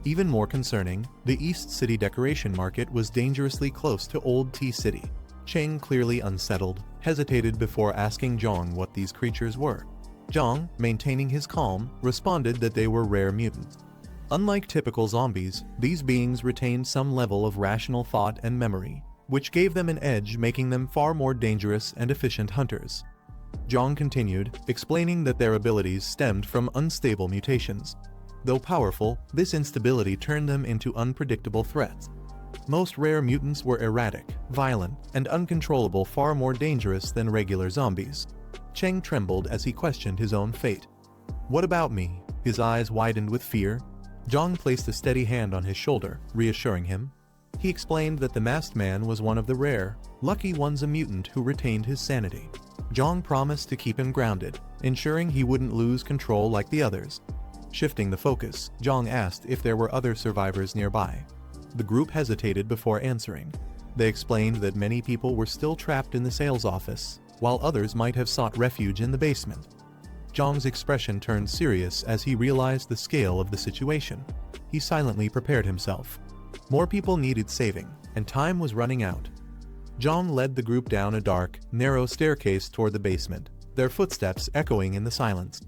Even more concerning, the East City Decoration Market was dangerously close to Old Tea City. Cheng, clearly unsettled, hesitated before asking Jiang what these creatures were. Jiang, maintaining his calm, responded that they were rare mutants. Unlike typical zombies, these beings retained some level of rational thought and memory, which gave them an edge, making them far more dangerous and efficient hunters. Jiang continued, explaining that their abilities stemmed from unstable mutations. Though powerful, this instability turned them into unpredictable threats. Most rare mutants were erratic, violent, and uncontrollable, far more dangerous than regular zombies. Cheng trembled as he questioned his own fate. "What about me?" His eyes widened with fear. Jiang placed a steady hand on his shoulder, reassuring him. He explained that the masked man was one of the rare, lucky ones, a mutant who retained his sanity. Jiang promised to keep him grounded, ensuring he wouldn't lose control like the others. Shifting the focus, Jiang asked if there were other survivors nearby. The group hesitated before answering. They explained that many people were still trapped in the sales office, while others might have sought refuge in the basement. Jiang's expression turned serious as he realized the scale of the situation. He silently prepared himself. More people needed saving, and time was running out. Jiang led the group down a dark, narrow staircase toward the basement, their footsteps echoing in the silence.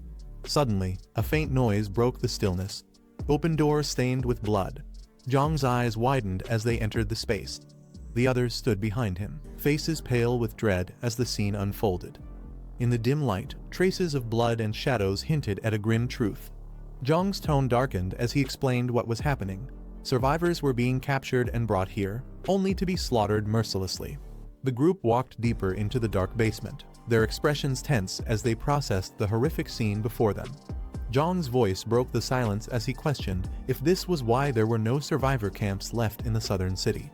Suddenly, a faint noise broke the stillness. Open doors stained with blood. Jiang's eyes widened as they entered the space. The others stood behind him, faces pale with dread as the scene unfolded. In the dim light, traces of blood and shadows hinted at a grim truth. Jiang's tone darkened as he explained what was happening. Survivors were being captured and brought here, only to be slaughtered mercilessly. The group walked deeper into the dark basement, their expressions tense as they processed the horrific scene before them. Jiang's voice broke the silence as he questioned if this was why there were no survivor camps left in the southern city.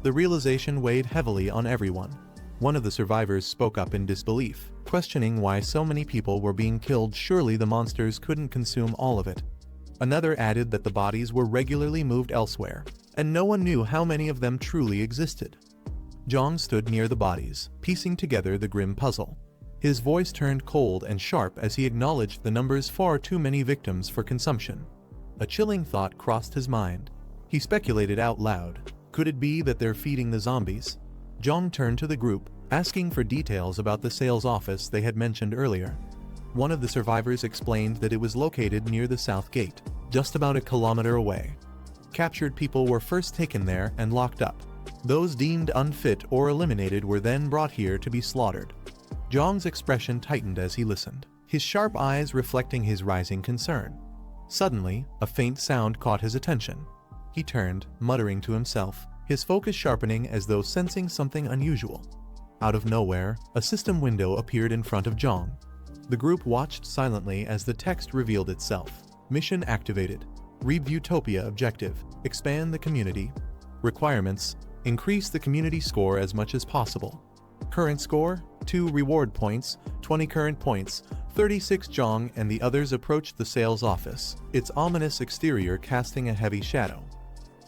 The realization weighed heavily on everyone. One of the survivors spoke up in disbelief, questioning why so many people were being killed. Surely the monsters couldn't consume all of it. Another added that the bodies were regularly moved elsewhere, and no one knew how many of them truly existed. Jiang stood near the bodies, piecing together the grim puzzle. His voice turned cold and sharp as he acknowledged the numbers: far too many victims for consumption. A chilling thought crossed his mind. He speculated out loud. Could it be that they're feeding the zombies? Jiang turned to the group, asking for details about the sales office they had mentioned earlier. One of the survivors explained that it was located near the south gate, just about a kilometer away. Captured people were first taken there and locked up. Those deemed unfit or eliminated were then brought here to be slaughtered. Jiang's expression tightened as he listened, his sharp eyes reflecting his rising concern. Suddenly, a faint sound caught his attention. He turned, muttering to himself, his focus sharpening as though sensing something unusual. Out of nowhere, a system window appeared in front of Jiang. The group watched silently as the text revealed itself. Mission activated. Read Utopia objective. Expand the community. Requirements: increase the community score as much as possible. Current score: 2 reward points, 20 current points. 36. Jiang and the others approached the sales office, its ominous exterior casting a heavy shadow.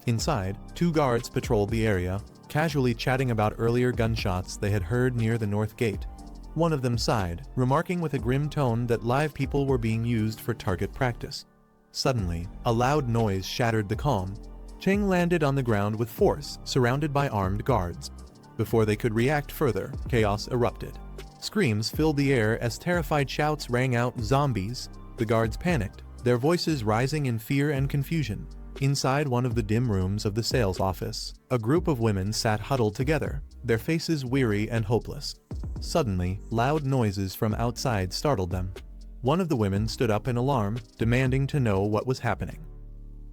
Inside, 2 guards patrolled the area, casually chatting about earlier gunshots they had heard near the north gate. One of them sighed, remarking with a grim tone that live people were being used for target practice. Suddenly, a loud noise shattered the calm. Cheng landed on the ground with force, surrounded by armed guards. Before they could react further, chaos erupted. Screams filled the air as terrified shouts rang out, "Zombies!" The guards panicked, their voices rising in fear and confusion. Inside one of the dim rooms of the sales office, a group of women sat huddled together, their faces weary and hopeless. Suddenly, loud noises from outside startled them. One of the women stood up in alarm, demanding to know what was happening.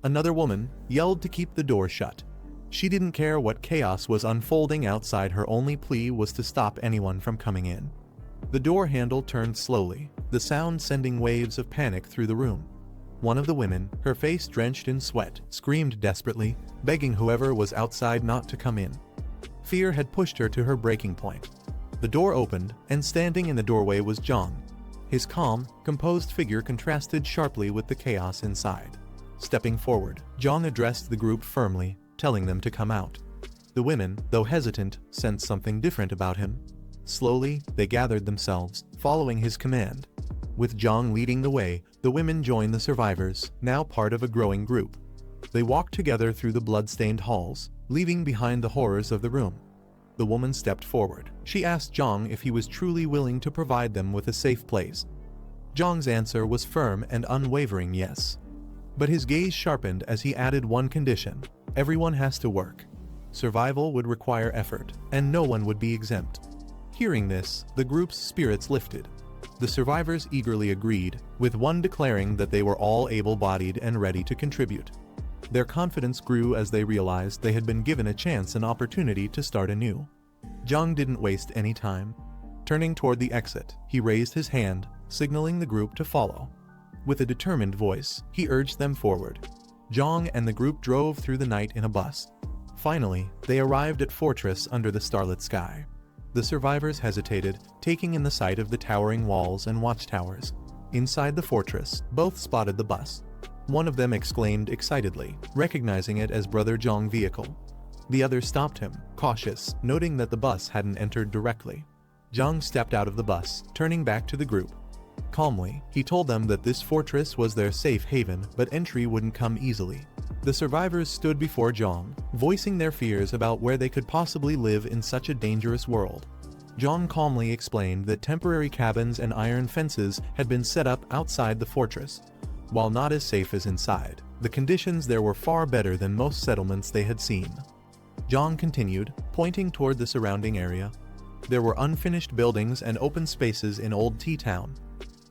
Another woman yelled to keep the door shut. She didn't care what chaos was unfolding outside. Her only plea was to stop anyone from coming in. The door handle turned slowly, the sound sending waves of panic through the room. One of the women, her face drenched in sweat, screamed desperately, begging whoever was outside not to come in. Fear had pushed her to her breaking point. The door opened, and standing in the doorway was Jiang. His calm, composed figure contrasted sharply with the chaos inside. Stepping forward, Jiang addressed the group firmly, telling them to come out. The women, though hesitant, sensed something different about him. Slowly, they gathered themselves, following his command. With Jiang leading the way, the women joined the survivors, now part of a growing group. They walked together through the blood-stained halls, leaving behind the horrors of the room. The woman stepped forward. She asked Jiang if he was truly willing to provide them with a safe place. Jiang's answer was firm and unwavering yes. But his gaze sharpened as he added one condition: everyone has to work. Survival would require effort, and no one would be exempt. Hearing this, the group's spirits lifted. The survivors eagerly agreed, with one declaring that they were all able-bodied and ready to contribute. Their confidence grew as they realized they had been given a chance and opportunity to start anew. Jiang didn't waste any time. Turning toward the exit, he raised his hand, signaling the group to follow. With a determined voice, he urged them forward. Jiang and the group drove through the night in a bus. Finally, they arrived at Fortress under the starlit sky. The survivors hesitated, taking in the sight of the towering walls and watchtowers. Inside the fortress, both spotted the bus. One of them exclaimed excitedly, recognizing it as Brother Jiang's vehicle. The other stopped him, cautious, noting that the bus hadn't entered directly. Jiang stepped out of the bus, turning back to the group. Calmly, he told them that this fortress was their safe haven, but entry wouldn't come easily. The survivors stood before Jiang, voicing their fears about where they could possibly live in such a dangerous world. Jiang calmly explained that temporary cabins and iron fences had been set up outside the fortress. While not as safe as inside, the conditions there were far better than most settlements they had seen. Jiang continued, pointing toward the surrounding area. There were unfinished buildings and open spaces in Old Tea Town.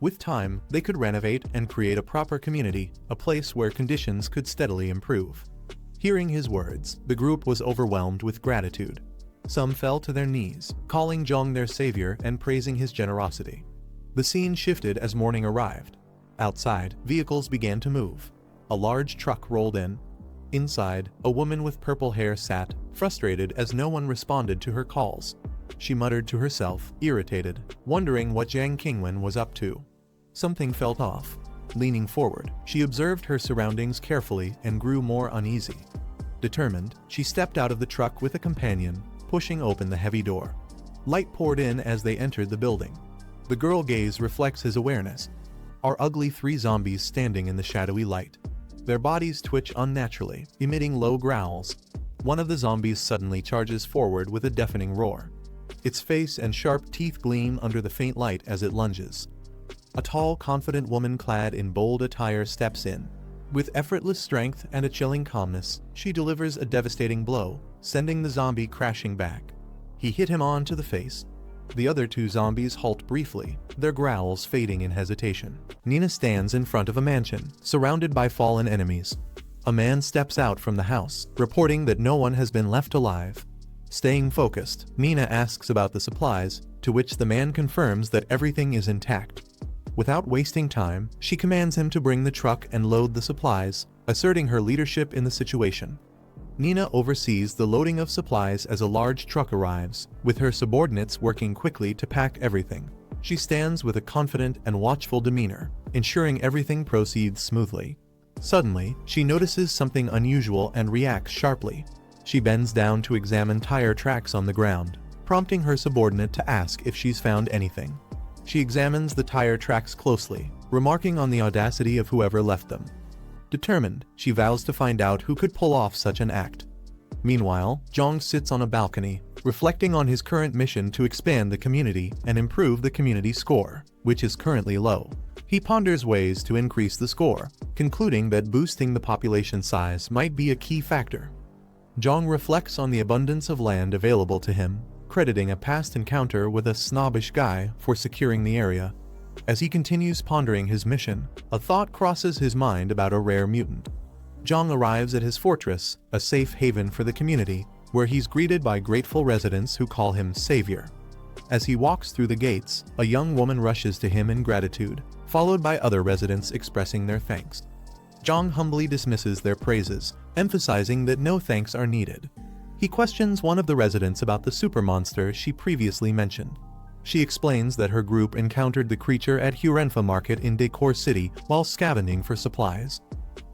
With time, they could renovate and create a proper community, a place where conditions could steadily improve. Hearing his words, the group was overwhelmed with gratitude. Some fell to their knees, calling Jiang their savior and praising his generosity. The scene shifted as morning arrived. Outside, vehicles began to move. A large truck rolled in. Inside, a woman with purple hair sat, frustrated as no one responded to her calls. She muttered to herself, irritated, wondering what Jiang Qingwen was up to. Something felt off. Leaning forward, she observed her surroundings carefully and grew more uneasy. Determined, she stepped out of the truck with a companion, pushing open the heavy door. Light poured in as they entered the building. The girl gaze reflects his awareness. Are ugly three zombies standing in the shadowy light. Their bodies twitch unnaturally, emitting low growls. One of the zombies suddenly charges forward with a deafening roar. Its face and sharp teeth gleam under the faint light as it lunges. A tall, confident woman clad in bold attire steps in. With effortless strength and a chilling calmness, she delivers a devastating blow, sending the zombie crashing back. He hit him onto the face. The other two zombies halt briefly, their growls fading in hesitation. Nina stands in front of a mansion, surrounded by fallen enemies. A man steps out from the house, reporting that no one has been left alive. Staying focused, Nina asks about the supplies, to which the man confirms that everything is intact. Without wasting time, she commands him to bring the truck and load the supplies, asserting her leadership in the situation. Nina oversees the loading of supplies as a large truck arrives, with her subordinates working quickly to pack everything. She stands with a confident and watchful demeanor, ensuring everything proceeds smoothly. Suddenly, she notices something unusual and reacts sharply. She bends down to examine tire tracks on the ground, prompting her subordinate to ask if she's found anything. She examines the tire tracks closely, remarking on the audacity of whoever left them. Determined, she vows to find out who could pull off such an act. Meanwhile, Jiang sits on a balcony, reflecting on his current mission to expand the community and improve the community score, which is currently low. He ponders ways to increase the score, concluding that boosting the population size might be a key factor. Jiang reflects on the abundance of land available to him, crediting a past encounter with a snobbish guy for securing the area. As he continues pondering his mission, a thought crosses his mind about a rare mutant. Jiang arrives at his fortress, a safe haven for the community, where he's greeted by grateful residents who call him savior. As he walks through the gates, a young woman rushes to him in gratitude, followed by other residents expressing their thanks. Jiang humbly dismisses their praises, emphasizing that no thanks are needed. He questions one of the residents about the super monster she previously mentioned. She explains that her group encountered the creature at Hurenfa Market in Decor City while scavenging for supplies.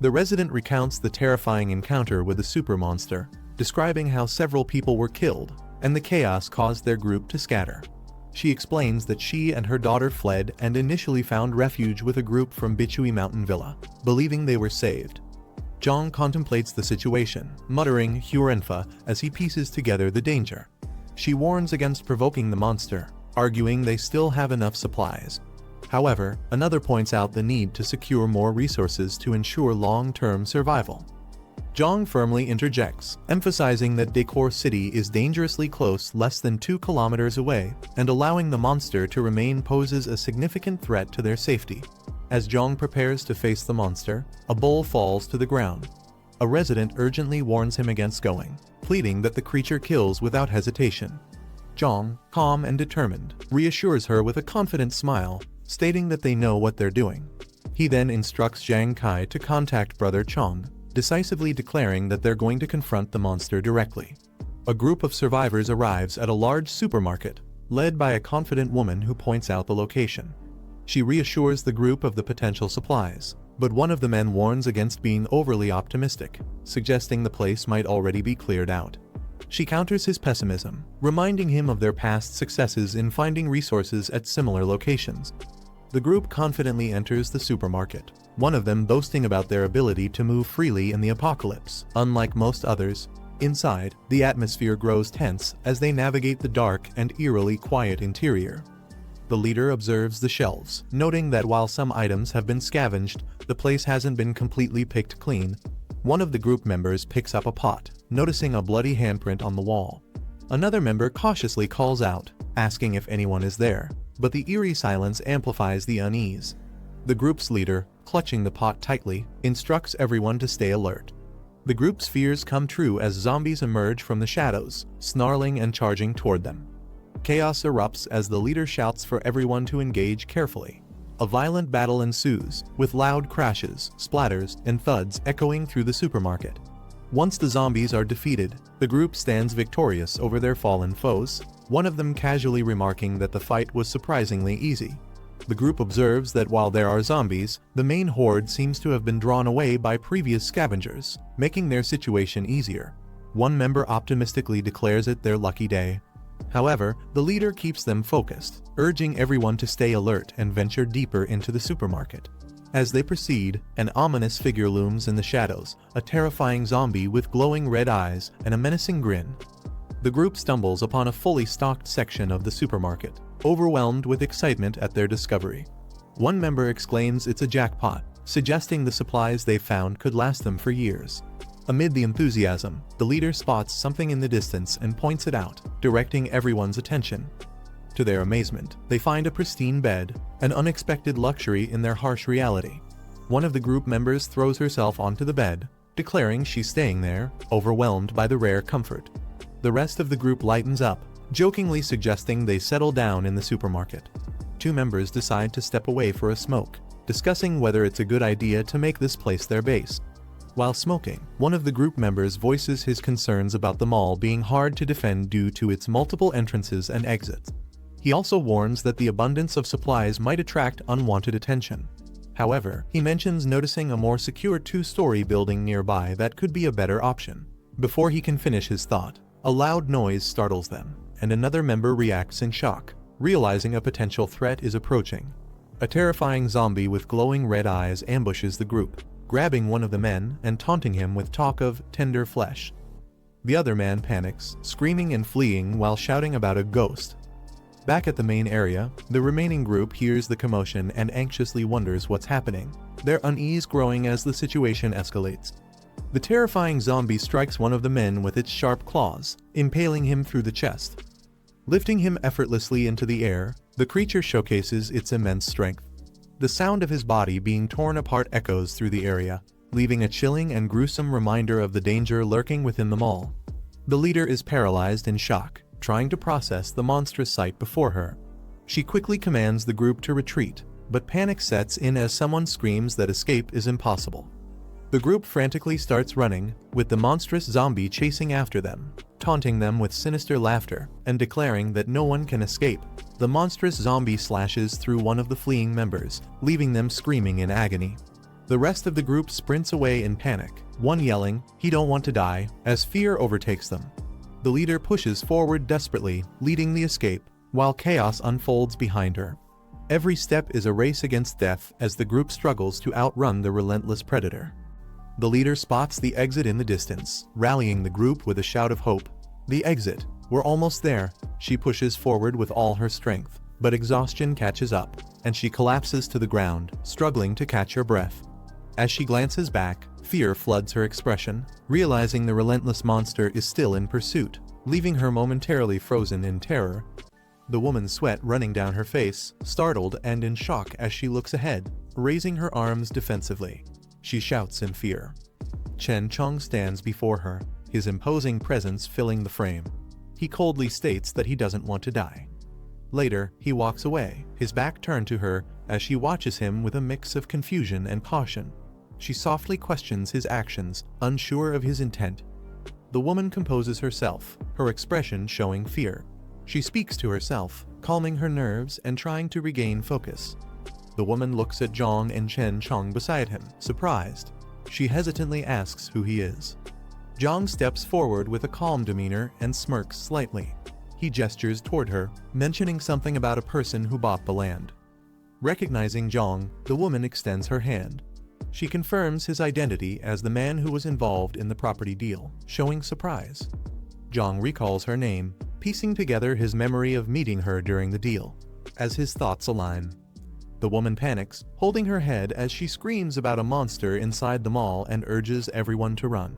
The resident recounts the terrifying encounter with the super monster, describing how several people were killed, and the chaos caused their group to scatter. She explains that she and her daughter fled and initially found refuge with a group from Bichui Mountain Villa, believing they were saved. Jiang contemplates the situation, muttering Hurenfa as he pieces together the danger. She warns against provoking the monster, arguing they still have enough supplies. However, another points out the need to secure more resources to ensure long-term survival. Jiang firmly interjects, emphasizing that Decor City is dangerously close, less than 2 kilometers away, and allowing the monster to remain poses a significant threat to their safety. As Jiang prepares to face the monster, a bowl falls to the ground. A resident urgently warns him against going, pleading that the creature kills without hesitation. Jiang, calm and determined, reassures her with a confident smile, stating that they know what they're doing. He then instructs Zhang Kai to contact Brother Chong, decisively declaring that they're going to confront the monster directly. A group of survivors arrives at a large supermarket, led by a confident woman who points out the location. She reassures the group of the potential supplies, but one of the men warns against being overly optimistic, suggesting the place might already be cleared out. She counters his pessimism, reminding him of their past successes in finding resources at similar locations. The group confidently enters the supermarket, one of them boasting about their ability to move freely in the apocalypse. Unlike most others, inside, the atmosphere grows tense as they navigate the dark and eerily quiet interior. The leader observes the shelves, noting that while some items have been scavenged, the place hasn't been completely picked clean. One of the group members picks up a pot, noticing a bloody handprint on the wall. Another member cautiously calls out, asking if anyone is there, but the eerie silence amplifies the unease. The group's leader, clutching the pot tightly, instructs everyone to stay alert. The group's fears come true as zombies emerge from the shadows, snarling and charging toward them. Chaos erupts as the leader shouts for everyone to engage carefully. A violent battle ensues, with loud crashes, splatters, and thuds echoing through the supermarket. Once the zombies are defeated, the group stands victorious over their fallen foes, one of them casually remarking that the fight was surprisingly easy. The group observes that while there are zombies, the main horde seems to have been drawn away by previous scavengers, making their situation easier. One member optimistically declares it their lucky day. However, the leader keeps them focused, urging everyone to stay alert and venture deeper into the supermarket. As they proceed, an ominous figure looms in the shadows, a terrifying zombie with glowing red eyes and a menacing grin. The group stumbles upon a fully stocked section of the supermarket, overwhelmed with excitement at their discovery. One member exclaims it's a jackpot, suggesting the supplies they found could last them for years. Amid the enthusiasm, the leader spots something in the distance and points it out, directing everyone's attention. To their amazement, they find a pristine bed, an unexpected luxury in their harsh reality. One of the group members throws herself onto the bed, declaring she's staying there, overwhelmed by the rare comfort. The rest of the group lightens up, jokingly suggesting they settle down in the supermarket. Two members decide to step away for a smoke, discussing whether it's a good idea to make this place their base. While smoking, one of the group members voices his concerns about the mall being hard to defend due to its multiple entrances and exits. He also warns that the abundance of supplies might attract unwanted attention. However, he mentions noticing a more secure two-story building nearby that could be a better option. Before he can finish his thought, a loud noise startles them, and another member reacts in shock, realizing a potential threat is approaching. A terrifying zombie with glowing red eyes ambushes the group, grabbing one of the men and taunting him with talk of tender flesh. The other man panics, screaming and fleeing while shouting about a ghost. Back at the main area, the remaining group hears the commotion and anxiously wonders what's happening, their unease growing as the situation escalates. The terrifying zombie strikes one of the men with its sharp claws, impaling him through the chest. Lifting him effortlessly into the air, the creature showcases its immense strength. The sound of his body being torn apart echoes through the area, leaving a chilling and gruesome reminder of the danger lurking within the mall. The leader is paralyzed in shock, trying to process the monstrous sight before her. She quickly commands the group to retreat, but panic sets in as someone screams that escape is impossible. The group frantically starts running, with the monstrous zombie chasing after them, taunting them with sinister laughter and declaring that no one can escape. The monstrous zombie slashes through one of the fleeing members, leaving them screaming in agony. The rest of the group sprints away in panic, one yelling, "He don't want to die," as fear overtakes them. The leader pushes forward desperately, leading the escape, while chaos unfolds behind her. Every step is a race against death as the group struggles to outrun the relentless predator. The leader spots the exit in the distance, rallying the group with a shout of hope. "The exit! We're almost there!" She pushes forward with all her strength, but exhaustion catches up, and she collapses to the ground, struggling to catch her breath. As she glances back, fear floods her expression, realizing the relentless monster is still in pursuit, leaving her momentarily frozen in terror. The woman's sweat running down her face, startled and in shock as she looks ahead, raising her arms defensively. She shouts in fear. Chen Chong stands before her, his imposing presence filling the frame. He coldly states that he doesn't want to die. Later, he walks away, his back turned to her, as she watches him with a mix of confusion and caution. She softly questions his actions, unsure of his intent. The woman composes herself, her expression showing fear. She speaks to herself, calming her nerves and trying to regain focus. The woman looks at Jiang and Chen Chong beside him, surprised. She hesitantly asks who he is. Jiang steps forward with a calm demeanor and smirks slightly. He gestures toward her, mentioning something about a person who bought the land. Recognizing Jiang, the woman extends her hand. She confirms his identity as the man who was involved in the property deal, showing surprise. Jiang recalls her name, piecing together his memory of meeting her during the deal. As his thoughts align, the woman panics, holding her head as she screams about a monster inside the mall and urges everyone to run.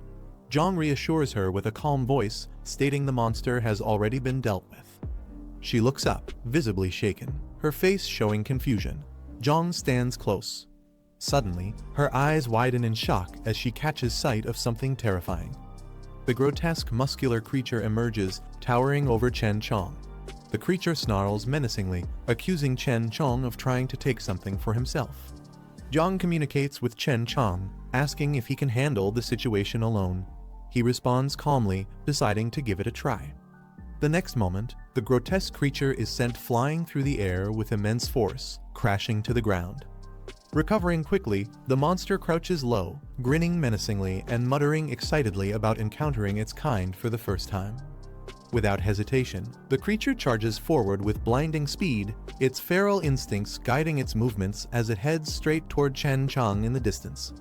Jiang reassures her with a calm voice, stating the monster has already been dealt with. She looks up, visibly shaken, her face showing confusion. Jiang stands close. Suddenly, her eyes widen in shock as she catches sight of something terrifying. The grotesque muscular creature emerges, towering over Chen Chong. The creature snarls menacingly, accusing Chen Chong of trying to take something for himself. Jiang communicates with Chen Chong, asking if he can handle the situation alone. He responds calmly, deciding to give it a try. The next moment, the grotesque creature is sent flying through the air with immense force, crashing to the ground. Recovering quickly, the monster crouches low, grinning menacingly and muttering excitedly about encountering its kind for the first time. Without hesitation, the creature charges forward with blinding speed, its feral instincts guiding its movements as it heads straight toward Chen Chong in the distance.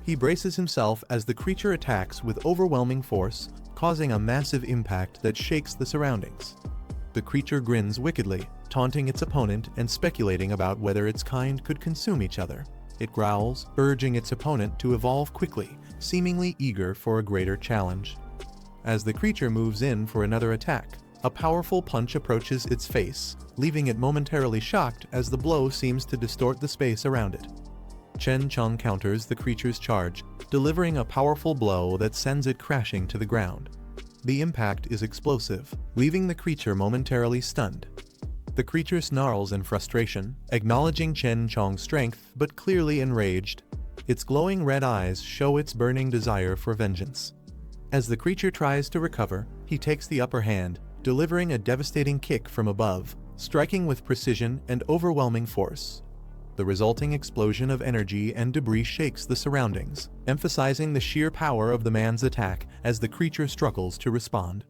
He braces himself as the creature attacks with overwhelming force, causing a massive impact that shakes the surroundings. The creature grins wickedly, taunting its opponent and speculating about whether its kind could consume each other. It growls, urging its opponent to evolve quickly, seemingly eager for a greater challenge. As the creature moves in for another attack, a powerful punch approaches its face, leaving it momentarily shocked as the blow seems to distort the space around it. Chen Chong counters the creature's charge, delivering a powerful blow that sends it crashing to the ground. The impact is explosive, leaving the creature momentarily stunned. The creature snarls in frustration, acknowledging Chen Chong's strength but clearly enraged. Its glowing red eyes show its burning desire for vengeance. As the creature tries to recover, he takes the upper hand, delivering a devastating kick from above, striking with precision and overwhelming force. The resulting explosion of energy and debris shakes the surroundings, emphasizing the sheer power of the man's attack as the creature struggles to respond.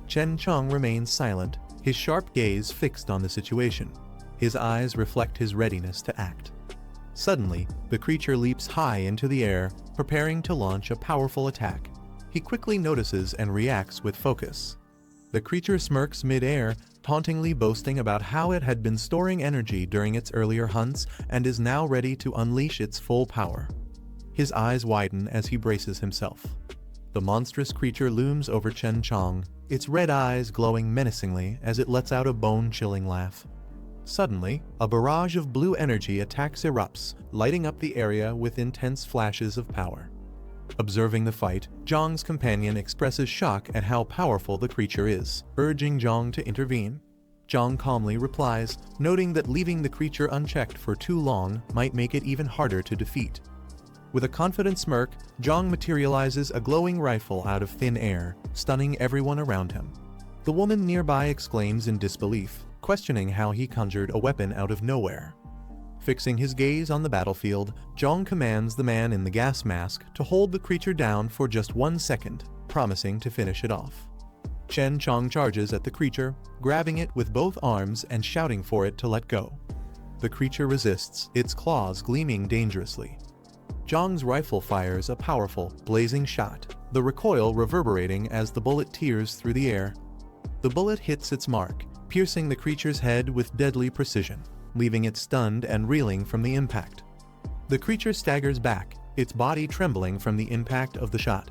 Chen Chong remains silent, his sharp gaze fixed on the situation. His eyes reflect his readiness to act. Suddenly, the creature leaps high into the air, preparing to launch a powerful attack. He quickly notices and reacts with focus. The creature smirks mid-air, tauntingly boasting about how it had been storing energy during its earlier hunts and is now ready to unleash its full power. His eyes widen as he braces himself. The monstrous creature looms over Chen Chong, its red eyes glowing menacingly as it lets out a bone-chilling laugh. Suddenly, a barrage of blue energy attacks erupts, lighting up the area with intense flashes of power. Observing the fight, Jiang's companion expresses shock at how powerful the creature is, urging Jiang to intervene. Jiang calmly replies, noting that leaving the creature unchecked for too long might make it even harder to defeat. With a confident smirk, Jiang materializes a glowing rifle out of thin air, stunning everyone around him. The woman nearby exclaims in disbelief, questioning how he conjured a weapon out of nowhere. Fixing his gaze on the battlefield, Jiang commands the man in the gas mask to hold the creature down for just 1 second, promising to finish it off. Chen Chong charges at the creature, grabbing it with both arms and shouting for it to let go. The creature resists, its claws gleaming dangerously. Jiang's rifle fires a powerful, blazing shot, the recoil reverberating as the bullet tears through the air. The bullet hits its mark, piercing the creature's head with deadly precision, leaving it stunned and reeling from the impact. The creature staggers back, its body trembling from the impact of the shot.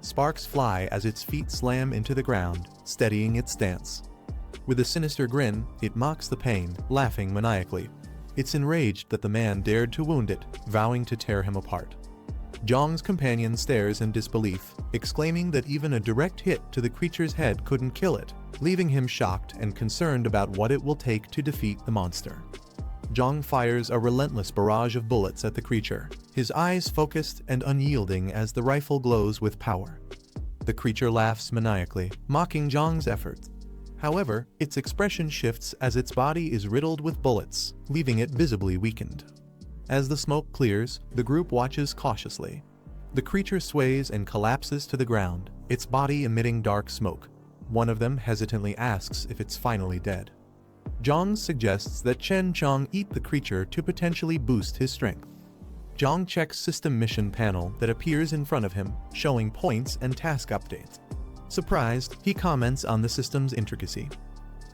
Sparks fly as its feet slam into the ground, steadying its stance. With a sinister grin, it mocks the pain, laughing maniacally. It's enraged that the man dared to wound it, vowing to tear him apart. Jiang's companion stares in disbelief, exclaiming that even a direct hit to the creature's head couldn't kill it, leaving him shocked and concerned about what it will take to defeat the monster. Jiang fires a relentless barrage of bullets at the creature, his eyes focused and unyielding as the rifle glows with power. The creature laughs maniacally, mocking Jiang's efforts. However, its expression shifts as its body is riddled with bullets, leaving it visibly weakened. As the smoke clears, the group watches cautiously. The creature sways and collapses to the ground, its body emitting dark smoke. One of them hesitantly asks if it's finally dead. Jiang suggests that Chen Chong eat the creature to potentially boost his strength. Jiang checks system mission panel that appears in front of him, showing points and task updates. Surprised, he comments on the system's intricacy.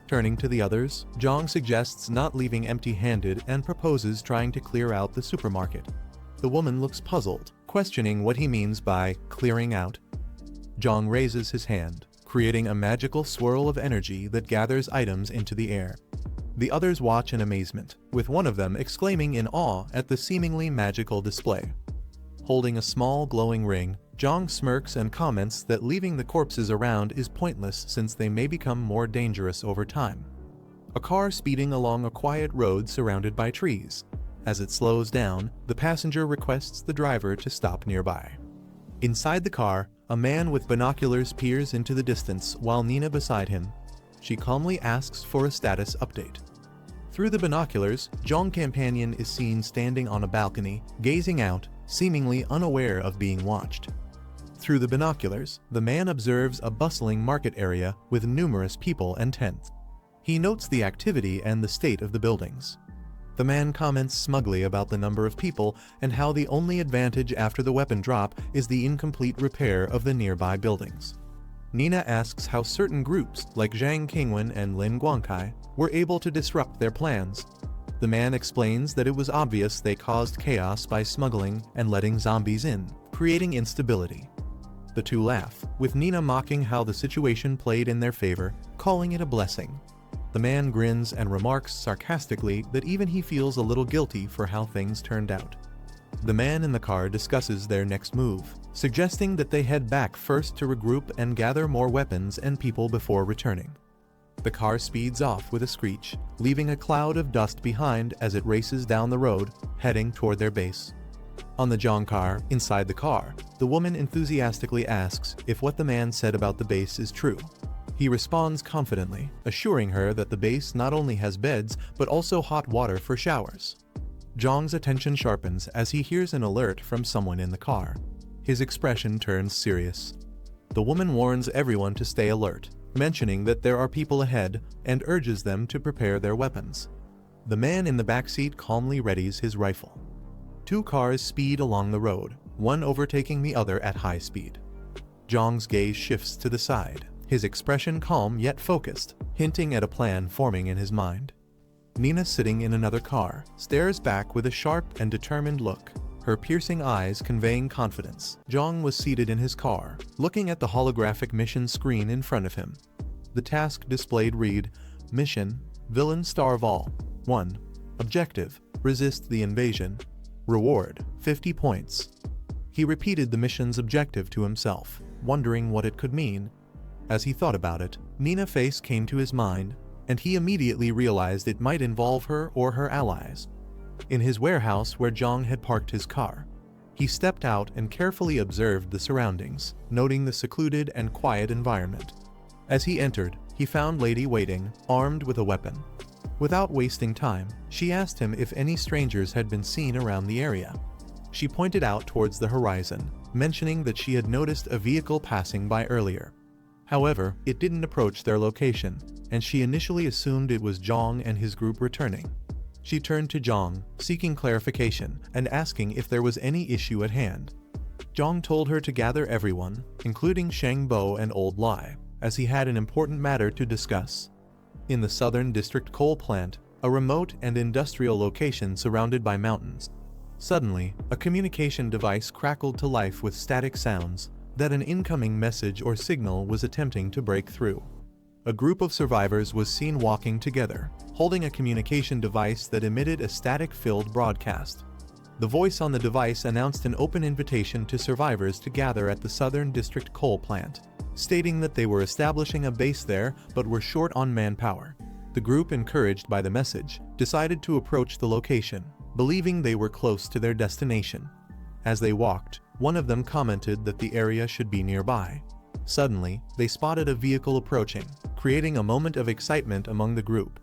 Turning to the others, Jiang suggests not leaving empty-handed and proposes trying to clear out the supermarket. The woman looks puzzled, questioning what he means by clearing out. Jiang raises his hand, creating a magical swirl of energy that gathers items into the air. The others watch in amazement, with one of them exclaiming in awe at the seemingly magical display. Holding a small glowing ring, Jiang smirks and comments that leaving the corpses around is pointless since they may become more dangerous over time. A car speeding along a quiet road surrounded by trees. As it slows down, the passenger requests the driver to stop nearby. Inside the car, a man with binoculars peers into the distance while Nina beside him. She calmly asks for a status update. Through the binoculars, Jiang's companion is seen standing on a balcony, gazing out, seemingly unaware of being watched. Through the binoculars, the man observes a bustling market area with numerous people and tents. He notes the activity and the state of the buildings. The man comments smugly about the number of people and how the only advantage after the weapon drop is the incomplete repair of the nearby buildings. Nina asks how certain groups, like Zhang Qingwen and Lin Guangkai, were able to disrupt their plans. The man explains that it was obvious they caused chaos by smuggling and letting zombies in, creating instability. The two laugh, with Nina mocking how the situation played in their favor, calling it a blessing. The man grins and remarks sarcastically that even he feels a little guilty for how things turned out. The man in the car discusses their next move, suggesting that they head back first to regroup and gather more weapons and people before returning. The car speeds off with a screech, leaving a cloud of dust behind as it races down the road, heading toward their base. On the Jiang car, inside the car, the woman enthusiastically asks if what the man said about the base is true. He responds confidently, assuring her that the base not only has beds, but also hot water for showers. Jiang's attention sharpens as he hears an alert from someone in the car. His expression turns serious. The woman warns everyone to stay alert, mentioning that there are people ahead and urges them to prepare their weapons. The man in the backseat calmly readies his rifle. Two cars speed along the road, one overtaking the other at high speed. Jiang's gaze shifts to the side, his expression calm yet focused, hinting at a plan forming in his mind. Nina, sitting in another car, stares back with a sharp and determined look, her piercing eyes conveying confidence. Jiang was seated in his car, looking at the holographic mission screen in front of him. The task displayed read, Mission, Villain Starve All. 1. Objective, Resist the Invasion. Reward, 50 points. He repeated the mission's objective to himself, wondering what it could mean. As he thought about it, Nina's face came to his mind, and he immediately realized it might involve her or her allies. In his warehouse where Jiang had parked his car, he stepped out and carefully observed the surroundings, noting the secluded and quiet environment. As he entered, he found Lady waiting, armed with a weapon. Without wasting time, she asked him if any strangers had been seen around the area. She pointed out towards the horizon, mentioning that she had noticed a vehicle passing by earlier. However, it didn't approach their location, and she initially assumed it was Jiang and his group returning. She turned to Jiang, seeking clarification and asking if there was any issue at hand. Jiang told her to gather everyone, including Sheng Bo and Old Lai, as he had an important matter to discuss. In the Southern District coal plant, a remote and industrial location surrounded by mountains, suddenly, a communication device crackled to life with static sounds that an incoming message or signal was attempting to break through. A group of survivors was seen walking together, holding a communication device that emitted a static-filled broadcast. The voice on the device announced an open invitation to survivors to gather at the Southern District coal plant, stating that they were establishing a base there but were short on manpower. The group, encouraged by the message, decided to approach the location, believing they were close to their destination. As they walked, one of them commented that the area should be nearby. Suddenly, they spotted a vehicle approaching, creating a moment of excitement among the group.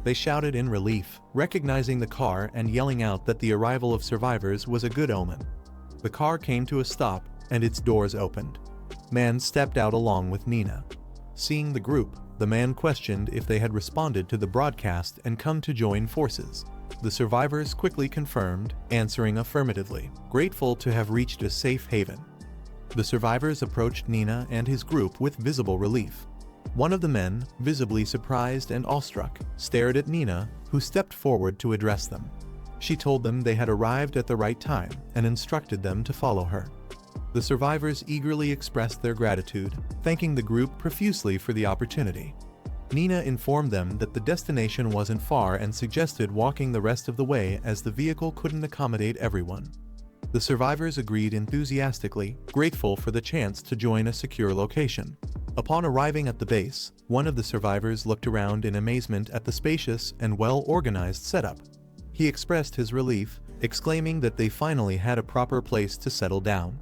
They shouted in relief, recognizing the car and yelling out that the arrival of survivors was a good omen. The car came to a stop, and its doors opened. Man stepped out along with Nina. Seeing the group, the man questioned if they had responded to the broadcast and come to join forces. The survivors quickly confirmed, answering affirmatively, grateful to have reached a safe haven. The survivors approached Nina and his group with visible relief. One of the men, visibly surprised and awestruck, stared at Nina, who stepped forward to address them. She told them they had arrived at the right time and instructed them to follow her. The survivors eagerly expressed their gratitude, thanking the group profusely for the opportunity. Nina informed them that the destination wasn't far and suggested walking the rest of the way as the vehicle couldn't accommodate everyone. The survivors agreed enthusiastically, grateful for the chance to join a secure location. Upon arriving at the base, one of the survivors looked around in amazement at the spacious and well-organized setup. He expressed his relief, exclaiming that they finally had a proper place to settle down.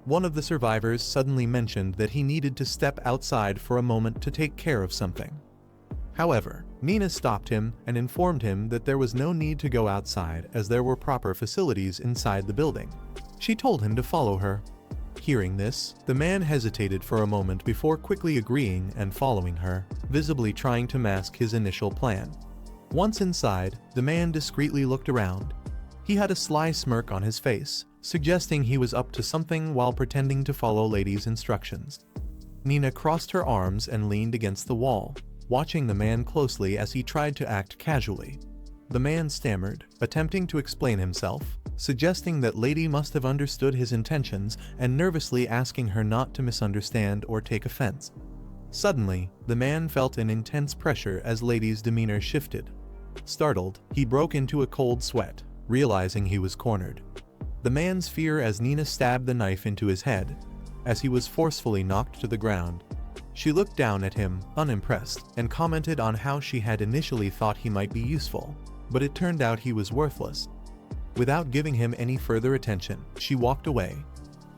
One of the survivors suddenly mentioned that he needed to step outside for a moment to take care of something. However, Nina stopped him and informed him that there was no need to go outside as there were proper facilities inside the building. She told him to follow her. Hearing this, the man hesitated for a moment before quickly agreeing and following her, visibly trying to mask his initial plan. Once inside, the man discreetly looked around. He had a sly smirk on his face, suggesting he was up to something while pretending to follow Lady's instructions. Nina crossed her arms and leaned against the wall, watching the man closely as he tried to act casually. The man stammered, attempting to explain himself, suggesting that Lady must have understood his intentions and nervously asking her not to misunderstand or take offense. Suddenly, the man felt an intense pressure as Lady's demeanor shifted. Startled, he broke into a cold sweat, realizing he was cornered. The man's fear as Nina stabbed the knife into his head, as he was forcefully knocked to the ground. She looked down at him, unimpressed, and commented on how she had initially thought he might be useful, but it turned out he was worthless. Without giving him any further attention, she walked away.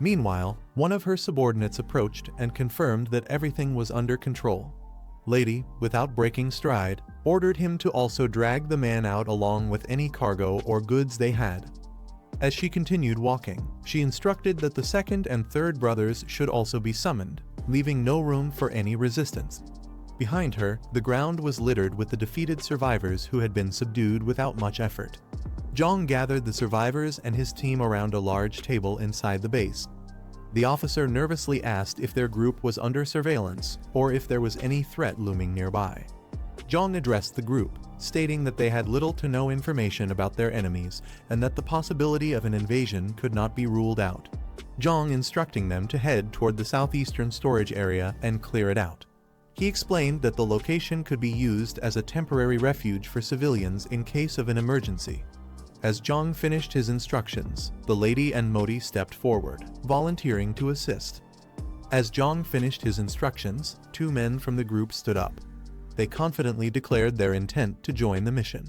Meanwhile, one of her subordinates approached and confirmed that everything was under control. Lady, without breaking stride, ordered him to also drag the man out along with any cargo or goods they had. As she continued walking, she instructed that the second and third brothers should also be summoned, leaving no room for any resistance. Behind her, the ground was littered with the defeated survivors who had been subdued without much effort. Jiang gathered the survivors and his team around a large table inside the base. The officer nervously asked if their group was under surveillance or if there was any threat looming nearby. Jiang addressed the group, stating that they had little to no information about their enemies and that the possibility of an invasion could not be ruled out. Jiang instructing them to head toward the southeastern storage area and clear it out. He explained that the location could be used as a temporary refuge for civilians in case of an emergency. As Jiang finished his instructions, the lady and Modi stepped forward, volunteering to assist. As Jiang finished his instructions, two men from the group stood up. They confidently declared their intent to join the mission.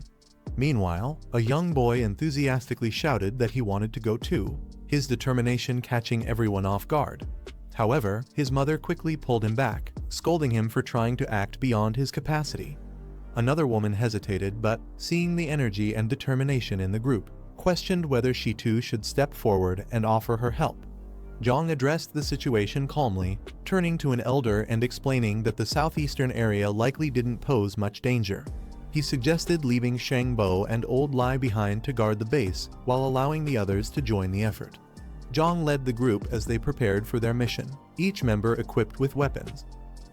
Meanwhile, a young boy enthusiastically shouted that he wanted to go too, his determination catching everyone off guard. However, his mother quickly pulled him back, scolding him for trying to act beyond his capacity. Another woman hesitated but, seeing the energy and determination in the group, questioned whether she too should step forward and offer her help. Jiang addressed the situation calmly, turning to an elder and explaining that the southeastern area likely didn't pose much danger. He suggested leaving Shangbo and Old Lai behind to guard the base, while allowing the others to join the effort. Jiang led the group as they prepared for their mission, each member equipped with weapons.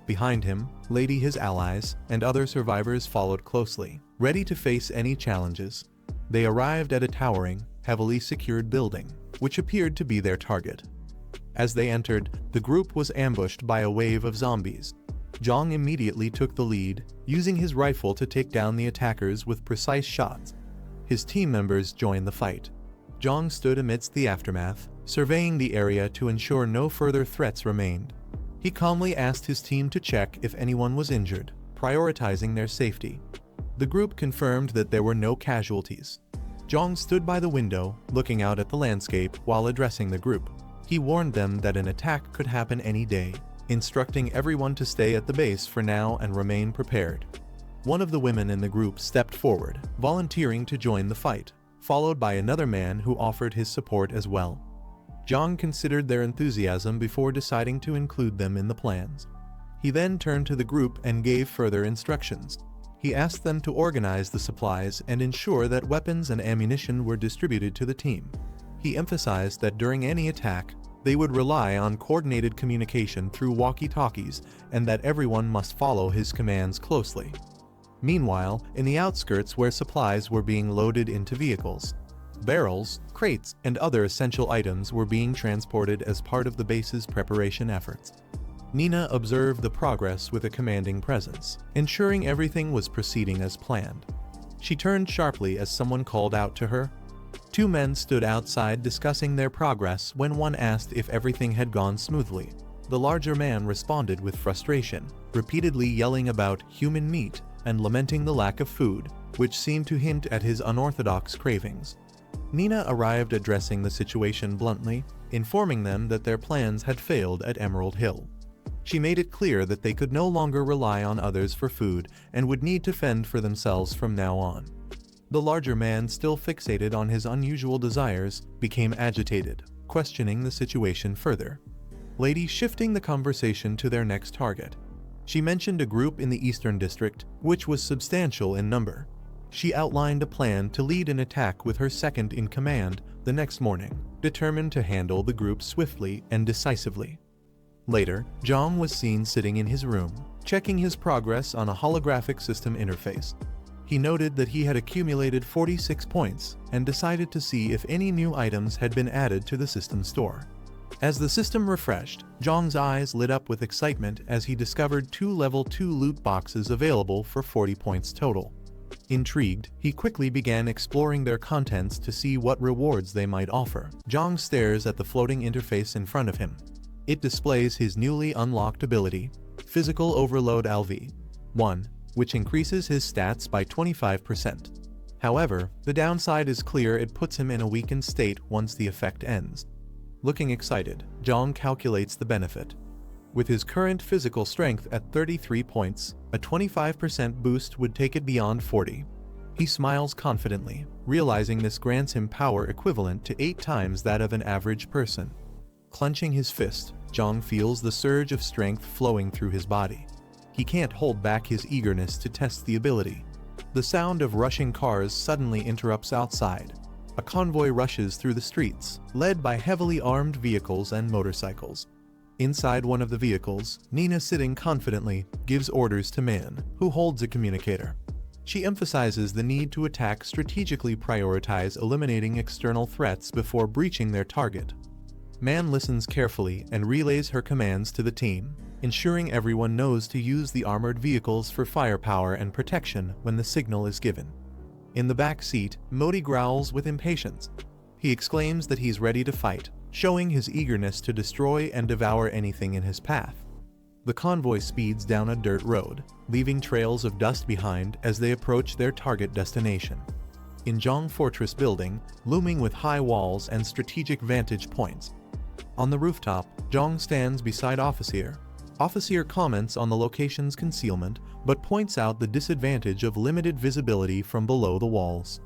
Behind him, Lady, his allies, and other survivors followed closely, ready to face any challenges. They arrived at a towering, heavily secured building, which appeared to be their target. As they entered, the group was ambushed by a wave of zombies. Jiang immediately took the lead, using his rifle to take down the attackers with precise shots. His team members joined the fight. Jiang stood amidst the aftermath, surveying the area to ensure no further threats remained. He calmly asked his team to check if anyone was injured, prioritizing their safety. The group confirmed that there were no casualties. Jiang stood by the window, looking out at the landscape while addressing the group. He warned them that an attack could happen any day, instructing everyone to stay at the base for now and remain prepared. One of the women in the group stepped forward, volunteering to join the fight, followed by another man who offered his support as well. Jiang considered their enthusiasm before deciding to include them in the plans. He then turned to the group and gave further instructions. He asked them to organize the supplies and ensure that weapons and ammunition were distributed to the team. He emphasized that during any attack, they would rely on coordinated communication through walkie-talkies and that everyone must follow his commands closely. Meanwhile, in the outskirts where supplies were being loaded into vehicles, barrels, crates, and other essential items were being transported as part of the base's preparation efforts. Nina observed the progress with a commanding presence, ensuring everything was proceeding as planned. She turned sharply as someone called out to her. Two men stood outside discussing their progress when one asked if everything had gone smoothly. The larger man responded with frustration, repeatedly yelling about human meat and lamenting the lack of food, which seemed to hint at his unorthodox cravings. Nina arrived addressing the situation bluntly, informing them that their plans had failed at Emerald Hill. She made it clear that they could no longer rely on others for food and would need to fend for themselves from now on. The larger man, still fixated on his unusual desires, became agitated, questioning the situation further. Lady shifting the conversation to their next target. She mentioned a group in the Eastern District, which was substantial in number. She outlined a plan to lead an attack with her second-in-command the next morning, determined to handle the group swiftly and decisively. Later, Jiang was seen sitting in his room, checking his progress on a holographic system interface. He noted that he had accumulated 46 points and decided to see if any new items had been added to the system store. As the system refreshed, Jiang's eyes lit up with excitement as he discovered 2 level 2 loot boxes available for 40 points total. Intrigued, he quickly began exploring their contents to see what rewards they might offer. Jiang stares at the floating interface in front of him. It displays his newly unlocked ability, Physical Overload LV1, which increases his stats by 25%. However, the downside is clear: it puts him in a weakened state once the effect ends. Looking excited, Jiang calculates the benefit. With his current physical strength at 33 points, a 25% boost would take it beyond 40. He smiles confidently, realizing this grants him power equivalent to 8 times that of an average person. Clenching his fist, Jiang feels the surge of strength flowing through his body. He can't hold back his eagerness to test the ability. The sound of rushing cars suddenly interrupts outside. A convoy rushes through the streets, led by heavily armed vehicles and motorcycles. Inside one of the vehicles, Nina, sitting confidently, gives orders to Man, who holds a communicator. She emphasizes the need to attack strategically, prioritize eliminating external threats before breaching their target. Man listens carefully and relays her commands to the team, ensuring everyone knows to use the armored vehicles for firepower and protection when the signal is given. In the back seat, Modi growls with impatience. He exclaims that he's ready to fight, showing his eagerness to destroy and devour anything in his path. The convoy speeds down a dirt road, leaving trails of dust behind as they approach their target destination. In Jiang Fortress building, looming with high walls and strategic vantage points. On the rooftop, Jiang stands beside Officer. Officer comments on the location's concealment, but points out the disadvantage of limited visibility from below the walls.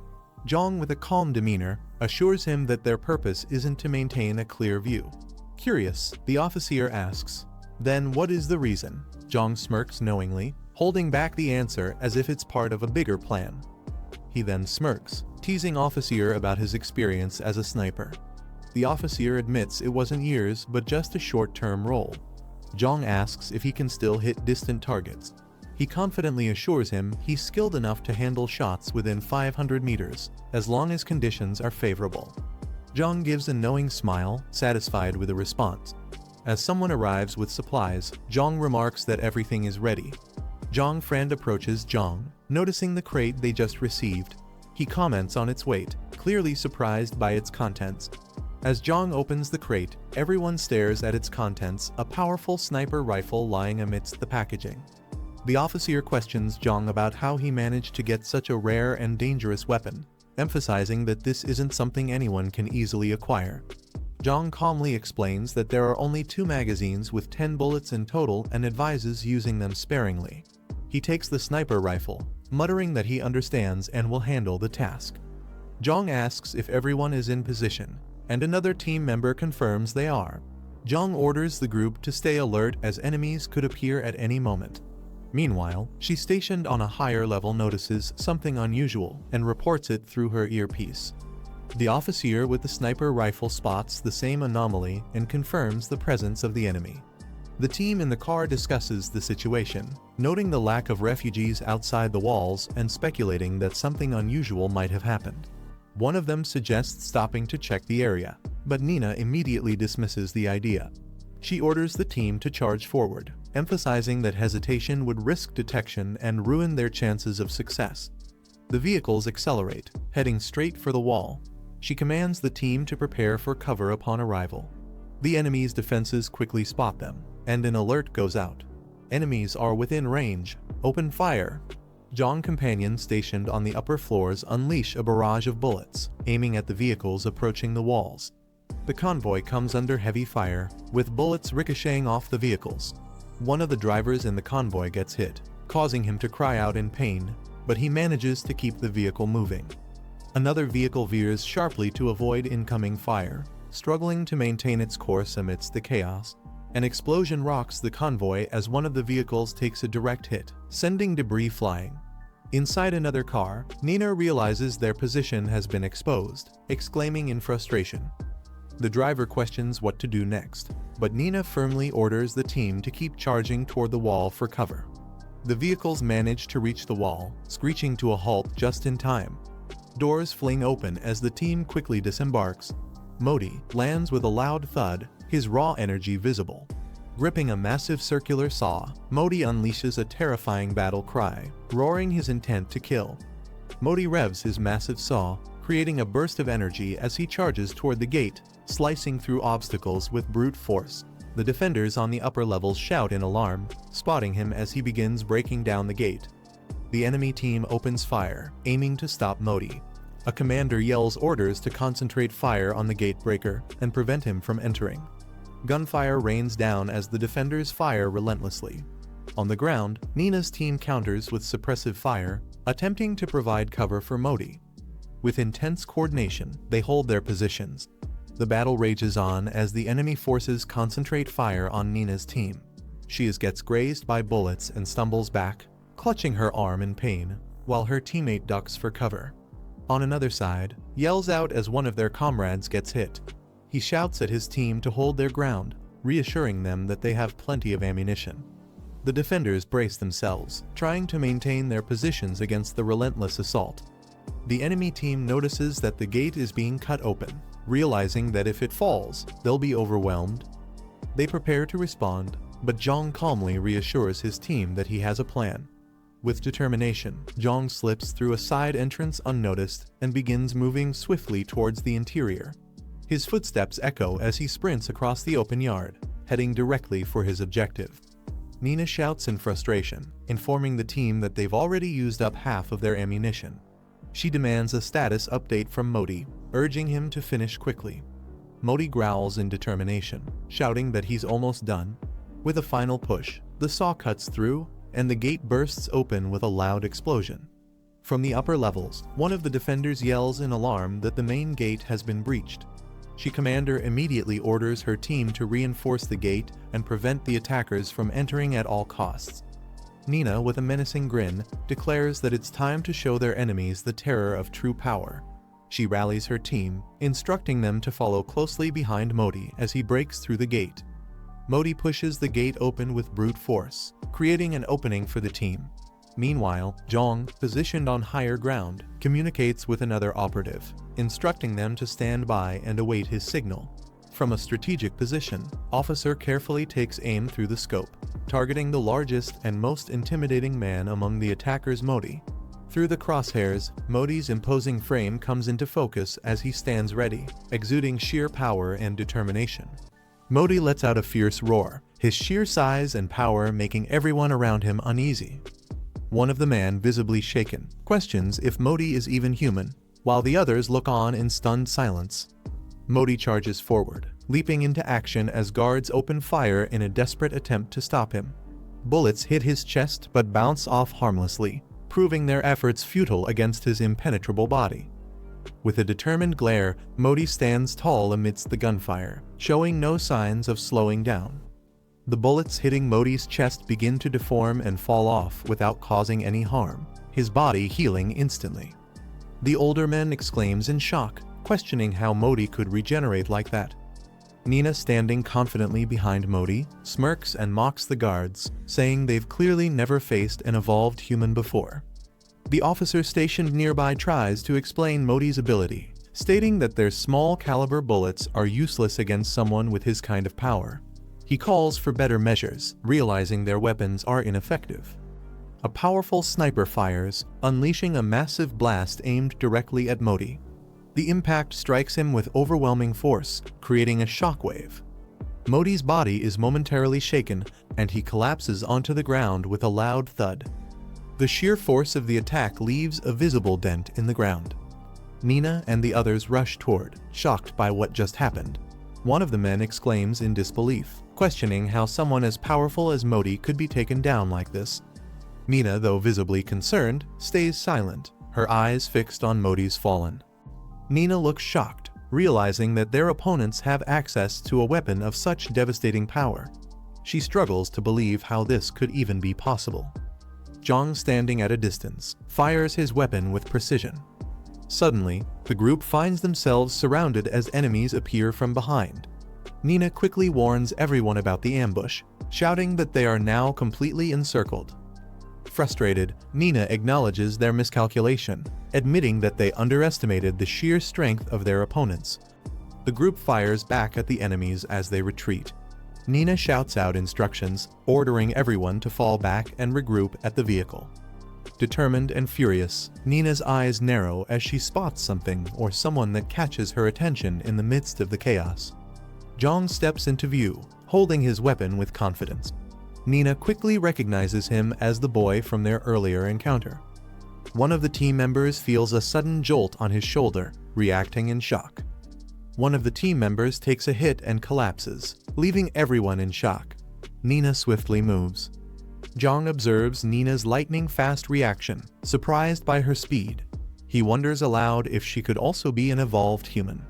Jiang, with a calm demeanor, assures him that their purpose isn't to maintain a clear view. Curious, the officer asks, "Then what is the reason?" Jiang smirks knowingly, holding back the answer as if it's part of a bigger plan. He then smirks, teasing Officer about his experience as a sniper. The officer admits it wasn't years but just a short-term role. Jiang asks if he can still hit distant targets. He confidently assures him he's skilled enough to handle shots within 500 meters, as long as conditions are favorable. Jiang gives a knowing smile, satisfied with the response. As someone arrives with supplies, Jiang remarks that everything is ready. Jiang's friend approaches Jiang, noticing the crate they just received. He comments on its weight, clearly surprised by its contents. As Jiang opens the crate, everyone stares at its contents, a powerful sniper rifle lying amidst the packaging. The officer questions Jiang about how he managed to get such a rare and dangerous weapon, emphasizing that this isn't something anyone can easily acquire. Jiang calmly explains that there are only 2 magazines with 10 bullets in total and advises using them sparingly. He takes the sniper rifle, muttering that he understands and will handle the task. Jiang asks if everyone is in position, and another team member confirms they are. Jiang orders the group to stay alert as enemies could appear at any moment. Meanwhile, she stationed on a higher level notices something unusual and reports it through her earpiece. The officer with the sniper rifle spots the same anomaly and confirms the presence of the enemy. The team in the car discusses the situation, noting the lack of refugees outside the walls and speculating that something unusual might have happened. One of them suggests stopping to check the area, but Nina immediately dismisses the idea. She orders the team to charge forward, emphasizing that hesitation would risk detection and ruin their chances of success. The vehicles accelerate, heading straight for the wall. She commands the team to prepare for cover upon arrival. The enemy's defenses quickly spot them, and an alert goes out. Enemies are within range. Open fire! Jiang companions stationed on the upper floors unleash a barrage of bullets, aiming at the vehicles approaching the walls. The convoy comes under heavy fire, with bullets ricocheting off the vehicles. One of the drivers in the convoy gets hit, causing him to cry out in pain, but he manages to keep the vehicle moving. Another vehicle veers sharply to avoid incoming fire, struggling to maintain its course amidst the chaos. An explosion rocks the convoy as one of the vehicles takes a direct hit, sending debris flying. Inside another car, Nina realizes their position has been exposed, exclaiming in frustration. The driver questions what to do next, but Nina firmly orders the team to keep charging toward the wall for cover. The vehicles manage to reach the wall, screeching to a halt just in time. Doors fling open as the team quickly disembarks. Modi lands with a loud thud, his raw energy visible. Gripping a massive circular saw, Modi unleashes a terrifying battle cry, roaring his intent to kill. Modi revs his massive saw, creating a burst of energy as he charges toward the gate, slicing through obstacles with brute force. The defenders on the upper levels shout in alarm, spotting him as he begins breaking down the gate. The enemy team opens fire, aiming to stop Modi. A commander yells orders to concentrate fire on the gate breaker and prevent him from entering. Gunfire rains down as the defenders fire relentlessly. On the ground, Nina's team counters with suppressive fire, attempting to provide cover for Modi. With intense coordination, they hold their positions. The battle rages on as the enemy forces concentrate fire on Nina's team. She gets grazed by bullets and stumbles back, clutching her arm in pain, while her teammate ducks for cover. On another side, yells out as one of their comrades gets hit. He shouts at his team to hold their ground, reassuring them that they have plenty of ammunition. The defenders brace themselves, trying to maintain their positions against the relentless assault. The enemy team notices that the gate is being cut open, realizing that if it falls, they'll be overwhelmed. They prepare to respond, but Jiang calmly reassures his team that he has a plan. With determination, Jiang slips through a side entrance unnoticed and begins moving swiftly towards the interior. His footsteps echo as he sprints across the open yard, heading directly for his objective. Nina shouts in frustration, informing the team that they've already used up half of their ammunition. She demands a status update from Modi, urging him to finish quickly. Modi growls in determination, shouting that he's almost done. With a final push, the saw cuts through, and the gate bursts open with a loud explosion. From the upper levels, one of the defenders yells in alarm that the main gate has been breached. She commander immediately orders her team to reinforce the gate and prevent the attackers from entering at all costs. Nina, with a menacing grin, declares that it's time to show their enemies the terror of true power. She rallies her team, instructing them to follow closely behind Modi as he breaks through the gate. Modi pushes the gate open with brute force, creating an opening for the team. Meanwhile, Jiang, positioned on higher ground, communicates with another operative, instructing them to stand by and await his signal. From a strategic position, Officer carefully takes aim through the scope, targeting the largest and most intimidating man among the attackers, Modi. Through the crosshairs, Modi's imposing frame comes into focus as he stands ready, exuding sheer power and determination. Modi lets out a fierce roar, his sheer size and power making everyone around him uneasy. One of the men, visibly shaken, questions if Modi is even human, while the others look on in stunned silence. Modi charges forward, leaping into action as guards open fire in a desperate attempt to stop him. Bullets hit his chest but bounce off harmlessly, proving their efforts futile against his impenetrable body. With a determined glare, Modi stands tall amidst the gunfire, showing no signs of slowing down. The bullets hitting Modi's chest begin to deform and fall off without causing any harm, his body healing instantly. The older man exclaims in shock, questioning how Modi could regenerate like that. Nina, standing confidently behind Modi, smirks and mocks the guards, saying they've clearly never faced an evolved human before. The officer stationed nearby tries to explain Modi's ability, stating that their small-caliber bullets are useless against someone with his kind of power. He calls for better measures, realizing their weapons are ineffective. A powerful sniper fires, unleashing a massive blast aimed directly at Modi. The impact strikes him with overwhelming force, creating a shockwave. Modi's body is momentarily shaken, and he collapses onto the ground with a loud thud. The sheer force of the attack leaves a visible dent in the ground. Nina and the others rush toward, shocked by what just happened. One of the men exclaims in disbelief, questioning how someone as powerful as Modi could be taken down like this. Nina, though visibly concerned, stays silent, her eyes fixed on Modi's fallen. Nina looks shocked, realizing that their opponents have access to a weapon of such devastating power. She struggles to believe how this could even be possible. Jiang, standing at a distance, fires his weapon with precision. Suddenly, the group finds themselves surrounded as enemies appear from behind. Nina quickly warns everyone about the ambush, shouting that they are now completely encircled. Frustrated, Nina acknowledges their miscalculation, admitting that they underestimated the sheer strength of their opponents. The group fires back at the enemies as they retreat. Nina shouts out instructions, ordering everyone to fall back and regroup at the vehicle. Determined and furious, Nina's eyes narrow as she spots something or someone that catches her attention in the midst of the chaos. Jiang steps into view, holding his weapon with confidence. Nina quickly recognizes him as the boy from their earlier encounter. One of the team members feels a sudden jolt on his shoulder, reacting in shock. One of the team members takes a hit and collapses, leaving everyone in shock. Nina swiftly moves. Jiang observes Nina's lightning-fast reaction, surprised by her speed. He wonders aloud if she could also be an evolved human.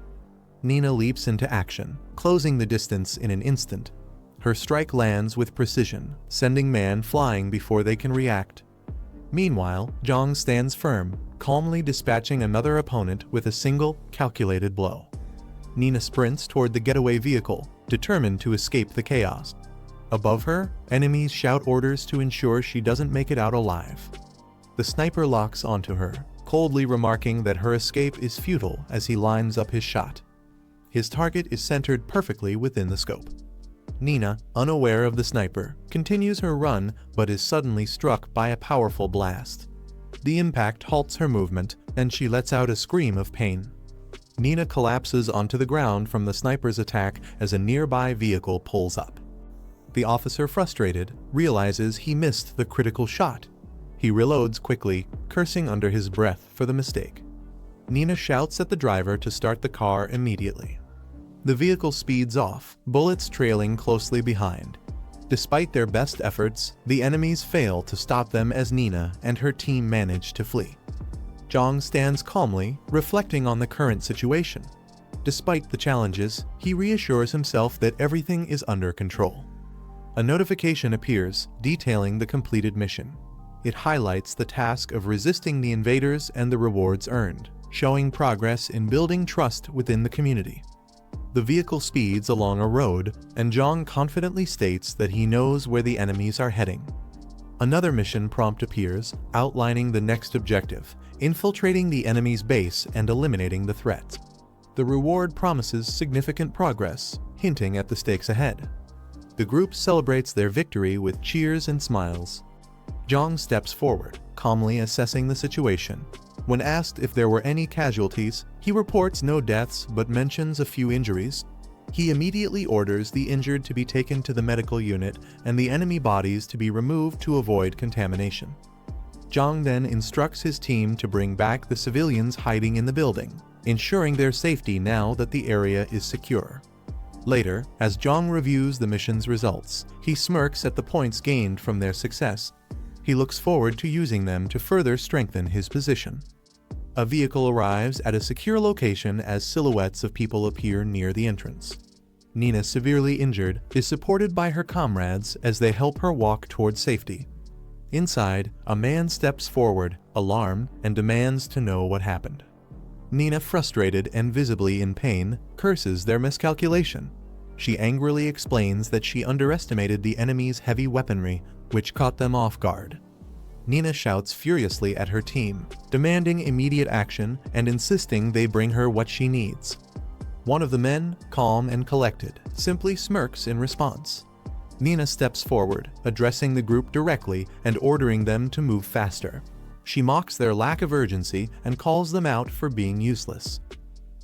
Nina leaps into action, closing the distance in an instant. Her strike lands with precision, sending man flying before they can react. Meanwhile, Jiang stands firm, calmly dispatching another opponent with a single, calculated blow. Nina sprints toward the getaway vehicle, determined to escape the chaos. Above her, enemies shout orders to ensure she doesn't make it out alive. The sniper locks onto her, coldly remarking that her escape is futile as he lines up his shot. His target is centered perfectly within the scope. Nina, unaware of the sniper, continues her run but is suddenly struck by a powerful blast. The impact halts her movement, and she lets out a scream of pain. Nina collapses onto the ground from the sniper's attack as a nearby vehicle pulls up. The officer, frustrated, realizes he missed the critical shot. He reloads quickly, cursing under his breath for the mistake. Nina shouts at the driver to start the car immediately. The vehicle speeds off, bullets trailing closely behind. Despite their best efforts, the enemies fail to stop them as Nina and her team manage to flee. Jiang stands calmly, reflecting on the current situation. Despite the challenges, he reassures himself that everything is under control. A notification appears, detailing the completed mission. It highlights the task of resisting the invaders and the rewards earned, showing progress in building trust within the community. The vehicle speeds along a road, and Jiang confidently states that he knows where the enemies are heading. Another mission prompt appears, outlining the next objective, infiltrating the enemy's base and eliminating the threats. The reward promises significant progress, hinting at the stakes ahead. The group celebrates their victory with cheers and smiles. Jiang steps forward, calmly assessing the situation. When asked if there were any casualties, he reports no deaths but mentions a few injuries. He immediately orders the injured to be taken to the medical unit and the enemy bodies to be removed to avoid contamination. Jiang then instructs his team to bring back the civilians hiding in the building, ensuring their safety now that the area is secure. Later, as Jiang reviews the mission's results, he smirks at the points gained from their success. He looks forward to using them to further strengthen his position. A vehicle arrives at a secure location as silhouettes of people appear near the entrance. Nina, severely injured, is supported by her comrades as they help her walk toward safety. Inside, a man steps forward, alarmed, and demands to know what happened. Nina, frustrated and visibly in pain, curses their miscalculation. She angrily explains that she underestimated the enemy's heavy weaponry, which caught them off guard. Nina shouts furiously at her team, demanding immediate action and insisting they bring her what she needs. One of the men, calm and collected, simply smirks in response. Nina steps forward, addressing the group directly and ordering them to move faster. She mocks their lack of urgency and calls them out for being useless.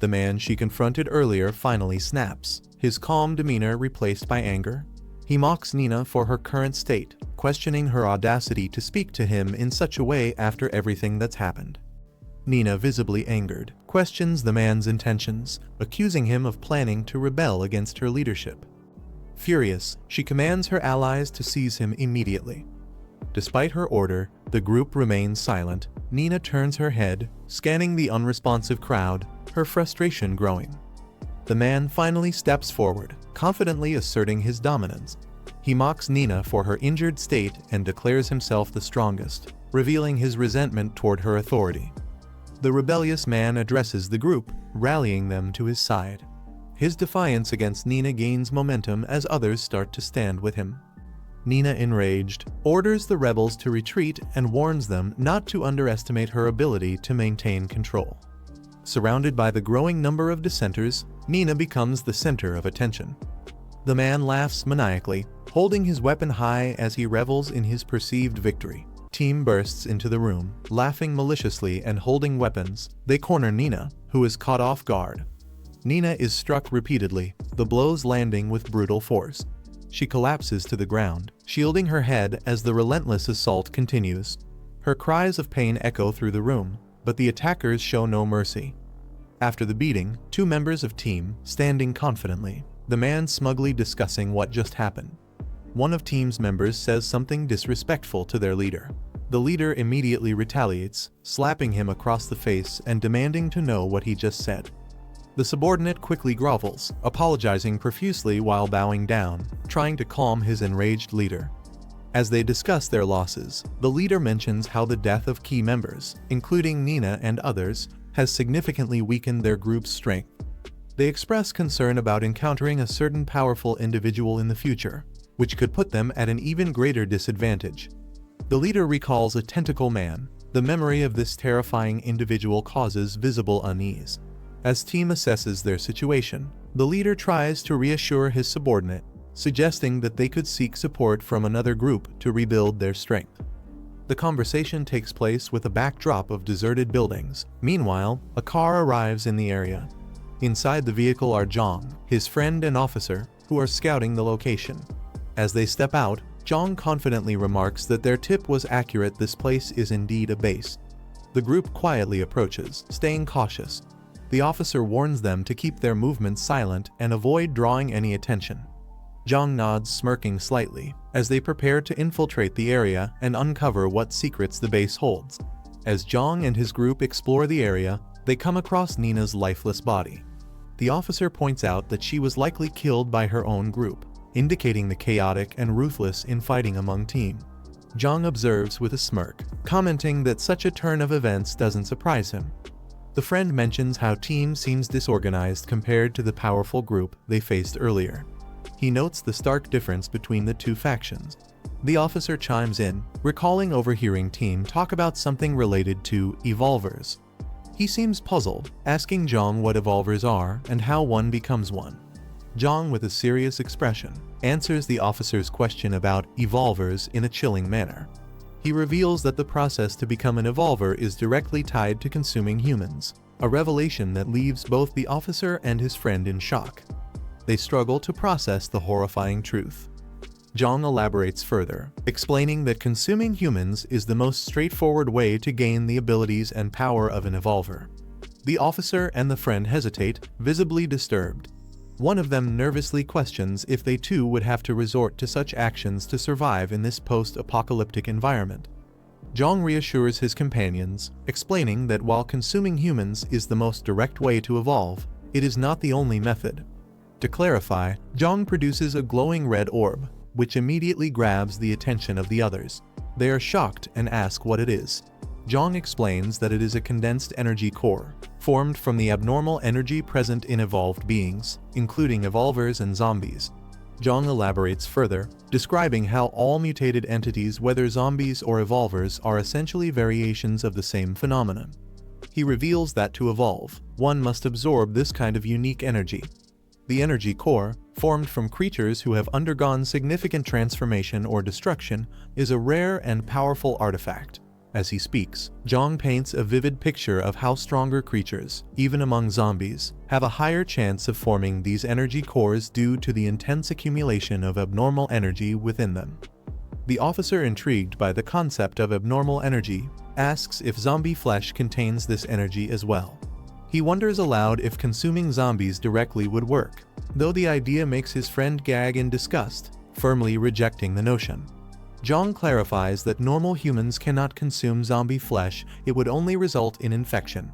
The man she confronted earlier finally snaps, his calm demeanor replaced by anger. He mocks Nina for her current state, questioning her audacity to speak to him in such a way after everything that's happened. Nina, visibly angered, questions the man's intentions, accusing him of planning to rebel against her leadership. Furious, she commands her allies to seize him immediately. Despite her order, the group remains silent. Nina turns her head, scanning the unresponsive crowd, her frustration growing. The man finally steps forward, confidently asserting his dominance. He mocks Nina for her injured state and declares himself the strongest, revealing his resentment toward her authority. The rebellious man addresses the group, rallying them to his side. His defiance against Nina gains momentum as others start to stand with him. Nina, enraged, orders the rebels to retreat and warns them not to underestimate her ability to maintain control. Surrounded by the growing number of dissenters, Nina becomes the center of attention. The man laughs maniacally, holding his weapon high as he revels in his perceived victory. Team bursts into the room, laughing maliciously and holding weapons. They corner Nina, who is caught off guard. Nina is struck repeatedly, the blows landing with brutal force. She collapses to the ground, shielding her head as the relentless assault continues. Her cries of pain echo through the room, but the attackers show no mercy. After the beating, two members of Team, standing confidently, the man smugly discussing what just happened. One of Team's members says something disrespectful to their leader. The leader immediately retaliates, slapping him across the face and demanding to know what he just said. The subordinate quickly grovels, apologizing profusely while bowing down, trying to calm his enraged leader. As they discuss their losses, the leader mentions how the death of key members, including Nina and others, has significantly weakened their group's strength. They express concern about encountering a certain powerful individual in the future, which could put them at an even greater disadvantage. The leader recalls a tentacle man. The memory of this terrifying individual causes visible unease. As Team assesses their situation, the leader tries to reassure his subordinate, suggesting that they could seek support from another group to rebuild their strength. The conversation takes place with a backdrop of deserted buildings. Meanwhile, a car arrives in the area. Inside the vehicle are Jiang, his friend and officer, who are scouting the location. As they step out, Jiang confidently remarks that their tip was accurate. This place is indeed a base. The group quietly approaches, staying cautious. The officer warns them to keep their movements silent and avoid drawing any attention. Jiang nods, smirking slightly, as they prepare to infiltrate the area and uncover what secrets the base holds. As Jiang and his group explore the area, they come across Nina's lifeless body. The officer points out that she was likely killed by her own group, indicating the chaotic and ruthless infighting among Team. Jiang observes with a smirk, commenting that such a turn of events doesn't surprise him. The friend mentions how Team seems disorganized compared to the powerful group they faced earlier. He notes the stark difference between the two factions. The officer chimes in, recalling overhearing Team talk about something related to evolvers. He seems puzzled, asking Jiang what evolvers are and how one becomes one. Jiang, with a serious expression, answers the officer's question about evolvers in a chilling manner. He reveals that the process to become an evolver is directly tied to consuming humans, a revelation that leaves both the officer and his friend in shock. They struggle to process the horrifying truth. Jiang elaborates further, explaining that consuming humans is the most straightforward way to gain the abilities and power of an evolver. The officer and the friend hesitate, visibly disturbed. One of them nervously questions if they too would have to resort to such actions to survive in this post-apocalyptic environment. Jiang reassures his companions, explaining that while consuming humans is the most direct way to evolve, it is not the only method. To clarify, Jiang produces a glowing red orb, which immediately grabs the attention of the others. They are shocked and ask what it is. Jiang explains that it is a condensed energy core, formed from the abnormal energy present in evolved beings, including evolvers and zombies. Jiang elaborates further, describing how all mutated entities, whether zombies or evolvers, are essentially variations of the same phenomenon. He reveals that to evolve, one must absorb this kind of unique energy. The energy core, formed from creatures who have undergone significant transformation or destruction, is a rare and powerful artifact. As he speaks, Jiang paints a vivid picture of how stronger creatures, even among zombies, have a higher chance of forming these energy cores due to the intense accumulation of abnormal energy within them. The officer, intrigued by the concept of abnormal energy, asks if zombie flesh contains this energy as well. He wonders aloud if consuming zombies directly would work, though the idea makes his friend gag in disgust, firmly rejecting the notion. Jiang clarifies that normal humans cannot consume zombie flesh, it would only result in infection.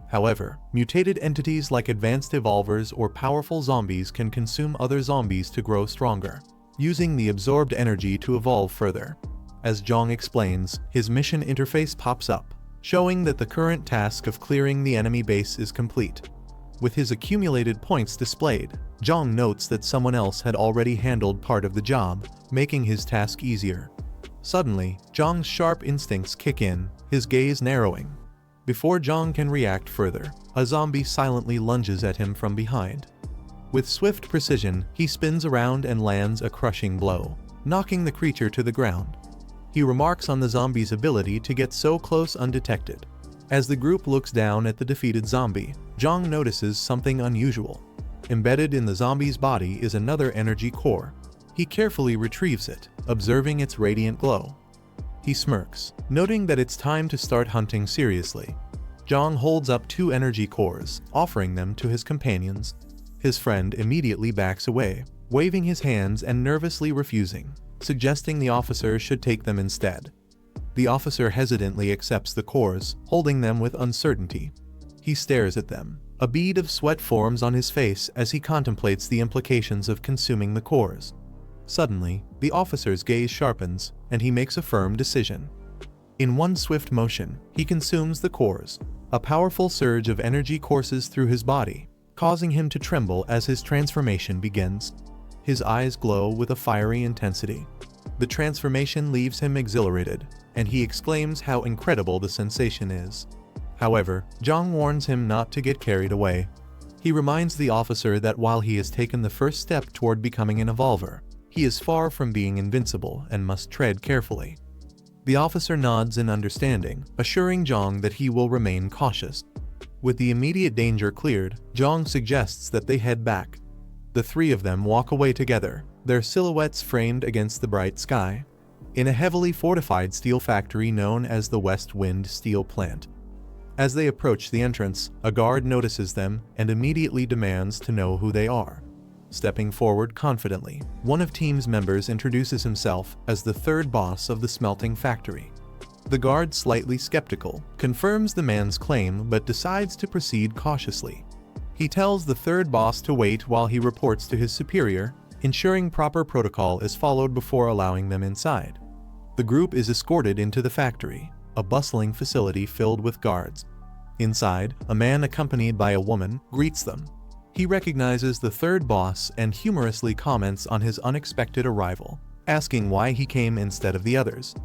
However, mutated entities like advanced evolvers or powerful zombies can consume other zombies to grow stronger, using the absorbed energy to evolve further. As Jiang explains, his mission interface pops up, showing that the current task of clearing the enemy base is complete. With his accumulated points displayed, Jiang notes that someone else had already handled part of the job, making his task easier. Suddenly, Jiang's sharp instincts kick in, his gaze narrowing. Before Jiang can react further, a zombie silently lunges at him from behind. With swift precision, he spins around and lands a crushing blow, knocking the creature to the ground. He remarks on the zombie's ability to get so close undetected. As the group looks down at the defeated zombie, Jiang notices something unusual. Embedded in the zombie's body is another energy core. He carefully retrieves it, observing its radiant glow. He smirks, noting that it's time to start hunting seriously. Jiang holds up 2 energy cores, offering them to his companions. His friend immediately backs away, waving his hands and nervously refusing, suggesting the officer should take them instead. The officer hesitantly accepts the cores, holding them with uncertainty. He stares at them. A bead of sweat forms on his face as he contemplates the implications of consuming the cores. Suddenly, the officer's gaze sharpens, and he makes a firm decision. In one swift motion, he consumes the cores. A powerful surge of energy courses through his body, causing him to tremble as his transformation begins. His eyes glow with a fiery intensity. The transformation leaves him exhilarated, and he exclaims how incredible the sensation is. However, Jiang warns him not to get carried away. He reminds the officer that while he has taken the first step toward becoming an evolver, he is far from being invincible and must tread carefully. The officer nods in understanding, assuring Jiang that he will remain cautious. With the immediate danger cleared, Jiang suggests that they head back. The 3 of them walk away together, their silhouettes framed against the bright sky, in a heavily fortified steel factory known as the West Wind Steel Plant. As they approach the entrance, a guard notices them and immediately demands to know who they are. Stepping forward confidently, one of team's members introduces himself as the 3rd boss of the smelting factory. The guard, slightly skeptical, confirms the man's claim but decides to proceed cautiously. He tells the 3rd boss to wait while he reports to his superior, ensuring proper protocol is followed before allowing them inside. The group is escorted into the factory, a bustling facility filled with guards. Inside, a man accompanied by a woman greets them. He recognizes the 3rd boss and humorously comments on his unexpected arrival, asking why he came instead of the others.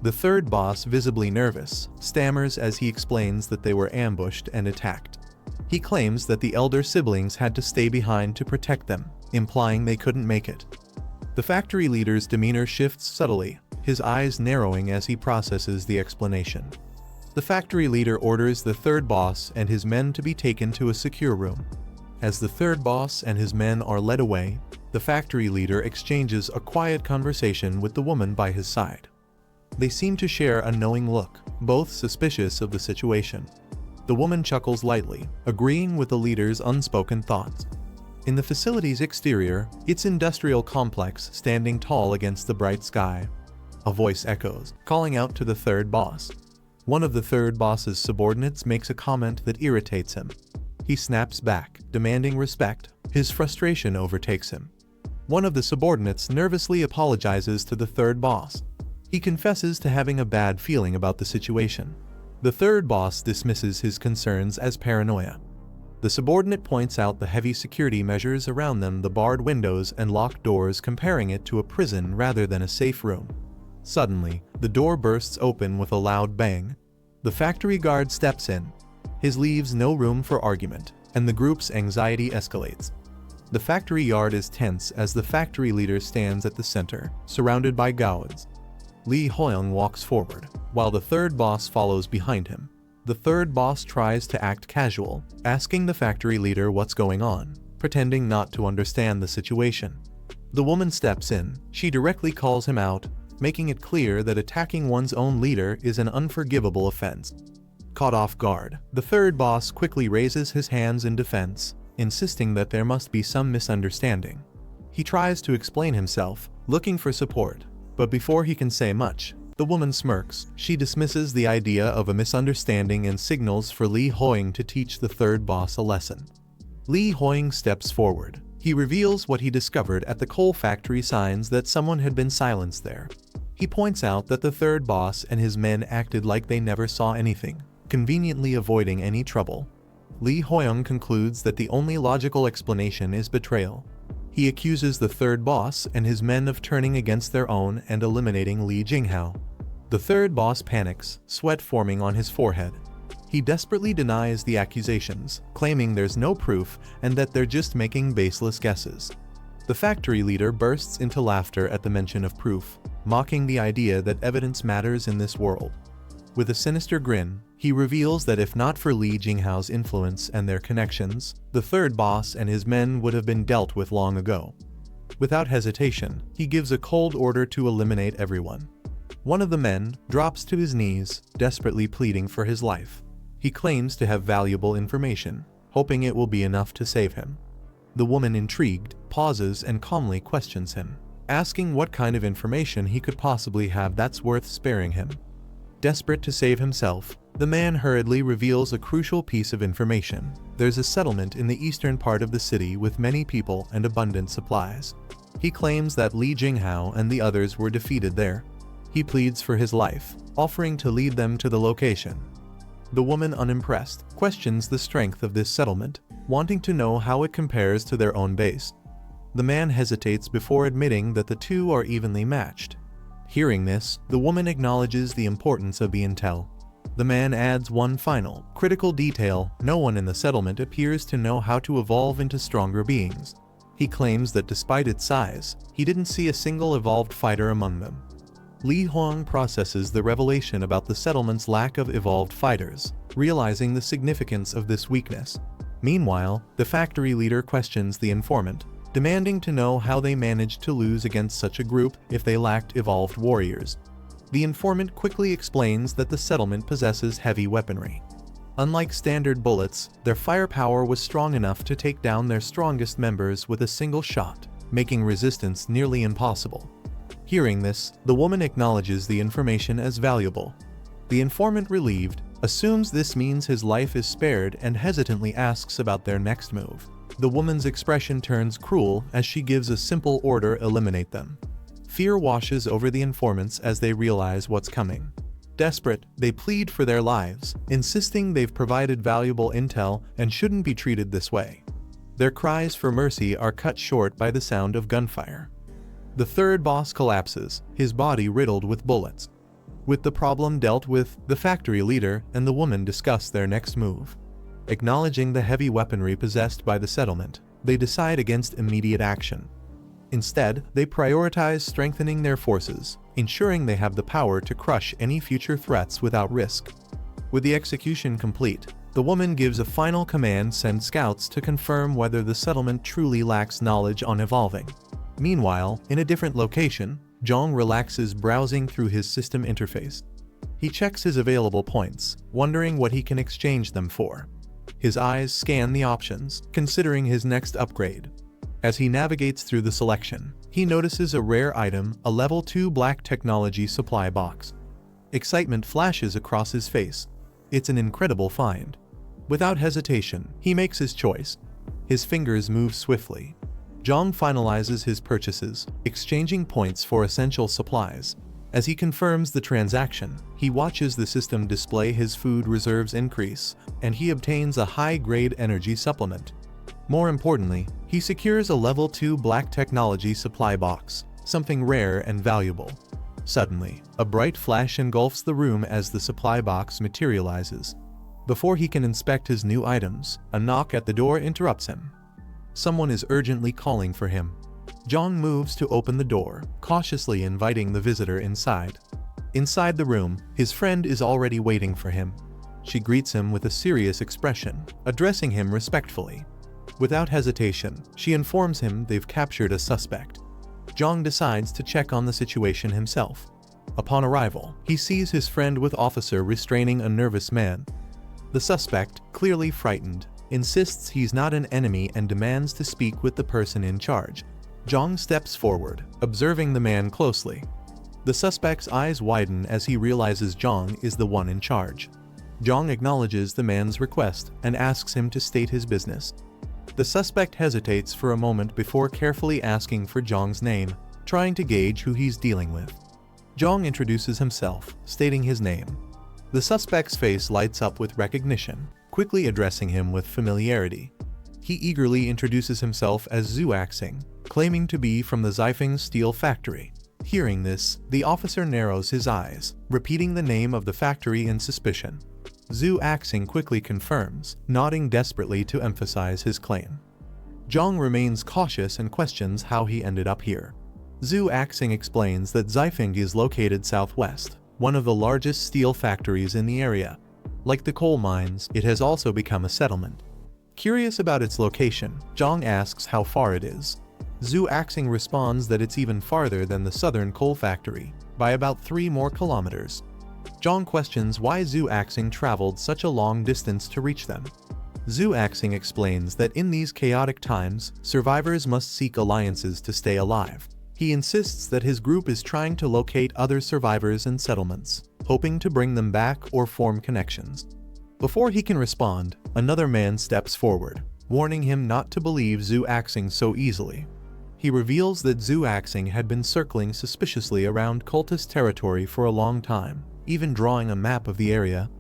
The 3rd boss, visibly nervous, stammers as he explains that they were ambushed and attacked. He claims that the elder siblings had to stay behind to protect them, implying they couldn't make it. The factory leader's demeanor shifts subtly, his eyes narrowing as he processes the explanation. The factory leader orders the 3rd boss and his men to be taken to a secure room. As the 3rd boss and his men are led away, the factory leader exchanges a quiet conversation with the woman by his side. They seem to share a knowing look, both suspicious of the situation. The woman chuckles lightly, agreeing with the leader's unspoken thoughts. In the facility's exterior, its industrial complex standing tall against the bright sky. A voice echoes, calling out to the third boss. One of the third boss's subordinates makes a comment that irritates him. He snaps back, demanding respect. His frustration overtakes him. One of the subordinates nervously apologizes to the third boss. He confesses to having a bad feeling about the situation. The third boss dismisses his concerns as paranoia. The subordinate points out the heavy security measures around them, the barred windows and locked doors, comparing it to a prison rather than a safe room. Suddenly, the door bursts open with a loud bang. The factory guard steps in. His leaves no room for argument, and the group's anxiety escalates. The factory yard is tense as the factory leader stands at the center, surrounded by guards. Lee Hoyoung walks forward, while the third boss follows behind him. The third boss tries to act casual, asking the factory leader what's going on, pretending not to understand the situation. The woman steps in. She directly calls him out, making it clear that attacking one's own leader is an unforgivable offense. Caught off guard, the third boss quickly raises his hands in defense, insisting that there must be some misunderstanding. He tries to explain himself, looking for support, but before he can say much, the woman smirks. She dismisses the idea of a misunderstanding and signals for Lee Hoyoung to teach the third boss a lesson. Lee Hoyoung steps forward. He reveals what he discovered at the coal factory, signs that someone had been silenced there. He points out that the third boss and his men acted like they never saw anything, conveniently avoiding any trouble. Lee Hoyoung concludes that the only logical explanation is betrayal. He accuses the third boss and his men of turning against their own and eliminating Lee Jinghao. The third boss panics, sweat forming on his forehead. He desperately denies the accusations, claiming there's no proof and that they're just making baseless guesses. The factory leader bursts into laughter at the mention of proof, mocking the idea that evidence matters in this world. With a sinister grin, he reveals that if not for Lee Jinghao's influence and their connections, the third boss and his men would have been dealt with long ago. Without hesitation, he gives a cold order to eliminate everyone. One of the men drops to his knees, desperately pleading for his life. He claims to have valuable information, hoping it will be enough to save him. The woman, intrigued, pauses and calmly questions him, asking what kind of information he could possibly have that's worth sparing him. Desperate to save himself, the man hurriedly reveals a crucial piece of information. There's a settlement in the eastern part of the city with many people and abundant supplies. He claims that Lee Jinghao and the others were defeated there. He pleads for his life, offering to lead them to the location. The woman, unimpressed, questions the strength of this settlement, wanting to know how it compares to their own base. The man hesitates before admitting that the two are evenly matched. Hearing this, the woman acknowledges the importance of the intel. The man adds one final, critical detail: no one in the settlement appears to know how to evolve into stronger beings. He claims that despite its size, he didn't see a single evolved fighter among them. Lee Hoyoung processes the revelation about the settlement's lack of evolved fighters, realizing the significance of this weakness. Meanwhile, the factory leader questions the informant, demanding to know how they managed to lose against such a group if they lacked evolved warriors. The informant quickly explains that the settlement possesses heavy weaponry. Unlike standard bullets, their firepower was strong enough to take down their strongest members with a single shot, making resistance nearly impossible. Hearing this, the woman acknowledges the information as valuable. The informant, relieved, assumes this means his life is spared and hesitantly asks about their next move. The woman's expression turns cruel as she gives a simple order: eliminate them. Fear washes over the informants as they realize what's coming. Desperate, they plead for their lives, insisting they've provided valuable intel and shouldn't be treated this way. Their cries for mercy are cut short by the sound of gunfire. The third boss collapses, his body riddled with bullets. With the problem dealt with, the factory leader and the woman discuss their next move. Acknowledging the heavy weaponry possessed by the settlement, they decide against immediate action. Instead, they prioritize strengthening their forces, ensuring they have the power to crush any future threats without risk. With the execution complete, the woman gives a final command: send scouts to confirm whether the settlement truly lacks knowledge on evolving. Meanwhile, in a different location, Jiang relaxes, browsing through his system interface. He checks his available points, wondering what he can exchange them for. His eyes scan the options, considering his next upgrade. As he navigates through the selection, he notices a rare item, a level 2 black technology supply box. Excitement flashes across his face. It's an incredible find. Without hesitation, he makes his choice. His fingers move swiftly. Jiang finalizes his purchases, exchanging points for essential supplies. As he confirms the transaction, he watches the system display his food reserves increase, and he obtains a high-grade energy supplement. More importantly, he secures a level 2 black technology supply box, something rare and valuable. Suddenly, a bright flash engulfs the room as the supply box materializes. Before he can inspect his new items, a knock at the door interrupts him. Someone is urgently calling for him. Jiang moves to open the door, cautiously inviting the visitor inside. Inside the room, his friend is already waiting for him. She greets him with a serious expression, addressing him respectfully. Without hesitation, she informs him they've captured a suspect. Jiang decides to check on the situation himself. Upon arrival, he sees his friend with officer restraining a nervous man. The suspect, clearly frightened, insists he's not an enemy and demands to speak with the person in charge. Jiang steps forward, observing the man closely. The suspect's eyes widen as he realizes Jiang is the one in charge. Jiang acknowledges the man's request and asks him to state his business. The suspect hesitates for a moment before carefully asking for Jiang's name, trying to gauge who he's dealing with. Jiang introduces himself, stating his name. The suspect's face lights up with recognition, quickly addressing him with familiarity. He eagerly introduces himself as Zhu Axing, claiming to be from the Zifeng steel factory. Hearing this, the officer narrows his eyes, repeating the name of the factory in suspicion. Zhu Axing quickly confirms, nodding desperately to emphasize his claim. Jiang remains cautious and questions how he ended up here. Zhu Axing explains that Zifeng is located southwest, one of the largest steel factories in the area. Like the coal mines, it has also become a settlement. Curious about its location, Jiang asks how far it is. Zhu Axing responds that it's even farther than the southern coal factory, by about 3 more kilometers. Jiang questions why Zhu Axing traveled such a long distance to reach them. Zhu Axing explains that in these chaotic times, survivors must seek alliances to stay alive. He insists that his group is trying to locate other survivors and settlements, hoping to bring them back or form connections. Before he can respond, another man steps forward, warning him not to believe Zhu Axing so easily. He reveals that Zhu Axing had been circling suspiciously around cultist territory for a long time, even drawing a map of the area.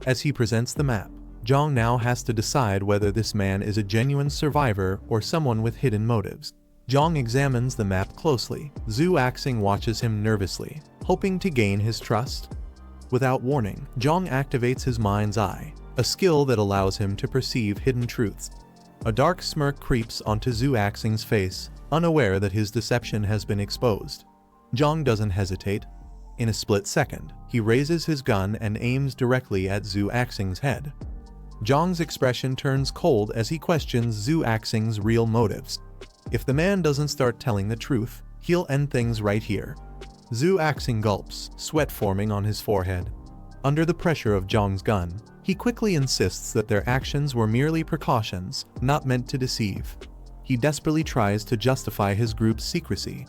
As he presents the map, Jiang now has to decide whether this man is a genuine survivor or someone with hidden motives. Jiang examines the map closely. Zhu Axing watches him nervously, hoping to gain his trust. Without warning, Jiang activates his mind's eye, a skill that allows him to perceive hidden truths. A dark smirk creeps onto Zhu Axing's face, unaware that his deception has been exposed. Jiang doesn't hesitate. In a split second, he raises his gun and aims directly at Zhu Axing's head. Jiang's expression turns cold as he questions Zhu Axing's real motives. If the man doesn't start telling the truth, he'll end things right here. Zhu Axing gulps, sweat forming on his forehead. Under the pressure of Jiang's gun, he quickly insists that their actions were merely precautions, not meant to deceive. He desperately tries to justify his group's secrecy.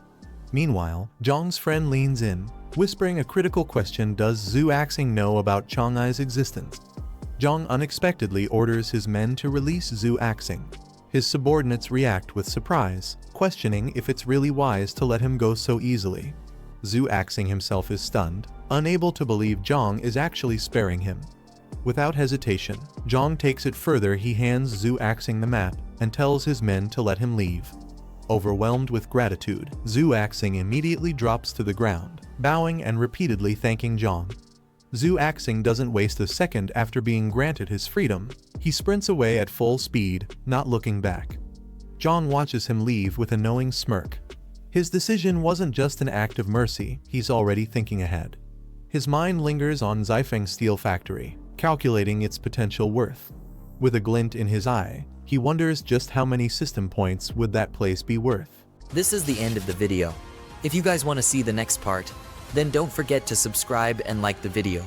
Meanwhile, Jiang's friend leans in, whispering a critical question: does Zhu Axing know about Chang'ai's existence? Jiang unexpectedly orders his men to release Zhu Axing. His subordinates react with surprise, questioning if it's really wise to let him go so easily. Zhu Axing himself is stunned, unable to believe Jiang is actually sparing him. Without hesitation, Jiang takes it further. He hands Zhu Axing the map and tells his men to let him leave. Overwhelmed with gratitude, Zhu Axing immediately drops to the ground, bowing and repeatedly thanking Jiang. Zhu Axing doesn't waste a second after being granted his freedom. He sprints away at full speed, not looking back. Jiang watches him leave with a knowing smirk. His decision wasn't just an act of mercy, he's already thinking ahead. His mind lingers on Zifeng Steel Factory, calculating its potential worth. With a glint in his eye, he wonders just how many system points would that place be worth. This is the end of the video. If you guys want to see the next part, Then don't forget to subscribe and like the video.